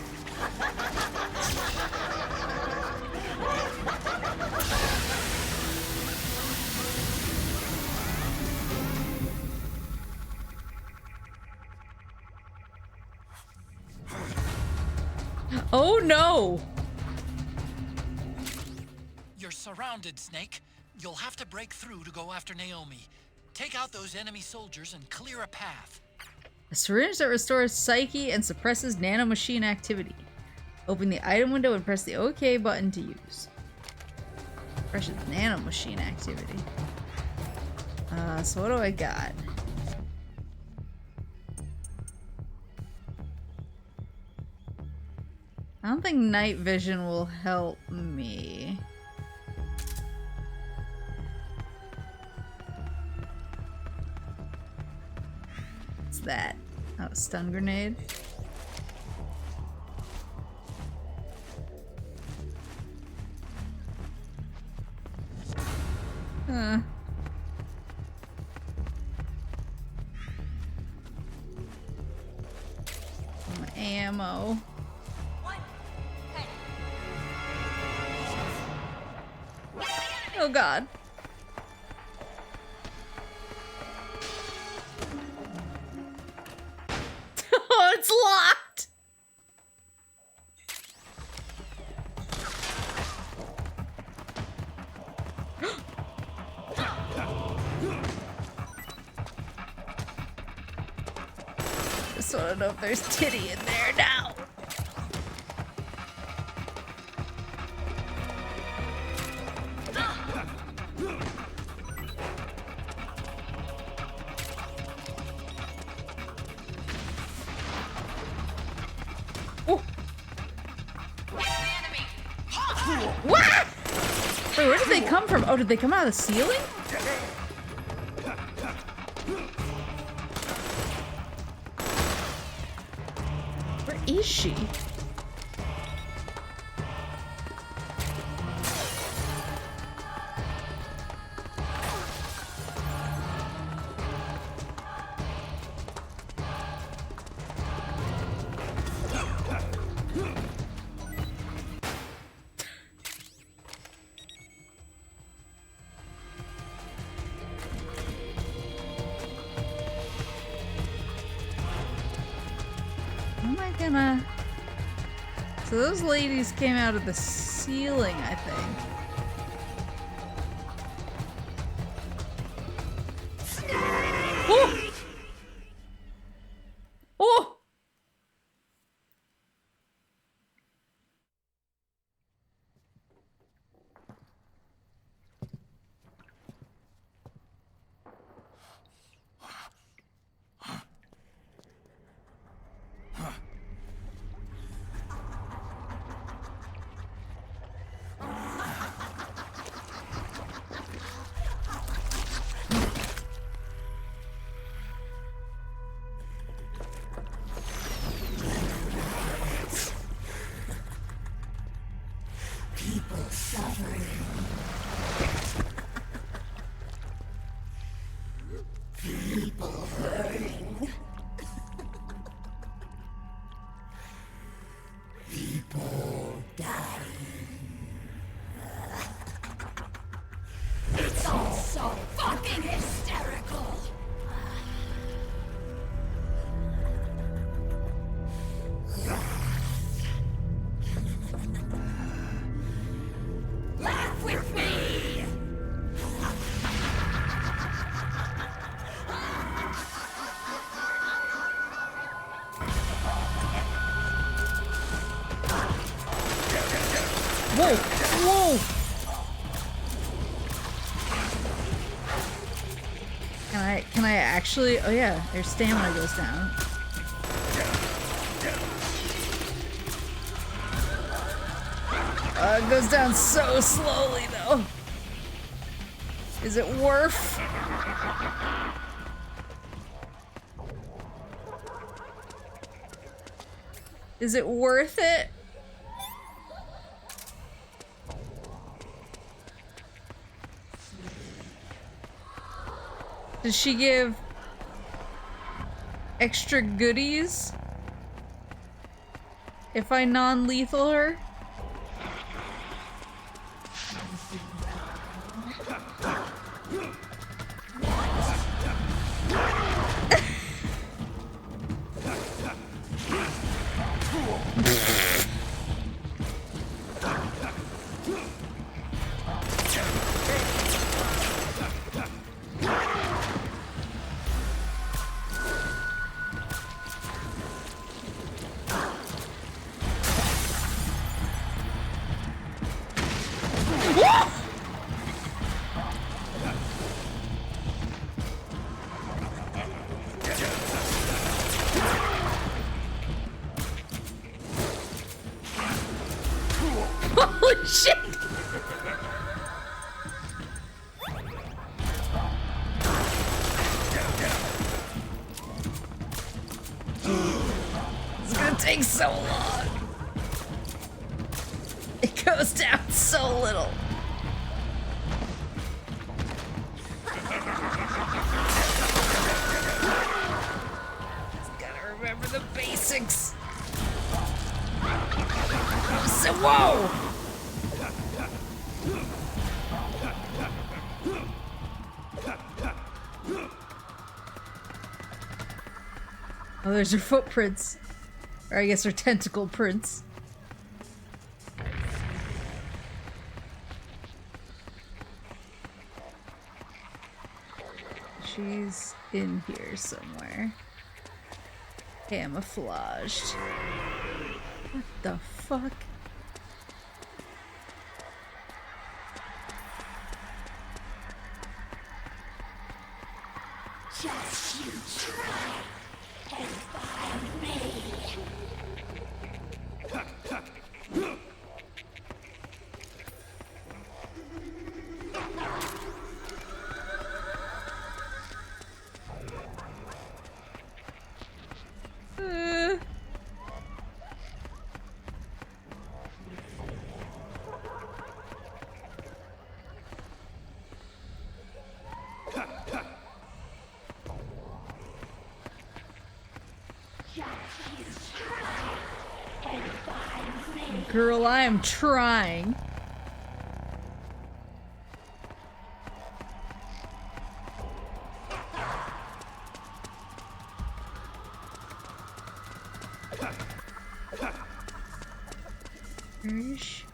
Oh no! You're surrounded, Snake. You'll have to break through to go after Naomi. Take out those enemy soldiers and clear a path. A syringe that restores psyche and suppresses nanomachine activity. Open the item window and press the OK button to use. Suppresses nanomachine activity. So what do I got? I don't think night vision will help me. What's that? Oh, stun grenade. Huh. Some ammo. Oh god. Oh, it's locked! Just wanna know if there's titty in there now. What? Wait, where did they come from? Oh, did they come out of the ceiling? Where is she? So those ladies came out of the ceiling, I think. Oh! Oh! Whoa! Whoa! Can I actually? Oh yeah, their stamina goes down. It goes down so slowly though. Is it worth? Is it worth it? Does she give extra goodies if I non-lethal her? Holy shit! It's gonna take so long. It goes down so little. Just gotta remember the basics. So, whoa! Oh, there's her footprints. Or I guess her tentacle prints. She's in here somewhere. Camouflaged. What the fuck? Just you try and find me. Girl, I am trying. Ish.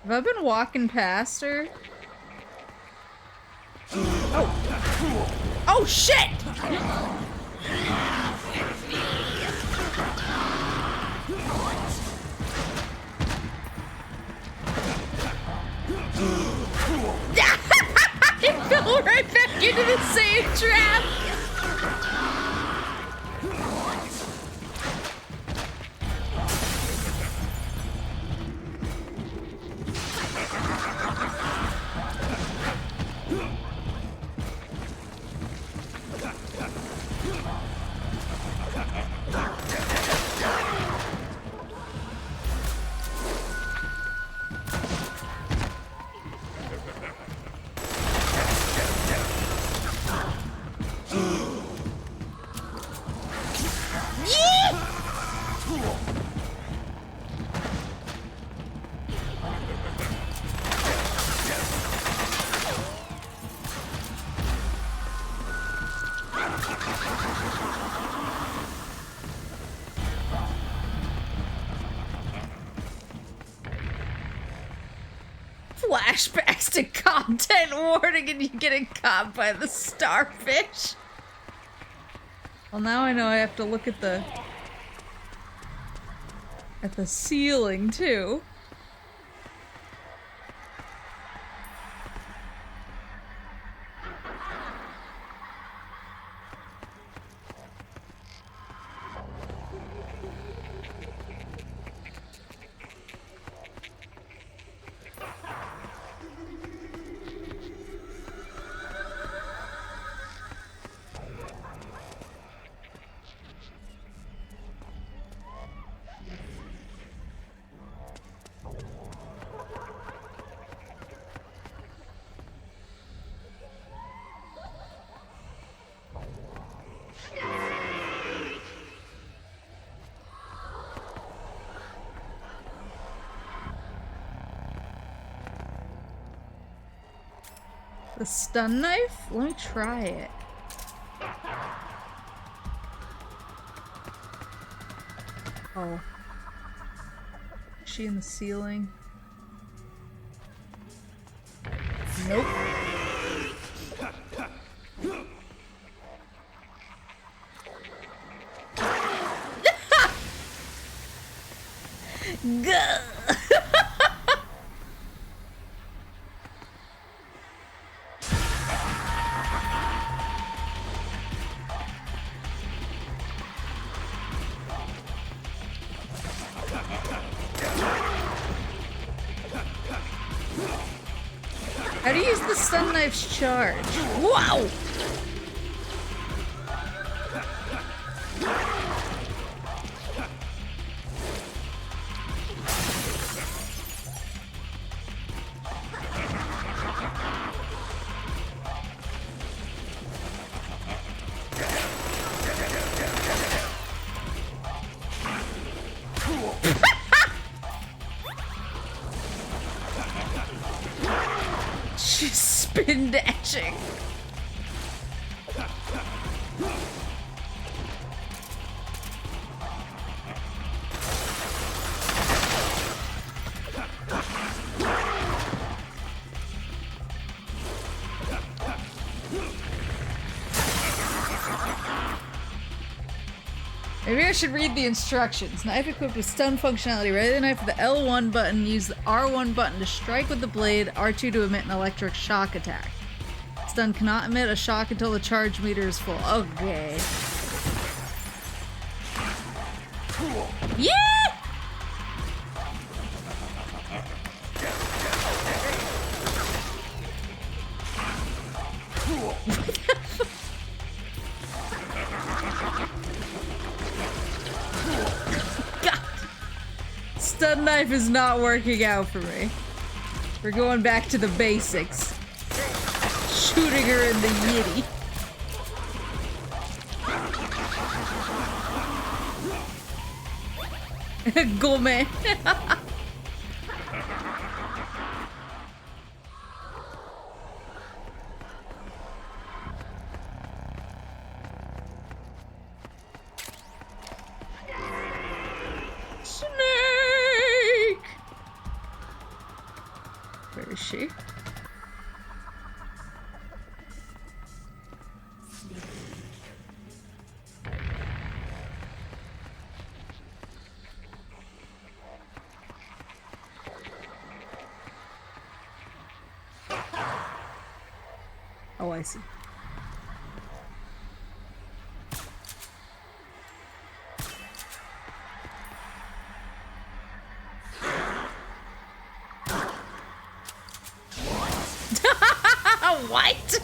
Have I been walking past her? Oh. Oh shit! I fell right back into the same trap! Flashbacks to content warning and you getting caught by the starfish. Well, now I know I have to look at the ceiling too. The stun knife? Let me try it. Oh. Is she in the ceiling? Nope. Gah! How do you use the stun knife's charge? Wow! She's spin dashing. Maybe I should read the instructions. Knife equipped with stun functionality. Ready the knife with the L1 button. Use the R1 button to strike with the blade. R2 to emit an electric shock attack. Stun cannot emit a shock until the charge meter is full. Okay. Yeah! Stun knife is not working out for me. We're going back to the basics. Shooting her in the yitty. Gourmet. Where is she? Oh, I see. What?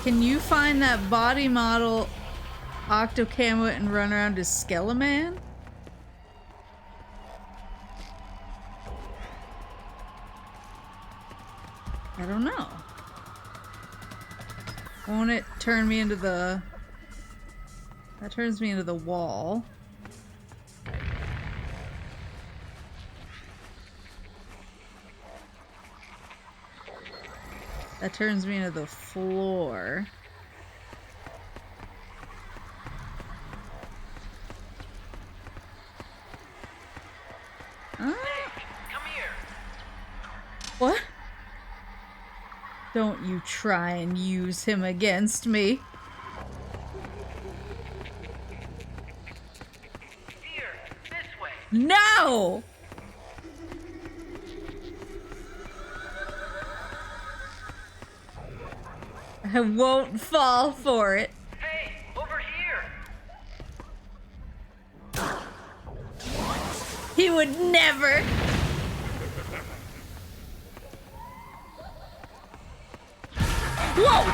Can you find that body model Octocamo and run around as Skeleman? I don't know. Won't it turn me into the... That turns me into the wall. That turns me into the floor. Come here. What? Don't you try and use him against me. Here, this way. No! I won't fall for it. Hey, over here. He would never. Whoa!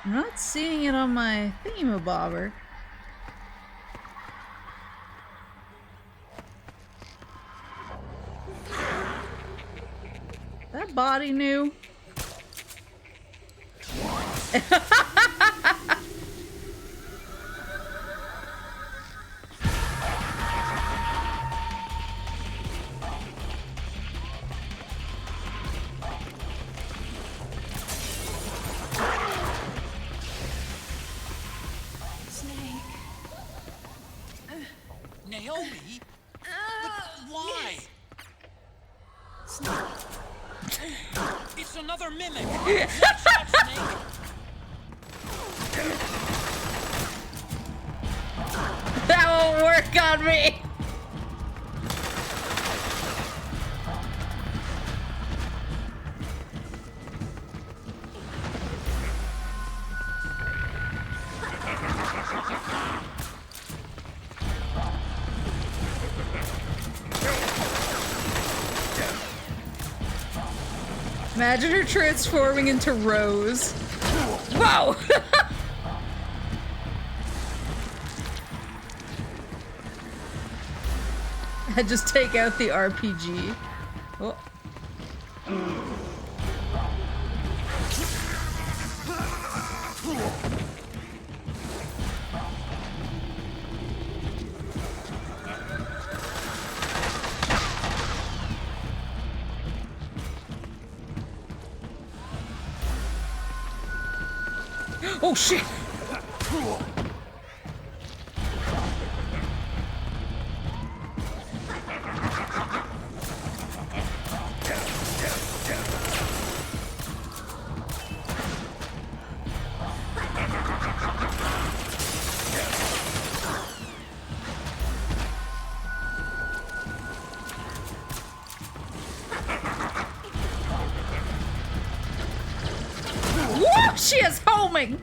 I'm not seeing it on my thingamabobber. That body new. Naomi? But why? It's another mimic! Watch out, Snake! That won't work on me! Imagine her transforming into Rose. Whoa! I just take out the RPG. Oh. Oh shit! Woo! She is homing!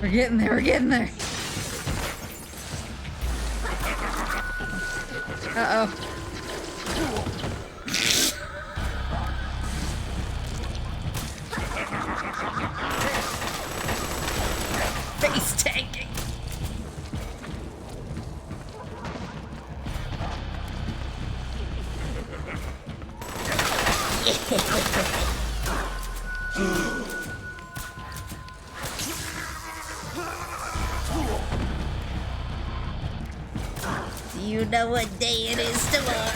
We're getting there, we're getting there. Uh-oh. Face tanking. Do you know what day it is tomorrow?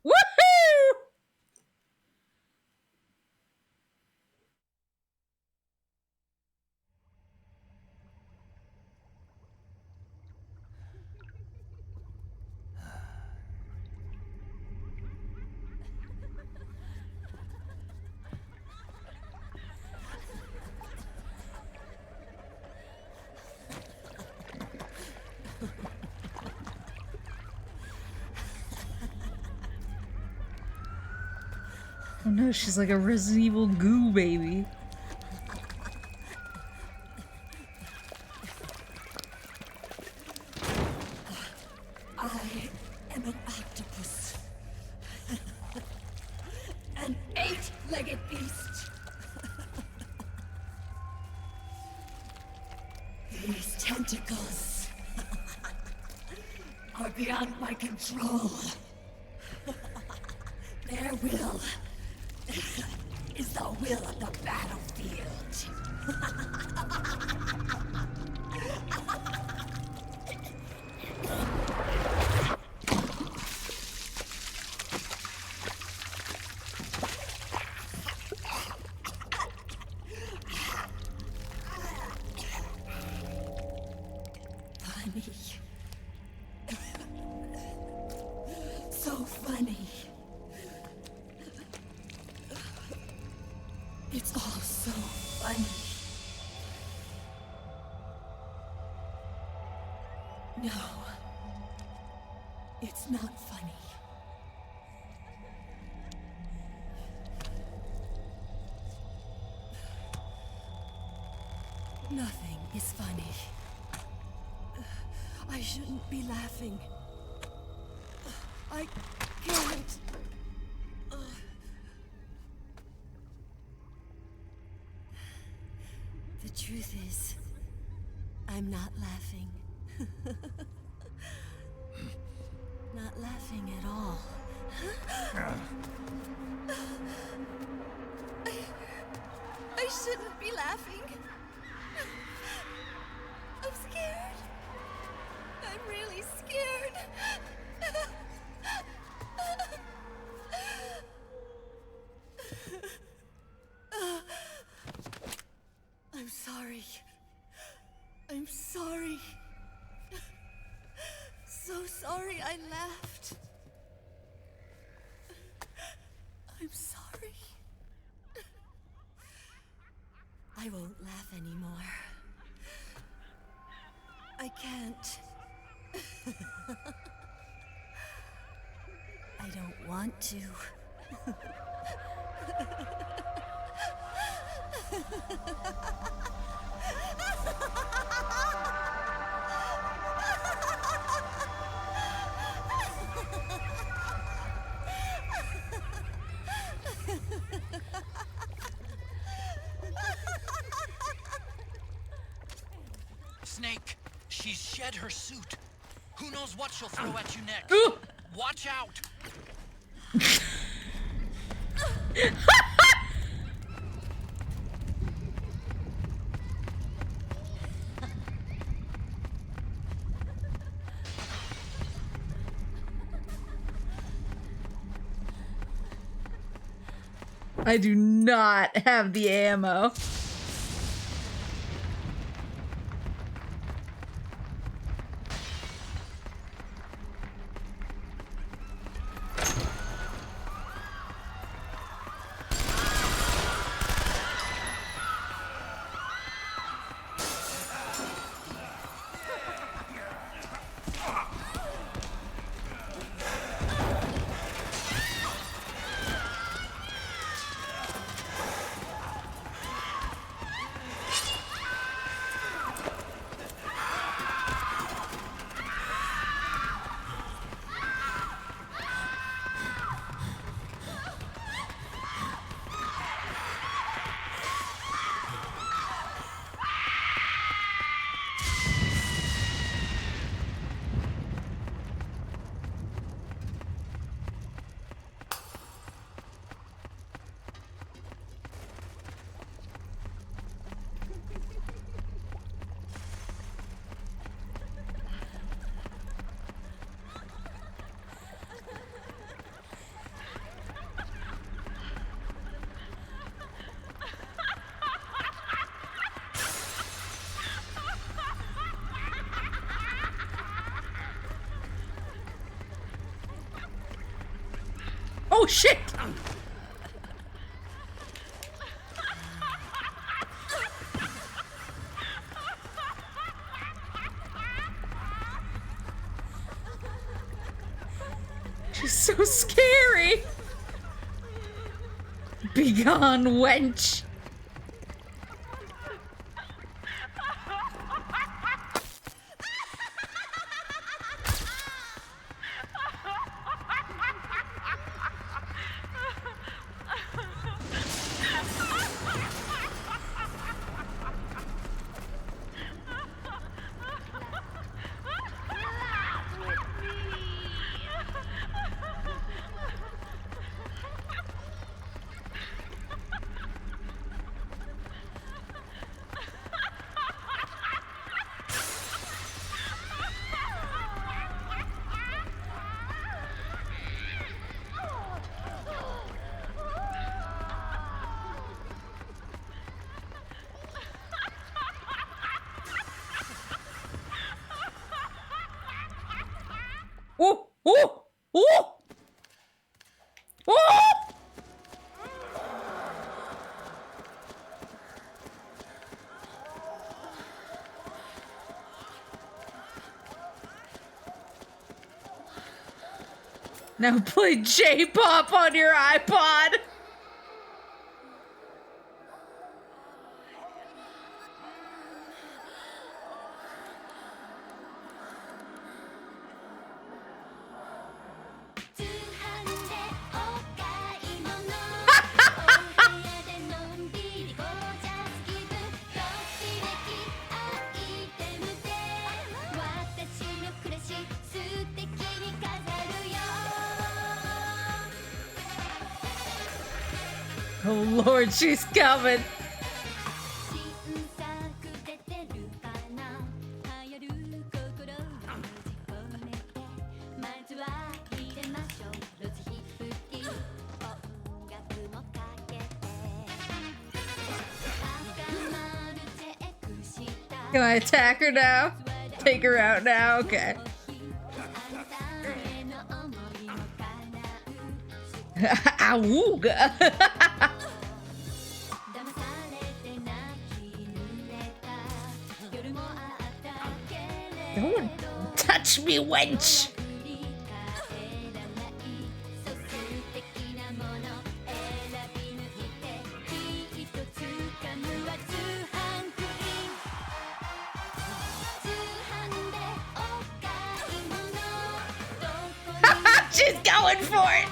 Woohoo! Oh no, she's like a Resident Evil goo baby. I am an octopus. An 8-legged beast. These tentacles are beyond my control. Their will is the will of the battlefield. Funny. funny. It's all so funny. No. It's not funny. Nothing is funny. I shouldn't be laughing. I can't. The truth is, I'm not laughing. Not laughing at all. I shouldn't be laughing. I'm scared. I'm really scared. I'm sorry. I'm sorry. So sorry I laughed. I'm sorry. I won't laugh anymore. I can't. I don't want to. Snake, she's shed her suit. Who knows what she'll throw at you next? Watch out! I do not have the ammo. Oh shit! She's so scary! Begone, wench! Oh! Oh! Oh! Now play J-pop on your iPod. Oh Lord, she's coming. Can I attack her now? Take her out now? Okay. Awooga. Don't touch me, wench. She's going for it.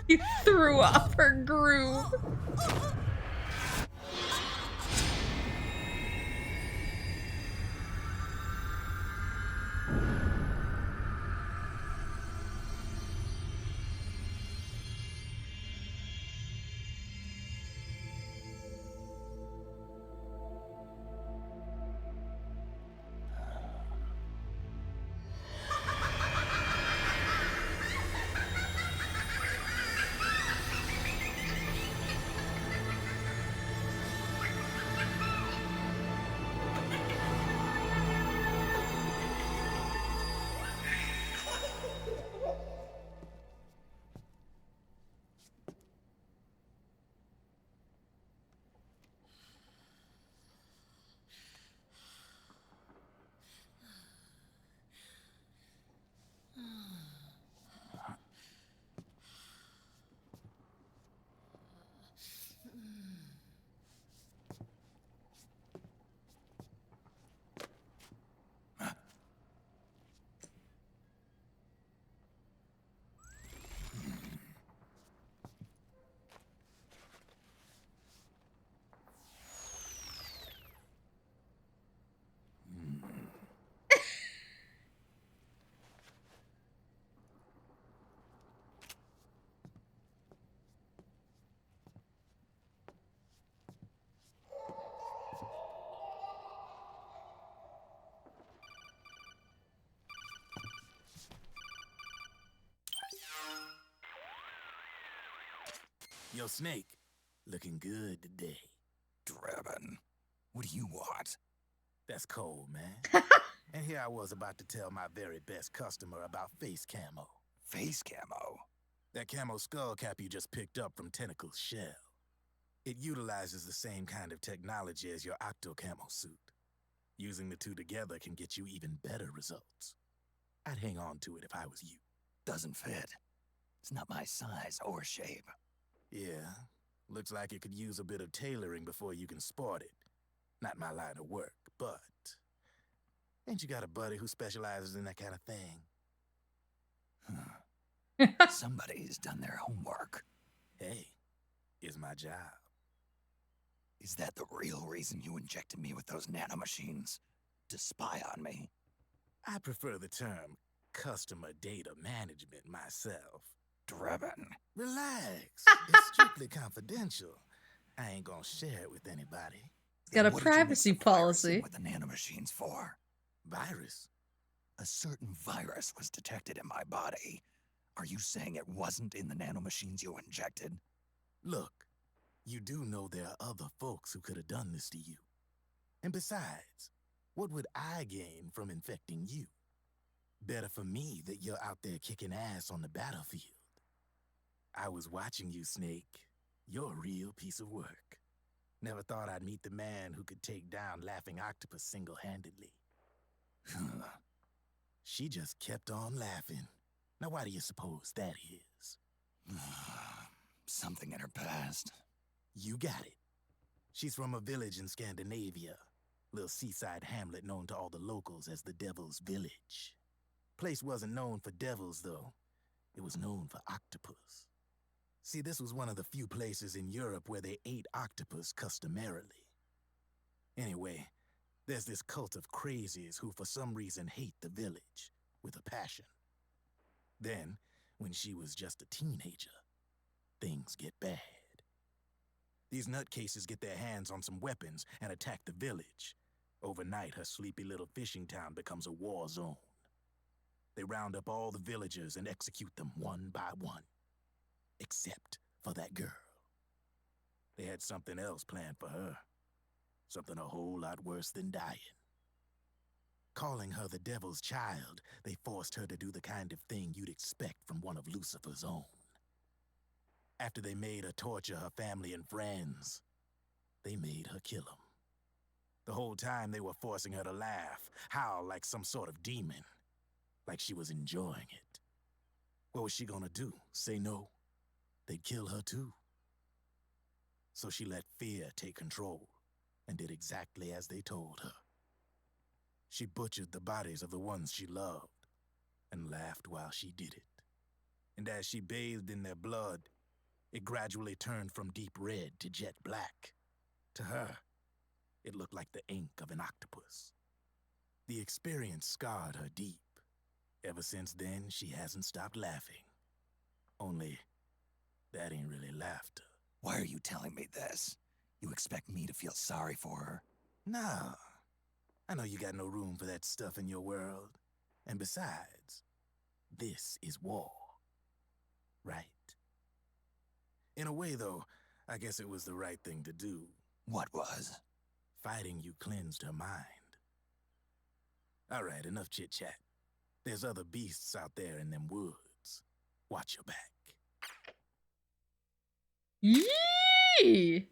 He threw off her groove. Yo, Snake, looking good today. Drebin, what do you want? That's cold, man. And here I was about to tell my very best customer about face camo. Face camo? That camo skull cap you just picked up from Tentacle's shell. It utilizes the same kind of technology as your octo camo suit. Using the two together can get you even better results. I'd hang on to it if I was you. Doesn't fit. It's not my size or shape. Yeah, looks like it could use a bit of tailoring before you can sport it. Not my line of work, but... Ain't you got a buddy who specializes in that kind of thing? Somebody's done their homework. Hey, it's my job. Is that the real reason you injected me with those nanomachines? To spy on me? I prefer the term customer data management myself. Drebin. Relax. It's strictly confidential. I ain't gonna share it with anybody. It's got a privacy policy. What the nanomachines for? Virus. A certain virus was detected in my body. Are you saying it wasn't in the nanomachines you injected? Look, you do know there are other folks who could have done this to you. And besides, what would I gain from infecting you? Better for me that you're out there kicking ass on the battlefield. I was watching you, Snake. You're a real piece of work. Never thought I'd meet the man who could take down Laughing Octopus single-handedly. She just kept on laughing. Now why do you suppose that is? Something in her past. You got it. She's from a village in Scandinavia. Little seaside hamlet known to all the locals as the Devil's Village. Place wasn't known for devils, though. It was known for octopus. See, this was one of the few places in Europe where they ate octopus customarily. Anyway, there's this cult of crazies who for some reason hate the village with a passion. Then, when she was just a teenager, things get bad. These nutcases get their hands on some weapons and attack the village. Overnight, her sleepy little fishing town becomes a war zone. They round up all the villagers and execute them one by one. Except for that girl. They had something else planned for her. Something a whole lot worse than dying. Calling her the devil's child, they forced her to do the kind of thing you'd expect from one of Lucifer's own. After they made her torture her family and friends, they made her kill them. The whole time they were forcing her to laugh, howl like some sort of demon. Like she was enjoying it. What was she gonna do? Say no? They'd kill her too. So she let fear take control and did exactly as they told her. She butchered the bodies of the ones she loved and laughed while she did it. And as she bathed in their blood, it gradually turned from deep red to jet black. To her, it looked like the ink of an octopus. The experience scarred her deep. Ever since then, she hasn't stopped laughing. Only, that ain't really laughter. Why are you telling me this? You expect me to feel sorry for her? Nah. I know you got no room for that stuff in your world. And besides, this is war. Right? In a way, though, I guess it was the right thing to do. What was? Fighting you cleansed her mind. All right, enough chit-chat. There's other beasts out there in them woods. Watch your back. Yee!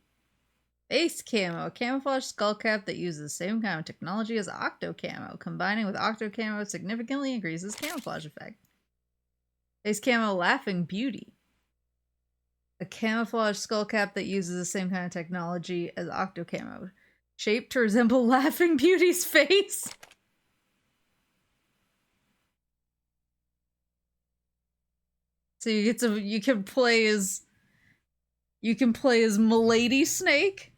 Ace Camo, a camouflage skullcap that uses the same kind of technology as Octo Camo. Combining with Octo Camo significantly increases camouflage effect. Ace Camo Laughing Beauty. A camouflage skullcap that uses the same kind of technology as Octo Camo. Shaped to resemble Laughing Beauty's face. So you can play as Milady Snake.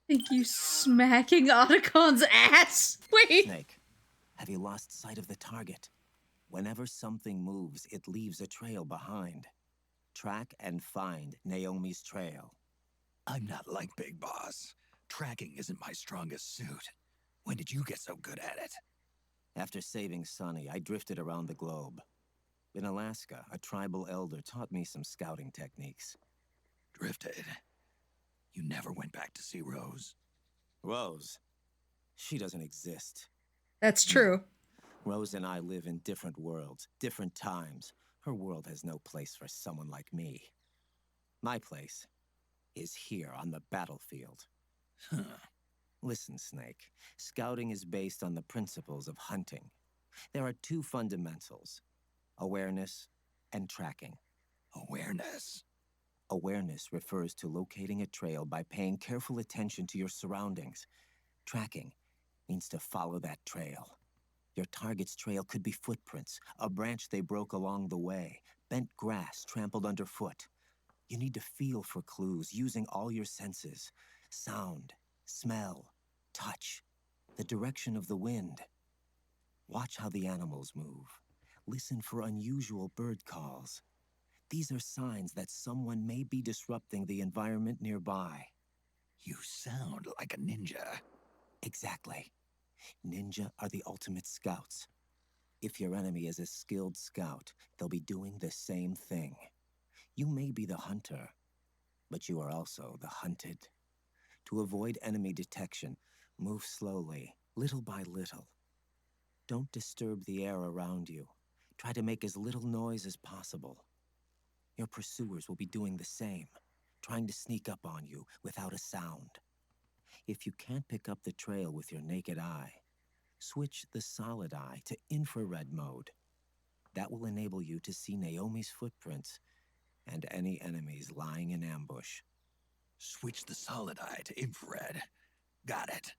Think you smacking Otacon's ass? Wait. Snake, have you lost sight of the target? Whenever something moves, it leaves a trail behind. Track and find Naomi's trail. I'm not like Big Boss. Tracking isn't my strongest suit. When did you get so good at it? After saving Sonny, I drifted around the globe. In Alaska, a tribal elder taught me some scouting techniques. Drifted? You never went back to see Rose? Rose? She doesn't exist. That's true. Rose and I live in different worlds, different times. Her world has no place for someone like me. My place is here on the battlefield. Huh. Listen, Snake. Scouting is based on the principles of hunting. There are two fundamentals: awareness and tracking. Awareness? Awareness refers to locating a trail by paying careful attention to your surroundings. Tracking means to follow that trail. Your target's trail could be footprints, a branch they broke along the way, bent grass trampled underfoot. You need to feel for clues using all your senses: sound, smell, touch, the direction of the wind. Watch how the animals move. Listen for unusual bird calls. These are signs that someone may be disrupting the environment nearby. You sound like a ninja. Exactly. Ninja are the ultimate scouts. If your enemy is a skilled scout, they'll be doing the same thing. You may be the hunter, but you are also the hunted. To avoid enemy detection, move slowly, little by little. Don't disturb the air around you. Try to make as little noise as possible. Your pursuers will be doing the same, trying to sneak up on you without a sound. If you can't pick up the trail with your naked eye, switch the solid eye to infrared mode. That will enable you to see Naomi's footprints and any enemies lying in ambush. Switch the solid eye to infrared. Got it.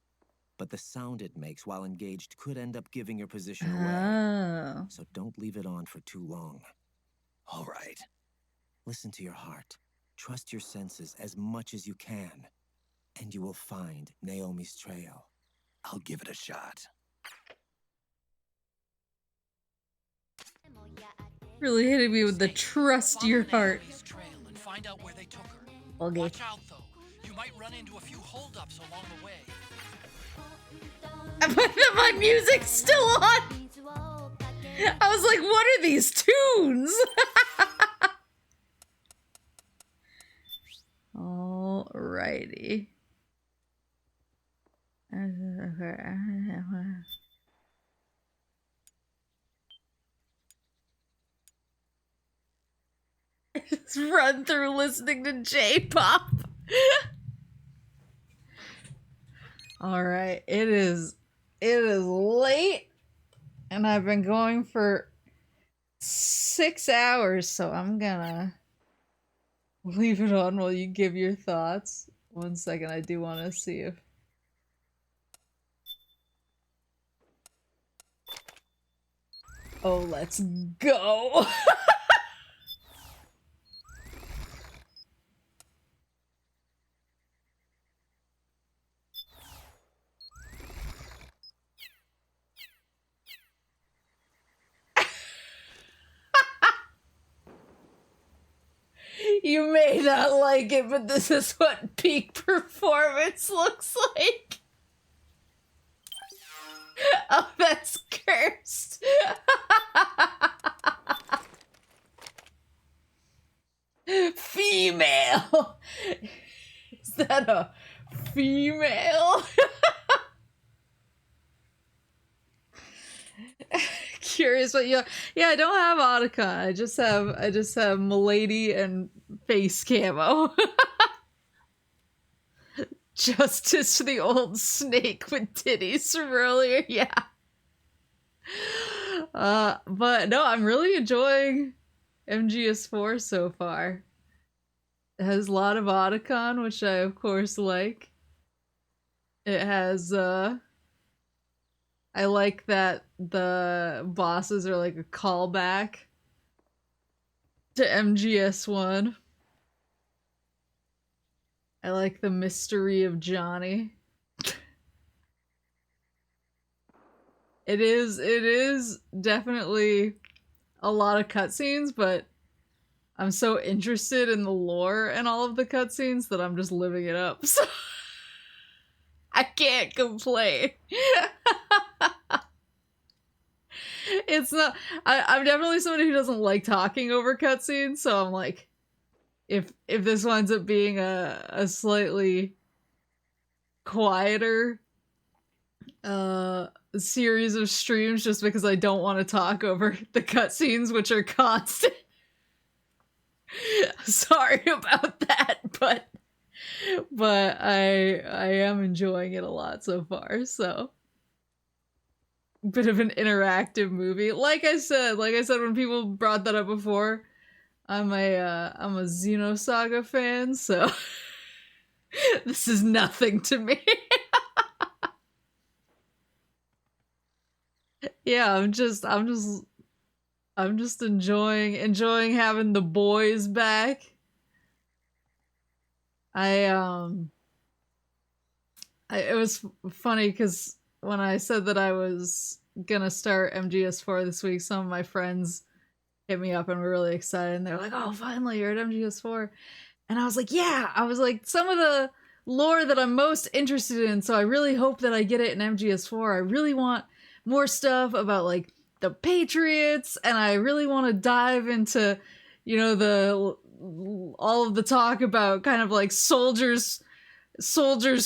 But the sound it makes while engaged could end up giving your position away. Oh. So don't leave it on for too long. All right. Listen to your heart. Trust your senses as much as you can, and you will find Naomi's trail. I'll give it a shot. Really hitting me with the trust your heart. Trail and find out where they took her. Okay. Watch out though. You might run into a few holdups along the way. My music's still on. I was like, what are these tunes? Alrighty. Just run through listening to J-pop. All right, it is late, and I've been going for 6 hours, so I'm gonna leave it on while you give your thoughts. 1 second, I do want to see if. Oh, let's go. You may not like it, but this is what peak performance looks like. Oh, that's cursed. Female. Is that a female? Curious what you. Yeah, I don't have Otacon. I just have Milady and face camo. Justice for the old snake with titties from earlier. Yeah. But no, I'm really enjoying MGS4 so far. It has a lot of Otacon, which I of course like. It has I like that the bosses are like a callback to MGS1. I like the mystery of Johnny. It is definitely a lot of cutscenes, but I'm so interested in the lore and all of the cutscenes that I'm just living it up. So I can't complain. It's not. I'm definitely somebody who doesn't like talking over cutscenes, so I'm like, if this winds up being a slightly quieter series of streams, just because I don't want to talk over the cutscenes, which are constant. Sorry about that, but I am enjoying it a lot so far. So, bit of an interactive movie. Like I said when people brought that up before, I'm a Xenosaga fan, so this is nothing to me. Yeah, I'm just enjoying having the boys back. It was funny because when I said that I was gonna start MGS4 this week, some of my friends hit me up and were really excited, and they're like, "Oh, finally, you're at MGS4." And I was like, "Yeah." I was like, some of the lore that I'm most interested in, so I really hope that I get it in MGS4. I really want more stuff about, like, the Patriots, and I really want to dive into, you know, all of the talk about kind of like soldiers'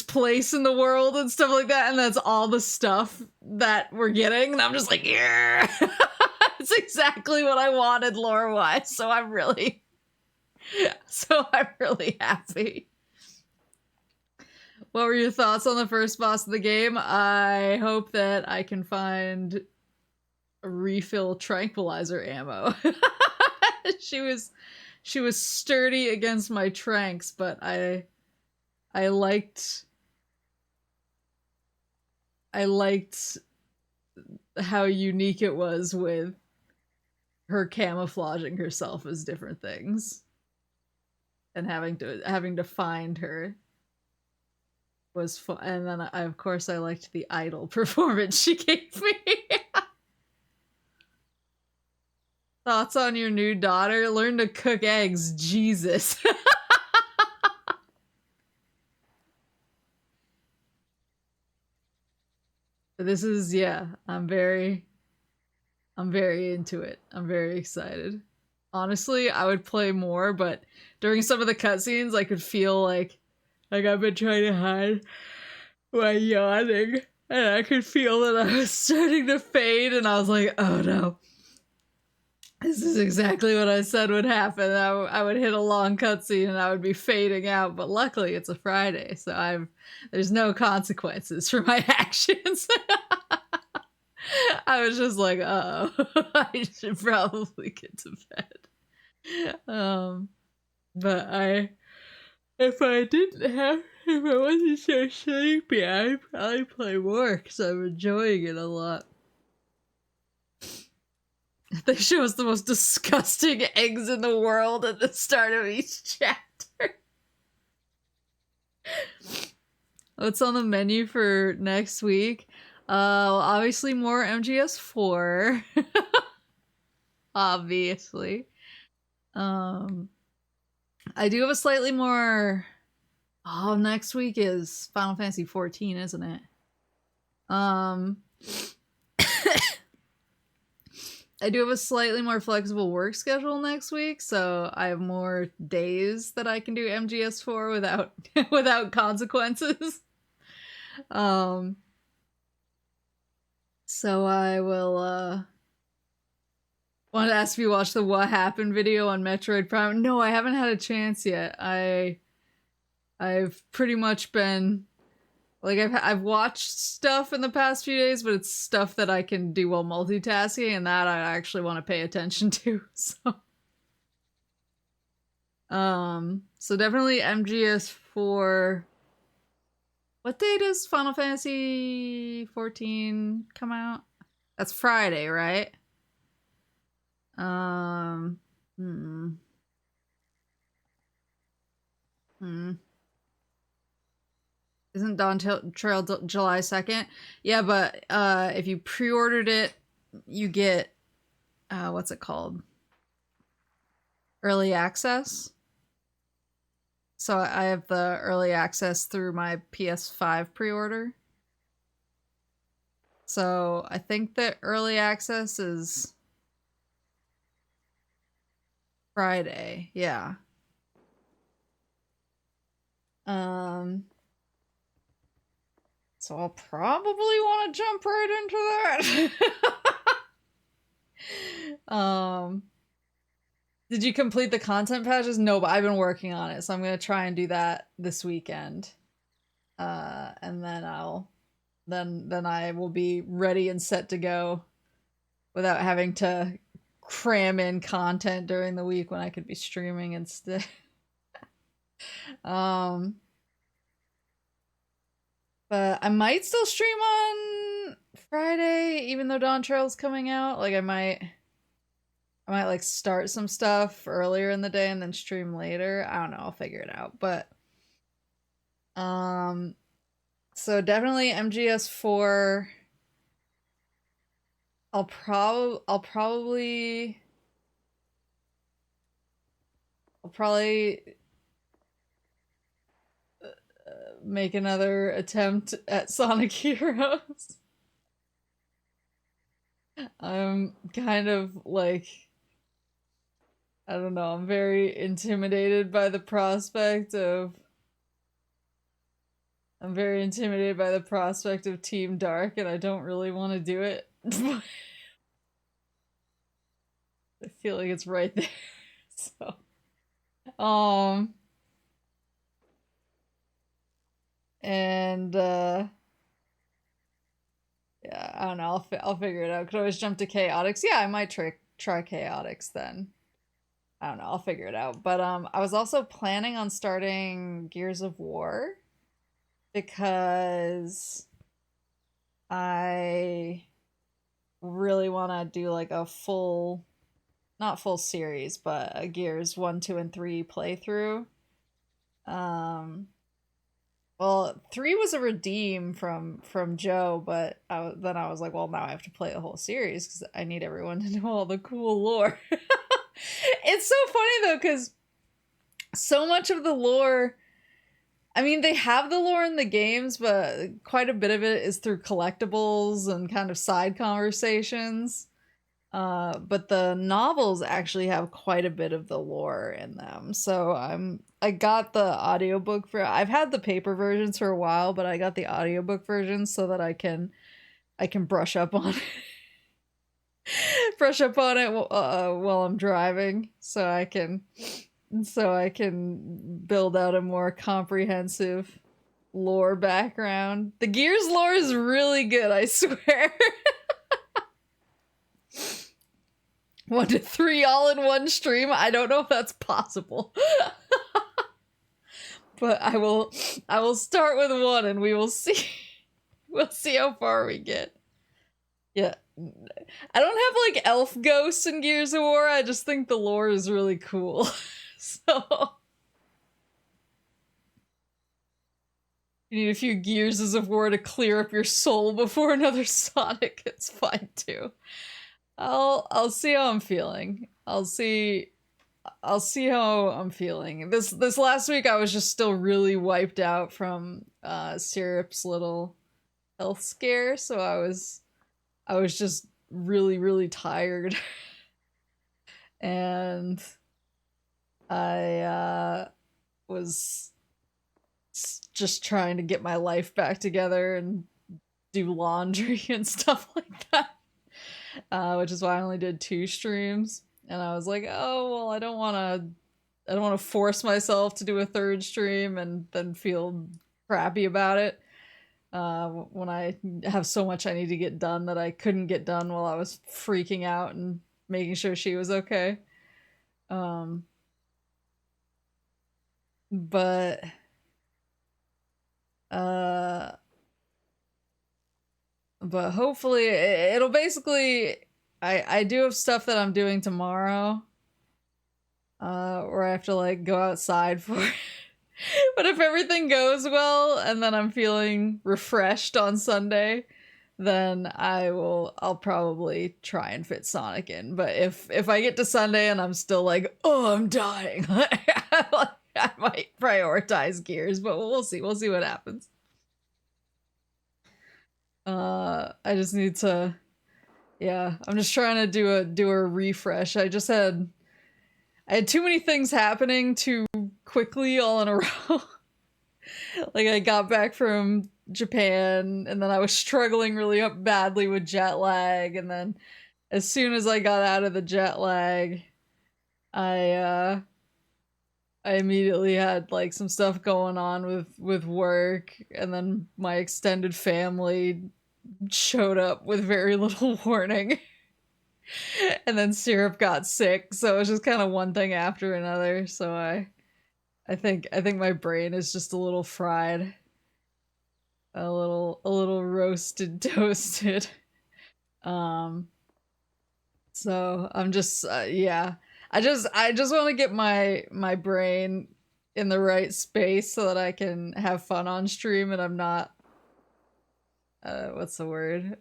place in the world and stuff like that, and that's all the stuff that we're getting, and I'm just like, yeah. It's exactly what I wanted lore-wise, so I'm really happy. What were your thoughts on the first boss of the game? I hope that I can find a refill tranquilizer ammo. She was sturdy against my tranks, but I liked how unique it was with her camouflaging herself as different things, and having to find her was fun. And then of course I liked the idol performance she gave me. Thoughts on your new daughter? Learn to cook eggs. Jesus. This is, yeah, I'm very into it. I'm very excited. Honestly, I would play more, but during some of the cutscenes, I could feel like I've been trying to hide my yawning, and I could feel that I was starting to fade, and I was like, oh no. This is exactly what I said would happen. I would hit a long cutscene and I would be fading out, but luckily it's a Friday, so there's no consequences for my actions. I was just like, oh, I should probably get to bed. But if I wasn't so sleepy, I'd probably play more because I'm enjoying it a lot. They show us the most disgusting eggs in the world at the start of each chapter. What's on the menu for next week? Obviously more MGS4. Obviously. I do have a slightly more... Oh, next week is Final Fantasy 14, isn't it? I do have a slightly more flexible work schedule next week, so I have more days that I can do MGS4 without consequences. So I will want to ask if you watched the What Happened video on Metroid Prime. No, I haven't had a chance yet. I've pretty much been like, I've watched stuff in the past few days, but it's stuff that I can do while multitasking, and that I actually want to pay attention to. So definitely MGS4. What day does Final Fantasy 14 come out? That's Friday, right? on Dawn Trail July 2nd. Yeah, but if you pre-ordered it, you get what's it called? Early access. So I have the early access through my PS5 pre-order. So I think the early access is Friday. Yeah. So I'll probably want to jump right into that. Did you complete the content patches? No, but I've been working on it, so I'm gonna try and do that this weekend. And then then I will be ready and set to go without having to cram in content during the week when I could be streaming instead. But I might still stream on Friday, even though Dawn Trail's coming out. Like I might like start some stuff earlier in the day and then stream later. I don't know, I'll figure it out. But so definitely MGS4. I'll probably make another attempt at Sonic Heroes. I'm kind of like, I don't know, I'm very intimidated by the prospect of Team Dark, and I don't really want to do it. I feel like it's right there. So and yeah, I don't know, I'll figure it out. Could always jump to Chaotix. Yeah, I might try Chaotix then. I don't know, I'll figure it out. But I was also planning on starting Gears of War because I really want to do like a full, not full series, but a Gears 1, 2, and 3 playthrough. Well, 3 was a redeem from Joe, but then I was like, well, now I have to play the whole series because I need everyone to know all the cool lore. It's so funny though, because so much of the lore, I mean, they have the lore in the games, but quite a bit of it is through collectibles and kind of side conversations. But the novels actually have quite a bit of the lore in them. So I got the audiobook I've had the paper versions for a while, but I got the audiobook version so that I can brush up on it. While I'm driving, so I can build out a more comprehensive lore background. The Gears lore is really good, I swear. 1 to 3 all in one stream. I don't know if that's possible. But I will start with 1 and we will see. We'll see how far we get. Yeah. I don't have like elf ghosts in Gears of War. I just think the lore is really cool. So you need a few Gears of War to clear up your soul before another Sonic. It's fine too. I'll see how I'm feeling. I'll see how I'm feeling. This last week I was just still really wiped out from Syrup's little health scare, so I was just really, really tired. And I was just trying to get my life back together and do laundry and stuff like that. Which is why I only did 2 streams. And I was like, oh, well, I don't want to force myself to do a 3rd stream and then feel crappy about it. When I have so much I need to get done that I couldn't get done while I was freaking out and making sure she was okay. But hopefully it'll basically, I do have stuff that I'm doing tomorrow, where I have to like go outside for But if everything goes well and then I'm feeling refreshed on Sunday, then I'll probably try and fit Sonic in. But if I get to Sunday and I'm still like, oh, I'm dying, I might prioritize Gears, but we'll see. We'll see what happens. I just need to, yeah, I'm just trying to do a refresh. I had too many things happening too quickly all in a row. Like I got back from Japan and then I was struggling really badly with jet lag, and then as soon as I got out of the jet lag, I immediately had like some stuff going on with work, and then my extended family showed up with very little warning. And then Syrup got sick, so it was just kind of one thing after another. So I think my brain is just a little fried. A little roasted, toasted. So I'm just yeah. I just want to get my brain in the right space so that I can have fun on stream and I'm not what's the word?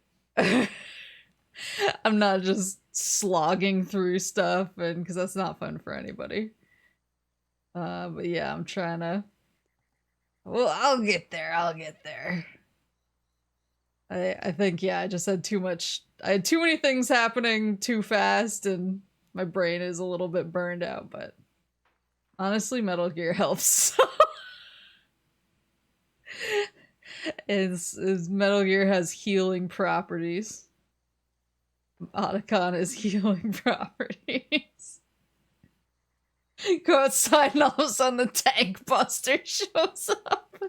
I'm not just slogging through stuff, and because that's not fun for anybody. But yeah, I'm trying to. Well, I'll get there. I think, yeah, I just had too much. I had too many things happening too fast, and my brain is a little bit burned out. But honestly, Metal Gear helps. Is Metal Gear has healing properties. Otacon is healing properties. Go outside and all of a sudden the tank buster shows up.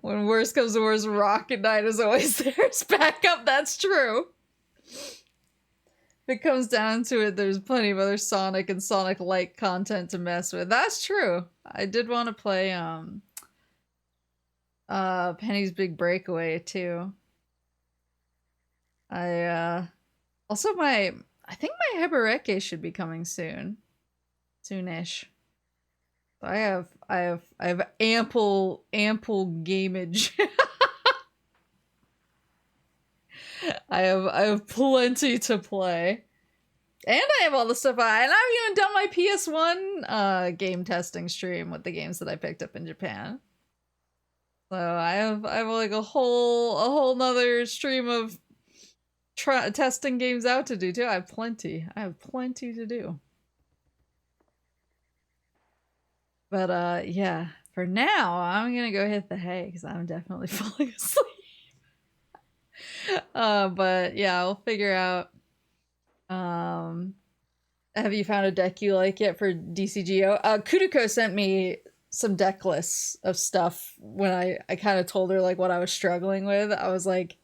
When worst comes to worst, Rocket Knight is always there as backup. That's true. If it comes down to it, there's plenty of other Sonic and Sonic-like content to mess with. That's true. I did want to play Penny's Big Breakaway too. Also I think my Hebereke should be coming soon. Soonish. I have ample gameage. I have plenty to play. And I have all the stuff and I've even done my PS1 game testing stream with the games that I picked up in Japan. So I have like a whole nother stream of testing games out to do too. I have plenty to do. But yeah, for now I'm gonna go hit the hay because I'm definitely falling asleep. But yeah, I'll figure out. Have you found a deck you like yet for DCGO? Kudiko sent me some deck lists of stuff when I kind of told her like what I was struggling with. I was like,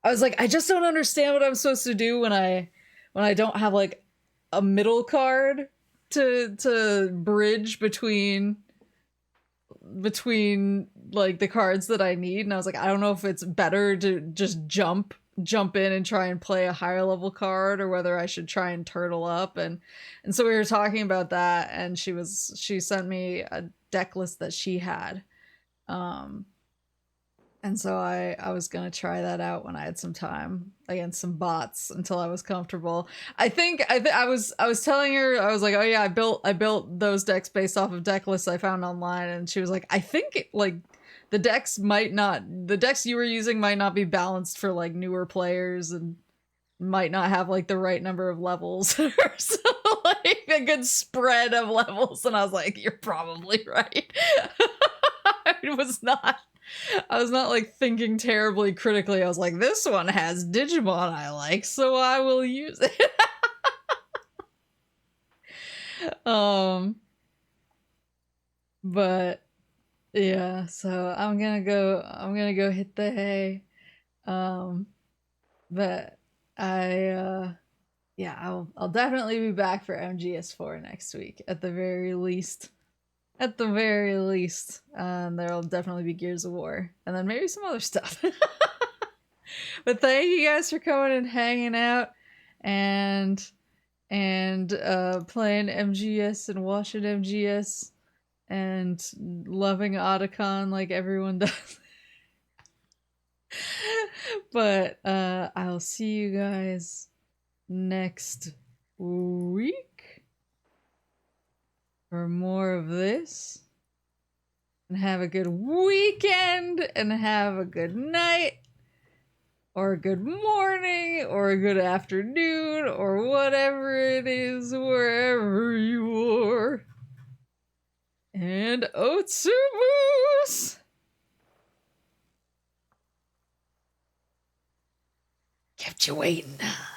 I just don't understand what I'm supposed to do when I don't have like a middle card to bridge between like the cards that I need. And I was like, I don't know if it's better to just jump in and try and play a higher level card, or whether I should try and turtle up. And so we were talking about that, and she sent me a deck list that she had. And so I was gonna try that out when I had some time against some bots until I was comfortable. I was telling her, I was like, oh yeah, I built those decks based off of deck lists I found online, and she was like, I think like the decks you were using might not be balanced for like newer players and might not have like the right number of levels or so, like a good spread of levels. And I was like, you're probably right. I was not like thinking terribly critically. I was like, this one has Digimon I like, so I will use it. But yeah, so I'm gonna go hit the hay. But yeah, I'll definitely be back for MGS4 next week at the very least. There'll definitely be Gears of War, and then maybe some other stuff. But thank you guys for coming and hanging out, and and playing MGS and watching MGS and loving Otacon like everyone does. But I'll see you guys next week for more of this. And have a good weekend, and have a good night, or a good morning, or a good afternoon, or whatever it is, wherever you are. And Vtubers! Kept you waiting, huh?